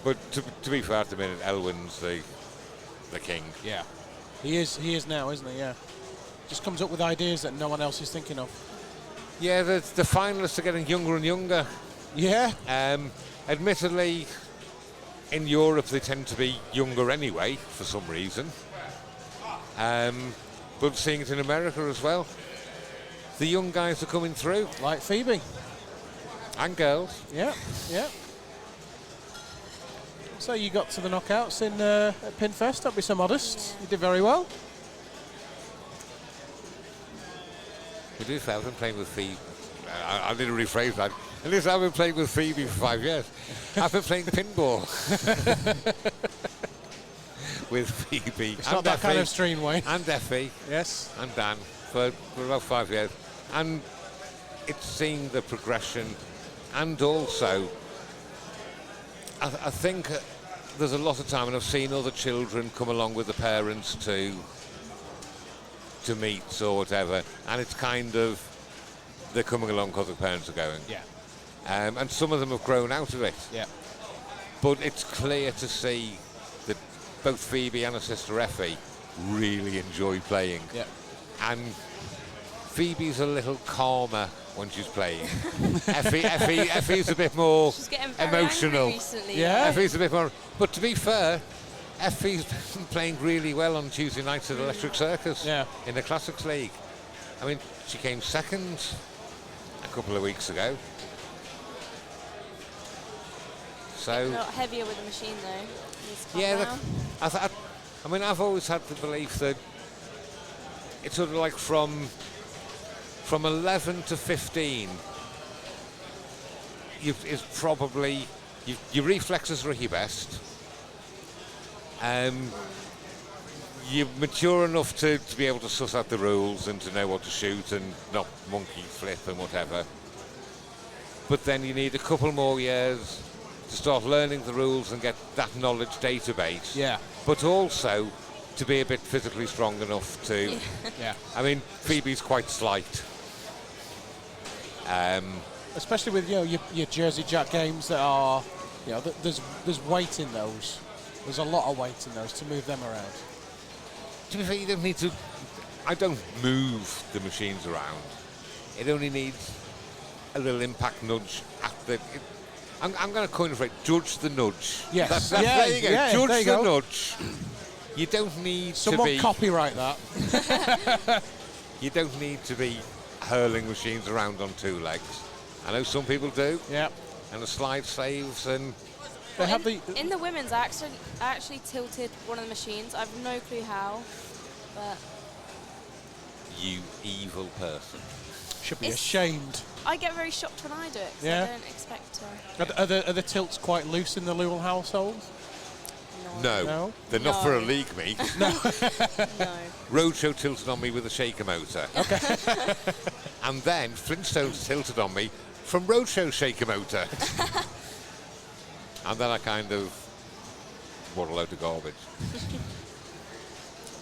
But to be fair, at the minute, Elwin's the king. Yeah. He is now, isn't he? Yeah. Just comes up with ideas that no one else is thinking of. Yeah, the finalists are getting younger and younger. Yeah. Admittedly, in Europe they tend to be younger anyway, for some reason. But seeing it in America as well, the young guys are coming through. Like Phoebe. And girls. Yeah, yeah. So you got to the knockouts in at Pinfest, don't be so modest. You did very well. To be fair, I've been playing with Phoebe. I need to rephrase that. At least I've been playing with Phoebe for 5 years. I've been playing pinball with Phoebe. It's not that kind of stream, Wayne. And Effie. Yes. And Dan for about 5 years. And it's seeing the progression. And also, I think there's a lot of time, and I've seen other children come along with the parents to meets or whatever, and it's kind of, they're coming along because the parents are going. Yeah. And some of them have grown out of it. Yeah. But it's clear to see that both Phoebe and her sister Effie really enjoy playing. Yeah. And Phoebe's a little calmer when she's playing. Effie's a bit more She's getting very emotional. angry recently. Yeah. Effie's a bit more. But to be fair, Effie's been playing really well on Tuesday nights at Electric Circus in the Classics League. I mean, she came second a couple of weeks ago. So A lot heavier with the machine though. Needs to calm yeah, down. I mean, I've always had the belief that it's sort of like from 11 to 15, is probably your reflexes are at your best. You're mature enough to be able to suss out the rules and to know what to shoot and not monkey flip and whatever. But then you need a couple more years to start learning the rules and get that knowledge database. Yeah. But also to be a bit physically strong enough to... Yeah. I mean, Phoebe's quite slight. Especially with your Jersey Jack games that are, there's weight in those. There's a lot of weight in those to move them around. To be fair, you don't need to... I don't move the machines around. It only needs a little impact nudge at the... I'm going to coin a phrase, judge the nudge. Yes. That's Yeah, there you go. yeah, Judge there you the go. nudge. You don't need Someone to be... copyright that. You don't need to be hurling machines around on two legs. I know some people do. Yeah. And the slide saves and... They have in the women's, I actually tilted one of the machines. I have no clue how, but... You evil person. Should be ashamed. I get very shocked when I do it, 'cause I don't expect to. Are the tilts quite loose in the Lewell household? No. They're not for a league meet. No. No. Roadshow tilted on me with a shaker motor. Okay. And then Flintstones tilted on me from Roadshow shaker motor. And then I kind of bought a load of garbage.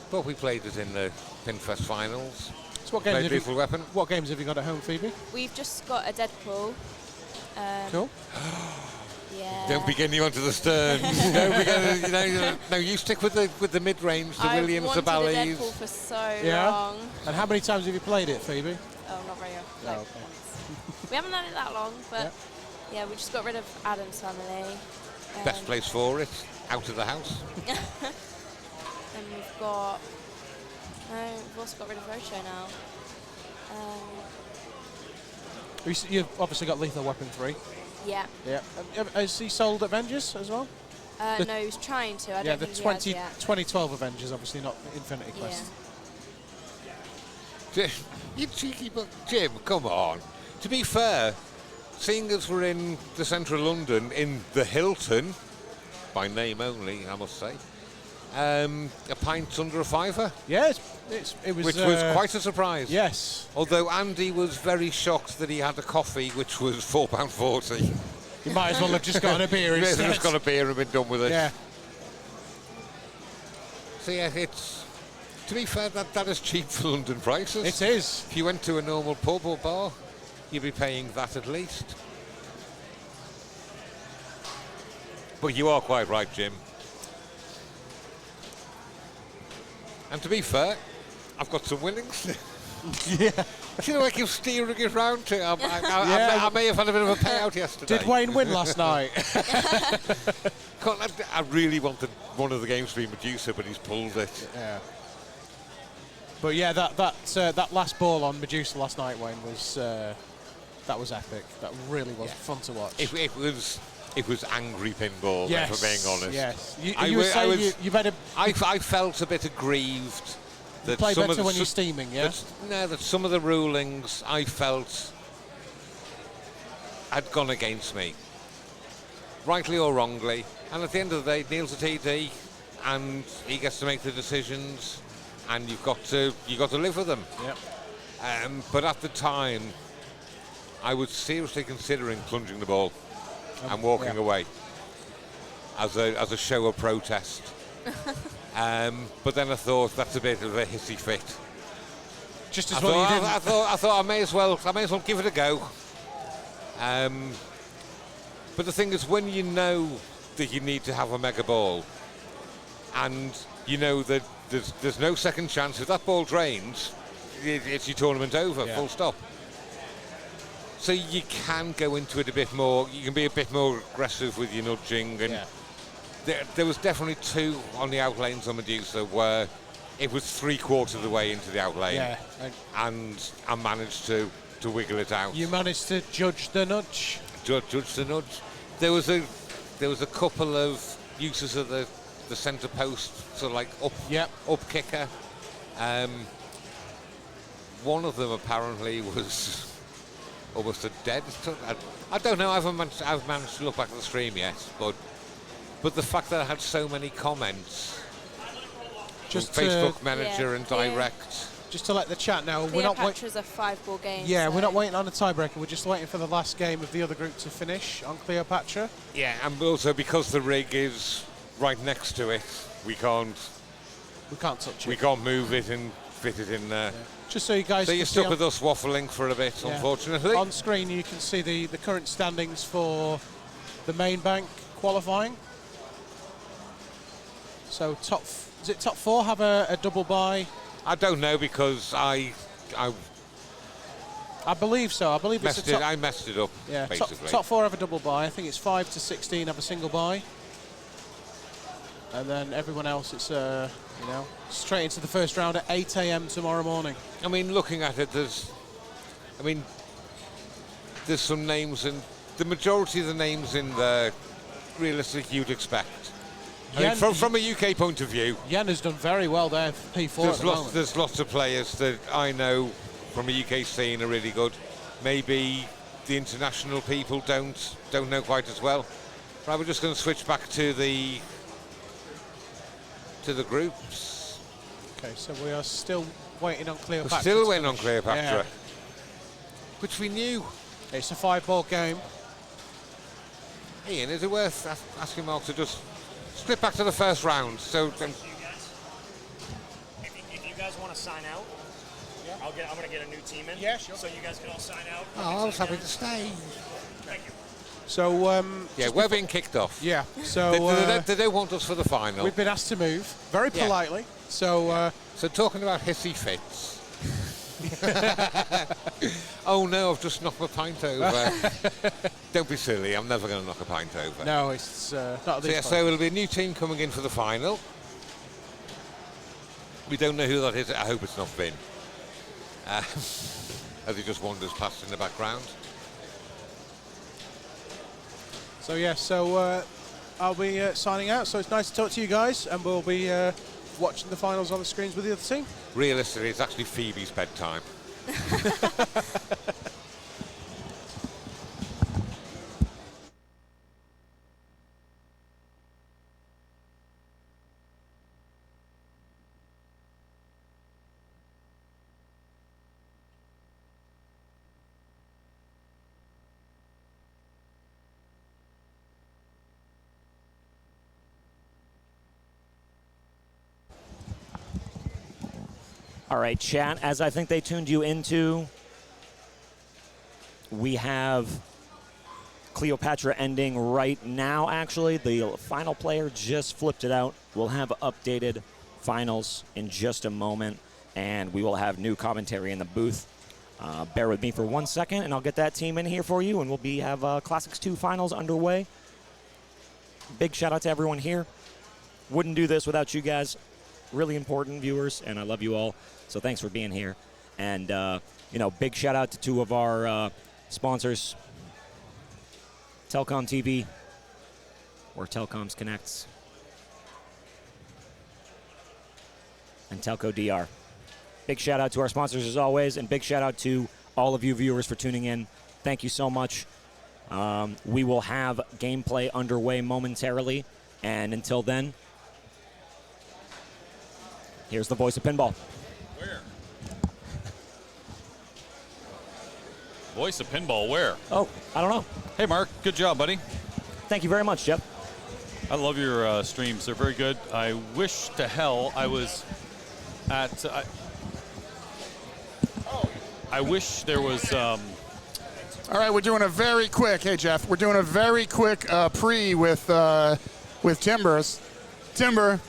But we played it in the Pinfest finals. So what games, Lethal Weapon. What games have you got at home, Phoebe? We've just got a Deadpool. Cool. Yeah. Don't be getting you onto the Stearns. Don't be getting, no, you stick with the mid-range, the Williams, the I've Ballys. wanted a Deadpool for so Yeah. long. And how many times have you played it, Phoebe? Oh, not very often. Oh, Like okay. once. We haven't done it that long, but yeah, we just got rid of Adam's family. Best place for it, out of the house. And we've got... No, we've also got rid of Roadshow now. You've obviously got Lethal Weapon 3. Yeah. Yeah. Has he sold Avengers as well? No, he was trying to. I Yeah, don't the think he has yet. 2012 Avengers, obviously, not Infinity Quest. You cheeky Jim, come on. To be fair, seeing as we're in the centre of London, in the Hilton, by name only, I must say, a pint's under a fiver. Yeah, it was... Which was quite a surprise. Yes. Although Andy was very shocked that he had a coffee, which was £4.40. You might as well have just gotten a beer He might as instead. well just got a beer and been done with it. Yeah. So yeah, it's... To be fair, that is cheap for London prices. It is. If you went to a normal pub or bar, you'd be paying that at least. But you are quite right, Jim. And to be fair, I've got some winnings. Yeah. You know, like you're steering it round to. I may have had a bit of a payout yesterday. Did Wayne win last night? I really wanted one of the games to be Medusa, but he's pulled it. Yeah. But yeah, that last ball on Medusa last night, Wayne, was that was epic. That really was fun to watch. It was angry pinball, yes, if we're being honest. Yes. You were saying you better. I felt a bit aggrieved that play some better of when you're steaming, yeah? That some of the rulings I felt had gone against me, rightly or wrongly. And at the end of the day, Neil's a TD, and he gets to make the decisions, and you've got to live with them. Yep. But at the time, I was seriously considering plunging the ball and walking away as a show of protest. But then I thought that's a bit of a hissy fit. Just as well you didn't. I thought I may as well give it a go. But the thing is, when you know that you need to have a mega ball, and you know that there's no second chance, if that ball drains, it's your tournament over, full stop. So you can go into it a bit more. You can be a bit more aggressive with your nudging, and there was definitely two on the out lanes on Medusa where it was 3/4 of the way into the out lane, and I managed to wiggle it out. You managed to judge the nudge. Judge the nudge. There was a couple of uses of the centre post, sort of like up kicker. One of them apparently was almost a dead. I don't know. I've managed to look back at the stream yet, but the fact that I had so many comments, just Facebook Manager and Direct. Just to let the chat know, Cleopatra's a 5-ball game. Yeah, so we're not waiting on a tiebreaker. We're just waiting for the last game of the other group to finish on Cleopatra. Yeah, and also because the rig is right next to it, we can't touch it. We can't move it and fit it in there. Yeah. Just so you guys. So you're stuck with us waffling for a bit, unfortunately. On screen, you can see the current standings for the main bank qualifying. So top 4 have a double bye? I don't know, because I believe so. I believe I messed it up. Yeah, basically. top 4 have a double bye. I think it's 5 to 16 have a single bye, and then everyone else, it's straight into the first round at 8 a.m. tomorrow morning. I mean, looking at it, there's some names, and the majority of the names in there, realistically, you'd expect. From a UK point of view, Yen has done very well there for P4. There's lots of players that I know from a UK scene are really good. Maybe the international people don't know quite as well. Right, we're just going to switch back to the groups. Okay, so we are still waiting on Cleopatra. We're still waiting on Cleopatra, which we knew. It's a 5-ball game. Ian, is it worth asking Mark to just split back to the first round? So if you guys want to sign out, I'm going to get a new team in. Yeah, sure. So you guys can all sign out. Oh, I was happy to stay. Thank you. So we're being kicked off. Yeah. So they don't want us for the final. We've been asked to move very politely. So so talking about hissy fits. Oh no, I've just knocked my pint over. Don't be silly, I'm never going to knock a pint over. No, it's not this so it'll be a new team coming in for the final. We don't know who that is. I hope it's not Finn. As he just wanders past in the background. So I'll be signing out. So it's nice to talk to you guys, and we'll be watching the finals on the screens with the other team. Realistically, it's actually Phoebe's bedtime. All right, chat, as I think they tuned you into, we have Cleopatra ending right now, actually. The final player just flipped it out. We'll have updated finals in just a moment, and we will have new commentary in the booth. Bear with me for 1 second, and I'll get that team in here for you, and we'll have Classics 2 finals underway. Big shout out to everyone here. Wouldn't do this without you guys. Really important viewers, and I love you all. So thanks for being here. And, big shout out to two of our sponsors, Telcom TV, where Telcoms connects, and Telco DR. Big shout out to our sponsors as always, and big shout out to all of you viewers for tuning in. Thank you so much. We will have gameplay underway momentarily, and until then, here's the voice of pinball. Where? Voice of pinball, where? Oh, I don't know. Hey, Mark, good job, buddy. Thank you very much, Jeff. I love your streams. They're very good. I wish to hell I was at... I wish there was... All right, we're doing a very quick... Hey, Jeff. We're doing a very quick pre with Timbers. Timber,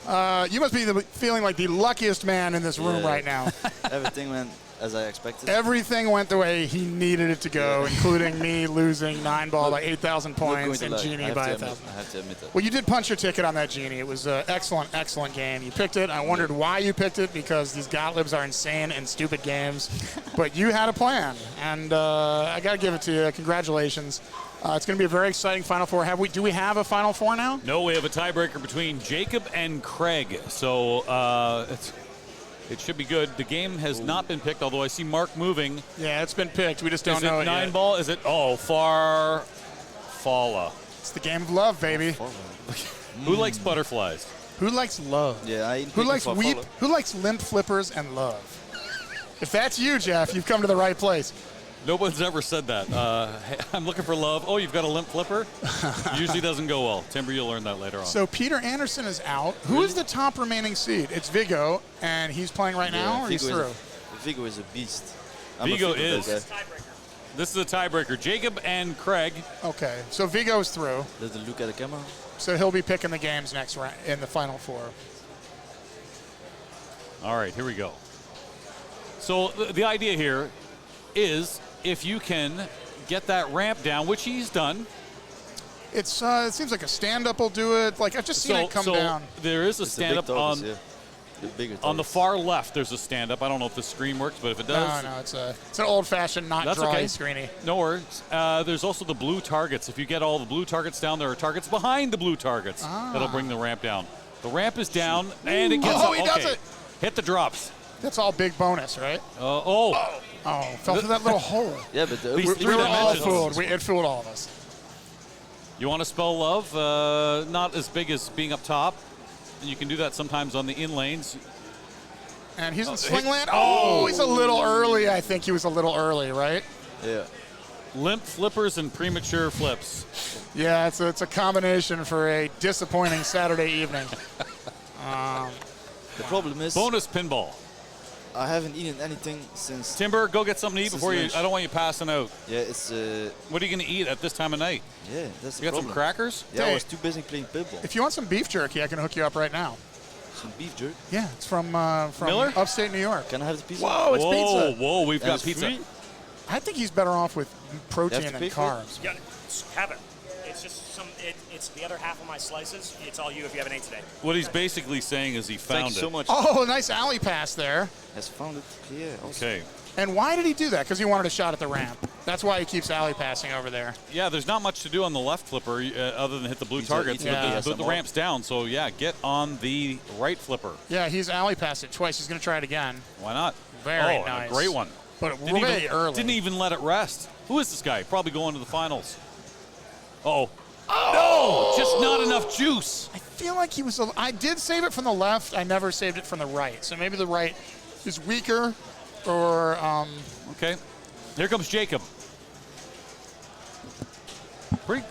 you must be feeling like the luckiest man in this room right now. Everything went as I expected. Everything went the way he needed it to go, including me losing 9-ball by 8,000 points and Genie by 1,000. I have to admit it. Well, you did punch your ticket on that Genie. It was an excellent, excellent game. You picked it. I wondered why you picked it, because these Gottliebs are insane and stupid games. But you had a plan, and I got to give it to you. Congratulations. It's going to be a very exciting Final Four. Do we have a Final Four now? No, we have a tiebreaker between Jacob and Craig. So it should be good. The game has not been picked, although I see Mark moving. Yeah, it's been picked. We just don't know it yet. 9-ball? Is it? Farfalla. It's the game of love, baby. Who likes butterflies? Who likes love? Yeah, Who likes weep? Who likes limp flippers and love? If that's you, Jeff, you've come to the right place. No one's ever said that. Hey, I'm looking for love. Oh, you've got a limp flipper? Usually doesn't go well. Timber, you'll learn that later on. So Peter Anderson is out. Who is the top remaining seed? It's Vigo, and he's playing right now, or he's through? Vigo is a beast. Vigo is. This is a tiebreaker. Jacob and Craig. Okay, so Vigo's through. Does it look at the camera? So he'll be picking the games next round in the Final Four. All right, here we go. So the idea here is if you can get that ramp down, which he's done. It seems like a stand-up will do it. Like, I've just seen it come down. There is a stand-up on on the far left. There's a stand-up. I don't know if the screen works, but if it does, no, it's an old-fashioned, not that's dry okay. screeny. No worries. There's also the blue targets. If you get all the blue targets down, there are targets behind the blue targets that'll bring the ramp down. The ramp is down, and it gets up. He does it. Hit the drops. That's all big bonus, right? Oh, fell through that little hole. Yeah, but These we three were all dimensions. fooled. It fooled all of us. You want to spell love? Not as big as being up top. And you can do that sometimes on the in lanes. And he's in Slingland. He's a little early. I think he was a little early, right? Yeah. Limp flippers and premature flips. Yeah, it's a combination for a disappointing Saturday evening. The problem is bonus pinball. I haven't eaten anything since. Timber, go get something to eat before you. lunch. I don't want you passing out. Yeah, it's. What are you going to eat at this time of night? Yeah, that's the You got problem. some crackers? Yeah, Hey. I was too busy playing pinball. If you want some beef jerky, I can hook you up right now. Some beef jerky. Yeah, it's from Miller? upstate New York. Can I have the pizza? Whoa, it's pizza. Whoa, we've And got it's pizza. free? I think he's better off with protein You have to and pay for it? carbs. Yeah, have it. It's just it's the other half of my slices. It's all you if you haven't ate today. What he's basically saying is he found Thank you so much. Oh, nice alley pass there. Has found it. Yeah. Also. Okay. And why did he do that? Because he wanted a shot at the ramp. That's why he keeps alley passing over there. Yeah, there's not much to do on the left flipper other than hit the blue He's targets. eating But the ASMR. ramp's down, so yeah, get on the right flipper. Yeah, he's alley passed it twice. He's going to try it again. Why not? Very and nice. a great one. But way early. Didn't even let it rest. Who is this guy? Probably going to the finals. Uh-oh. No! Just not enough juice. I feel like he was. I did save it from the left. I never saved it from the right. So maybe the right is weaker, or. Okay. Here comes Jacob.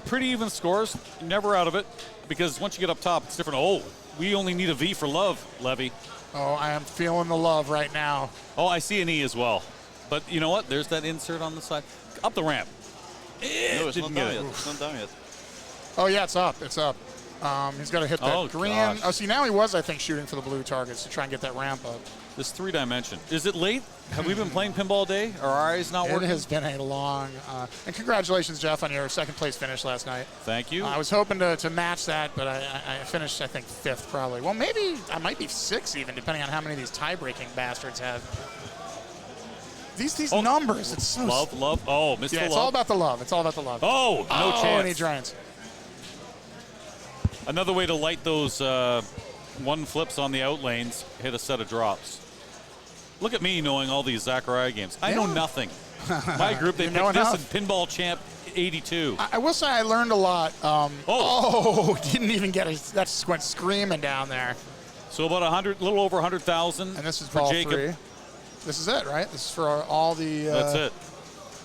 Pretty even scores. Never out of it, because once you get up top, it's different. Oh, we only need a V for love, Levy. Oh, I am feeling the love right now. Oh, I see an E as well. But you know what? There's that insert on the side. Up the ramp. No, it's Didn't not get down it. yet. It's not down yet. Oh yeah, it's up. It's up. He's got to hit that green. Gosh. Oh, see, now he was, I think, shooting for the blue targets to try and get that ramp up. This 3-dimension. Is it late? Have we been playing pinball all day? Are our eyes not working? It has been a long, and congratulations, Jeff, on your second place finish last night. Thank you. I was hoping to match that, but I finished, I think, 5th probably. Well, maybe I might be 6th even, depending on how many of these tie-breaking bastards have. These numbers, it's so... Love. Oh, missed the love. It's all about the love. It's all about the love. Oh, no chance. And he drains. Another way to light those one flips on the out lanes, hit a set of drops. Look at me knowing all these Zachariah games. I know nothing. My group, they picked this in Pinball Champ 82. I will say I learned a lot. Didn't even get it. That just went screaming down there. So about little over 100,000. And this is for ball Jacob. 3. This is it, right? This is for all the... That's it.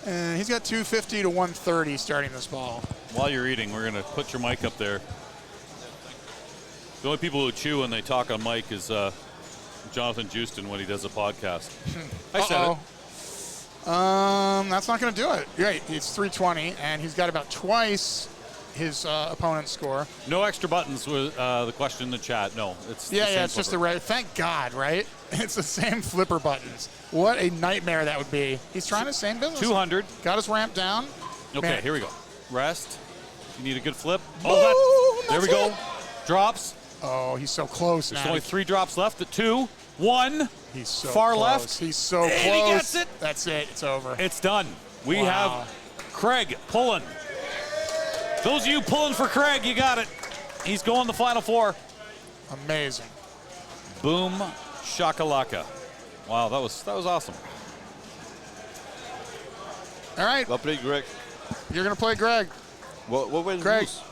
And he's got 250 to 130 starting this ball. While you're eating, we're going to put your mic up there. The only people who chew when they talk on mic is Jonathan Jewston when he does a podcast. I said it. That's not going to do it. Right, it's 320, and he's got about twice his opponent's score. No extra buttons was the question in the chat. No, it's it's just the right. Thank God, right? It's the same flipper buttons. What a nightmare that would be. He's trying the same business. 200. Got his ramp down. Okay, here we go. Rest. You need a good flip. There we go. Drops. Oh, he's so close. There's only 3 drops left. 2, 1. He's so far close. left. He's so close. And he gets it. That's it. It's over. It's done. We have Craig pulling. Those of you pulling for Craig, you got it. He's going the Final Four. Amazing. Boom shakalaka. Wow, that was awesome. All right. I'll play Greg. You're going to play Greg. What were the Greg. rules?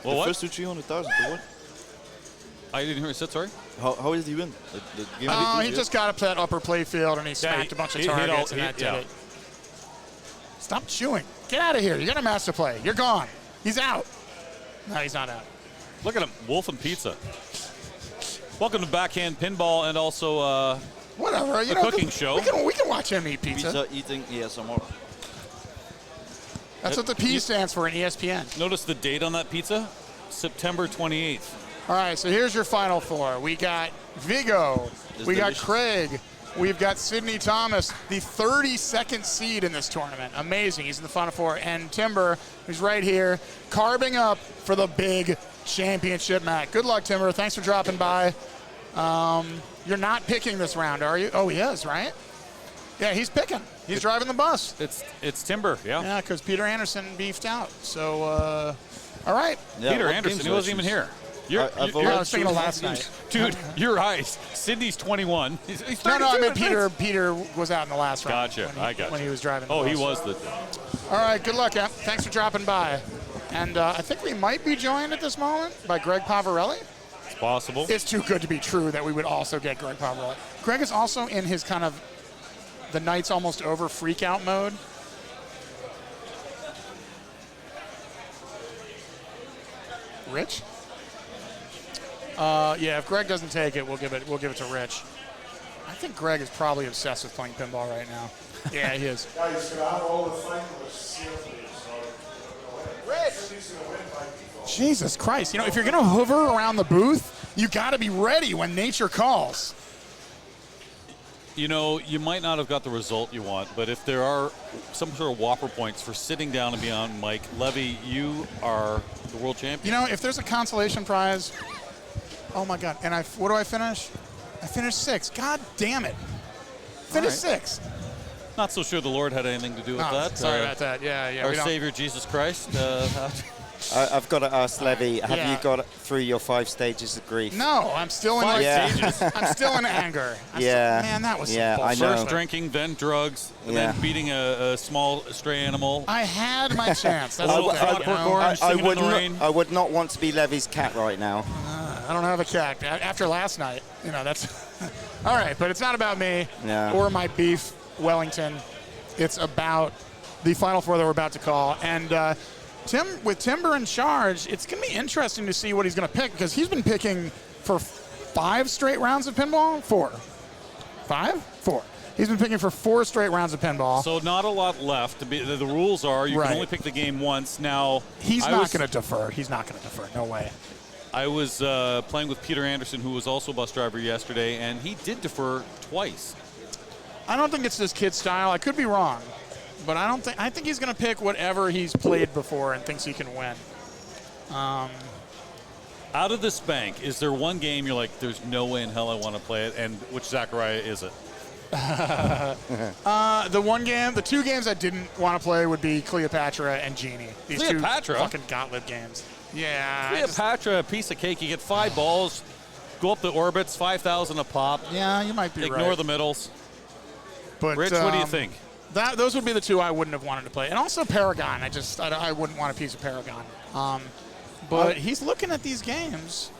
Well, the what? first to 300,000 to what? I didn't hear what you said, sorry. How did he win? The game He just got up to that upper play field and he smacked a bunch of targets and that did it. Stop chewing. Get out of here. You got a master play. You're gone. He's out. No, he's not out. Look at him, Wolf and Pizza. Welcome to Backhand Pinball and also whatever. The cooking show. We can watch him eat pizza. Pizza eating ASMR. That's what the P stands for in ESPN. Notice the date on that pizza? September 28th. All right, so here's your Final Four. We got Vigo. We got Craig. We've got Sidney Thomas, the 32nd seed in this tournament. Amazing. He's in the Final Four. And Timber, who's right here, carving up for the big championship match. Good luck, Timber. Thanks for dropping by. You're not picking this round, are you? Oh, he is, right? Yeah, he's picking. He's driving the bus. It's Timber, yeah. Yeah, because Peter Anderson beefed out. So, all right. Yeah, Peter Anderson, he wasn't even here. I was thinking of last night. Dude, your eyes. Sydney's 21. He's no, I mean Peter was out in the last round. Gotcha. When he was driving. He was the. All right, good luck, Em. Thanks for dropping by. And I think we might be joined at this moment by Greg Pavarelli. It's possible. It's too good to be true that we would also get Greg Pavarelli. Greg is also in his kind of the night's almost over freak out mode. Rich? Yeah, if Greg doesn't take it, we'll give it to Rich. I think Greg is probably obsessed with playing pinball right now. Yeah, he is. Guys, can I have all the finalists here, please? Jesus Christ. You know, if you're going to hover around the booth, you got to be ready when nature calls. You know, you might not have got the result you want, but if there are some sort of whopper points for sitting down and beyond Mike, Levy, you are the world champion. You know, if there's a consolation prize, oh my God, and what do I finish? I finished 6th. God damn it. Finished 6th. Not so sure the Lord had anything to do with that. Sorry about that. Yeah. Our Savior Jesus Christ. I've got to ask Levy, have you got through your 5 stages of grief? No, I'm still in stages. I'm still in anger. Man, that was I know. First drinking, then drugs, then beating a small stray animal. I had my chance. That's I would not want to be Levy's cat right now. I don't have a cat. After last night, you know, that's all right. But it's not about me or my beef, Wellington. It's about the Final Four that we're about to call. And with Timber in charge, it's going to be interesting to see what he's going to pick because he's been picking for 5 straight rounds of pinball. 4. 5? 4. He's been picking for 4 straight rounds of pinball. So not a lot left. The rules are you can only pick the game once. Now he's not going to defer. He's not going to defer. No way. I was playing with Peter Anderson, who was also a bus driver yesterday, and he did defer twice. I don't think it's this kid's style. I could be wrong, but I think he's going to pick whatever he's played before and thinks he can win. Out of this bank, is there one game you're like, there's no way in hell I want to play it, and which Zachariah is it? The two games I didn't want to play would be Cleopatra and Genie. These Cleopatra? two fucking gauntlet games. Yeah. Cleopatra, a piece of cake. You get 5 balls, go up the orbits, 5,000 a pop. Yeah, you might be right. Ignore the middles. But Rich, what do you think? Those would be the two I wouldn't have wanted to play. And also Paragon. I wouldn't want a piece of Paragon. But he's looking at these games.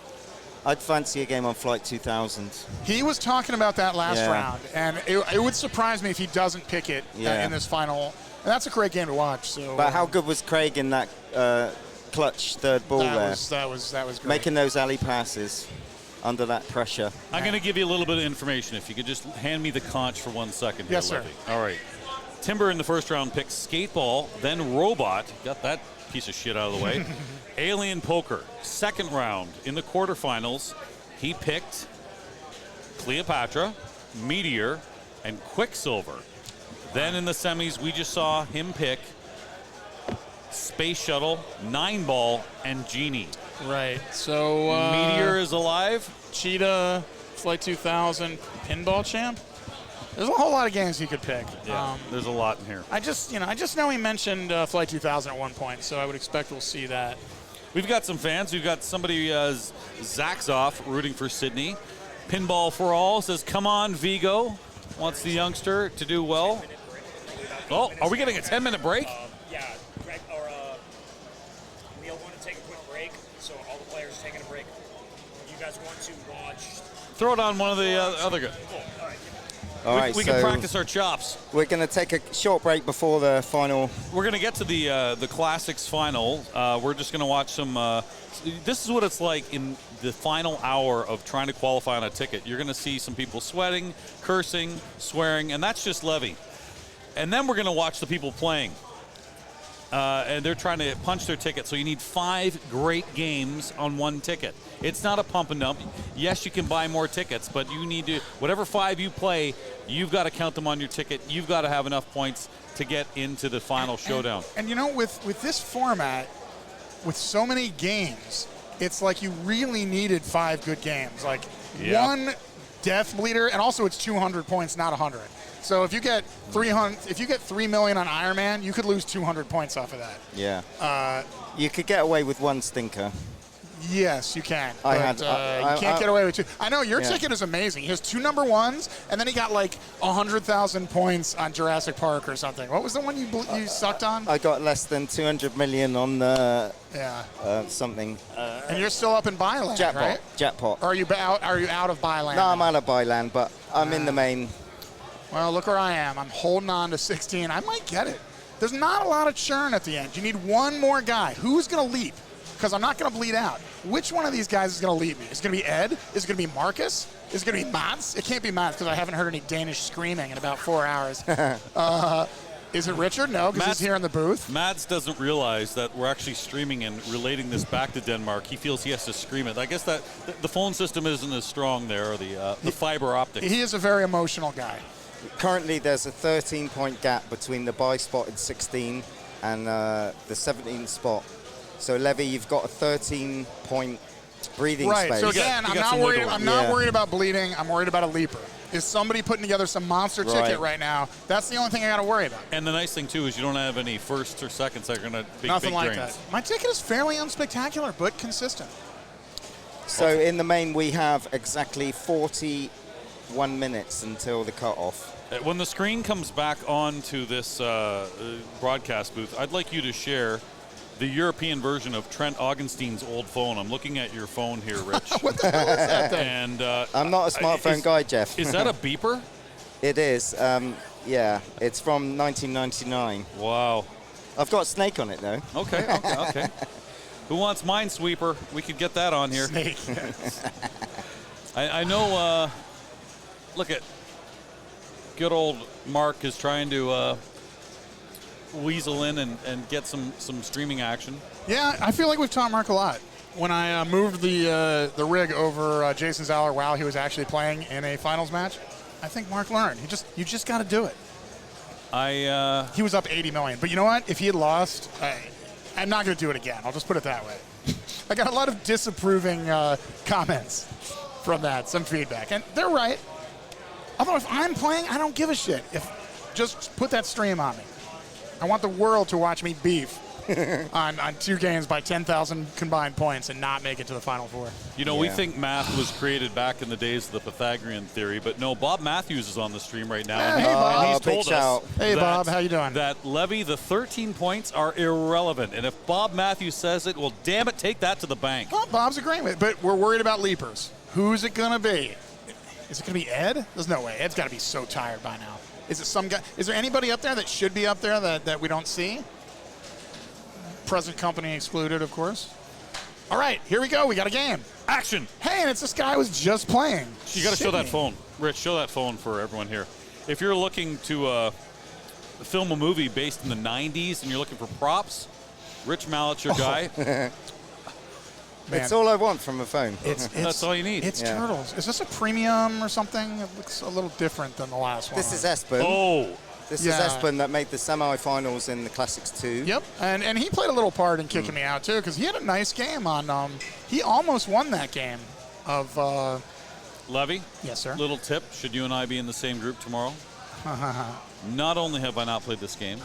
I'd fancy a game on Flight 2000. He was talking about that last round, and it would surprise me if he doesn't pick it in this final. And that's a great game to watch. So, but how good was Craig in that clutch third ball there? That was great. Making those alley passes under that pressure. I'm going to give you a little bit of information. If you could just hand me the conch for 1 second. Yes, here, sir. Levy. All right. Timber in the first round picked Skateball, then Robot. Got that piece of shit out of the way. Alien Poker, second round. In the quarterfinals, he picked Cleopatra, Meteor, and Quicksilver. Then in the semis, we just saw him pick Space Shuttle, 9-Ball, and Genie. Right. So Meteor is alive. Cheetah, Flight 2000, Pinball Champ. There's a whole lot of games he could pick. Yeah, there's a lot in here. I just know he mentioned Flight 2000 at one point, so I would expect we'll see that. We've got some fans. We've got somebody, Zach's off, rooting for Sydney. Pinball for All says, come on, Vigo. Wants the youngster to do well. Oh, are we getting a 10-minute break? Yeah, Greg, or we all want to take a quick break, so all the players are taking a break. You guys want to watch? Throw it on one of the other guys. Cool. All right. All right, we so can practice our chops. We're going to take a short break before the final. We're going to get to the Classics final. We're just going to watch some. This is what it's like in the final hour of trying to qualify on a ticket. You're going to see some people sweating, cursing, swearing, and that's just Levy. And then we're going to watch the people playing. And they're trying to punch their ticket. So you need 5 great games on one ticket. It's not a pump and dump. Yes, you can buy more tickets, but you need to, whatever 5 you play, you've got to count them on your ticket. You've got to have enough points to get into the final showdown. And you know, with this format, with so many games, it's like you really needed 5 good games. Like one death bleeder, and also it's 200 points, not 100. So if you get 3 million on Iron Man, you could lose 200 points off of that. Yeah. You could get away with one stinker. Yes, you can. You can't get away with 2. I know your ticket is amazing. He has 2 number 1s, and then he got like 100,000 points on Jurassic Park or something. What was the one you sucked on? I got less than 200 million on something. And you're still up in Byland, right? Jackpot. Or are you out of Byland? No, I'm out of Byland, but I'm in the main. Well, look where I am. I'm holding on to 16. I might get it. There's not a lot of churn at the end. You need one more guy. Who's going to leap? Because I'm not going to bleed out. Which one of these guys is going to lead me? Is it going to be Ed? Is it going to be Marcus? Is it going to be Mats? It can't be Mats because I haven't heard any Danish screaming in about 4 hours. Is it Richard? No, because he's here in the booth. Mads doesn't realize that we're actually streaming and relating this back to Denmark. He feels he has to scream it. I guess that the phone system isn't as strong there, or the fiber optics. He is a very emotional guy. Currently, there's a 13-point gap between the buy spot in 16 and the 17th spot. So, Levy, you've got a 13-point breathing space. Right. So again, I'm not worried about bleeding. I'm worried about a leaper. Is somebody putting together some monster ticket right now? That's the only thing I got to worry about. And the nice thing too is you don't have any firsts or seconds that are going to be nothing big like drains. that. My ticket is fairly unspectacular but consistent. So in the main, we have exactly 41 minutes until the cutoff. When the screen comes back onto this broadcast booth, I'd like you to share the European version of Trent Augenstein's old phone. I'm looking at your phone here, Rich. What the hell is that thing? And I'm not a smartphone guy, Jeff. Is that a beeper? It is. Yeah, it's from 1999. Wow. I've got Snake on it, though. Okay. Who wants Minesweeper? We could get that on here. Snake. I know, look at good old Mark is trying to weasel in and get some streaming action. Yeah, I feel like we've taught Mark a lot. when I moved the rig over Jason Zauer while he was actually playing in a finals match, I think Mark learned. You just got to do it. He was up 80 million, but you know what? If he had lost, I'm not going to do it again. I'll just put it that way. I got a lot of disapproving comments from that, some feedback, and they're right. Although if I'm playing, I don't give a shit. Just put that stream on me. I want the world to watch me beef on 2 games by 10,000 combined points and not make it to the Final Four. You know, we think math was created back in the days of the Pythagorean theory, but no, Bob Matthews is on the stream right now. Hey, Bob. And he's told us Hey, Bob, how you doing? That, Levy, the 13 points are irrelevant. And if Bob Matthews says it, well, damn it, take that to the bank. Well, Bob's agreeing with it, but we're worried about leapers. Who's it going to be? Is it going to be Ed? There's no way. Ed's got to be so tired by now. Is it some guy? Is there anybody up there that should be up there that we don't see? Present company excluded, of course. All right, here we go. We got a game. Action. Hey, and it's this guy who was just playing. You got to show that phone. Rich, show that phone for everyone here. If you're looking to film a movie based in the 90s and you're looking for props, Rich Mallett's your guy. It's all I want from a phone. That's all you need. It's Turtles. Is this a premium or something? It looks a little different than the last one. This is Espen. Oh. This is Espen that made the semi-finals in the Classics 2. Yep, and he played a little part in kicking me out, too, because he had a nice game on he almost won that game of Levy? Yes, sir. Little tip, should you and I be in the same group tomorrow? Not only have I not played this game,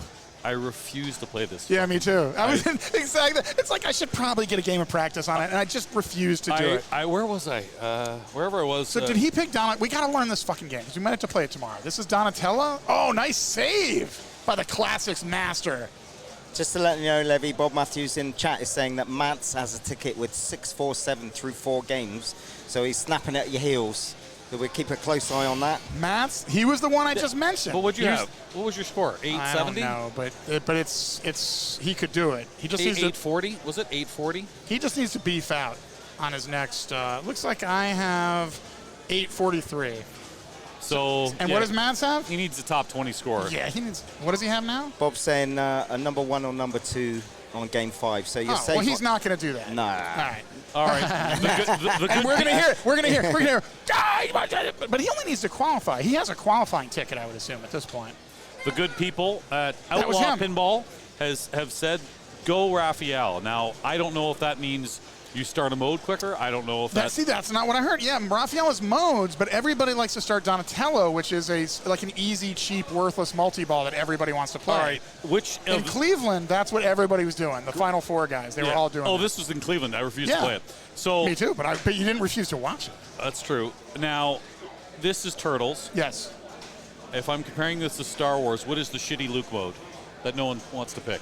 I refuse to play this. Yeah, me too. I was exactly. It's like I should probably get a game of practice on it, and I just refuse to do it. Where was I? Wherever I was. So did he pick Donatello? We got to learn this fucking game because we might have to play it tomorrow. This is Donatello. Oh, nice save by the Classics master. Just to let you know, Levy, Bob Matthews in chat is saying that Mats has a ticket with 647 through 4 games, so he's snapping at your heels. So we keep a close eye on that. Mats, he was the one I just mentioned. What would you have? What was your score? 870? I don't know, but it's he could do it. He just needs 840? Was it 840? He just needs to beef out on his next. Looks like I have 843. So and what does Mats have? He needs a top 20 score. Yeah, he needs. What does he have now? Bob's saying a number 1 or number 2 on game 5. So you're safe. Well, he's not going to do that. No. All right. And we're going to hear it. We're going to hear. But he only needs to qualify. He has a qualifying ticket, I would assume, at this point. The good people at Outlaw Pinball have said, go Raphael. Now, I don't know if that means you start a mode quicker. I don't know if that's... See, that's not what I heard. Yeah, Raphael is modes, but everybody likes to start Donatello, which is like an easy, cheap, worthless multi-ball that everybody wants to play. All right. In Cleveland, that's what everybody was doing. The Final Four guys, they were all doing this was in Cleveland. I refused to play it. So me too, but you didn't refuse to watch it. That's true. Now, this is Turtles. Yes. If I'm comparing this to Star Wars, what is the shitty Luke mode that no one wants to pick?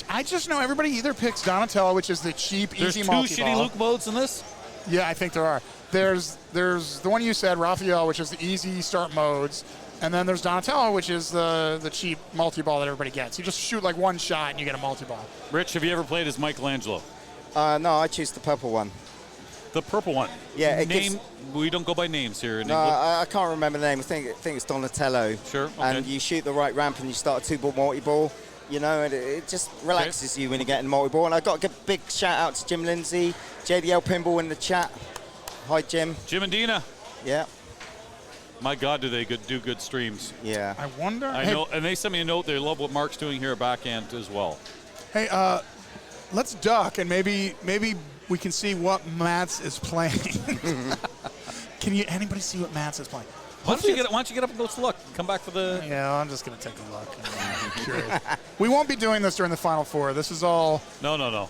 I just know everybody either picks Donatello, which is the cheap, easy multi-ball. There's 2 shitty Luke modes in this? Yeah, I think there are. There's the one you said, Raphael, which is the easy start modes, and then there's Donatello, which is the cheap multi-ball that everybody gets. You just shoot like one shot and you get a multi-ball. Rich, have you ever played as Michelangelo? No, I choose the purple one. The purple one? Yeah. We don't go by names here in No, England. I can't remember the name. I think it's Donatello. Sure, okay. And you shoot the right ramp and you start a 2-ball multi-ball. You know, and it just relaxes you when you get in multi-ball. And I've got to give a big shout out to Jim Lindsay, JDL Pinball in the chat. Hi, Jim. Jim and Dina. Yeah. My God, do they do good streams. Yeah. I wonder. I know, and they sent me a note. They love what Mark's doing here at Backhand as well. Hey, let's duck and maybe we can see what Mats is playing. Can anybody see what Mats is playing? Why don't you get up and go look? Come back for the... Yeah, I'm just going to take a look. I'm curious. We won't be doing this during the Final Four. This is all... No. All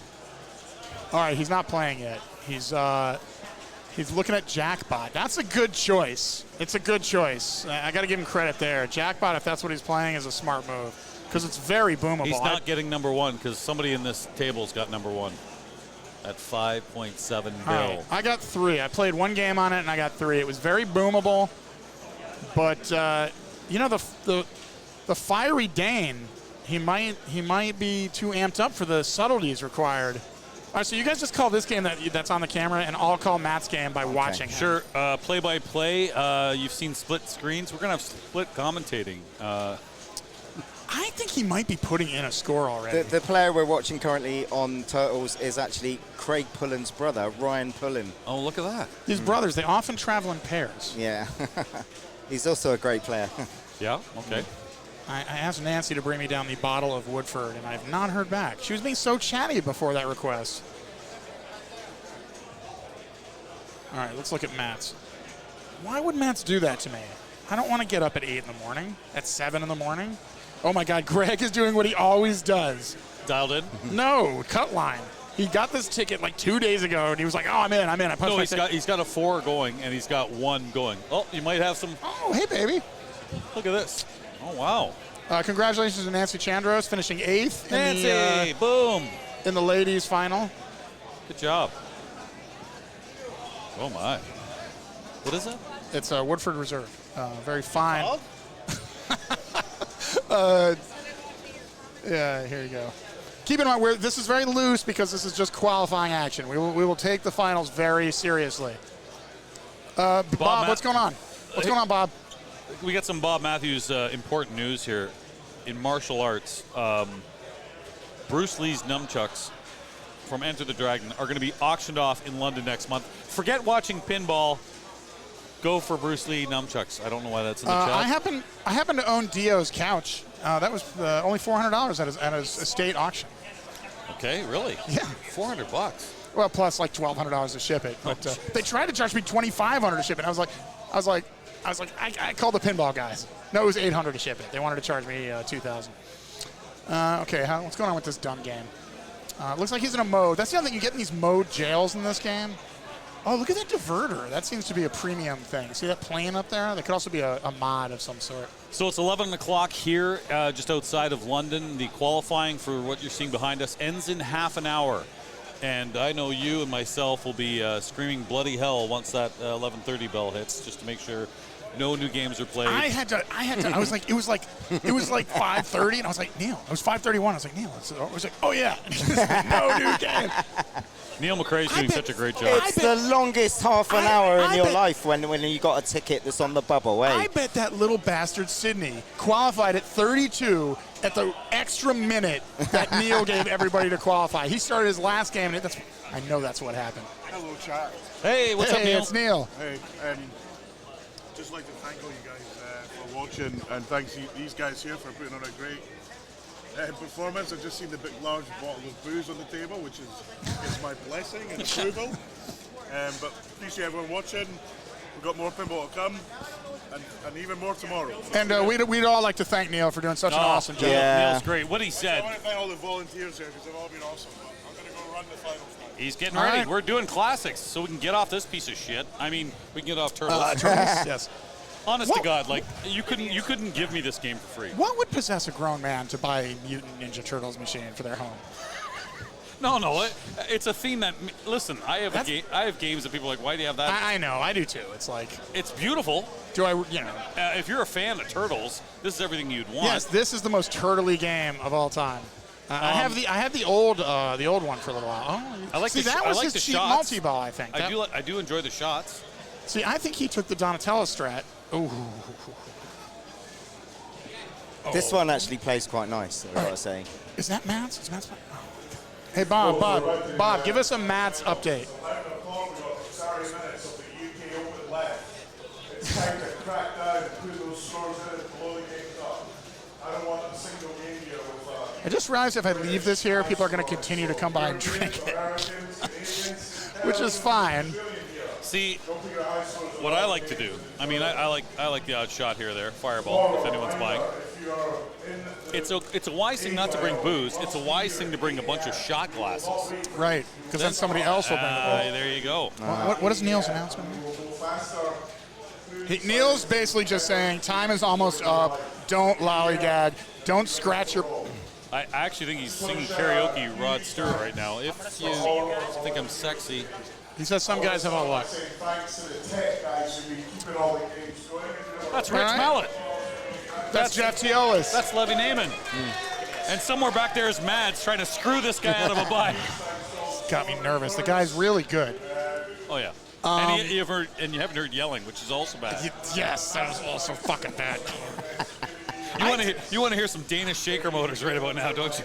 right, he's not playing yet. He's looking at Jackbot. That's a good choice. It's a good choice. I got to give him credit there. Jackbot, if that's what he's playing, is a smart move because it's very boomable. He's not getting number 1 because somebody in this table's got number 1 at 5.7 bill. Right. I got 3. I played 1 game on it, and I got 3. It was very boomable. But the fiery Dane, he might be too amped up for the subtleties required. All right, so you guys just call this game that's on the camera, and I'll call Matt's game by watching him. Sure. Play-by-play. You've seen split screens. We're gonna have split commentating. I think he might be putting in a score already. The player we're watching currently on Turtles is actually Craig Pullen's brother, Ryan Pullen. Oh, look at that. These brothers, they often travel in pairs. Yeah. He's also a great player. Yeah? Okay. I asked Nancy to bring me down the bottle of Woodford, and I have not heard back. She was being so chatty before that request. All right, let's look at Matt's. Why would Matt's do that to me? I don't want to get up at 8 in the morning, at 7 in the morning. Oh, my God, Greg is doing what he always does. Dialed in? No, cut line. He got this ticket like 2 days ago, and he was like, oh, I'm in. I punched No, my he's got a 4 going, and he's got 1 going. Oh, you might have some. Oh, hey, baby. Look at this. Oh, wow. Congratulations to Nancy Chandros, finishing 8th. Nancy, boom. In the ladies' final. Good job. Oh, my. What is it? It's a Woodford Reserve. Very fine. Yeah, here you go. Keep in mind, this is very loose because this is just qualifying action. We will take the finals very seriously. Bob, what's going on? What's going on, Bob? We got some Bob Matthews important news here. In martial arts, Bruce Lee's nunchucks from Enter the Dragon are going to be auctioned off in London next month. Forget watching pinball. Go for Bruce Lee nunchucks. I don't know why that's in the chat. I happen to own Dio's couch. That was only $400 at his estate auction. Okay, really? Yeah. $400. Well, plus like $1,200 to ship it. But they tried to charge me $2,500 to ship it. I was like, I called the pinball guys. No, it was $800 to ship it. They wanted to charge me $2,000. Okay, what's going on with this dumb game? Looks like he's in a mode. That's the other thing. You get in these mode jails in this game. Oh, look at that diverter. That seems to be a premium thing. See that plane up there? That could also be a mod of some sort. So it's 11 o'clock here, just outside of London. The qualifying for what you're seeing behind us ends in half an hour. And I know you and myself will be screaming bloody hell once that 11:30 bell hits, just to make sure no new games are played. I had to. I was like, it was like 5:30, and I was like, Neil. It was 5:31. I was like, Neil. I was like, oh yeah. No new game. Neil McRae's doing such a great job. It's the longest half an hour in your life when you got a ticket that's on the bubble, eh? I bet that little bastard Sydney qualified at 32 at the extra minute that Neil gave everybody to qualify. He started his last game, and I know that's what happened. Hello, chat. Hey, what's up, Neil? It's Neil. Hey, just like to thank all you guys for watching, and thanks these guys here for putting on a great performance. I've just seen the big large bottle of booze on the table, which is my blessing and approval. But appreciate everyone watching. We've got more pinball to come, and even more tomorrow. And we'd all like to thank Neil for doing such an awesome job. Yeah. Neil's great. What he said. I want to thank all the volunteers here because they've all been awesome. I'm going to go run the finals now. He's getting ready. Right. We're doing classics, so we can get off this piece of shit. I mean, we can get off Turtles. Yes. Honest to God, like you couldn't give me this game for free. What would possess a grown man to buy a Mutant Ninja Turtles machine for their home? No, it's a theme that. Listen, I have games that people are like, why do you have that? I know, I do too. It's like it's beautiful. Do I? If you're a fan of Turtles, this is everything you'd want. Yes, this is the most turtley game of all time. I have the old one for a little while. Oh, I like that was his cheap multi-ball, I think. I do enjoy the shots. See, I think he took the Donatello strat. Ooh. This one actually plays quite nice, I gotta say. Is that Matt's? Is Matt's? Oh. Hey, Bob, give us a Matt's update. 11 o'clock, we've got 30 minutes of the UK Open left. It's time to crack down and put those scores in and blow the games up. I don't want a single game here with I just realized if I leave this here, people are going to continue to come by and drink it, which is fine. See, what I like to do, I mean, I like the odd shot here or there, fireball, if anyone's buying. It's a wise thing not to bring booze. It's a wise thing to bring a bunch of shot glasses. Right, because then somebody else will bring the ball. There you go. What is Neil's announcement? Neil's basically just saying time is almost up. Don't lollygag. Don't scratch your... I actually think he's singing karaoke Rod Stewart right now. If you think I'm sexy... He says some guys have all luck. That's Rich Mallet. That's Jeff Teolis. That's Levy Naiman. And somewhere back there is Mads trying to screw this guy out of a buy. Got me nervous. The guy's really good. Oh, yeah. And you haven't heard yelling, which is also bad. Yes, that was also fucking bad. You want to hear some Danish shaker motors right about now, don't you?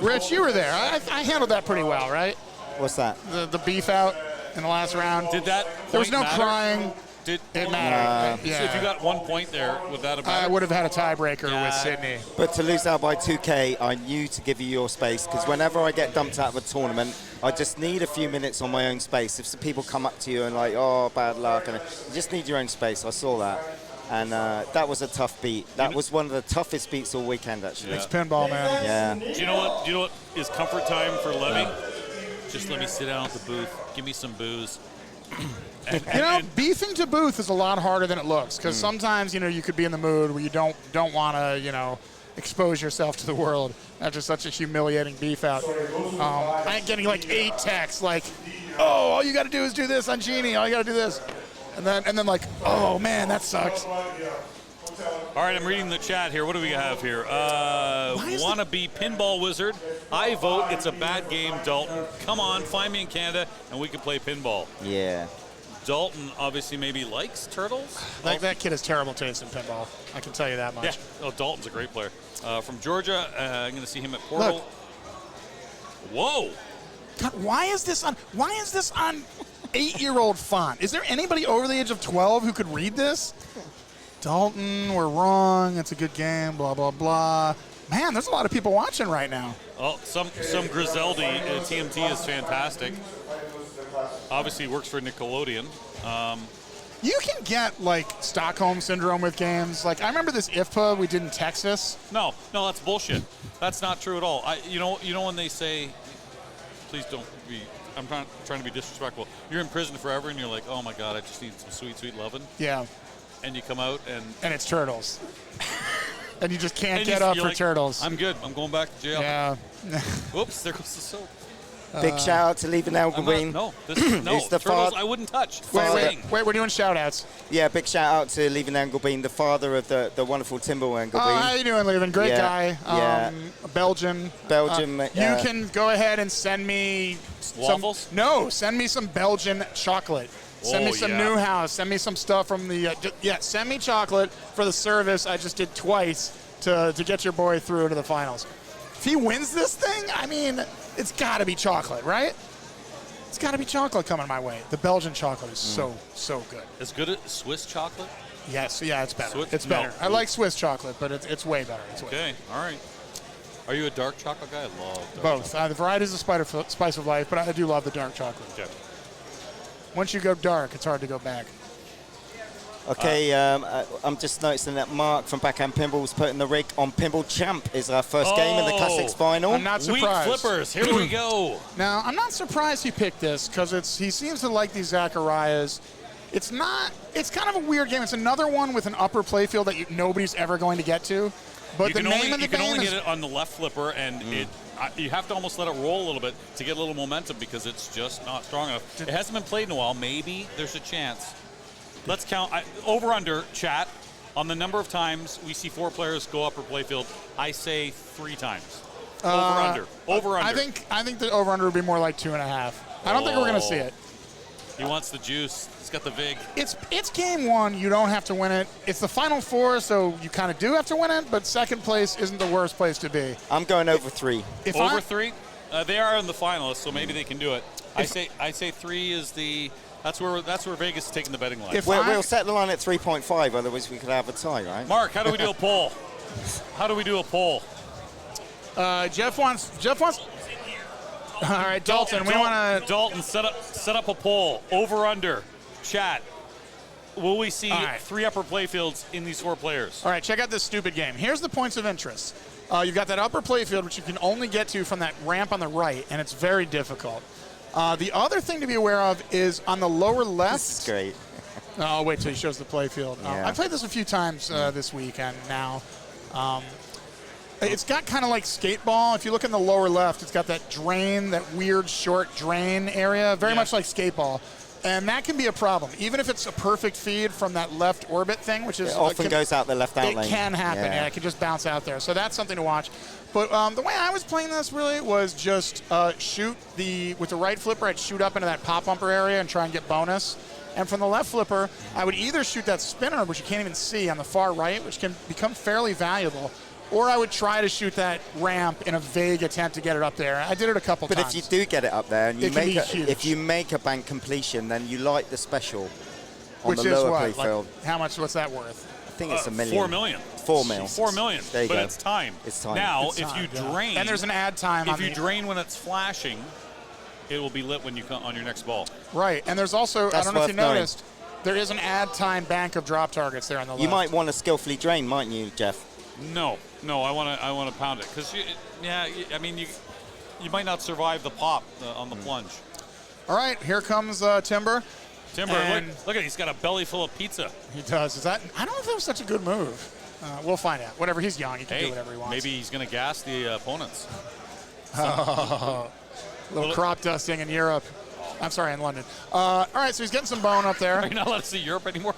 Rich, you were there. I handled that pretty well, right? What's that? The beef out in the last round. Did that? There was no matter? crying. It mattered. So if you got 1 point there, would that have mattered? I would have had a tiebreaker with Sydney. But to lose out by 2K, I knew to give you your space, because whenever I get dumped out of a tournament, I just need a few minutes on my own space. If some people come up to you and like, oh, bad luck, and you just need your own space. I saw that. And that was a tough beat. That was one of the toughest beats all weekend, actually. It's pinball, man. Yeah. Do you know what is comfort time for Levy? Just let me sit down at the booth. Give me some booze. Beefing to booth is a lot harder than it looks, because sometimes, you could be in the mood where you don't want to, expose yourself to the world after such a humiliating beef out. I'm getting like 8 texts like, oh, all you got to do is do this on Genie. All you got to do this. And then like, oh, man, that sucks. All right, I'm reading the chat here. What do we have here? Wannabe Pinball Wizard. I vote it's a bad game, Dalton. Come on, find me in Canada, and we can play pinball. Yeah. Dalton obviously maybe likes turtles. That kid has terrible taste in pinball. I can tell you that much. Yeah. Oh, Dalton's a great player. From Georgia, I'm going to see him at Portal. Look. Whoa. God, why is this on 8-year-old font? Is there anybody over the age of 12 who could read this? Dalton, we're wrong. It's a good game. Blah blah blah. Man, there's a lot of people watching right now. Oh, some Griseldi TMT is fantastic. Obviously works for Nickelodeon. You can get like Stockholm syndrome with games. Like I remember this IFPA we did in Texas. No, that's bullshit. That's not true at all. You know when they say, please don't be. I'm trying to be disrespectful. You're in prison forever, and you're like, oh my god, I just need some sweet, sweet lovin'. Yeah. And you come out and it's turtles. And you just can't get up for like, turtles. I'm good. I'm going back to jail. Yeah. Whoops, there goes the soap. Big shout out to Leaving Green. No, He's the turtles I wouldn't touch. Wait, we're doing shout outs. Yeah, big shout out to Leaving Engelbein, the father of the wonderful Timber Engelbein. Oh, how you doing, Leaving? Great guy. Belgian. You can go ahead and send me waffles. Send me some Belgian chocolate. Send me some Newhouse. Send me some stuff from the send me chocolate for the service I just did twice to get your boy through to the finals. If he wins this thing, I mean, it's got to be chocolate, right? It's got to be chocolate coming my way. The Belgian chocolate is so good. As good as Swiss chocolate? Yes, yeah, it's better. Swiss? It's better. No. I like Swiss chocolate, but it's way better. Okay, all right. Are you a dark chocolate guy? I love dark both. chocolate. The variety is the spice of life, but I do love the dark chocolate. Okay. Once you go dark, it's hard to go back. Okay, I'm just noticing that Mark from Backhand Pinball was putting the rig on Pinball Champ is our first game in the Classics final. I'm not surprised. Weak flippers, here we go. Now, I'm not surprised he picked this because he seems to like these Zacharias. It's kind of a weird game. It's another one with an upper playfield that nobody's ever going to get to. But the name of the game is... You can only get it on the left flipper, and you have to almost let it roll a little bit to get a little momentum because it's just not strong enough. It hasn't been played in a while. Maybe there's a chance. Let's count over-under, chat, on the number of times we see 4 players go upper playfield. I say 3 times. Over-under. Over-under. I think the over-under would be more like 2.5. I don't think we're going to see it. He wants the juice. He's got the vig. It's game 1. You don't have to win it. It's the final 4, so you kind of do have to win it, but second place isn't the worst place to be. I'm going over 3. Over 3? They are in the finalists, so maybe they can do it. I say 3 is the... That's where Vegas is taking the betting line. We'll set the line at 3.5, otherwise we could have a tie, right? Mark, how do we do a poll? Jeff wants. All right, Dalton. We want to. Dalton, set up a poll. Over under. Chat. Will we see 3 upper playfields in these 4 players? All right, check out this stupid game. Here's the points of interest. You've got that upper playfield, which you can only get to from that ramp on the right, and it's very difficult. The other thing to be aware of is on the lower left. This is great. I'll wait till he shows the playfield. I played this a few times this week, and now it's got kind of like skateball. If you look in the lower left, it's got that drain, that weird short drain area, very much like skateball. And that can be a problem, even if it's a perfect feed from that left orbit thing, which is... It often goes out the left out lane. It can happen, it can just bounce out there. So that's something to watch. But the way I was playing this really was just with the right flipper, I'd shoot up into that pop bumper area and try and get bonus. And from the left flipper, I would either shoot that spinner, which you can't even see on the far right, which can become fairly valuable, or I would try to shoot that ramp in a vague attempt to get it up there. I did it a couple times. But if you do get it up there, and if you make a bank completion, then you light the special on which the is lower what? playfield. What's that worth? I think it's $1 million. 4 million. 4 million. 4 million. There you but go. it's time. It's time. Now, It's if time, you yeah. drain, And there's an ad time. If you drain when it's flashing, it will be lit when you come on your next ball. Right, and there's also, That's I don't know if you worth knowing. noticed, there is an ad time bank of drop targets there on the left. You might want to skillfully drain, mightn't you, Jeff? No, I want to pound it because I mean you might not survive the pop on the plunge. All right, here comes Timber. Timber, And look at he's got a belly full of pizza. He does. I don't know if that was such a good move. We'll find out. Whatever, he's young. He can do whatever he wants. Maybe he's going to gas the opponents. Little crop dusting in Europe. I'm sorry, in London. All right, so he's getting some bone up there. Are you not allowed to see Europe anymore?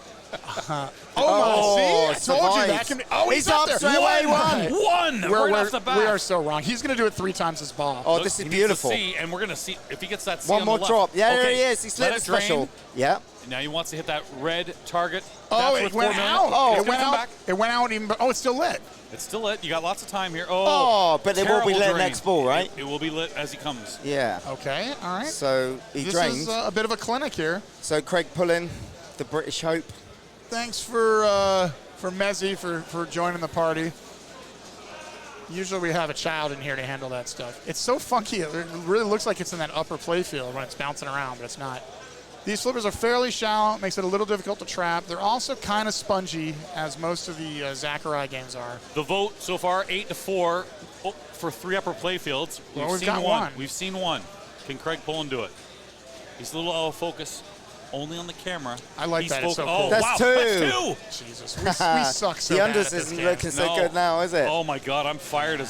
Oh, see? I told you that can be. Oh, he's up there. Straight away, One! Right off the bat. We are so wrong. He's going to do it 3 times his ball. Oh, this is He beautiful. needs to see, and we're going to see if he gets that C One on more the left. drop. Yeah, okay. there he is. He's lit Let it it drain. special. Yeah. Now he wants to hit that red target. Oh, That's it worth went 4 million. out. Oh, It it's went gonna come out. back. It went out even. Oh, it's still lit. It's still lit. You got lots of time here. Oh, but it will be terrible lit drain. next ball, right? It will be lit as he comes. Yeah. Okay, all right. So he This drained. is a bit of a clinic here. So Craig Pullen, the British Hope. Thanks for Mezzi for joining the party. Usually we have a child in here to handle that stuff. It's so funky. It really looks like it's in that upper play field when it's bouncing around, but it's not. These flippers are fairly shallow. It makes it a little difficult to trap. They're also kind of spongy, as most of the Zachariah games are. The vote so far 8-4 for 3 upper play fields. Well, we've seen got one. We've seen one. Can Craig Pullen do it? He's a little out of focus. Only on the camera. I like He's that. It's so oh, cool. That's wow. 2. That's 2. Jesus, we suck so The bad at unders this isn't game. looking so good now, is it? Oh my God, I'm fired in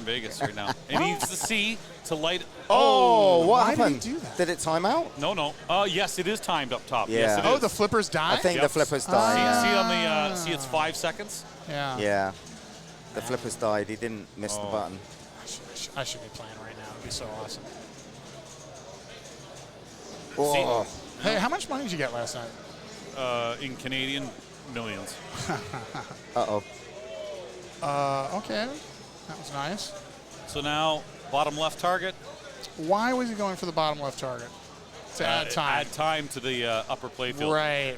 Vegas right now. And he needs to see to light. Oh, what Why happened? did he do that? Did it time out? No. Yes, it is timed up top. Yeah. Yes, it Oh, is. the flippers die? I think Yep. the flippers See, died. see on the see it's 5 seconds. Yeah. Yeah. The flippers died. He didn't miss the button. I should be playing right now. It'd be so awesome. Oh. Hey, how much money did you get last night? In Canadian millions. Uh-oh. Okay. That was nice. So now bottom left target. Why was he going for the bottom left target? To add time. Add time to the upper playfield. Right.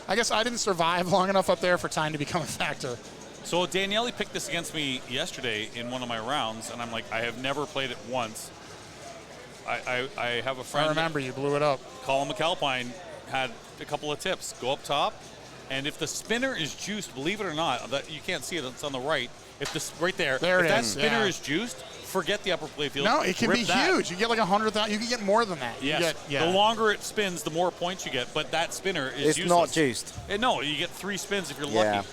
I guess I didn't survive long enough up there for time to become a factor. So Daniele picked this against me yesterday in one of my rounds, and I'm like, I have never played it once. I have a friend. I remember you blew it up. Colin McAlpine had a couple of tips. Go up top, and if the spinner is juiced, believe it or not, that you can't see it. It's on the right. If this right there, There if it that is, spinner yeah. is juiced, forget the upper playfield. No, it can Rip be that. huge. You get like 100,000. You can get more than that. Yes. You get, yeah. The longer it spins, the more points you get. But that spinner is It's useless. not juiced. No, you get 3 spins if you're Yeah. lucky.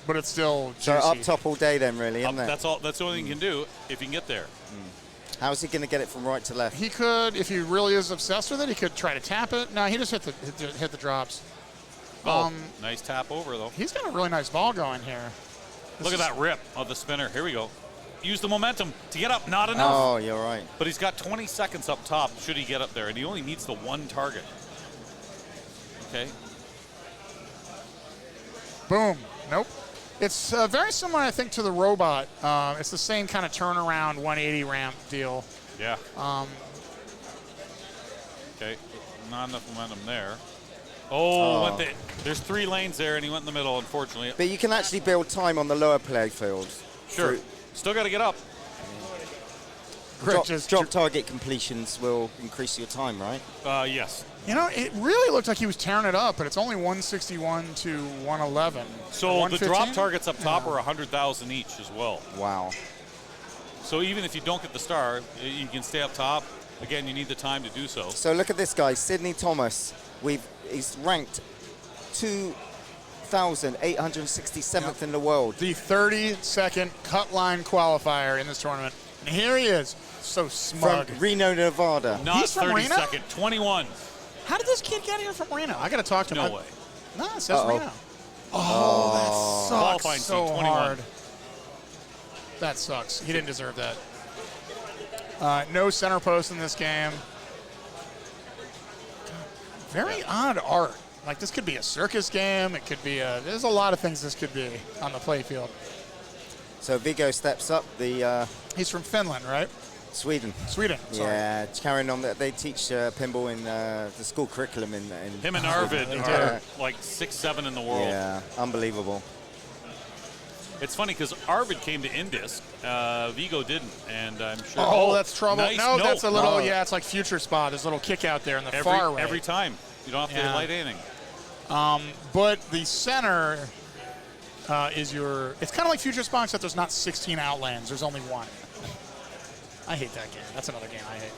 But it's still So juicy. up top all day then, really, isn't it? That's all. That's the only thing you can do if you can get there. How's he going to get it from right to left? He could, if he really is obsessed with it, he could try to tap it. No, he just hit the drops. Oh, nice tap over though. He's got a really nice ball going here. Look at that rip of the spinner. Here we go. Use the momentum to get up. Not enough. Oh, you're right. But he's got 20 seconds up top should he get up there, and he only needs the one target. Okay. Boom. Nope. It's very similar, I think, to the robot. It's the same kind of turnaround 180 ramp deal. Yeah. Okay. Not enough momentum there. Oh, there's 3 lanes there, and he went in the middle, unfortunately. But you can actually build time on the lower play fields. Sure. Still got to get up. Drop target completions will increase your time, right? Yes. You know, it really looked like he was tearing it up, but it's only 161 to 111. So the drop 115? targets up top are 100,000 each as well. Wow. So even if you don't get the star, you can stay up top. Again, you need the time to do so. So look at this guy, Sidney Thomas. He's ranked 2,867th in the world. The 30-second cut line qualifier in this tournament. And here he is, so smug. From Reno, Nevada. Not He's from 30 Reno? second, 21. How did this kid get here from Reno? I got to talk to him. No way. No, it says Reno. Oh, that Qualifying sucks so scene, 21. hard. That sucks. He didn't deserve that. No center post in this game. Very odd art. Like, this could be a circus game. It could be there's a lot of things this could be on the playfield. So Viggo steps up. He's from Finland, right? Sweden. Sweden, sorry. Yeah, it's carrying on. They teach pinball in the school curriculum in Him and Arvid are like 6'7" in the world. Yeah, unbelievable. It's funny because Arvid came to Indisk, Viggo didn't, and I'm sure. Oh, that's trouble. Nice. No, that's a little. Yeah, it's like future spot. There's a little kick out there in the far right. Every time, you don't have to light anything. But the center is your. It's kind of like future spot, except there's not 16 outlanes. There's only one. I hate that game. That's another game I hate.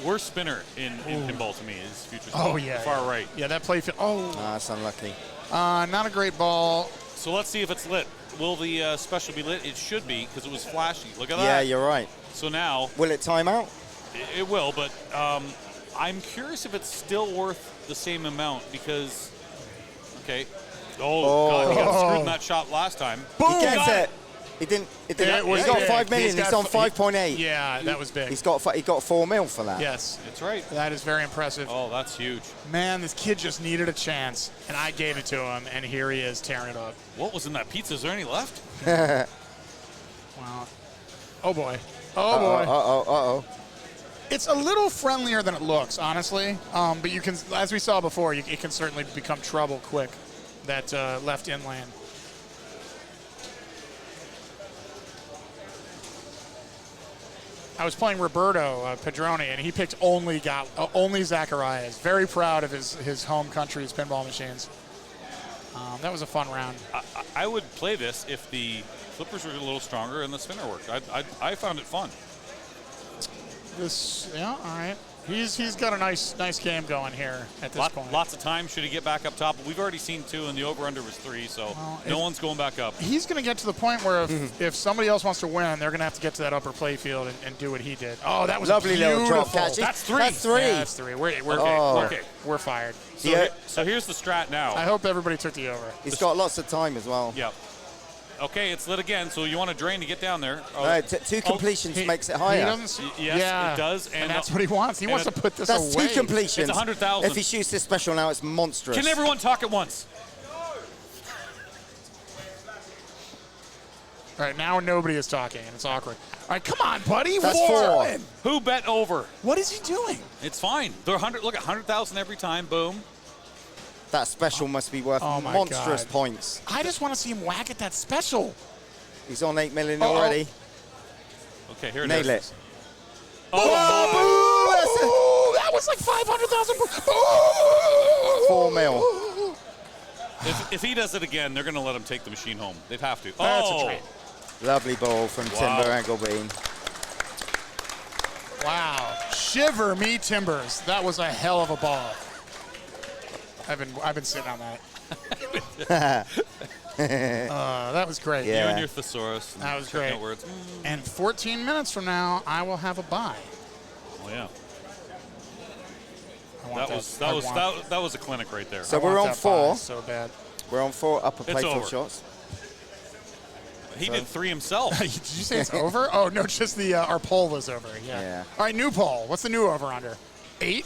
Worst spinner in pinball to me is future spot. Oh yeah, far right. Yeah, that playfield. Oh, that's unlucky. Not a great ball. So let's see if it's lit. Will the special be lit? It should be, because it was flashy. Look at that. Yeah, you're right. So now... Will it time out? It will, but I'm curious if it's still worth the same amount, because... Okay. Oh, God, he got screwed in that shot last time. Boom! He gets it. He didn't. He's got 5 million. He's on 5.8. Yeah, that was big. He got 4 mil for that. Yes, that's right. That is very impressive. Oh, that's huge. Man, this kid just needed a chance, and I gave it to him, and here he is tearing it up. What was in that pizza? Is there any left? Wow. Oh boy. Oh boy. Uh-oh. It's a little friendlier than it looks, honestly. But you can, as we saw before, it can certainly become trouble quick. That left in lane. I was playing Roberto Pedroni, and he picked only Zacharias. Very proud of his home country's pinball machines. That was a fun round. I would play this if the flippers were a little stronger and the spinner worked. I found it fun. All right. He's got a nice game going here at this point. Lots of time. Should he get back up top? We've already seen 2, and the over-under was 3, so no one's going back up. He's going to get to the point where if somebody else wants to win, they're going to have to get to that upper playfield and do what he did. Oh, that was lovely beautiful. Little drop catch. That's 3. That's 3. Yeah, that's 3. We're okay. We're fired. So here's the strat now. I hope everybody took the over. He's got lots of time as well. Yep. Okay, it's lit again, so you want to drain to get down there. No, 2 completions makes it higher. Yes, it does. And that's what he wants. He wants to put this away. That's 2 completions. It's 100,000. If he shoots this special now, it's monstrous. Can everyone talk at once? All right, now nobody is talking, and it's awkward. All right, come on, buddy. That's 4. Who bet over? What is he doing? It's fine. They're 100. Look at 100,000 every time. Boom. That special must be worth monstrous points. I just want to see him whack at that special. He's on 8 million already. Okay, here it Nail is. Nail it. Oh, that was like 500,000. 4 mil. If he does it again, they're going to let him take the machine home. They'd have to. That's a treat. Lovely ball from Timber Engelbein. Wow. Shiver me timbers. That was a hell of a ball. I've been sitting on that. That was great. Yeah. You and your thesaurus. That was great. Words. And 14 minutes from now, I will have a bye. Oh yeah. That was a clinic right there. So we're on 4. So bad. We're on 4 upper It's playfield over. shots. He did 3 himself. Did you say it's over? Oh no, just our poll is over. Yeah. All right, new poll. What's the new over under? 8?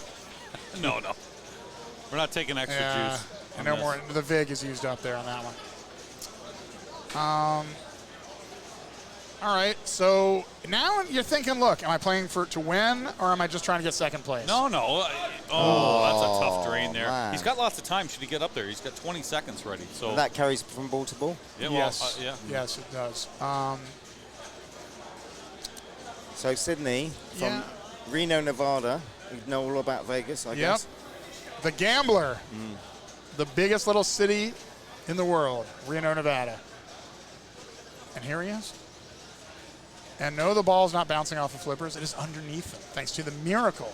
No. We're not taking extra juice. No more. The VIG is used up there on that one. All right. So now you're thinking, look, am I playing to win, or am I just trying to get second place? No. That's a tough drain there. Man. He's got lots of time. Should he get up there? He's got 20 seconds ready. So That carries from ball to ball? Yeah, yes. Yeah. Yes, it does. So Sydney from Reno, Nevada. You know all about Vegas, I guess. The Gambler. The biggest little city in the world, Reno, Nevada. And here he is. And no, the ball's not bouncing off of flippers. It is underneath them, thanks to the miracle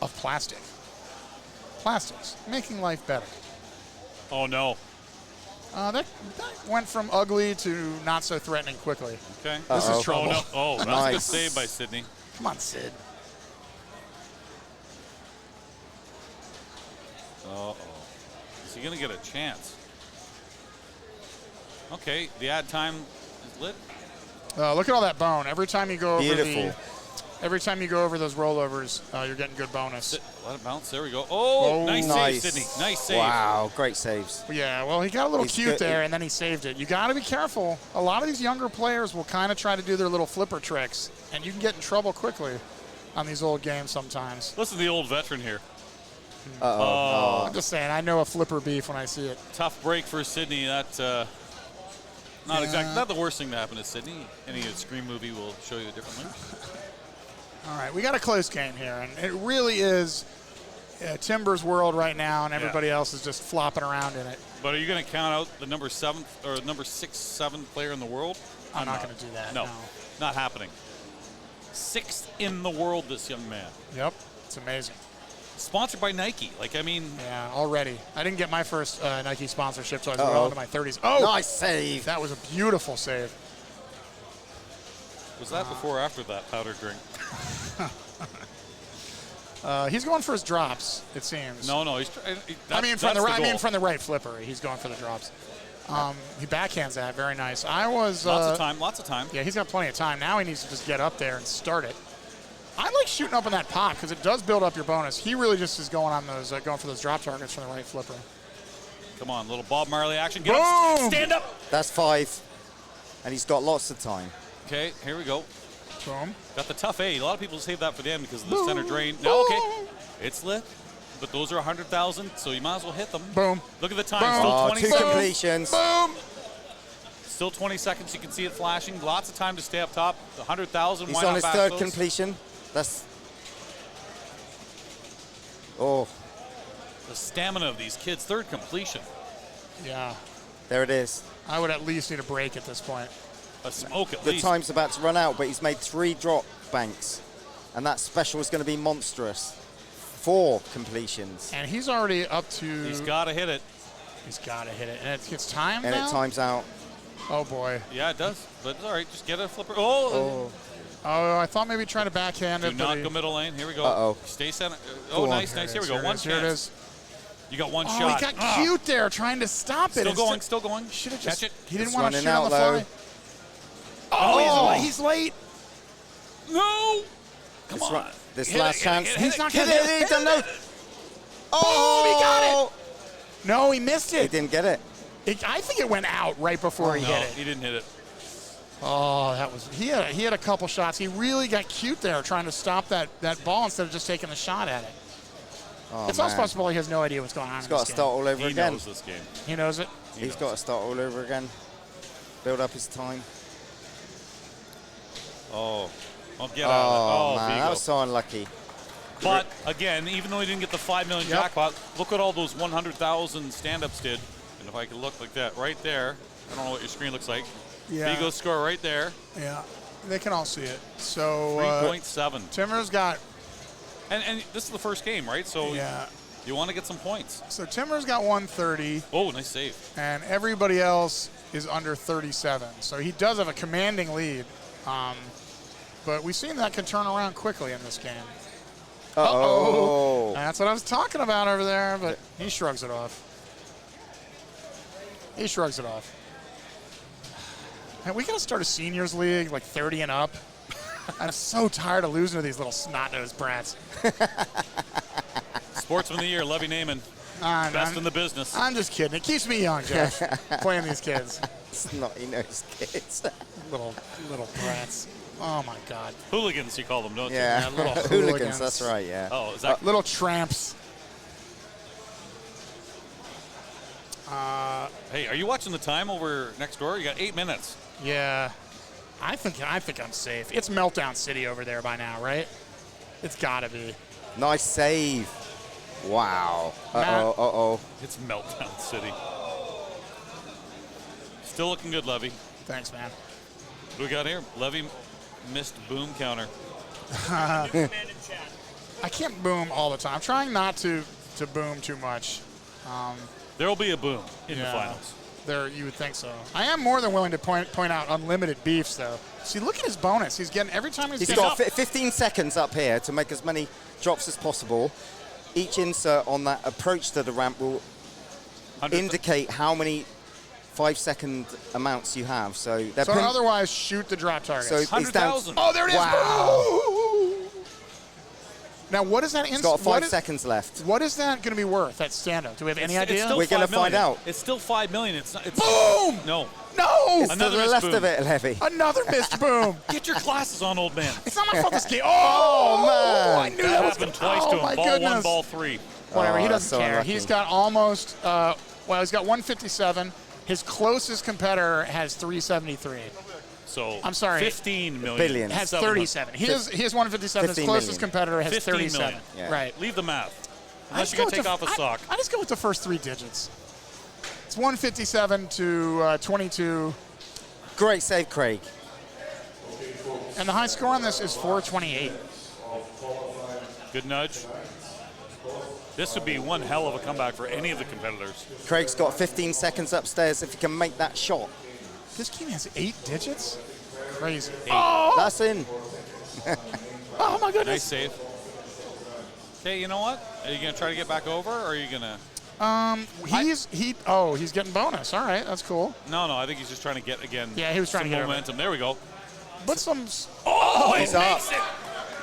of plastic. Plastics, making life better. Oh, no. That went from ugly to not so threatening quickly. Okay. This is trouble. Oh, no. Oh, that's a good save by Sydney. Come on, Sid. Uh-oh. Is he going to get a chance? Okay, the ad time is lit. Look at all that bone. Every time you go over Beautiful. Every time you go over those rollovers, you're getting good bonus. Let it bounce. There we go. Oh, nice save, Sydney. Nice save. Wow, great saves. Yeah, well, he got a little cute there, and then he saved it. You got to be careful. A lot of these younger players will kind of try to do their little flipper tricks, and you can get in trouble quickly on these old games sometimes. Listen to the old veteran here. Uh-oh. I'm just saying, I know a flipper beef when I see it. Tough break for Sydney. Not exactly not the worst thing to happen to Sydney. Any Scream movie will show you differently. All right, we got a close game here, and it really is Timber's world right now, and everybody else is just flopping around in it. But are you going to count out the number 7 or number 6, 7 player in the world? I'm not going to do that. No, not happening. 6th in the world, this young man. Yep, it's amazing. Sponsored by Nike. Like, I mean. Yeah, already. I didn't get my first Nike sponsorship until I was well into my 30s. Oh! Nice save. That was a beautiful save. Was that before or after that powder drink? He's going for his drops, it seems. No. From the right flipper. He's going for the drops. He backhands that. Very nice. Lots of time. Yeah, he's got plenty of time. Now he needs to just get up there and start it. I like shooting up in that pop because it does build up your bonus. He really just is going on those, going for those drop targets from the right flipper. Come on, little Bob Marley action. Get up, stand up. That's 5, and he's got lots of time. Okay, here we go. Boom. Got the tough 8. A lot of people save that for the end because of the center drain. No, okay. It's lit. But those are 100,000, so you might as well hit them. Boom. Look at the time. Boom. Still 20 2 seconds. completions. Boom. Still 20 seconds. You can see it flashing. Lots of time to stay up top. 100,000. He's on his 3rd completion. That's. Oh. The stamina of these kids. 3rd completion. Yeah. There it is. I would at least need a break at this point. A smoke at the least. The time's about to run out, but he's made 3 drop banks. And that special is going to be monstrous. 4 completions. And he's already up to... He's got to hit it. He's got to hit it. And it gets timed and now? It times out. Oh, boy. Yeah, it does. But it's all right. Just get a flipper. Oh, I thought maybe trying to backhand it. Do not go middle lane. Here we go. Uh-oh. Stay center. Oh, nice. Here we go. One chance. Here it is. You got one Oh, shot. he got cute there trying to stop it. Still going. Should have Catch it. He didn't want to shoot on the fly. Oh, he's late. No. Come on. This last chance. He's not going to hit it. He doesn't know. Oh, he got it. No, he missed it. He didn't get it. I think it went out right before he hit it. He didn't hit it. Oh, that was he had a couple shots. He really got cute there trying to stop that ball instead of just taking the shot at it. Oh, it's also possible he has no idea what's going on. He's got to start all over again. He knows this game. He knows it. He's got to start all over again. Build up his time. Oh, I'll get out of it. Man, that was so unlucky. But again, even though he didn't get the 5 million jackpot, look what all those 100,000 stand-ups did. And if I could look like that right there, I don't know what your screen looks like. Yeah. Vigo's score right there. Yeah, they can all see it. So 3.7. Timmer's got. And this is the first game, right? So yeah, you want to get some points. So Timmer's got 130. Oh, nice save. And everybody else is under 37. So he does have a commanding lead. But we've seen that can turn around quickly in this game. Uh-oh. That's what I was talking about over there, but he shrugs it off. He shrugs it off. Man, we got to start a seniors league, like 30 and up. I'm so tired of losing to these little snot-nosed brats. Sportsman of the Year, Levy Naiman. Best in the business. I'm just kidding. It keeps me young, Jeff, playing these kids. Snotty-nosed kids. little brats. Oh, my God. Hooligans, you call them, don't you? Yeah, little hooligans, that's right, yeah. Oh, is that... little tramps. Hey, are you watching the time over next door? You got 8 minutes. Yeah. I think I'm safe. It's Meltdown City over there by now, right? It's got to be. Nice save. Wow. Uh-oh. It's Meltdown City. Still looking good, Levy. Thanks, man. What do we got here? Levy missed boom counter. I can't boom all the time. I'm trying not to boom too much. There will be a boom in the finals. You would think so. I am more than willing to point out unlimited beefs, though. See, look at his bonus. He's getting every time he's got 15 seconds up here to make as many drops as possible. Each insert on that approach to the ramp will indicate how many 5-second amounts you have. So otherwise, shoot the drop targets. So 100,000. Oh, there it is. Wow. Now, what is that? He's got 5 seconds left. What is that going to be worth, that stand-up? Do we have any idea? Still We're going to find out. It's still $5 million. It's not. It's Boom! No. No! It's to the left of it, Levy. Another missed boom. Get your glasses on, old man. It's not my fault this game. Oh, man. I knew That was happened gonna- twice oh, to him. my Ball goodness. 1, ball 3. Whatever, he Oh, doesn't so care. unlucky. He's got almost, he's got 157. His closest competitor has 373. So I'm sorry. 15 million. Billion. Has 37. He has 157. His 15 closest million. competitor has 15 37. million. Yeah. Right. Leave the math. I Unless just you're go going to with take off a sock. I just go with the first 3 digits. It's 157 to 22. Great save, Craig. And the high score on this is 428. Good nudge. This would be one hell of a comeback for any of the competitors. Craig's got 15 seconds upstairs if he can make that shot. This game has 8 digits? Crazy. That's in. Oh, my Nice goodness. save. Okay, you know what? Are you going to try to get back over, or are you going to... He's getting bonus. All right, that's cool. No, I think he's just trying to get, again, Yeah, he was trying some to get over. momentum. There we go. But some. Oh, he He's up. makes it!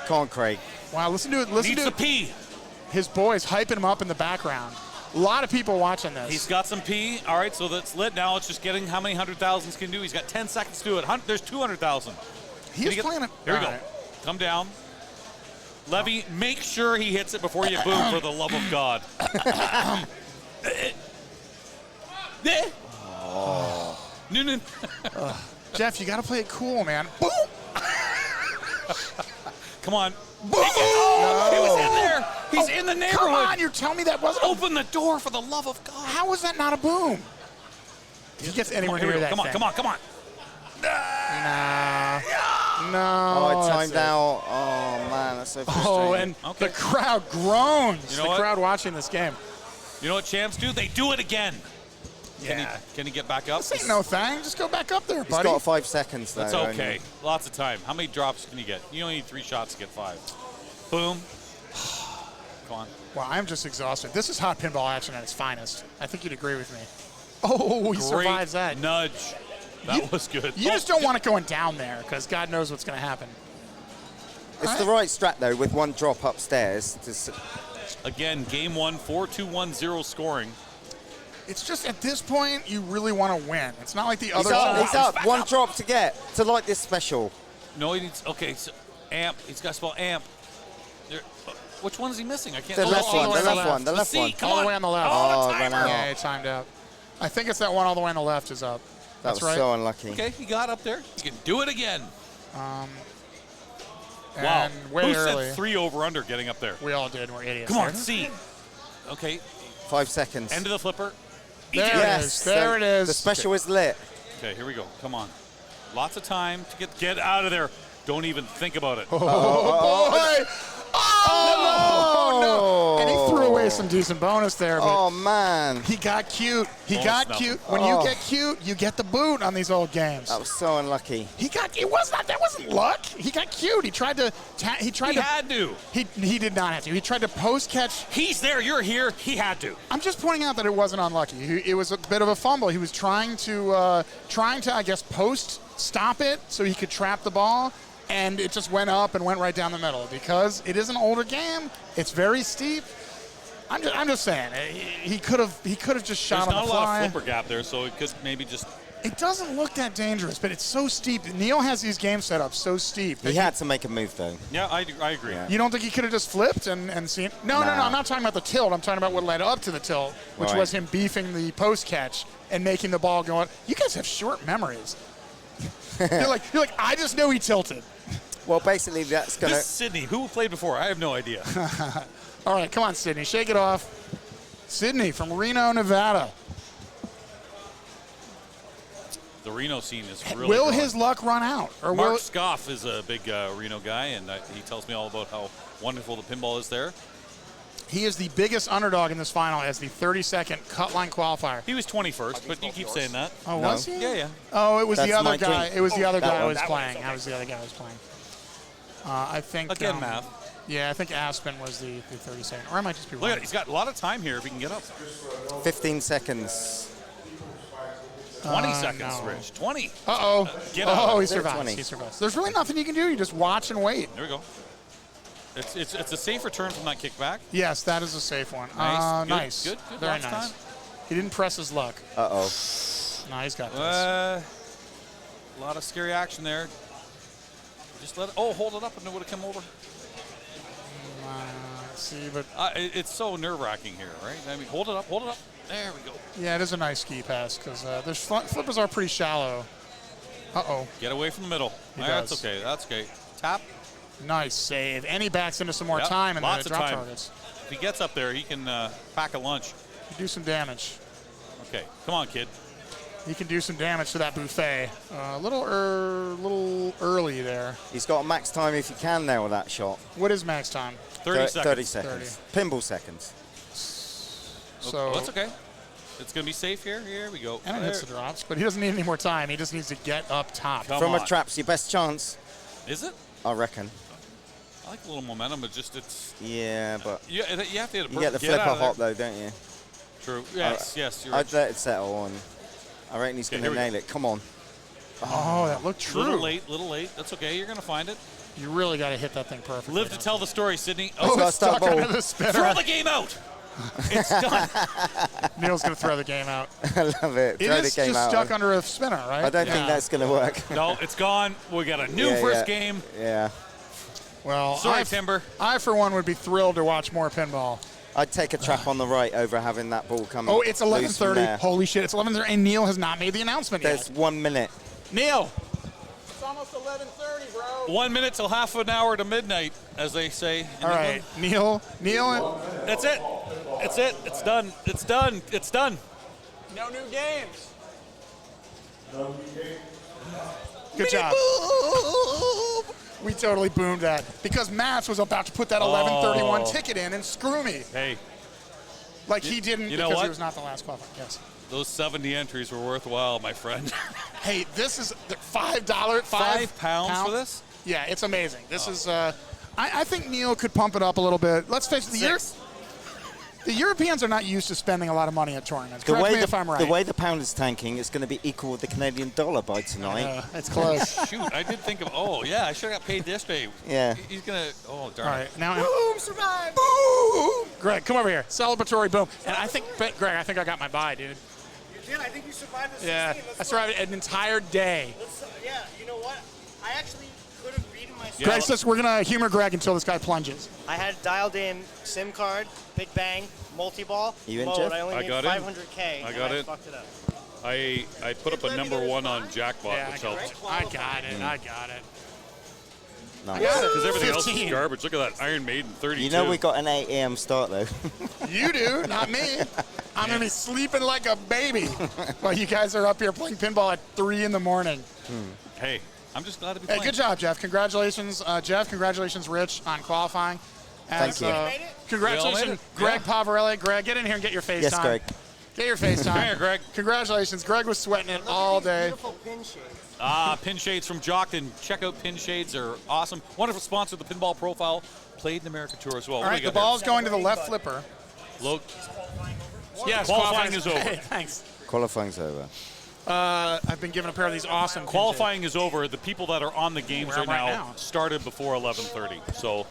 Come on, Craig. Wow, listen to it. Listen Needs to the P. his boys hyping him up in the background. A lot of people watching this. He's got some P. All right, so that's lit. Now it's just getting how many 100,000s can do. He's got 10 seconds to do it. There's 200,000. He's playing it. Here we go. All right. Come down. Levy, make sure he hits it before you boom, for the love of God. Noonan. Jeff, you got to play it cool, man. Boom! Come on. Boom! Oh, he was in there. He's in the neighborhood. Come on, you're telling me that wasn't. Open the door, for the love of God. How was that not a boom? He gets anywhere near that. Come on, come on, come on. Nah. No. Oh, it that's timed out. Oh, man, that's so frustrating. Oh, and the crowd groans. You know the what? crowd watching this game. You know what champs do? They do it again. Yeah. Can he get back up? This ain't no thing. Just go back up there, He's buddy. got 5 seconds, though. That's okay. only. Lots of time. How many drops can you get? You only need 3 shots to get 5. Boom. Come on. Wow, I'm just exhausted. This is hot pinball action at its finest. I think you'd agree with me. Oh, he survives that. Nudge. That was good. You just don't want it going down there because God knows what's going to happen. It's the right strat, though, with 1 drop upstairs. Again, game 1, 4-2-1-0 scoring. It's just at this point, you really want to win. It's not like the He's other up. He's shots. up. 1 drop to get to like this special. No, he needs. Okay, so amp. He's got to spell amp. There, which one is he missing? I can't. The left one. way The on left the one. The left C, one. come All on. the way on the left. Oh, timer. ran out. Yeah, it timed out. I think it's that one all the way on the left is up. That That's was right. so unlucky. Okay, he got up there. He can do it again. Wow. Wow. Way Who early. said 3 over under getting up there? We all did. We're idiots. Come on, there. C. Okay, 5 seconds. end of the flipper. There yes. it is. There it is. The special is lit. Okay, here we go. Come on. Lots of time to get out of there. Don't even think about it. Oh, boy. Oh, no. And he threw away some decent bonus there. But Oh, man. he got cute. He Bonus got nothing. cute. When you get cute, you get the boot on these old games. That was so unlucky. That wasn't luck. He got cute. He tried to. He had to. He did not have to. He tried to post catch. He's there. You're here. He had to. I'm just pointing out that it wasn't unlucky. It was a bit of a fumble. He was trying to I guess post stop it so he could trap the ball, and it just went up and went right down the middle because it is an older game. It's very steep. I'm just saying he could have just shot There's on not the a lot fly. of flipper gap there, so it could maybe just. It doesn't look that dangerous, but it's so steep. Neil has these game setups so steep. He had to make a move, though. Yeah, I agree. Yeah. You don't think he could have just flipped and seen? No, I'm not talking about the tilt. I'm talking about what led up to the tilt, which Right. was him beefing the post catch and making the ball go on. You guys have short memories. you're like, I just know he tilted. Well, basically, that's going This to... is Sydney. Who played before? I have no idea. All right, come on, Sydney. Shake it off. Sydney from Reno, Nevada. The Reno scene is really Will growing. his luck run out? Or Mark will Scoff is a big Reno guy, and he tells me all about how wonderful the pinball is there. he is the biggest underdog in this final as the 32nd cut line qualifier. He was 21st, but you keep saying that. Oh, was he? Yeah, yeah. Oh, it was That's the other my guy. drink. It was the other that guy who one. was That playing. That was the other guy who was playing. I think Again, math. Yeah, I think Aspen was the 32nd, or I might just be wrong. Look at it. He's got a lot of time here if he can get up. 15 seconds. 20 seconds, no. Rich. 20. Uh-oh. Get out. Oh, he There, survives. 20. He survives. There's really nothing you can do. You just watch and wait. There we go. It's a safe return from that kickback. Yes, that is a safe one. Nice. Good, Nice. good. Very Lots of nice. time. He didn't press his luck. Uh-oh. No, he's got this. A lot of scary action there. Just let it. Oh, hold it up and it would have come over. See, but it's so nerve-wracking here, right? I mean, hold it up, hold it up. There we go. yeah, it is a nice ski pass because there's flippers are pretty shallow. Uh-oh. Get away from the middle. He That's does. okay. That's okay. Tap. Nice save. And he backs into some more Yep, time in lots the of drop time. targets. If he gets up there, he can pack a lunch. Do some damage. Okay, come on, kid. He can do some damage to that buffet. A little early there. He's got a max time if he can nail that shot. What is max time? 30 seconds. 30 seconds. Pinball seconds. So that's okay. It's going to be safe here. Here we go. And it hits the drops, but he doesn't need any more time. He just needs to get up top. From a trap's your best chance. Is it? I reckon. I like a little momentum, but just it's. Yeah, but You have to hit a you get the flipper hop though, don't you? True. Yes, yes. You're I'd let it settle on. I reckon he's going to nail it. Come on. Oh, that looked true. Little late. That's okay. You're going to find it. You really got to hit that thing perfectly. Live to tell the story, Sydney. Oh, it's stuck under the spinner. Throw the game out. It's done. Neil's going to throw the game out. I love it. It Throw is the game just out. stuck under a spinner, right? I don't think that's going to work. No, it's gone. We got a new first game. Yeah. Well, sorry, Timber. I, for one, would be thrilled to watch more pinball. I'd take a trap on the right over having that ball come. Oh, it's loose from 11:30. there. Holy shit, it's 11:30, and Neil has not made the announcement There's yet. 1 minute. Neil. It's almost 11:30, bro. 1 minute till half an hour to midnight, as they say. All right, Neil. That's it. It's it. It's done. It's done. It's done. No new games. Good job. We totally boomed that because Mats was about to put that 11:31 ticket in and screw me. Hey. Like he didn't you know because what? he was not the last qualifier. Yes. Those 70 entries were worthwhile, my friend. Hey, this is $5. £5 for this? Yeah, it's amazing. This is. I think Neil could pump it up a little bit. Let's face it, the Europeans are not used to spending a lot of money at tournaments. Correct me if I'm right. The way the pound is tanking, it's going to be equal with the Canadian dollar by tonight. It's close. Shoot, I did think of. Oh yeah, I should have got paid yesterday. Yeah. He's gonna. Oh darn. All right, now. Boom! Survive! Boom! Greg, come over here. Celebratory boom. And I think, Greg, I think I got my bye, dude. You did. I think you survived the 16. Yeah, I survived an entire day. Yeah, you know what? I actually could have beaten myself. Greg says we're going to humor Greg until this guy plunges. I had dialed in SIM card, Big Bang, multi-ball. You in, mode. Jeff? I only I need got in. 500K. I got and it. I fucked it up. I put up a #1 on Jackbot, which helps. I got it. I got it. Nice. Because everything else 15. is garbage. Look at that Iron Maiden 32. You know we got an 8 a.m. start though. You do, not me. I'm going to be sleeping like a baby while you guys are up here playing pinball at 3 in the morning. Hey, I'm just glad to be Hey, playing. good job, Jeff. Congratulations, Jeff. Congratulations, Rich, on qualifying. Thank you. Congratulations, Greg Pavarelli. Greg, get in here and get your FaceTime. Yes, Greg. Get your FaceTime. Come here, Greg. Congratulations. Greg was sweating it all day. Beautiful pin shades. Pin shades from Jockton. Check out Pin Shades. They're awesome. Wonderful sponsor of the Pinball Profile. Played in America Tour as well. All right, the ball's going to the left flipper. Low. Yes, Qualifying is over. Hey, thanks. Qualifying's over. I've been given a pair of these awesome. Qualifying is over. The people that are on the games Where right am I now now? started before 11:30. So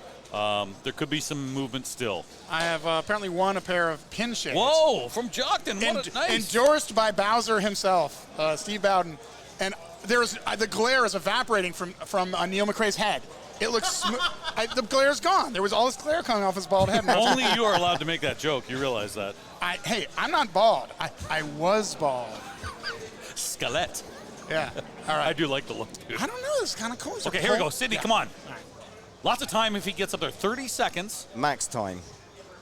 there could be some movement still. I have apparently won a pair of pin shades. Whoa, from Jockton. What a nice. Endorsed by Bowser himself, Steve Bowden. And there's the glare is evaporating from Neil McRae's head. It looks smooth. The glare's gone. There was all this glare coming off his bald head. Only you are allowed to make that joke. You realize that. Hey, I'm not bald. I was bald. Skelette. Yeah. All right. I do like the look, dude. I don't know. This is kind of cool. Okay, here we go. Sydney, come on. Lots of time if he gets up there. 30 seconds. Max time.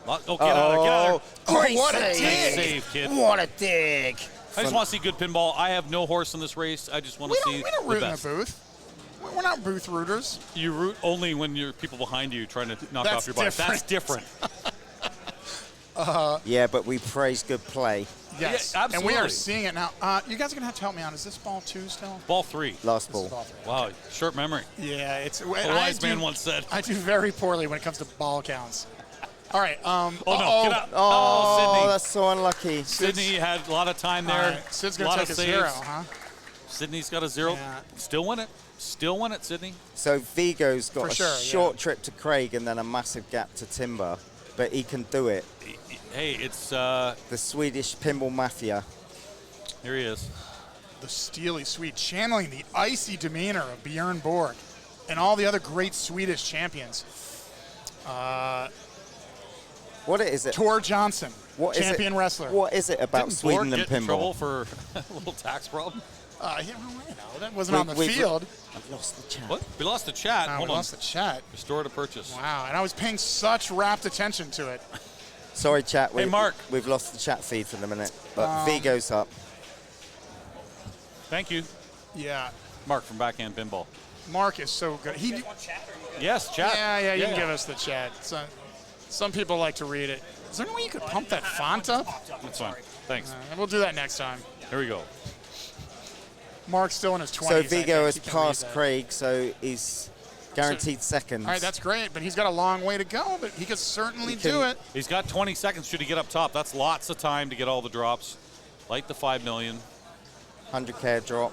Oh, get out of there. Get out of there. Great what a save. dig. Save, kid. What a dig. I just want to see good pinball. I have no horse in this race. I just want to see We don't the root in the best. booth. We're not booth rooters. You root only when you're people behind you trying to knock That's off your bike. That's different. Yeah, but we praise good play. Yes. Yeah, and we are absolutely. seeing it now. You guys are going to have to help me out. Is this ball 2 still? Ball 3. Last ball. Ball 3. Wow, short memory. Yeah, it's. A wise man once said. I do very poorly when it comes to ball counts. All right. Oh, no. Get out. Oh, Sydney. that's so unlucky. Sydney had a lot of time there. All right. Sid's going to Lot take of a saves. 0, huh? Sydney's got a 0. Yeah. Still win it. Still win it, Sydney. So Vigo's got For a sure, short trip to Craig and then a massive gap to Timber, but he can do it. Hey, it's The Swedish pinball mafia. here he is. The steely Swede, channeling the icy demeanor of Björn Borg and all the other great Swedish champions. What is it? Tor Johnson, What is champion it, wrestler. What is it about Didn't Sweden Borg and get in trouble pinball? for a little tax problem? Yeah, well, you know, that wasn't on the field. I've lost the chat. What? We lost the chat. We Hold on. lost the chat. Restore to purchase. Wow, and I was paying such rapt attention to it. Sorry, chat. Hey, Mark. We've lost the chat feed for the minute, but Vigo's up. Thank you, Yeah, Mark from Backhand Pinball. Mark is so good. He, Yes, chat. yeah, you can give us the chat. So, some people like to read it. Is there any way you could pump that font up? That's fine. Thanks. We'll do that next time. Here we go. Mark's still in his 20s. So I Vigo think. has He can read passed that. Craig, so he's guaranteed seconds. All right, that's great, but he's got a long way to go, but he could certainly He can- do it. He's got 20 seconds should he get up top. That's lots of time to get all the drops. Like the 5 million. 100K drop.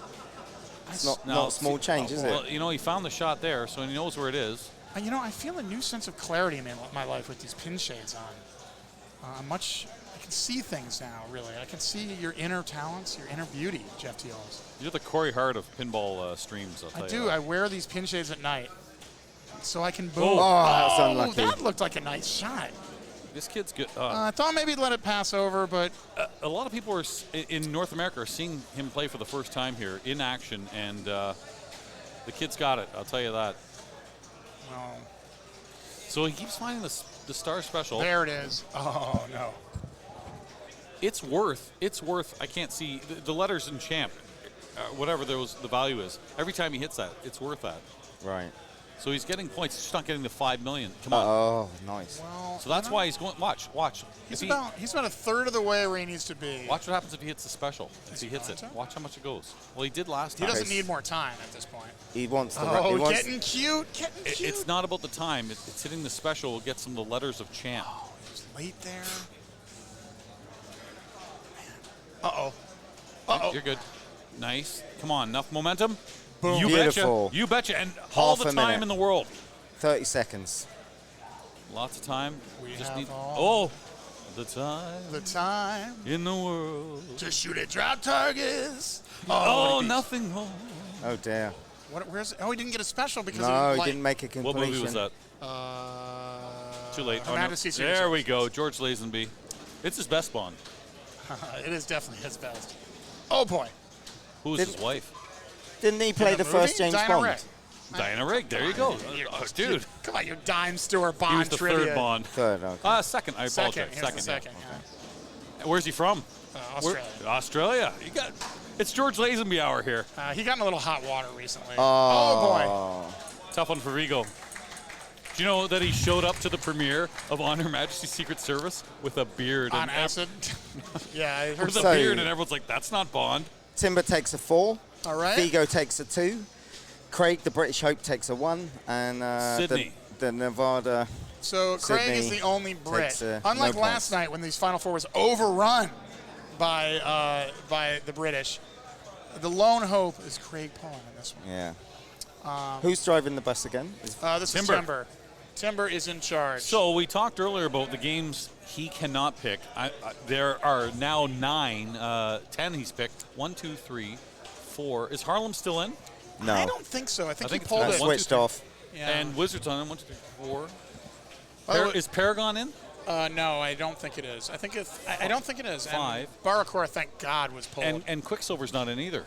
It's not a small change, is Well, it? you know, he found the shot there, so he knows where it is. You know, I feel a new sense of clarity in my life with these pin shades on. I can see things now, really. I can see your inner talents, your inner beauty, Jeff Teals. You're the Corey Hart of pinball streams, I'll tell I you do. that. I wear these pin shades at night so I can boom. Oh, that was unlucky. That looked like a nice shot. This kid's good. I thought maybe he'd let it pass over, but A lot of people in North America are seeing him play for the first time here in action, and the kid's got it. I'll tell you that. well, So he keeps finding the star special. there it is. Oh, no. It's worth. I can't see the letters in champ, whatever the value is. Every time he hits that, it's worth that. Right. So he's getting points. He's just not getting the 5 million. Come on. Oh, nice. Well, So that's why he's going. Watch. he's If about a third of the way where he needs to be. Watch what happens if he hits the special. If he hits it, watch how much it goes. Well, he did last He time. doesn't need more time at this point. He wants the. Oh, he wants, getting cute. It's not about the time. It's hitting the special. Will get some of the letters of champ. Oh, he was late there. Uh-oh. You're good. Nice. Come on. Enough momentum. Boom. You Beautiful. betcha. You betcha. And all Half the a time minute. in the world. 30 seconds. Lots of time. We Just have need. all The time the time in the world. to shoot at drop targets. Oh, nothing more. Oh, dear. Where's? Oh, he didn't get a special because No, of he light. didn't make a What completion. movie was that? Too late. Her Oh, no. Majesty's Secret There we Service. go. George Lazenby. It's his best Bond. It is definitely his best. Oh boy. Who was his wife? Didn't he play In the the first movie? James Diana Bond? Rigg. Diana Rigg. There you go. Dude. Come on, you dime store Bond He was the trivia. third Bond. Third, okay. Second. I Second. apologize. Here's the Second. second. Yeah. Where's he from? Australia. Australia. You got. It's George Lazenby hour here. He got in a little hot water recently. Oh, Tough one for Vigo. Do you know that he showed up to the premiere of On Her Majesty's Secret Service with a beard? On acid. Yeah, I heard With a So- beard, and everyone's like, "That's not Bond." Timber takes a 4. All right. Vigo takes a 2. Craig, the British Hope, takes a 1. And Sydney. the Nevada. So Craig is Sydney the only Brit. takes, Unlike no last points. night when these Final Four was overrun by the British, the lone hope is Craig Pullen in this one. Yeah. Who's driving the bus again? This is Timber. Timber is in charge. So we talked earlier about the games he cannot pick. There are now 9, 10 he's picked. 1, 2, 3, 4. Is Harlem still in? No. I don't think so. I think he it's pulled one, it. two, Switched three. off. Yeah. And Wizards on him. 1, 2, 3, 4. By the way- Is Paragon in? No, I don't think it is. I don't think it is. 5. And Barakora, thank God, was pulled. And Quicksilver's not in either.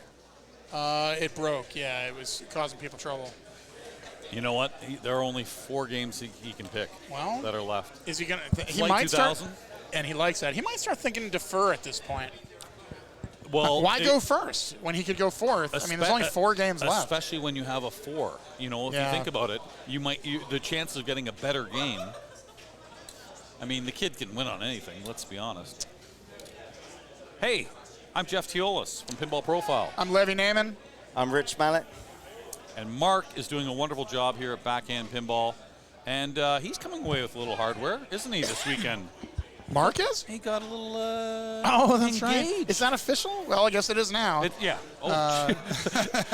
It broke. Yeah, it was causing people trouble. You know what? There are only 4 games he can pick Well, that are left. Is he gonna? He Flight might start. 2000? And he likes that. He might start thinking defer at this point. Well, Why go first when he could go fourth? I mean, there's only 4 games left. Especially when you have a 4. You know, if Yeah. you think about it, the chances of getting a better game. I mean, the kid can win on anything. Let's be honest. Hey, I'm Jeff Teolis from Pinball Profile, I'm Levy Naiman. I'm Rich Mallet. and Mark is doing a wonderful job here at Backhand Pinball, and he's coming away with a little hardware, isn't he, this weekend? Marcus? He got a little Oh, that's right. engaged. Is that official? Well, I guess it is now. Yeah. Oh,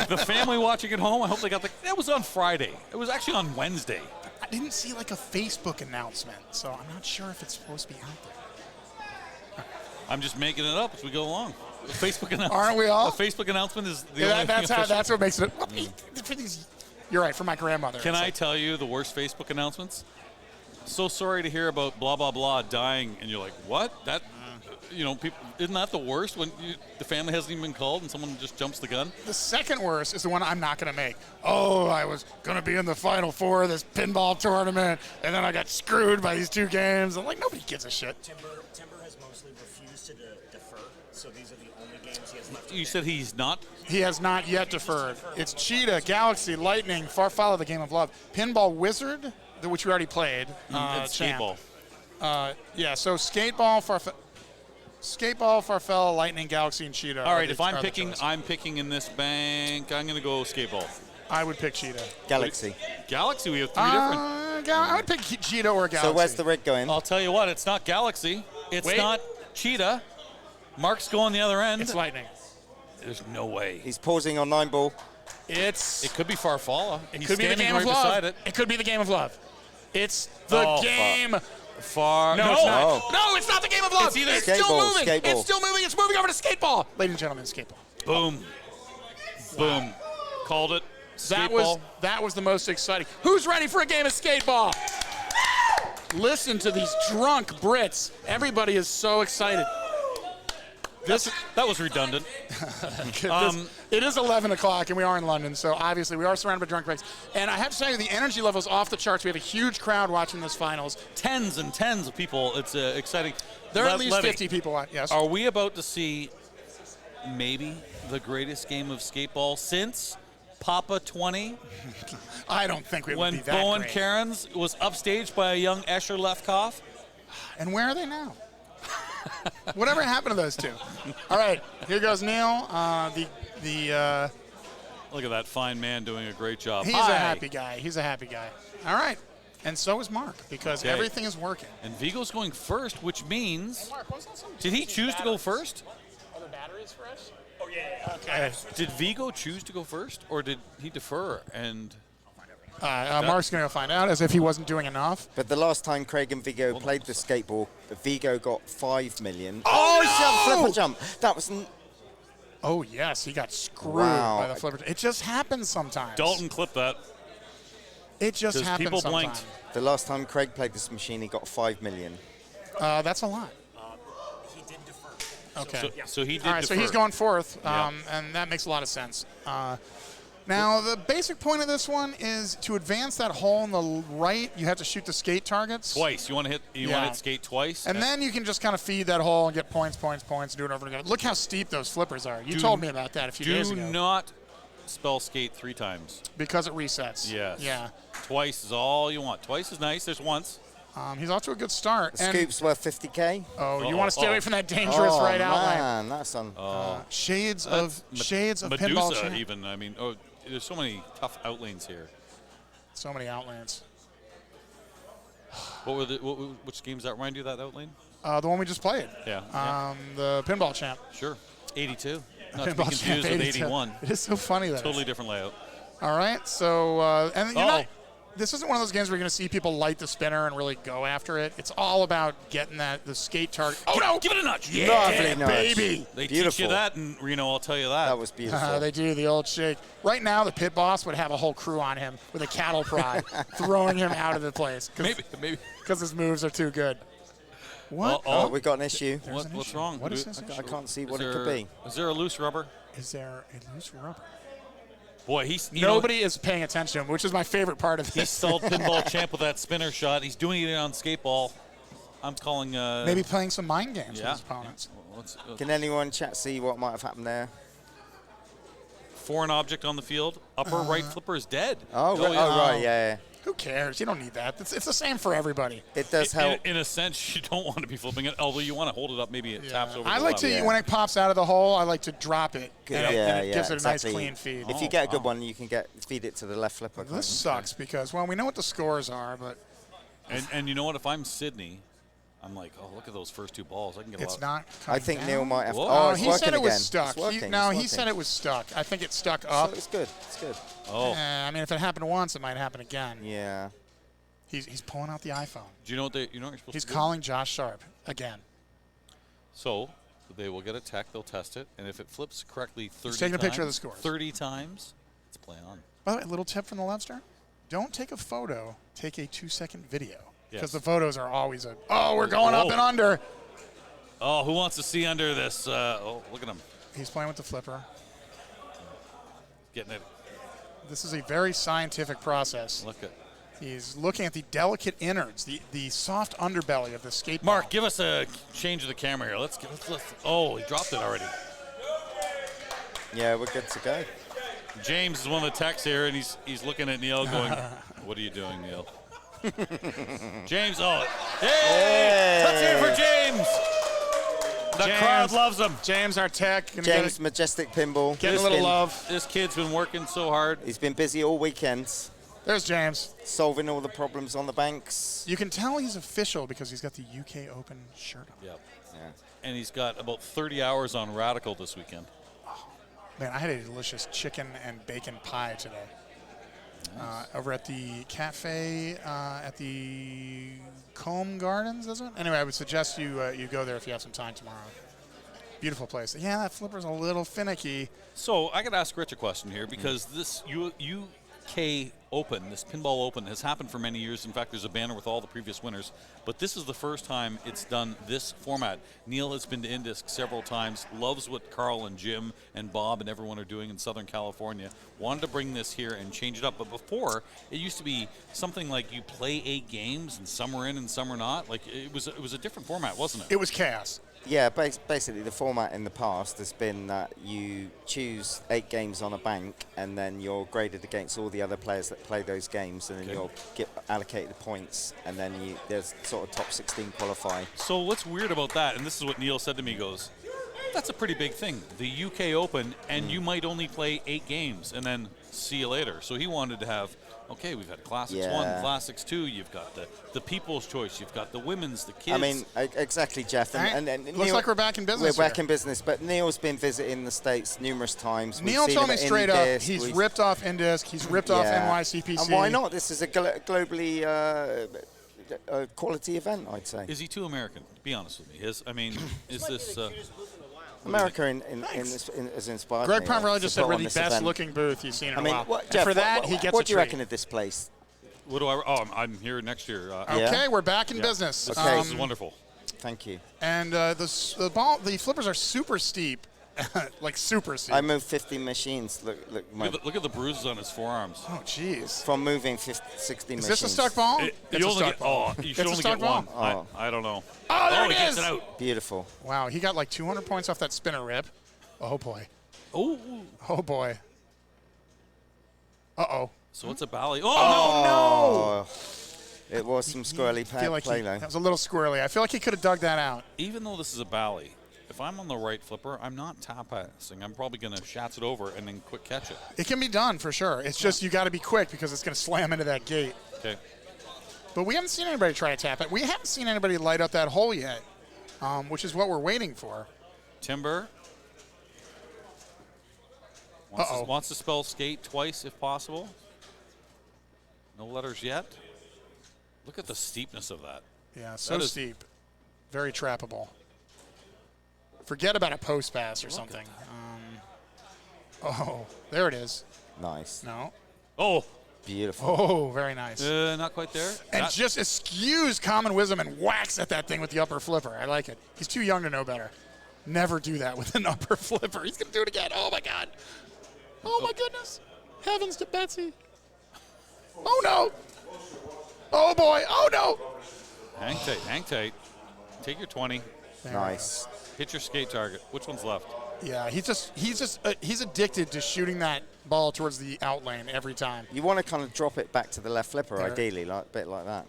the family watching at home, I hope they got that was on Friday. It was actually on Wednesday. I didn't see like a Facebook announcement, so I'm not sure if it's supposed to be out there. I'm just making it up as we go along. A Facebook announcement. Aren't we all? A Facebook announcement is the Yeah, only thing official. that's what makes it. For these, you're right. For my grandmother. Can it's I like, tell you the worst Facebook announcements? So sorry to hear about blah blah blah dying, and you're like, what? That, people, isn't that the worst when the family hasn't even been called and someone just jumps the gun? The second worst is the one I'm not going to make. Oh, I was going to be in the Final Four of this pinball tournament, and then I got screwed by these 2 games. I'm like, nobody gives a shit. Timber has mostly refused to defer, so these are the only games he has left. You said he's not? He has not yet deferred. It's Cheetah, Galaxy, Lightning, Farfalla, the Game of Love, Pinball Wizard, which we already played. And Champ. Skateball. Yeah, so Skateball, Farfalla, Lightning, Galaxy, and Cheetah. All right, if I'm picking in this bank, I'm going to go Skateball. I would pick Cheetah. Galaxy. Galaxy, we have 3 different. I would pick Cheetah or Galaxy. So where's the rig going? I'll tell you what, it's not Galaxy. It's Wait. not Cheetah. Mark's going the other end. It's Lightning. There's no way. He's pausing on 9-ball. It could be Farfalla. It He's could be the standing Game right of Love. beside it. It could be the Game of Love. It's the game. No, it's not. No, it's not the Game of Love. It's either still moving. Skateball. It's still moving. It's moving over to Skateball. Ladies and gentlemen, Skateball. Boom. Boom. Called it. That was the most exciting. Who's ready for a game of Skateball? Listen to these drunk Brits. Everybody is so excited. That was redundant. It is 11 o'clock, and we are in London, so obviously we are surrounded by drunk Brits. And I have to tell you, the energy level is off the charts. We have a huge crowd watching this finals. Tens and tens of people. It's exciting. There are at least 50 people. Yes. Are we about to see maybe the greatest game of skateball since Papa 20? I don't think we would when be that Bowen great. Cairns was upstaged by a young Escher Lefkoff. And where are they now? Whatever happened to those 2? All right, here goes Neil. Look at that fine man doing a great job. He's a happy guy. He's a happy guy. All right, and so is Mark because everything is working. And Vigo's going first, which means. Mark, wasn't some Did he choose to go first? Are the batteries fresh? Oh, yeah. Okay. Did Vigo choose to go first, or did he defer? And Mark's going to find out as if he wasn't doing enough. But the last time Craig and Vigo played the skateball, Vigo got 5 million. Oh, no! Flipper jump. That was. Oh, yes, he got screwed Wow. by the flipper. It just happens sometimes. Dalton clipped that. It just Because happens people sometimes. blinked. The last time Craig played this machine, he got 5 million. That's a lot. He did defer. Okay. So he did All right, so defer. he's going fourth, Yeah. and that makes a lot of sense. Now, the basic point of this one is to advance that hole on the right, you have to shoot the skate targets. Twice. You want to hit skate twice? And then you can just kind of feed that hole and get points, and do it over again. Look how steep those flippers are. You told me about that a few days ago. Do not spell skate 3 times. Because it resets. Yes. Yeah. Twice is all you want. Twice is nice. There's once. He's off to a good start. The scoop's worth 50K. Oh, you want to stay away from that dangerous right outline. Man, that's on. Shades of Medusa pinball champ. even. I mean, there's so many tough outlanes here. So many outlands. Which games that remind you of that outlane? The one we just played. Yeah. The pinball champ. Sure. 82. Not to be Pinball confused champ with 82. 81. It is so funny that. Totally different layout. All right. So, and you're not. This isn't one of those games where you're going to see people light the spinner and really go after it. It's all about getting the skate target. Oh, no! Give it a nudge. Yeah, Lovely nudge. baby. They Beautiful. teach you that in Reno, I'll tell you that. That was beautiful. They do, the old shake. Right now, the pit boss would have a whole crew on him with a cattle prod, throwing him out of the place. Maybe. Because his moves are too good. What? Oh, we got an issue. What's wrong? What is this? I can't see what it could be. Is there a loose rubber? Is there a loose rubber? Boy, Nobody is paying attention to him, which is my favorite part of this. He stalled Pinball Champ with that spinner shot. He's doing it on skateball. I'm calling. Maybe playing some mind games with his opponents. Can anyone chat see what might have happened there? Foreign object on the field. Upper right flipper is dead. Right, yeah. Who cares? You don't need that. It's the same for everybody. It does help. In a sense, you don't want to be flipping it, although you want to hold it up. Maybe it taps over I the like left. to, when it pops out of the hole, I like to drop it. And it gives it a exactly. nice clean feed. If you get a good one, you can feed it to the left flipper. This sucks because, well, we know what the scores are, but. And you know what? If I'm Sydney, I'm like, oh, look at those first 2 balls. I can get a It's lot. not. I think down. Neil might have. Whoa. Oh, Oh, it's he working said it was again. stuck. It's working. He It's said working. it was stuck. I think it stuck up. So it's good. It's good. Oh. I mean, if it happened once, it might happen again. Yeah. He's pulling out the iPhone. Do you know what you know what you're supposed He's to do? calling Josh Sharp again. So they will get a tech. They'll test it, and if it flips correctly 30 taking a times, picture of the scores. 30 times, it's play on. By the way, a little tip from the Lobster. Don't take a photo. Take a 2-second video. Because Yes. the photos are always we're going up Whoa. and under. Oh, who wants to see under this? Oh, look at him He's playing with the flipper. getting it. This is a very scientific process. Look at He's looking at the delicate innards, the soft underbelly of the skateboard. Mark. Give us a change of the camera here. Let's. Oh, he dropped it already. Yeah, we're good to go. James is one of the techs here, and he's looking at Neil, going, "What are you doing, Neil?" James, hey! Let's hear it for James. The crowd loves him. James, our tech. James, Majestic Pinball. Getting a little love. This kid's been working so hard. He's been busy all weekend. There's James. Solving all the problems on the banks. You can tell he's official because he's got the UK Open shirt on. Yep. Yeah. And he's got about 30 hours on Radical this weekend. Man, I had a delicious chicken and bacon pie today. Over at the cafe at the Combe Gardens, isn't it? Anyway, I would suggest you go there if you have some time tomorrow. Beautiful place. Yeah, that flipper's a little finicky. So I got to ask Rich a question here because this UK Open, this Pinball Open, has happened for many years. In fact, there's a banner with all the previous winners. But this is the first time it's done this format. Neil has been to Indisc several times, loves what Carl and Jim and Bob and everyone are doing in Southern California. Wanted to bring this here and change it up. But before, it used to be something like you play 8 games and some are in and some are not. Like it was a different format, wasn't it? It was chaos. Yeah, basically the format in the past has been that you choose 8 games on a bank and then you're graded against all the other players that play those games, and then you'll get allocated the points, and then there's sort of top 16 qualify. So what's weird about that, and this is what Neil said to me, goes, that's a pretty big thing, the UK Open, and you might only play 8 games and then see you later. So he wanted to have, okay, we've had Classics 1, Classics 2, you've got the People's Choice, you've got the women's, the kids. I mean, exactly, Jeff. And Looks Neil, like we're back in business. We're back in business, but Neil's been visiting the States numerous times. Neil told me straight up he's ripped off Indisc, he's ripped off NYCPC. And why not? This is a globally quality event, I'd say. Is he too American? Be honest with me. Is this... America has inspired Greg me. Pomerelli just said we're the this best event. looking booth you've seen in a while. Jeff, for that, he gets what a do you treat. reckon of this place? What do I... Oh, I'm here next year. Okay, we're back in business. This is wonderful. Thank you. And the flippers are super steep, like super steep. I moved 50 machines. Look at the bruises on his forearms. Oh, jeez. From moving 60 machines. Is this a stuck ball? You only get, you should only get one. Oh. I don't know. Oh, there he it gets is. it out. Beautiful. Wow, he got like 200 points off that spinner rip. Oh, boy. Oh, boy. Uh-oh. So it's a bally. Oh, no! It was some squirrely play, though. That was a little squirrely. I feel like he could have dug that out. Even though this is a bally, if I'm on the right flipper, I'm not tap-passing. I'm probably going to shats it over and then quick catch it. It can be done, for sure. It's just you got to be quick because it's going to slam into that gate. Okay. But we haven't seen anybody try to tap it. We haven't seen anybody light up that hole yet, which is what we're waiting for. Timber. Wants to spell skate twice if possible. No letters yet. Look at the steepness of that. Yeah, so steep. Very trappable. Forget about a post pass or something. There it is. Nice. No. Oh. Beautiful. Oh, very nice. Not quite there. And just eschews common wisdom and whacks at that thing with the upper flipper. I like it. He's too young to know better. Never do that with an upper flipper. He's going to do it again. Oh, my God. Oh, my goodness. Heavens to Betsy. Oh, no. Oh, boy. Oh, no. Hang tight. Hang tight. Take your 20. Nice. Hit your skate target. Which one's left? Yeah, he's addicted to shooting that ball towards the out lane every time. You want to kind of drop it back to the left flipper, ideally, like a bit like that.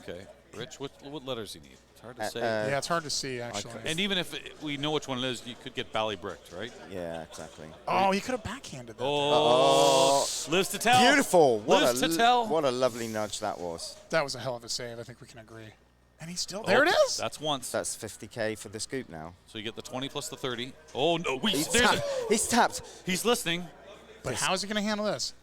Okay. Rich, what letters do you need? It's hard to say. Yeah, it's hard to see, actually. And even if we know which one it is, you could get bally bricked, right? Yeah, exactly. Oh, he could have backhanded that. Oh, lives to tell. Beautiful. Lives to tell. What a lovely nudge that was. That was a hell of a save. I think we can agree. And he's still there. It is. That's once. That's 50K for the scoop now. So you get the 20 plus the 30. Oh no, He's tapped. He's listening. But how is he going to handle this?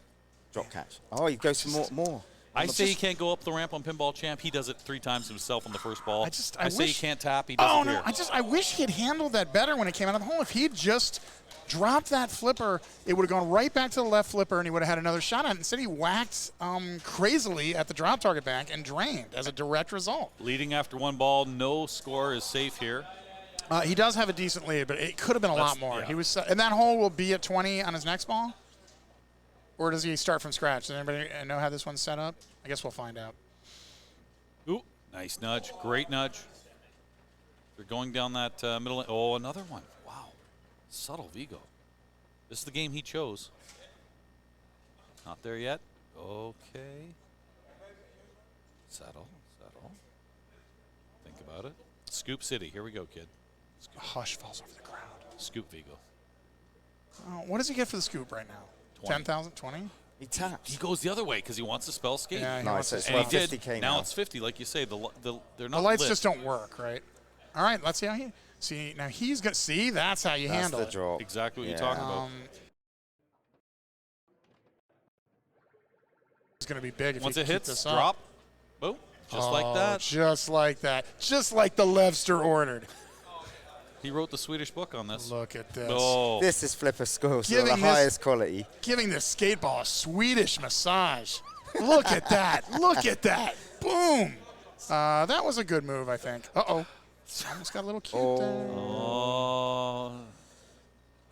Drop catch. Oh, he goes for more. I say he can't go up the ramp on Pinball Champ. He does it 3 times himself on the first ball. I say he can't tap. He does it here. I wish he had handled that better when it came out of the hole. If he had just dropped that flipper, it would have gone right back to the left flipper, and he would have had another shot at it. Instead, he whacked crazily at the drop target bank and drained as a direct result. Leading after 1 ball, no score is safe here. He does have a decent lead, but it could have been a lot more. Yeah. He was, and that hole will be at 20 on his next ball? Or does he start from scratch? Does anybody know how this one's set up? I guess we'll find out. Ooh, nice nudge. Great nudge. They're going down that middle. Oh, another one. Wow. Subtle Vigo. This is the game he chose. Not there yet. Okay. Settle. Think about it. Scoop City. Here we go, kid. A hush falls over the crowd. Scoop Vigo. Oh, what does he get for the scoop right now? 10,000? 20? He taps. He goes the other way because he wants to spell skate. Yeah, Nice. It's and he did. 50K Now now. it's 50, like you say. They're not The lights lit. just don't work, right? All right, let's see how he. See, now he's going to see. That's how you That's handle the it. drop. Exactly what you're talking about. It's going to be big if Once you it keep hits, this drop. up. Boom. Just like that. Just like that. Just like the Levster ordered. He wrote the Swedish book on this. Look at this. Oh. This is flipper scores of the Giving this- highest quality. Giving this skate ball a Swedish massage. Look at that. Look at that. Boom. That was a good move, I think. Uh-oh. Almost got a little cute there. Oh.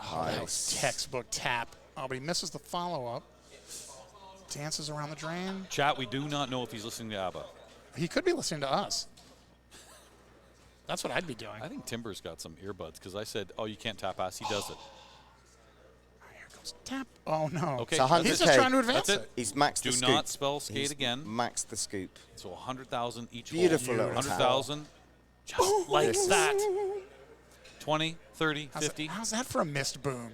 That was textbook tap. Oh, but he misses the follow-up. Dances around the drain. Chat, we do not know if he's listening to ABBA. He could be listening to us. That's what I'd be doing. I think Timber's got some earbuds because I said, oh, you can't tap ass. He does it. Here goes tap. Oh, no. Okay. It's 100K. He's just trying to advance That's it. it. He's maxed Do the scoop. not spell skate He's again. maxed the scoop. So 100,000 each Beautiful hole. little tap. 100,000. Just like This is- that. 20, 30, 50. How's that for a missed boom?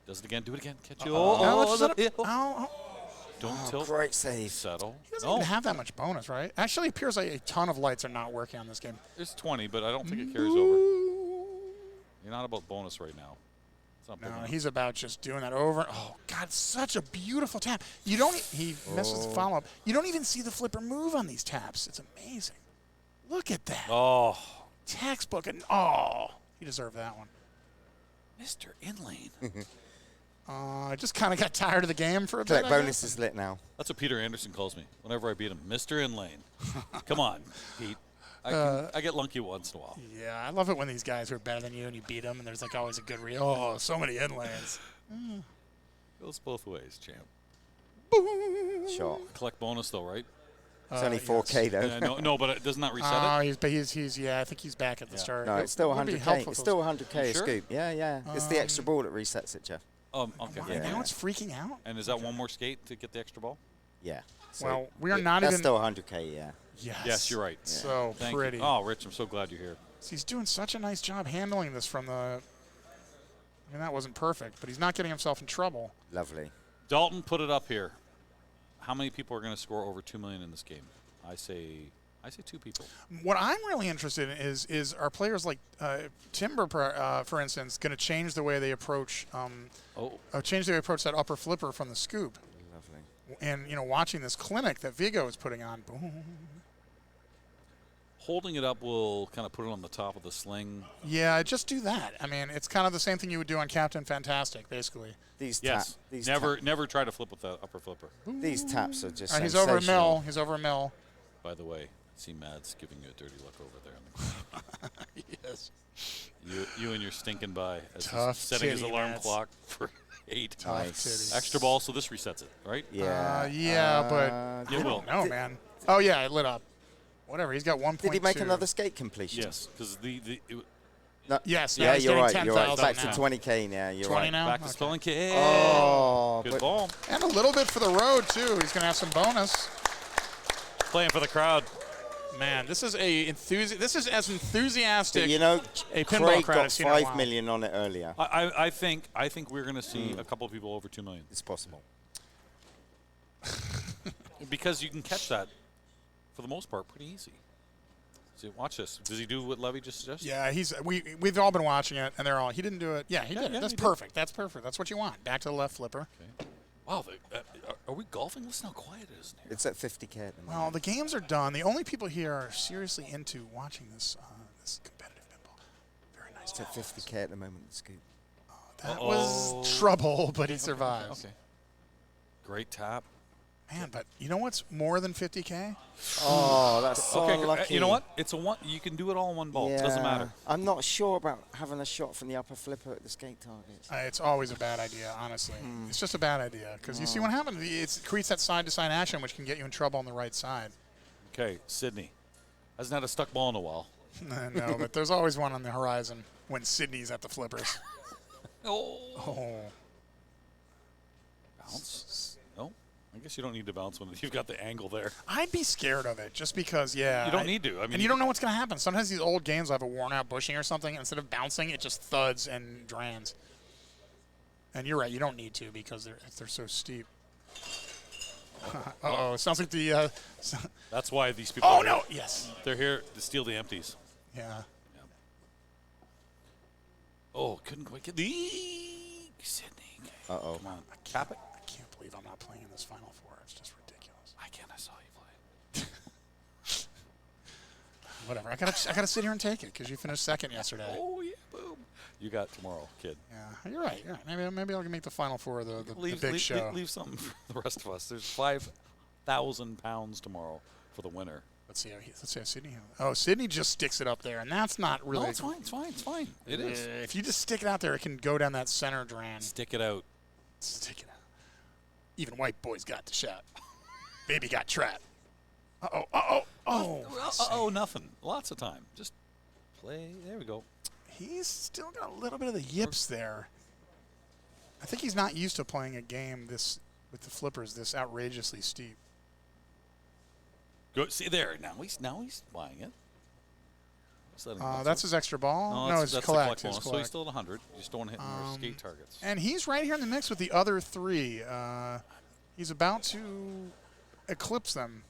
Does it again. Do it again. Catch you. No, it's Oh, just oh. don't tilt. Great save. Settle. He doesn't No, even have that much bonus, right? Actually, it appears like a ton of lights are not working on this game. there's 20, but I don't think it carries over. You're not about bonus right now. It's not big No, enough. he's about just doing that over. Oh, God, such a beautiful tap. You don't. He misses the follow-up. You don't even see the flipper move on these taps. It's amazing. Look at that. Oh, Textbook. And he deserved that one. Mr. Inlane. I just kind of got tired of the game for a bit. Collect I bonus guess. is lit now. That's what Peter Anderson calls me whenever I beat him. Mr. Inlane. Come on, Pete. I get lunky once in a while. Yeah, I love it when these guys are better than you and you beat them, and there's like always a good so many inlanes. Goes both ways, champ. Shot. Collect bonus though, right? It's only 4K though. Yeah, no, but doesn't that reset it? He's yeah, I think he's back at the start. No, it's still It would be 100K. helpful It's if still those- 100K a sure? scoop. Yeah. It's the extra ball that resets it, Jeff. Okay. Wow, now it's freaking out. And is that one more skate to get the extra ball? Yeah. Well, we are not that's even. still 100K, yeah. Yes, you're right. So Thank pretty. you. Oh, Rich, I'm so glad you're here. So he's doing such a nice job handling this from the. I mean, that wasn't perfect, but he's not getting himself in trouble. Lovely. Dalton, put it up here. How many people are going to score over 2 million in this game? I say 2 people. What I'm really interested in is are players like Timber, for instance, going to change the way they approach change the way they approach that upper flipper from the scoop? Lovely. And watching this clinic that Vigo is putting on, boom. Holding it up will kind of put it on the top of the sling. Yeah, just do that. I mean, it's kind of the same thing you would do on Captain Fantastic, basically. These never try to flip with the upper flipper. These taps are just He's over a sensational. mill. He's over a mill. By the way, see Mads giving you a dirty look over there in the corner. Yes. You and your stinking by as Tough he's setting his titty, alarm Mads. clock for 8. Nice. Extra ball, so this resets it, right? Yeah, but It I will. don't know, man. Oh yeah, it lit up. Whatever. He's got 1.2. Did he make another skate completion? Yes, because No. Yes. Yeah, he's you're getting right. You're right. 10,000 Back to now. 20K now. You're 20 right. now? back to Okay. spelling K. Oh, Good but- ball. And a little bit for the road too. He's gonna have some bonus. Playing for the crowd. Man, this is This is as enthusiastic. But you know, a pinball Craig crowd got I've seen in a 5 while. million on it earlier. I think we're going to see a couple of people over 2 million. It's possible. Because you can catch that, for the most part, pretty easy. See, watch this. Does he do what Levy just suggested? Yeah, we've all been watching it, and they're all, he didn't do it. Yeah, he did it. That's he did. perfect. That's perfect. That's what you want. Back to the left flipper. Okay. Wow, are we golfing? Listen how quiet it is in here. It's at 50K at the moment. Well, the games are done. The only people here are seriously into watching this this competitive pinball. Very nice. It's at 50K at the moment, the scoop. That was trouble, but he survives. Okay. Great tap. Man, but you know what's more than 50K? Oh, that's so okay, lucky. you know what? It's a one. You can do it all in one ball. It doesn't matter. I'm not sure about having a shot from the upper flipper at the skate targets. It's always a bad idea, honestly. It's just a bad idea because you see what happens. It creates that side-to-side action, which can get you in trouble on the right side. Okay, Sydney hasn't had a stuck ball in a while. No, but there's always one on the horizon when Sydney's at the flippers. Oh. Bounce? No? I guess you don't need to bounce when you've got the angle there. I'd be scared of it just because, You don't need to. I mean, and you don't know what's going to happen. Sometimes these old games will have a worn-out bushing or something. And instead of bouncing, it just thuds and drains. And you're right. You don't need to because they're so steep. Uh-oh. It sounds like the... That's why these people Oh, are no. here. Yes. They're here to steal the empties. Yeah. Oh, couldn't quite get the Sydney. Uh-oh. Come on. Cap it. I can't believe I'm not playing in this Final Four. It's just ridiculous. I can't. I saw you play. Whatever. I gotta sit here and take it because you finished second yesterday. Oh, yeah. Boom. You got tomorrow, kid. Yeah, you're right. Maybe I can make the Final Four of the big show. Leave something for the rest of us. There's 5,000 pounds tomorrow for the winner. Let's see how Sydney. Oh, Sydney just sticks it up there, and that's not really. No, it's fine. It's fine. It's fine. It is. If you just stick it out there, it can go down that center drain. Stick it out. Stick it out. Even white boys got the shot. Baby got trapped. Oh, nothing. Lots of time. Just play. There we go. He's still got a little bit of the yips there. I think he's not used to playing a game with the flippers this outrageously steep. Go see there. Now he's buying it. That's his extra ball. No, it's that's collect. The collect bonus. So he's still at 100. You just don't want to hit more skate targets. And he's right here in the mix with the other three. He's about to eclipse them.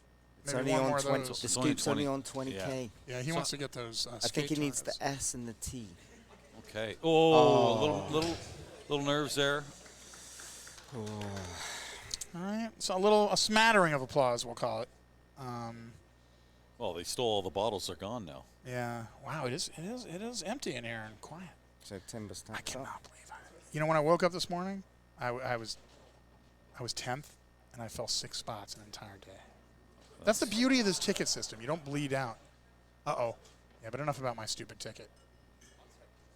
It's Maybe only one on more of 20. those. The scoop's only on 20K. Yeah, he wants to get those. I think he needs the S and the T. Okay. Oh, little nerves there. All right. So a smattering of applause, we'll call it. Well, they stole all the bottles. They're gone now. Yeah. Wow. It is empty in here and quiet. So Timber's I cannot believe it. You know, when I woke up this morning, I was 10th, and I fell 6 spots an entire day. That's the beauty of this ticket system. You don't bleed out. Uh-oh. Yeah, but enough about my stupid ticket.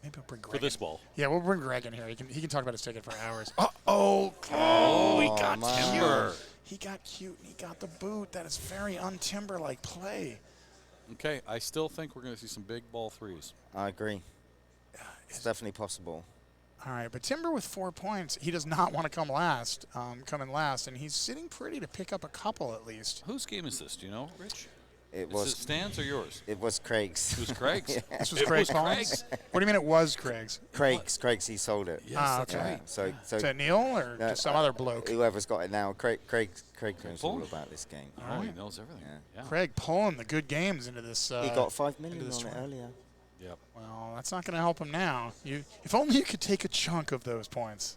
Maybe we'll bring Greg For this in. ball. Yeah, we'll bring Greg in here. He can talk about his ticket for hours. He got Timber. cute. He got cute, and he got the boot. That is very un-Timber-like play. Okay, I still think we're going to see some big ball threes. I agree. It's definitely possible. All right, but Timber with 4 points, he does not want to come in last, and he's sitting pretty to pick up a couple at least. Whose game is this? Do you know, Rich? It Is was it Stan's or yours? It was Craig's. It was Craig's? Yeah. This was Craig's Collins? What do you mean it was Craig's? Craig's. He sold it. Yes, that's okay. right. So To Neil or to some other bloke? Whoever's got it now. Craig knows all about this game. Oh, he knows everything. Yeah. Craig pulling the good games into this. He got 5 into million this on it tournament. earlier. Yep. Well, that's not going to help him now. If only you could take a chunk of those points.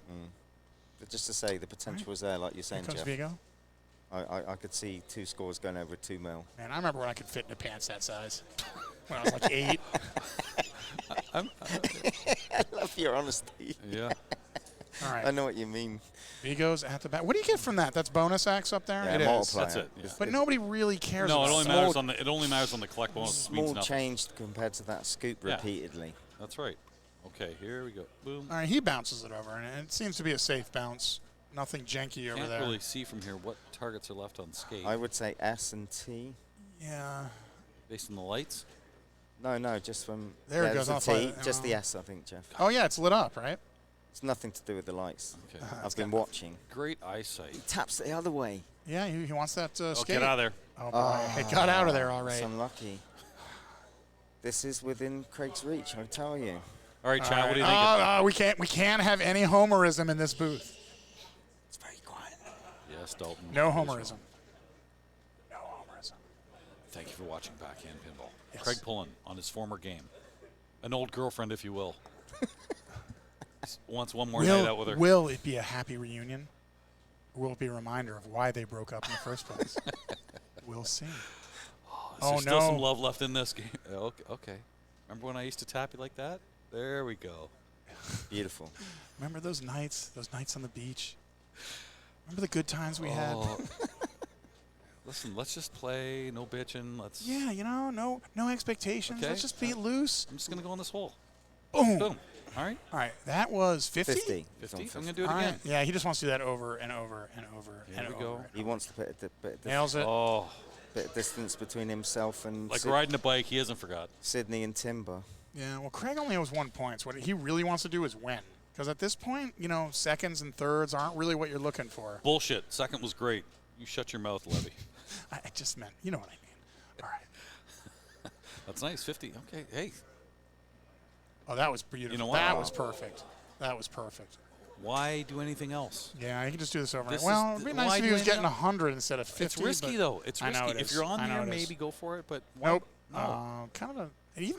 But just to say, the potential was there, like you're saying, Here comes Jeff. Vigo. I could see 2 scores going over 2 mil. Man, I remember when I could fit into pants that size. When I was like 8. I love your honesty. Yeah. All right. I know what you mean. Vigo's at the back. What do you get from that? That's bonus X up there? Yeah, It is. multiplier. That's it. Yeah. But nobody really cares No, about it only matters on the collect bonus. It means Small nothing. change compared to that scoop Yeah. repeatedly. That's right. Okay, here we go. Boom. All right, he bounces it over, and it seems to be a safe bounce. Nothing janky over Can't there. really see from here what targets are left on skate. I would say S and T. Yeah. Based on the lights? No, just from There it goes the off T, light. just the S, I think, Jeff. Oh, yeah, it's lit up, right? It's nothing to do with the lights. Okay. I've been watching. Great eyesight. He taps it the other way. Yeah, he wants that skate. Get out of there. Oh, boy. It got out of there all right. It's unlucky. This is within Craig's reach, I tell you. All right, Chad, what do you think? We can't have any homerism in this booth. It's very quiet. Yes, Dalton. No homerism. No homerism. Thank you for watching Backhand Pinball. Yes. Craig Pullen on his former game. An old girlfriend, if you will. Wants one more night out with her. Will it be a happy reunion? Or will it be a reminder of why they broke up in the first place? We'll see. Is there still some love left in this game? Okay. Remember when I used to tap you like that? There we go. Beautiful. Remember those nights on the beach? Remember the good times we had? Listen, let's just play. No bitching. Let's. Yeah, no expectations. Okay. Let's just be loose. I'm just gonna go in this hole. Boom. Boom. All right. All right. That was 50? 50. 50. I'm gonna do it All again. right. Yeah, he just wants to do that over and over and over Here and we over. go. He wants to put a bit of Nails it. Oh. bit of distance between himself and Like riding a bike, he hasn't forgot. Sydney and Timber. Yeah, well, Craig only owes 1 point. So what he really wants to do is win. Because at this point, seconds and thirds aren't really what you're looking for. Bullshit. Second was great. You shut your mouth, Levy. I just meant, you know what I mean. All right. That's nice. 50. Okay. Hey. Oh, that was beautiful. You know what? That was perfect. That was perfect. Why do anything else? Yeah, you can just do this over. This well, is it'd be why nice if do he was anything getting else? 100 instead of 50. It's risky, though. It's I know risky. it If is. you're on I know there, it is. maybe go for it, but Nope. no. Kind of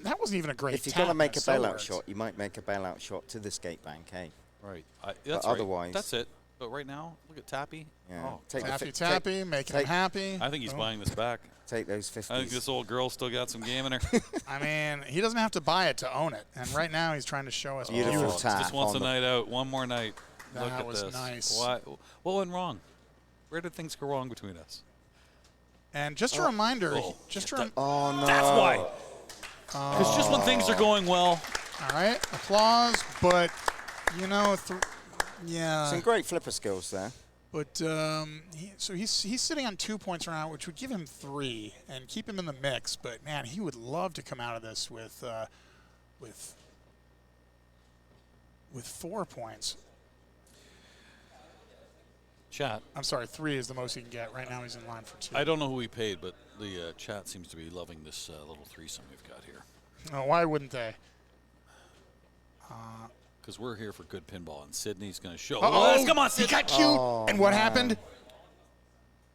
that wasn't even a great If you're tap. going to make a That so bailout works. shot, you might make a bailout shot to the skate bank, eh? Right. But That's otherwise, right. That's it. But right now, look at Tappy. Yeah. Oh, Take the Tappy, making him happy. I think he's buying this back. Take those 50s. I think this old girl still got some game in her. I mean, he doesn't have to buy it to own it. And right now, he's trying to show us Beautiful tap. Just wants a night out. One more night. Look That at was this. nice. What went wrong? Where did things go wrong between us? And just a reminder, Oh, no. That's why. Because just when things are going well. All right, applause, but, yeah. Some great flipper skills there. But he's sitting on 2 points right now, which would give him 3 and keep him in the mix. But man, he would love to come out of this with 4 points. Chat. I'm sorry, 3 is the most he can get. Right now he's in line for 2. I don't know who we paid, but the chat seems to be loving this little threesome we've got here. Oh, why wouldn't they? Because we're here for good pinball, and Sydney's going to show. Oh, come on, he Sydney. got cute. And what happened?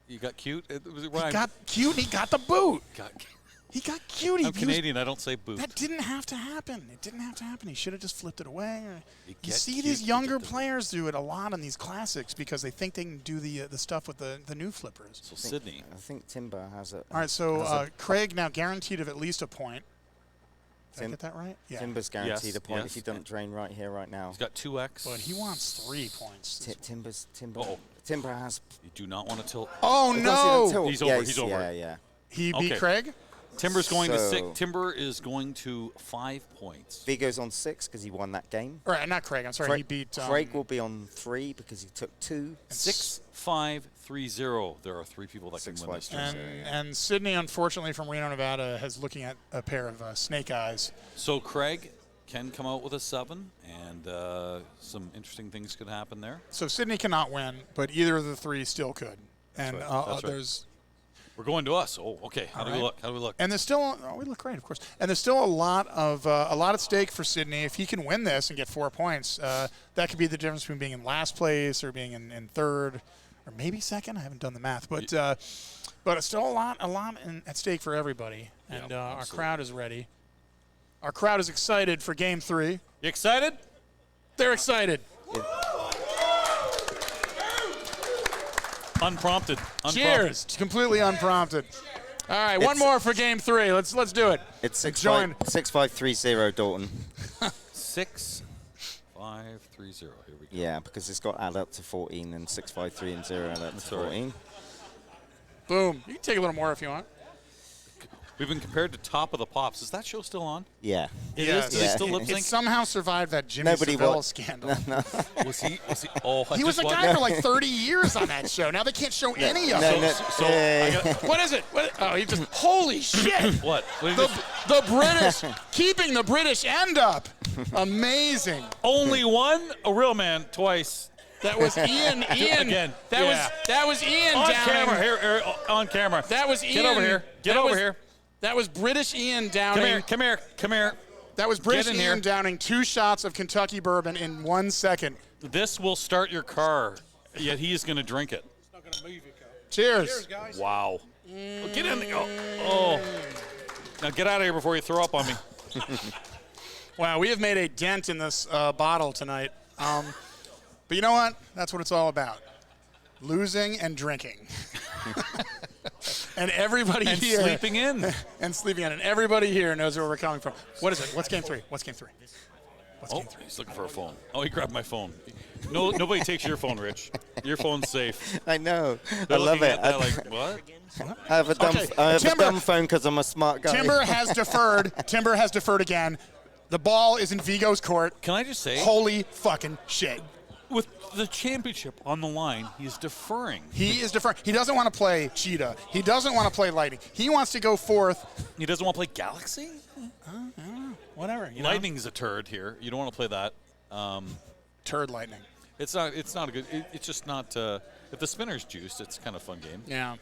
You got cute? It was He got cute and he got the boot. Got He got cute. I'm Canadian. I don't say boot. That didn't have to happen. It didn't have to happen. He should have just flipped it away. You get see cute, these you younger get the- players do it a lot in these classics because they think they can do the stuff with the new flippers. So Sydney. I think Timber has it. All right, so Craig now guaranteed of at least a point. Did I get that right? Yeah. Timber's guaranteed a point yes. if he doesn't drain right here, right now. He's got 2x. But he wants 3 points. Timber has. You do not want to tilt. Oh, no. He's over. He's over. Yeah, yeah. He beat Craig? Timber's going to So- 6. Timber is going to 5 points. Vigo's on 6 because he won that game. All right, not Craig. I'm sorry. He beat. Craig will be on 3 because he took 2. 6, 5, 3, 0. There are 3 people that can win this. And Sydney, unfortunately, from Reno, Nevada, is looking at a pair of snake eyes. So Craig can come out with a 7, and some interesting things could happen there. So Sydney cannot win, but either of the 3 still could. That's And right. That's right. there's. We're going to us. Oh, okay. How do we right. look? How do we look? And there's still, we look great, of course. And there's still a lot at stake for Sydney. If he can win this and get 4 points, that could be the difference between being in last place or being in third, or maybe second. I haven't done the math, but it's still a lot at stake for everybody. And our crowd is ready. Our crowd is excited for Game 3. You excited? They're excited. Unprompted. Cheers. Completely unprompted. All right, one more for Game 3. Let's do it. It's 6-5-3-0, Dalton. 6, 5, 3, 0. Here we go. Yeah, because it's got add up to 14 and 6, 5, 3, and 0 add up to 14. Boom. You can take a little more if you want. We've been compared to Top of the Pops. Is that show still on? Yeah. It is? Do they still lip It sync? somehow survived that Jimmy Nobody Savile wa- scandal. Was he? Oh, He was a guy for like 30 years on that show. Now they can't show any of it. What is it? He just, holy shit. What? The British, keeping the British end up. Amazing. Only one? A real man, twice. That was Ian. Again. That was Ian on Downing. camera. Here, on camera. That was Ian. Get over here. Get over here. That was British Ian Downing. Come here. That was British Get in Ian here. Downing, 2 shots of Kentucky bourbon in 1 second. This will start your car, yet he is going to drink it. It's not going to move your car. Cheers. Cheers, guys. Wow. Get in there. Oh. Now get out of here before you throw up on me. Wow, we have made a dent in this bottle tonight. But you know what? That's what it's all about. Losing and drinking. And everybody and here. sleeping in. And sleeping in. And everybody here knows where we're coming from. What is it? What's game 3? What's game 3? He's looking for a phone. Oh, he grabbed my phone. No, nobody takes your phone, Rich. Your phone's safe. I know. They're I love looking it. at that like, what? I have a dumb phone because I'm a smart guy. Timber has deferred. Timber has deferred again. The ball is in Vigo's court. Can I just say? Holy fucking shit. With the championship on the line, he's deferring. He is deferring. He doesn't want to play Cheetah. He doesn't want to play Lightning. He wants to go forth. He doesn't want to play Galaxy? Whatever. Lightning's a turd here. You don't want to play that. Turd Lightning. It's not a good. It's just not. If the spinner's juiced, it's kind of a fun game. Yeah.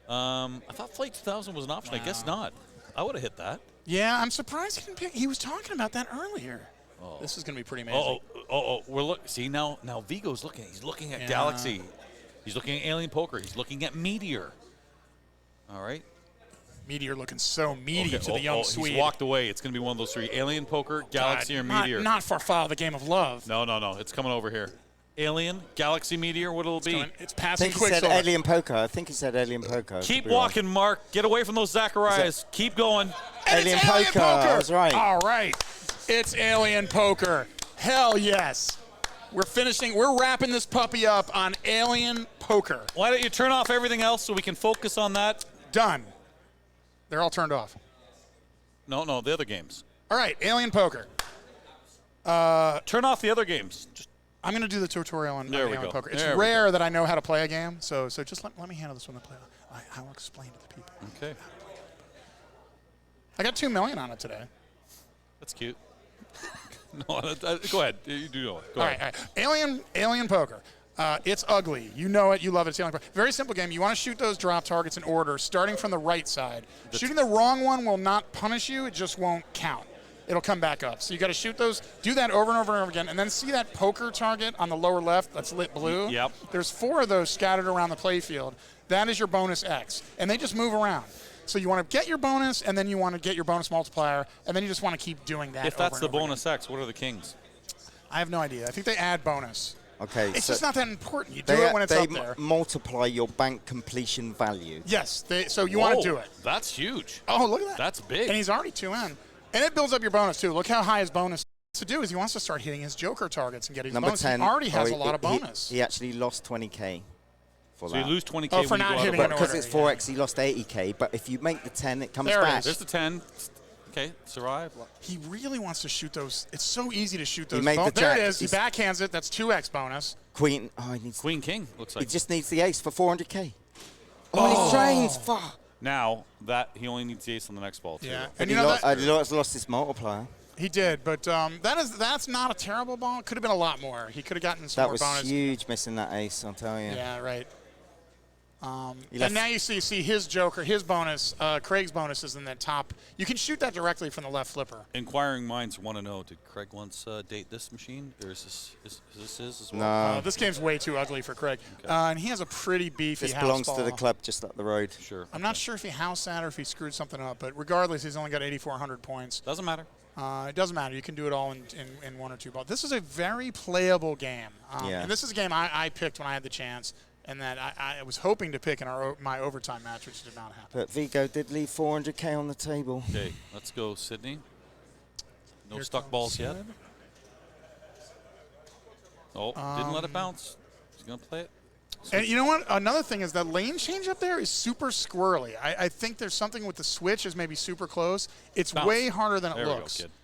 I thought Flight 2000 was an option. I guess not. I would have hit that. Yeah, I'm surprised he didn't pick. He was talking about that earlier. Oh. This is going to be pretty amazing. We're see now Vigo's looking. He's looking at Galaxy. He's looking at Alien Poker. He's looking at Meteor. All right. Meteor looking so meaty to the young Swede. He's walked away. It's going to be one of those three: Alien, Poker, Galaxy, or Meteor. Not Farfalla, the game of love. No. It's coming over here. Alien, Galaxy, Meteor. What'll it be? It's passing quick. I think he said Alien Poker. I think he said Alien Poker. Keep walking, Mark. Get away from those Zacharias. Keep going. Alien Poker. I was right. All right. It's Alien Poker. Hell yes. We're wrapping this puppy up on Alien Poker. Why don't you turn off everything else so we can focus on that? Done. They're all turned off. No, the other games. All right, Alien Poker. Turn off the other games. I'm going to do the tutorial on Alien Poker. It's There rare that I know how to play a game, so just let me handle this one to play. I will explain to the people. Okay. I got 2 million on it today. That's cute. No, go ahead. You do know it. Go ahead. All right. Alien Poker. It's ugly. You know it. You love it. It's Alien Poker. Very simple game. You want to shoot those drop targets in order, starting from the right side. Shooting the wrong one will not punish you. It just won't count. It'll come back up. So you got to shoot those, do that over and over and over again, and then see that poker target on the lower left that's lit blue? Yep. There's 4 of those scattered around the playfield. That is your bonus X, and they just move around. So you want to get your bonus, and then you want to get your bonus multiplier, and then you just want to keep doing that. If that's the bonus X, what are the kings? I have no idea. I think they add bonus. Okay. It's just not that important. You do it when it's up there. They multiply your bank completion value. Yes. So you want to do it. That's huge. Oh, look at that. That's big. And he's already 2 in. And it builds up your bonus, too. Look how high his bonus to do is he wants to start hitting his joker targets and getting Number bonus. 10. He already has a lot of bonus. He actually lost 20K. So you lose 20K for when not you go hitting out an of because it's 4X, he lost 80K. But if you make the 10, it comes There it back. is. There's the 10. Okay, survive. He really wants to shoot those. It's so easy to shoot those. He made the there jack. it is. He backhands it. That's 2X bonus. Queen. Oh, he needs. Queen King looks like. He just needs the ace for 400K. Oh, he's drains. Fuck. Now that he only needs the ace on the next ball too. Yeah. And he lost his multiplier. He did, but that's not a terrible ball. It could have been a lot more. He could have gotten some more bonus. That was huge missing that ace, I'll tell you. Yeah, right. And now you see his joker, his bonus, Craig's bonus is in the top. You can shoot that directly from the left flipper. Inquiring minds want to know: did Craig once date this machine, or is this his as well? No. This game's way too ugly for Craig, and he has a pretty beefy This house belongs ball. to the club just up the road. Sure. I'm not sure if he house sat or if he screwed something up, but regardless, he's only got 8,400 points. Doesn't matter. It doesn't matter. You can do it all in 1 or 2 balls. This is a very playable game, and this is a game I picked when I had the chance. And that I was hoping to pick in my overtime match, which did not happen. But Vigo did leave 400K on the table. Okay, let's go, Sydney. No Here stuck balls Sid. yet. Oh, didn't let it bounce. He's going to play it. And you know what? Another thing is that lane change up there is super squirrely. I think there's something with the switch is maybe super close. It's way harder than it looks. There we go, kid.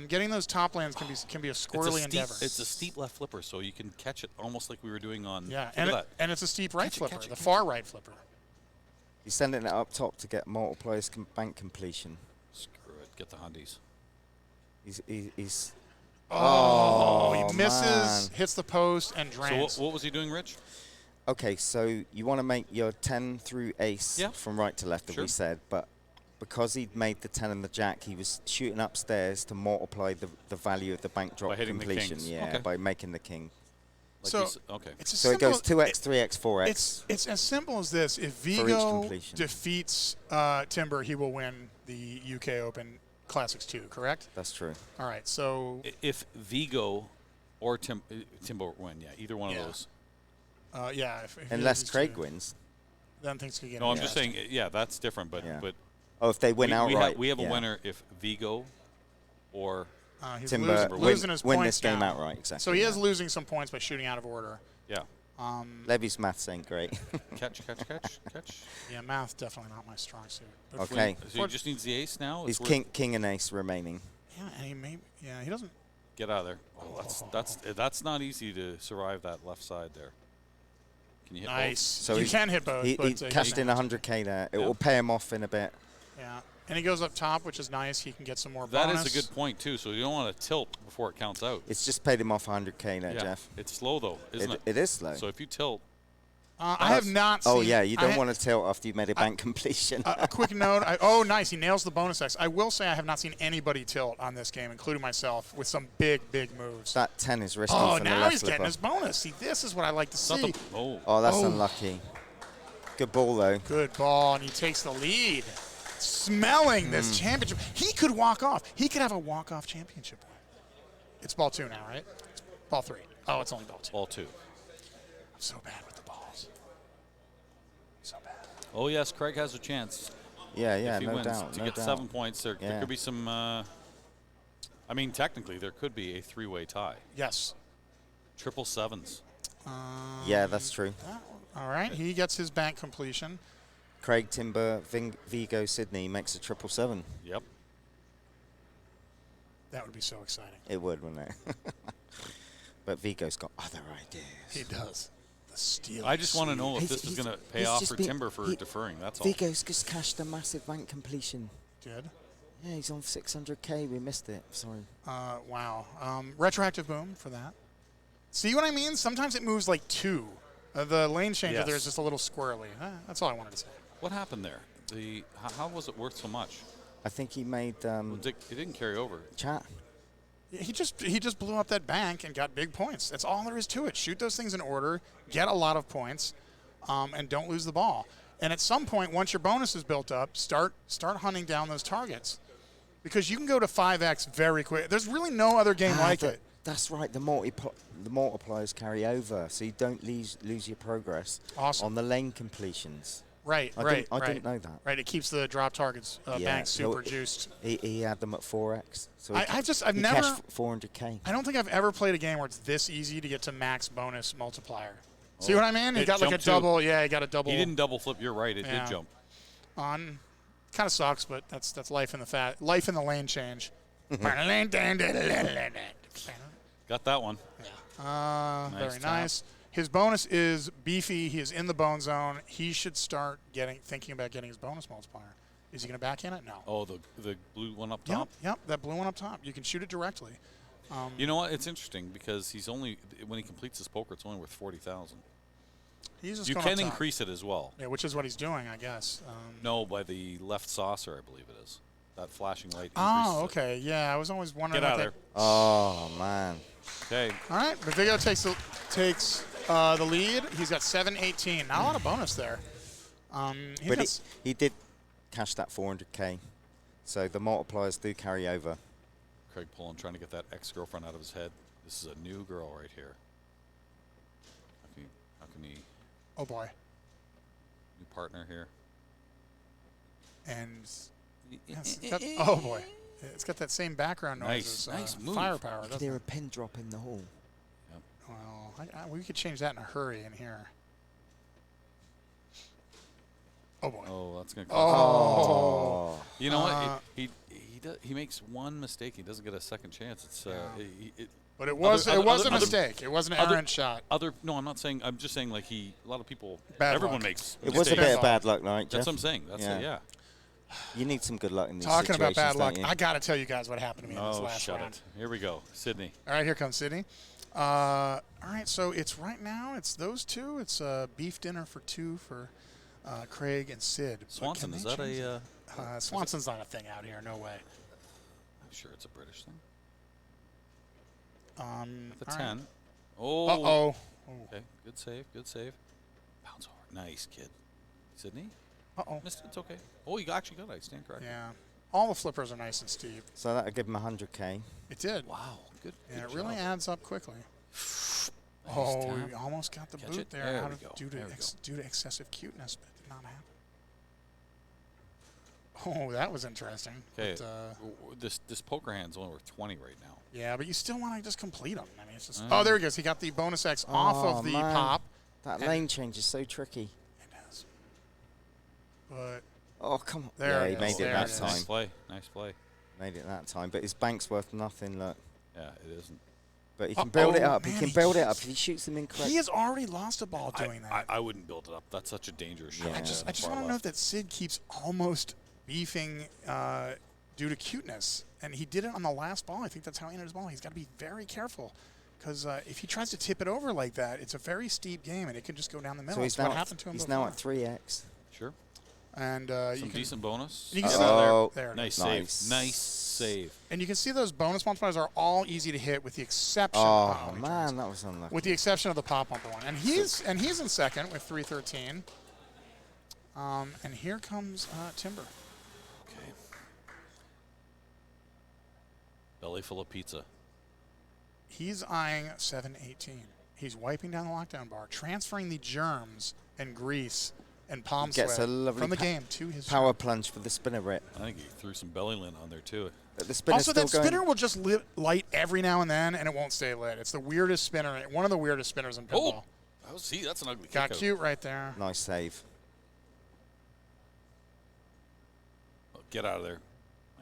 Getting those top lands can be a squirrely endeavor. It's a steep left flipper, so you can catch it almost like we were doing on. Yeah, and it's a steep right flipper, the far right flipper. He's sending it up top to get multipliers bank completion. Screw it, get the Hondies. He's he misses, man. hits the post, and drains. So what was he doing, Rich? Okay, so you want to make your 10 through ace from right to left, as we said, but because he'd made the 10 and the jack, he was shooting upstairs to multiply the value of the bank drop by hitting completion. the kings. Yeah, by making the king. Like So, okay. it's So it goes 2x, 3x, 4x. It's as simple as this. If For each Vigo completion. defeats Timber, he will win the UK Open Classics 2, correct? That's true. All right, so... If Vigo or Timbo win, yeah, either one of those. Yeah. If Unless Craig wins. Then things could get No, I'm just saying, yeah, that's different. But oh, if they win outright. We have a winner if Vigo or he's Timber losing his win points this game now. outright, exactly. So he is losing some points by shooting out of order. Yeah. Levy's maths ain't great. Catch. Yeah, math definitely not my strong suit. But Okay. So he just needs the ace now? He's king and ace remaining. Yeah, and he doesn't... Get out of there. Oh, that's not easy to survive that left side there. Can you hit Nice. both? So you can hit both. He but cashed in 100k there. It will pay him off in a bit. Yeah. And he goes up top, which is nice. He can get some more That bonus. is a good point, too. So you don't want to tilt before it counts out. It's just paid him off 100k there, Yeah. Jeff. It's slow, though, isn't it? It is slow. So if you tilt... I have not seen... Oh, yeah, you don't want to tilt after you've made a bank completion. A quick note. Oh, nice. He nails the bonus X. I will say I have not seen anybody tilt on this game, including myself, with some big moves. That 10 is risky Oh, from the now left he's getting flipper. his bonus. See, this is what I like to see. Oh, that's unlucky. Good ball, though. Good ball, and he takes the lead. Smelling this championship. He could walk off. He could have a walk-off championship win. It's ball 2 now, right? It's ball 3. Oh, it's only ball 2. Ball 2. I'm so bad with the balls. So bad. Oh, yes, Craig has a chance. Yeah, if he no wins, doubt. to no get doubt. 7 points, there Yeah. could be some... I mean, technically, there could be a 3-way tie. Yes. Triple sevens. Yeah, that's true. All right, he gets his bank completion. Craig, Timber, Vigo, Sydney makes a 777. Yep. That would be so exciting. It would, wouldn't it? But Vigo's got other ideas. He does. The steal. I just want to know if this is going to pay off for Timber for deferring. That's all. Vigo's just cashed a massive bank completion. Did? Yeah, he's on 600k. We missed it. Sorry. Wow. Retroactive boom for that. See what I mean? Sometimes it moves like 2. The lane changer there is just a little squirrely. That's all I wanted to say. What happened there? How was it worth so much? I think he made. It didn't carry over. Chat. He just blew up that bank and got big points. That's all there is to it. Shoot those things in order, get a lot of points, and don't lose the ball. And at some point, once your bonus is built up, start hunting down those targets, because you can go to 5x very quick. There's really no other game like it. That's right. The multipliers carry over, so you don't lose your progress on the lane completions. Right, I didn't know that. Right, it keeps the drop targets bank super juiced. He had them at 4x. So I've he never cashed 400k. I don't think I've ever played a game where it's this easy to get to max bonus multiplier. See what I mean? He got like a double. Yeah, he got a double. He didn't double flip. You're right. It did jump. Kind of sucks, but that's life in the lane change. Got that one. Yeah. Very tap. nice. His bonus is beefy. He is in the bone zone. He should start thinking about getting his bonus multiplier. Is he going to back in it? No. Oh, the blue one up top? Yep, that blue one up top. You can shoot it directly. You know what? It's interesting because he's only, when he completes his poker, it's only worth 40,000. You can increase it as well. Yeah, which is what he's doing, I guess. No, by the left saucer, I believe it is. That flashing light. Oh, okay. Yeah, I was always wondering. Get out of there. Oh, man. Okay. All right, but Vigo takes the lead. He's got 718. Not a lot of bonus there. But he did cash that 400k, so the multipliers do carry over. Craig Pullen trying to get that ex-girlfriend out of his head. This is a new girl right here. How can he? Oh boy. New partner here. And oh boy, it's got that same background noise. Nice move. Firepower. You could hear a pin drop in the hole. Yep. Well, we could change that in a hurry in here. Oh boy. Oh, that's gonna. Oh. You know what? He makes one mistake. He doesn't get a second chance. It's But it was a mistake. It was an errant shot. No, I'm not saying. I'm just saying like a lot of people. Bad everyone luck. makes. It was a bit of bad luck, right, Jeff? That's what I'm saying. That's yeah. You need some good luck in these Talking situations. about bad luck, don't you? I got to tell you guys what happened to me in this last shut round. it. Here we go, Sydney. All right, here comes Sydney. All right, so it's right now. It's those two. It's beef dinner for 2 for Craig and Sid. Swanson, is that a? Swanson's not a thing out here. No way. I'm sure it's a British thing. The 10. Right. Oh. Uh-oh. Okay, good save, good save. Bounce over. Nice, kid. Sydney? Uh-oh. Missed it. It's okay. Oh, you actually got it. I stand corrected. Yeah. All the flippers are nice and steep. So that'll give him 100K. It did. Wow, good. Yeah, good it really job. adds up quickly. Nice Oh, tap. we almost got the Catch boot it. there, There out we of- go. due, There we to due to excessive cuteness, but it did not happen. Oh, that was interesting. Okay, But, this poker hand's only worth 20 right now. yeah, but you still want to just complete them. I mean, it's just. Mm. Oh, there he goes. He got the bonus X off of the man. pop. That lane change is so tricky. It is. But Oh, come on. there Yeah, it he is. made it There that it is. time. Nice play. Nice play. Made it that time. But his bank's worth nothing, look. Yeah, it isn't. But he can build it Oh, up. man, he can he build it up. keeps- If he shoots them incorrect. he has already lost a ball doing that. I wouldn't build it up. That's such a dangerous shot. Yeah. I just Far want to know left. that Sid keeps almost beefing due to cuteness, and he did it on the last ball. I think that's how he entered his ball. He's got to be very careful, because if he tries to tip it over like that, it's a very steep game, and it can just go down the middle. So he's That's what now, happened to him he's before. now at 3x. Sure. And Some you can, decent bonus. you can see Oh, there. Nice Nice. save. Nice save. And you can see those bonus multipliers are all easy to hit, with the exception. Oh, he man, turns. that was unlucky. With the exception of the pop bumper one, and he's in second with 313. And here comes Timber. Okay. Belly full of pizza. He's eyeing 718. He's wiping down the lockdown bar, transferring the germs and grease and palm Gets sweat a lovely from the game to his power plunge for the spinner rip. I think he threw some belly lint on there too. But the spinner's Also, still that going. spinner will just light every now and then, and it won't stay lit. It's the weirdest spinner, one of the weirdest spinners in pinball. Oh, see, that's an ugly Got kick out. cute right there. Nice save. Oh, get out of there.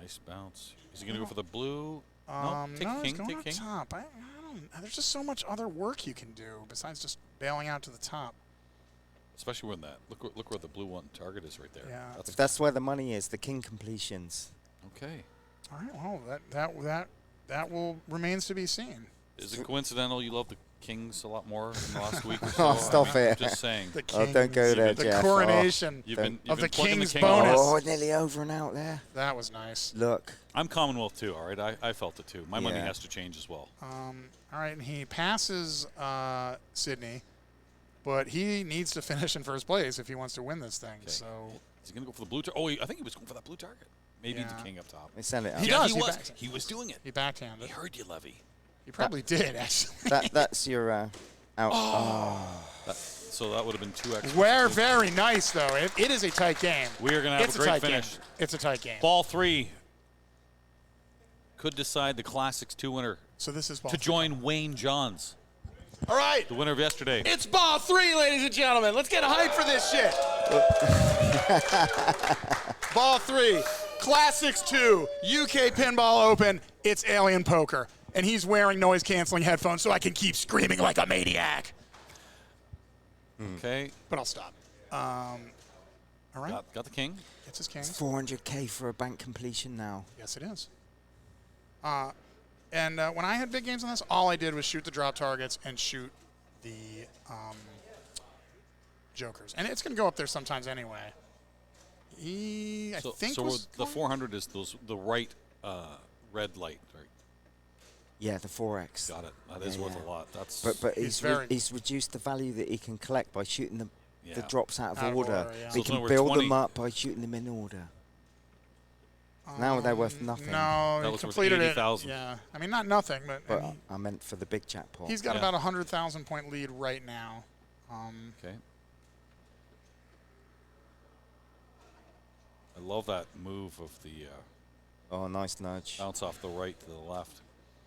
Nice bounce. Is he going to go for the blue? No, Take he's king, going take up king. top. I don't. There's just so much other work you can do besides just bailing out to the top. Especially when that. Look where the blue one target is right there. Yeah. If that's where the money is, the king completions. Okay. All right. Well, that will remains to be seen. Is it coincidental you love the Kings a lot more in the last week or so? Oh, stop I'm it. just saying. The Oh, don't go Kings, there, the Jeff. coronation You've Don't- been, you've of been the plugging King's king bonus. Oh, nearly over and out there. That was nice. Look. I'm Commonwealth too, all right? I felt it too. My money Yeah. has to change as well. All right, and he passes Sydney, but he needs to finish in first place if he wants to win this thing. Okay. So Is he going to go for the blue target? Oh, I think he was going for that blue target. Maybe the Yeah. king up top. They send it out. He yeah, does. he He was. backs it. He was doing it. he backhanded. He heard you, Levy. He probably did, actually. That's your out. Oh. So that would have been 2x. We're very nice, though. It is a tight game. We are going to have It's a great tight finish. game. It's a tight game. Ball 3 could decide the Classics 2 winner So this is ball to three. join Wayne Johns, All right. the winner of yesterday. It's ball 3, ladies and gentlemen. Let's get a hype for this shit. Ball 3, Classics 2, UK Pinball Open. It's Alien Poker, and he's wearing noise-canceling headphones so I can keep screaming like a maniac. Okay. But I'll stop. All right. Got the king. It's his king. It's 400K for a bank completion now. Yes, it is. And when I had big games on this, all I did was shoot the drop targets and shoot the jokers. And it's going to go up there sometimes anyway. I think so was the 400 is the right red light, right? Yeah, the 4x. Got it. That is worth a lot. That's But He's he's reduced the value that he can collect by shooting the Yeah. drops out of Out of order. order, yeah. So He it's can only worth build 20. them up by shooting them in order. Now they're worth nothing. No, That he was worth completed it. 80,000. Yeah, I mean not nothing, but But I meant for the big jackpot. he's got Yeah. about a 100,000 point lead right now. okay. I love that move of the Oh, nice nudge. bounce off the right to the left.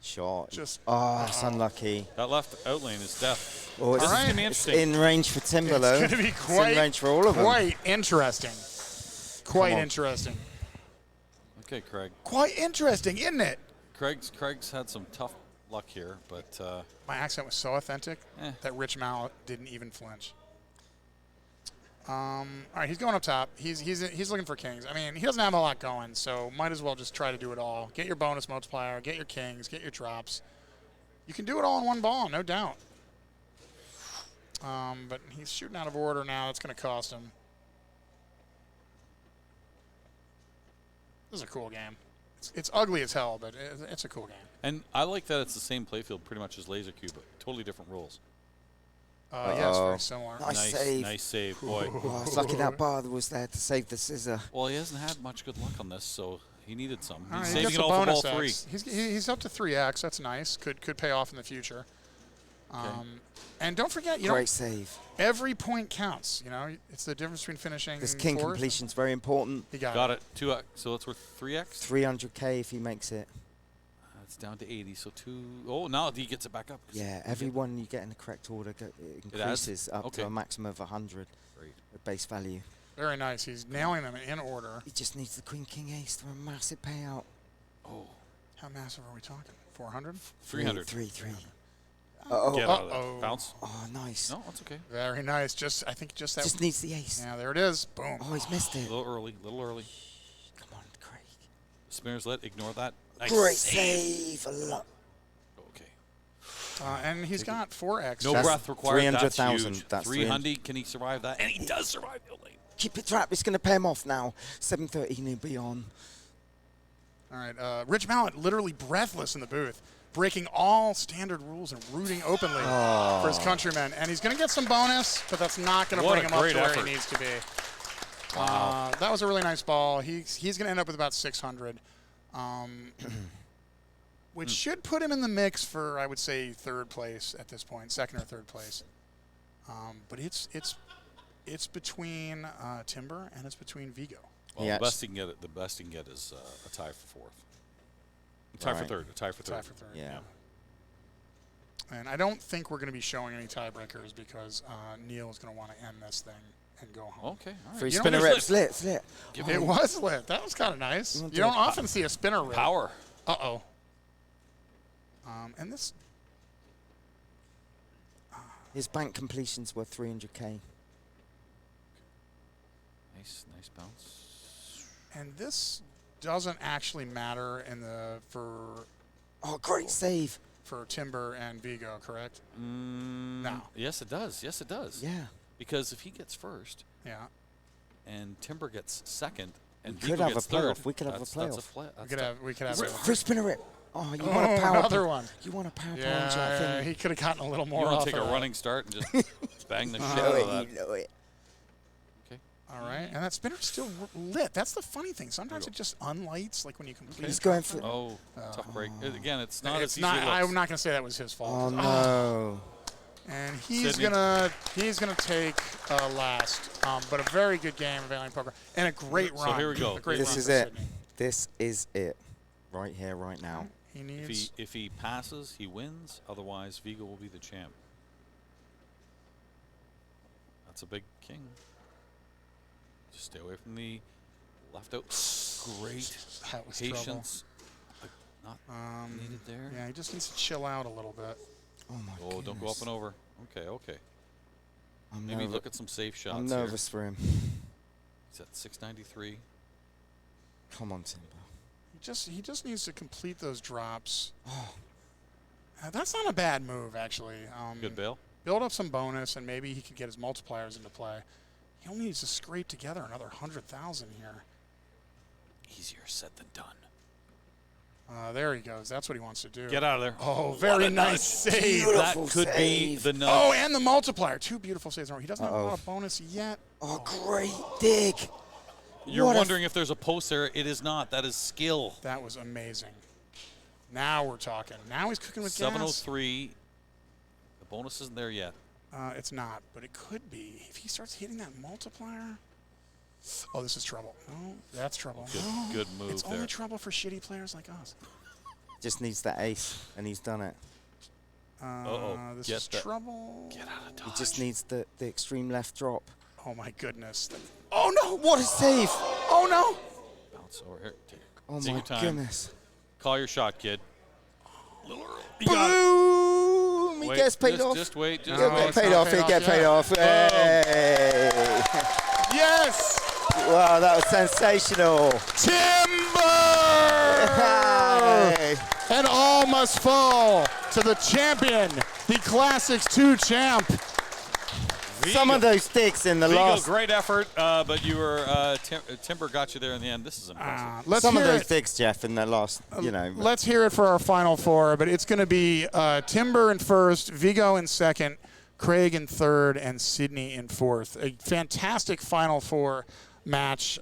Shot. Just that's unlucky. That left outlane is death. Oh, This is All going to be right. It's interesting. in range for Timberlow. It's going to be It's quite in range for all of them. quite interesting. Quite Come on. interesting. Okay, Craig. Quite interesting, isn't it? Craig's had some tough luck here, but My accent was so authentic Eh. that Rich Mallet didn't even flinch. All right, he's going up top. He's looking for kings. I mean, he doesn't have a lot going, so might as well just try to do it all. Get your bonus multiplier, get your kings, get your drops. You can do it all in one ball, no doubt. But he's shooting out of order now. That's going to cost him. This is a cool game. It's ugly as hell, but it's a cool game. and I like that it's the same playfield pretty much as Laser Cube, but totally different rules. Yes, very similar. Nice save, boy. Oh, it's lucky that bar was there to save the scissor. Well, he hasn't had much good luck on this, so he needed some. All right, He's he saving gets it a all for bonus ball 3. X. He's up to 3x. That's nice. Could pay off in the future. And don't forget, Great save. Every point counts. You know, it's the difference between finishing. This king fourth. completion's very important. He got Got it. 2x. So it's worth 3x. 300k if he makes it. It's down to 80. So 2. Oh, now he gets it back up. Yeah, every one you get in the correct order it increases up to a maximum of 100. Great. At base value. Very nice. He's nailing them in order. He just needs the queen king ace for a massive payout. Oh. How massive are we talking? 400? 300. 3. Uh-oh. Get out of there. Bounce. Oh, nice. No, that's okay. Very nice. I think just that. Just needs the ace. Yeah, there it is. Boom. Oh, he's missed it. A little early. Come on, Craig. Spinners lit. Ignore that. Nice. Great save. Okay. And he's got 4x. No breath required. 300,000. That's 300. Can he survive that? And he does survive the lane. Keep it trap. It's going to pay him off now. 7:30 and he'll be on. All right. Rich Mallet literally breathless in the booth, breaking all standard rules and rooting openly for his countrymen. And he's going to get some bonus, but that's not going to bring him up to where he needs to be. Wow. That was a really nice ball. He's going to end up with about 600, which should put him in the mix for, I would say, third place at this point, second or third place. But it's between Timber and it's between Vigo. Well, the best he can get is a tie for fourth. A tie for third. A tie for third. Yeah. And I don't think we're going to be showing any tiebreakers because Neil is going to want to end this thing and go home. Okay. All right. Free spinner rip. It's lit. It was lit. That was kind of nice. You don't often see a spinner rip. Power. Uh-oh. And this... His bank completions were 300k. Nice bounce. And this doesn't actually matter for great save for Timber and Vigo, correct? No. Yes, it does. Yeah. Because if he gets first, and Timber gets second, and we could Vigo have gets a playoff. third, We could have a playoff. We could have free spinner rip. Oh, you want a power another one. You want a power plunge? Yeah, he could have gotten a little more. You want off to take of a that. running start and just bang the shit out of that. You know it. Okay. All right, and that spinner's still lit. That's the funny thing. Sometimes it just unlights, like when you complete. He's going for. Tough break. Again, it's not as easy. I'm not going to say that was his fault. Oh no. And he's gonna take last, but a very good game of Alien Poker and a great run. So here we go. This is it. This is it. Right here, right now. He needs. If he passes, he wins. Otherwise, Vigo will be the champ. That's a big king. Just stay away from the left out. Great That was patience. Not needed there. Yeah, he just needs to chill out a little bit. Oh my goodness. Don't go up and over. Okay. I'm Maybe nervous. look at some safe shots. I'm nervous for him. He's at 693. Come on, Timber. He just needs to complete those drops. That's not a bad move, actually. Good bail. Build up some bonus, and maybe he can get his multipliers into play. He only needs to scrape together another 100,000 here. Easier said than done. There he goes. That's what he wants to do. Get out of there. Oh, very nice save. That could be the nudge. Oh, and the multiplier. 2 beautiful saves. He doesn't have a lot of bonus yet. Oh, great dig. You're wondering if there's a post there. It is not. That is skill. That was amazing. Now we're talking. Now he's cooking with 703. The bonus isn't there yet. It's not, but it could be. If he starts hitting that multiplier. Oh, this is trouble. No, that's trouble. Good move it's there. only trouble for shitty players like us. Just needs that ace, and he's done it. This is trouble. Get out of dodge. He just needs the extreme left drop. Oh, my goodness. Oh, no. What a save. Oh, no. Bounce over here. Oh, Take my your time. goodness. Call your shot, kid. A little early. Boom. He gets paid off. Just wait. He'll get paid off. He'll get paid off. Hey. Yes. Wow, that was sensational. Timber! And all must fall to the champion, the Classics 2 champ. Some of those sticks in the Vigo, last. great effort, but you were Timber got you there in the end. This is impressive. Some of those sticks, Jeff, in the last, Let's hear it for our final four, but it's going to be Timber in first, Vigo in second, Craig in third, and Sydney in fourth. A fantastic Final Four match.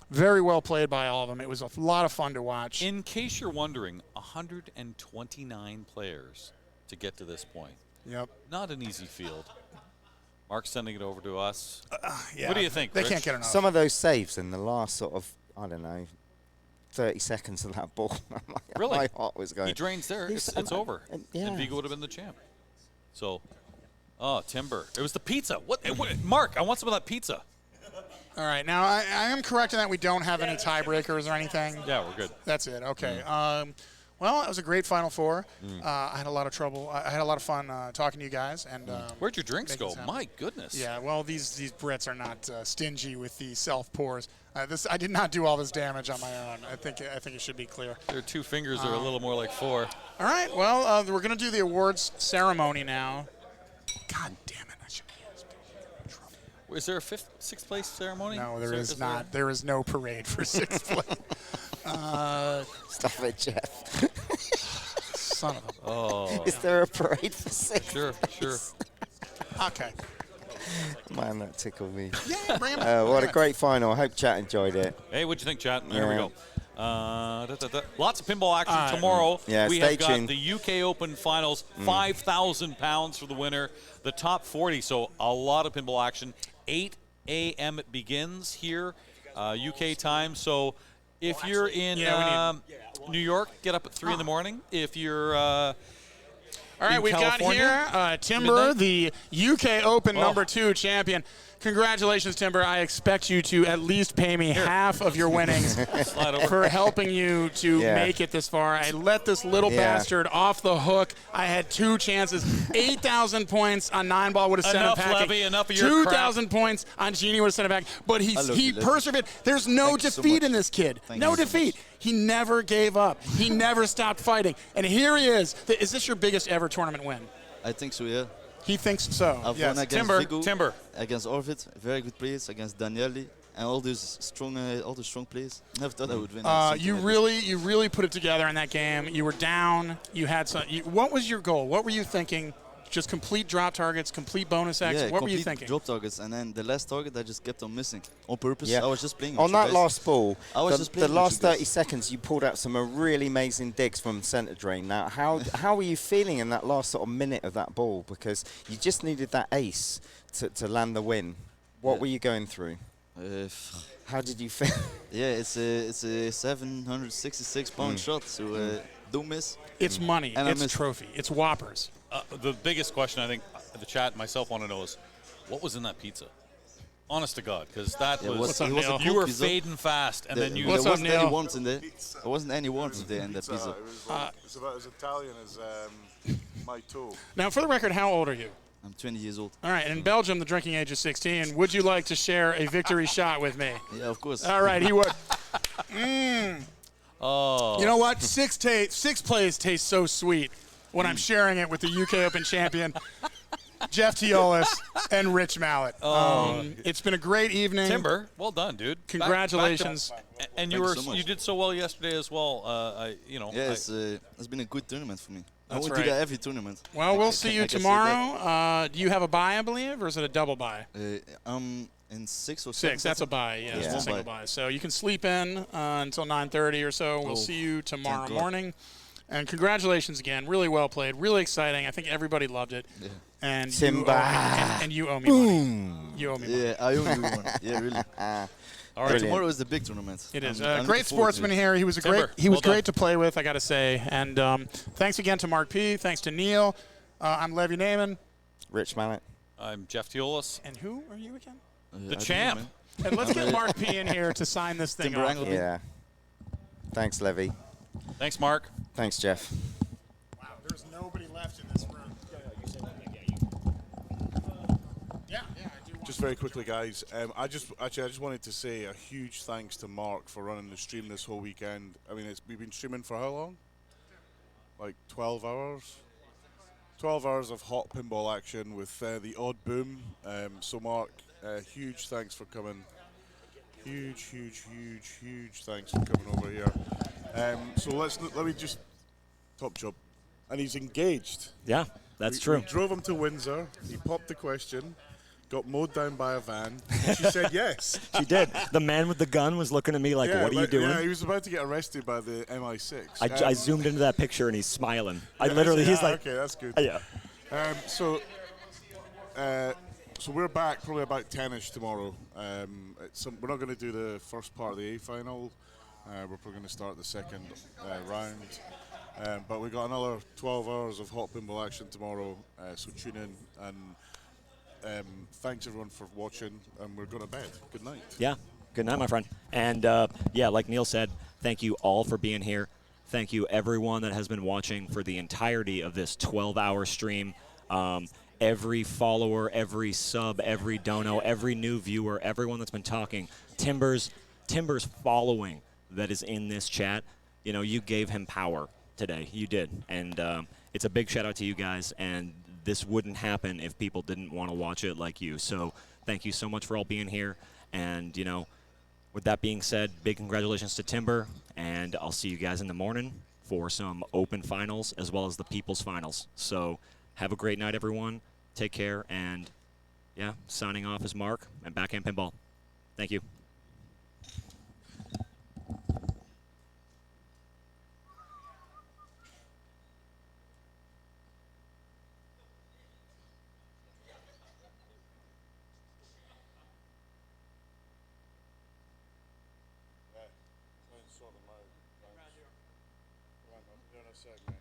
Very well played by all of them. It was a lot of fun to watch. In case you're wondering, 129 players to get to this point. Yep. Not an easy field. Mark's sending it over to us. Yeah, What do you think, they Rich? can't get enough. Some of those saves in the last sort of, I don't know, 30 seconds of that ball. Really? My heart was going. He drains there. He's- It's over. yeah. And Vigo would have been the champ. So, Timber. It was the pizza. What, Mark, I want some of that pizza. All right. Now, I am correct in that we don't have any tiebreakers or anything. Yeah, we're good. That's it. Okay. Well, it was a great Final Four. I had a lot of trouble. I had a lot of fun talking to you guys. And Where'd your drinks making go? this happen. My goodness. Yeah. Well, these Brits are not stingy with the self pours. I did not do all this damage on my own. I think it should be clear. Their 2 fingers are a little more like 4. All right. Well, we're going to do the awards ceremony now. God damn it! I should. Is there a 6th place ceremony? No, there is not. There is no parade for 6th place. Stop it, Jeff. Son of a. Oh. Is there a parade for 6th Sure. Okay. Man, that tickled me. Yeah, bring him what a great final. I hope chat enjoyed it. Hey, what'd you think, chat? Here we Yeah. go. Lots of pinball action tomorrow. Yeah, we stay have got tuned. the UK Open Finals, £5,000 for the winner, the top 40. So a lot of pinball action. 8 a.m. it begins here, UK time. So if you're in New York, get up at 3 in the morning. If you're all right, we've California, got here Timber, midnight. the UK Open #2 champion. Congratulations, Timber. I expect you to at least pay me half of your winnings Slide over. for helping you to make it this far. I let this little bastard off the hook. I had 2 chances. 8,000 points on 9-ball would have sent Enough, him packing. Levy, enough of your 2,000 points on Genie would have sent him back. But he you, Levy. persevered. There's no Thank you so defeat much. in this kid. Thank No you so defeat. much. He never gave up. He never stopped fighting. And here he is. Is this your biggest ever tournament win? I think so, yeah. He thinks so. I've Yes. won against Timber. Vigo, against Orvid, very good players, against Daniele, and all those strong players. Never thought I would win. You really put it together in that game. You were down. You had some. What was your goal? What were you thinking? Just complete drop targets, complete bonus X. Yeah, What were you complete thinking? drop targets, and then the last target I just kept on missing on purpose. Yeah. I was just playing On with you that guys. last ball, I was just the playing with last you guys. 30 seconds, you pulled out some really amazing digs from centre drain. Now, how were you feeling in that last sort of minute of that ball? Because you just needed that ace to land the win. What were you going through? How did you feel? Yeah, it's a 766 pound shot, so don't miss. It's money. And I It's a missed. trophy. It's Whoppers. The biggest question I think the chat and myself want to know is, what was in that pizza? Honest to God, because that Yeah, was, it was a you whole were pizza. fading fast, and then you. There wasn't Neil? any warmth in there. There wasn't any warmth in there in that pizza. It was it's about as Italian as my toe. Now, for the record, how old are you? I'm 20 years old. All right. In Belgium, the drinking age is 16. Would you like to share a victory shot with me? Yeah, of course. All right, he would. Oh. You know what? Sixth place tastes so sweet when I'm sharing it with the UK Open champion, Jeff Teolis and Rich Mallet. It's been a great evening. Timber, well done, dude. Congratulations. And Thank you so much. you did so well yesterday as well. Yeah, it's been a good tournament for me. I That's won't right. do that every tournament. Well, we'll see you I can say tomorrow. Do you have a bye, I believe, or is it a double bye? I'm in 6 or 7. 6. That's a bye. Yeah, it's a single bye. So you can sleep in until 9:30 or so. We'll see you tomorrow thank God. morning. And congratulations again. Really well played. Really exciting. I think everybody loved it. Yeah. And Simba. you owe me money. You owe me money. Yeah, I owe you one. Yeah, really. All right, tomorrow is the big tournament. It is. I'm Great looking forward to sportsman it. here. He was Timber, great to play with, I got to say. And thanks again to Mark P. Thanks to Neil. I'm Levy Naiman. Rich Mallet. I'm Jeff Teolis. And who are you again? I The don't know, champ. man. And let's get Mark P. in here to sign this thing Timber off. Angleby. Yeah. Thanks, Levy. Thanks, Mark. Thanks, Jeff. Wow, there's nobody left in this room. Yeah, I do. Just very quickly, guys. I just wanted to say a huge thanks to Mark for running the stream this whole weekend. I mean, we've been streaming for how long? Like 12 hours. 12 hours of hot pinball action with the odd boom. So, Mark, huge thanks for coming. Huge thanks for coming over here. So let me just top job, and he's engaged. Yeah. That's We true. drove him to Windsor. He popped the question, got mowed down by a van. She said yes. She did. The man with the gun was looking at me like, what are you doing? Yeah, he was about to get arrested by the MI6. I zoomed into that picture and he's smiling. I Yeah, literally, yeah, he's like, okay, that's good. Yeah. So we're back probably about 10ish tomorrow. We're not going to do the first part of the A final. We're probably going to start the second round. But we got another 12 hours of hot pinball action tomorrow. So tune in and thanks everyone for watching. And we're going to bed. Good night. Yeah. Good night, my friend. And yeah, like Neil said, thank you all for being here. Thank you everyone that has been watching for the entirety of this 12-hour stream. Every follower, every sub, every dono, every new viewer, everyone that's been talking. Timber's following that is in this chat, you know, you gave him power today. You did. And it's a big shout out to you guys. And this wouldn't happen if people didn't want to watch it like you. So thank you so much for all being here. And, you know, with that being said, big congratulations to Timber. And I'll see you guys in the morning for some open finals as well as the people's finals. So have a great night, everyone. Take care. And, yeah, signing off is Mark and Backhand Pinball. Thank you. Sort them out. Right, I'm doing a segment.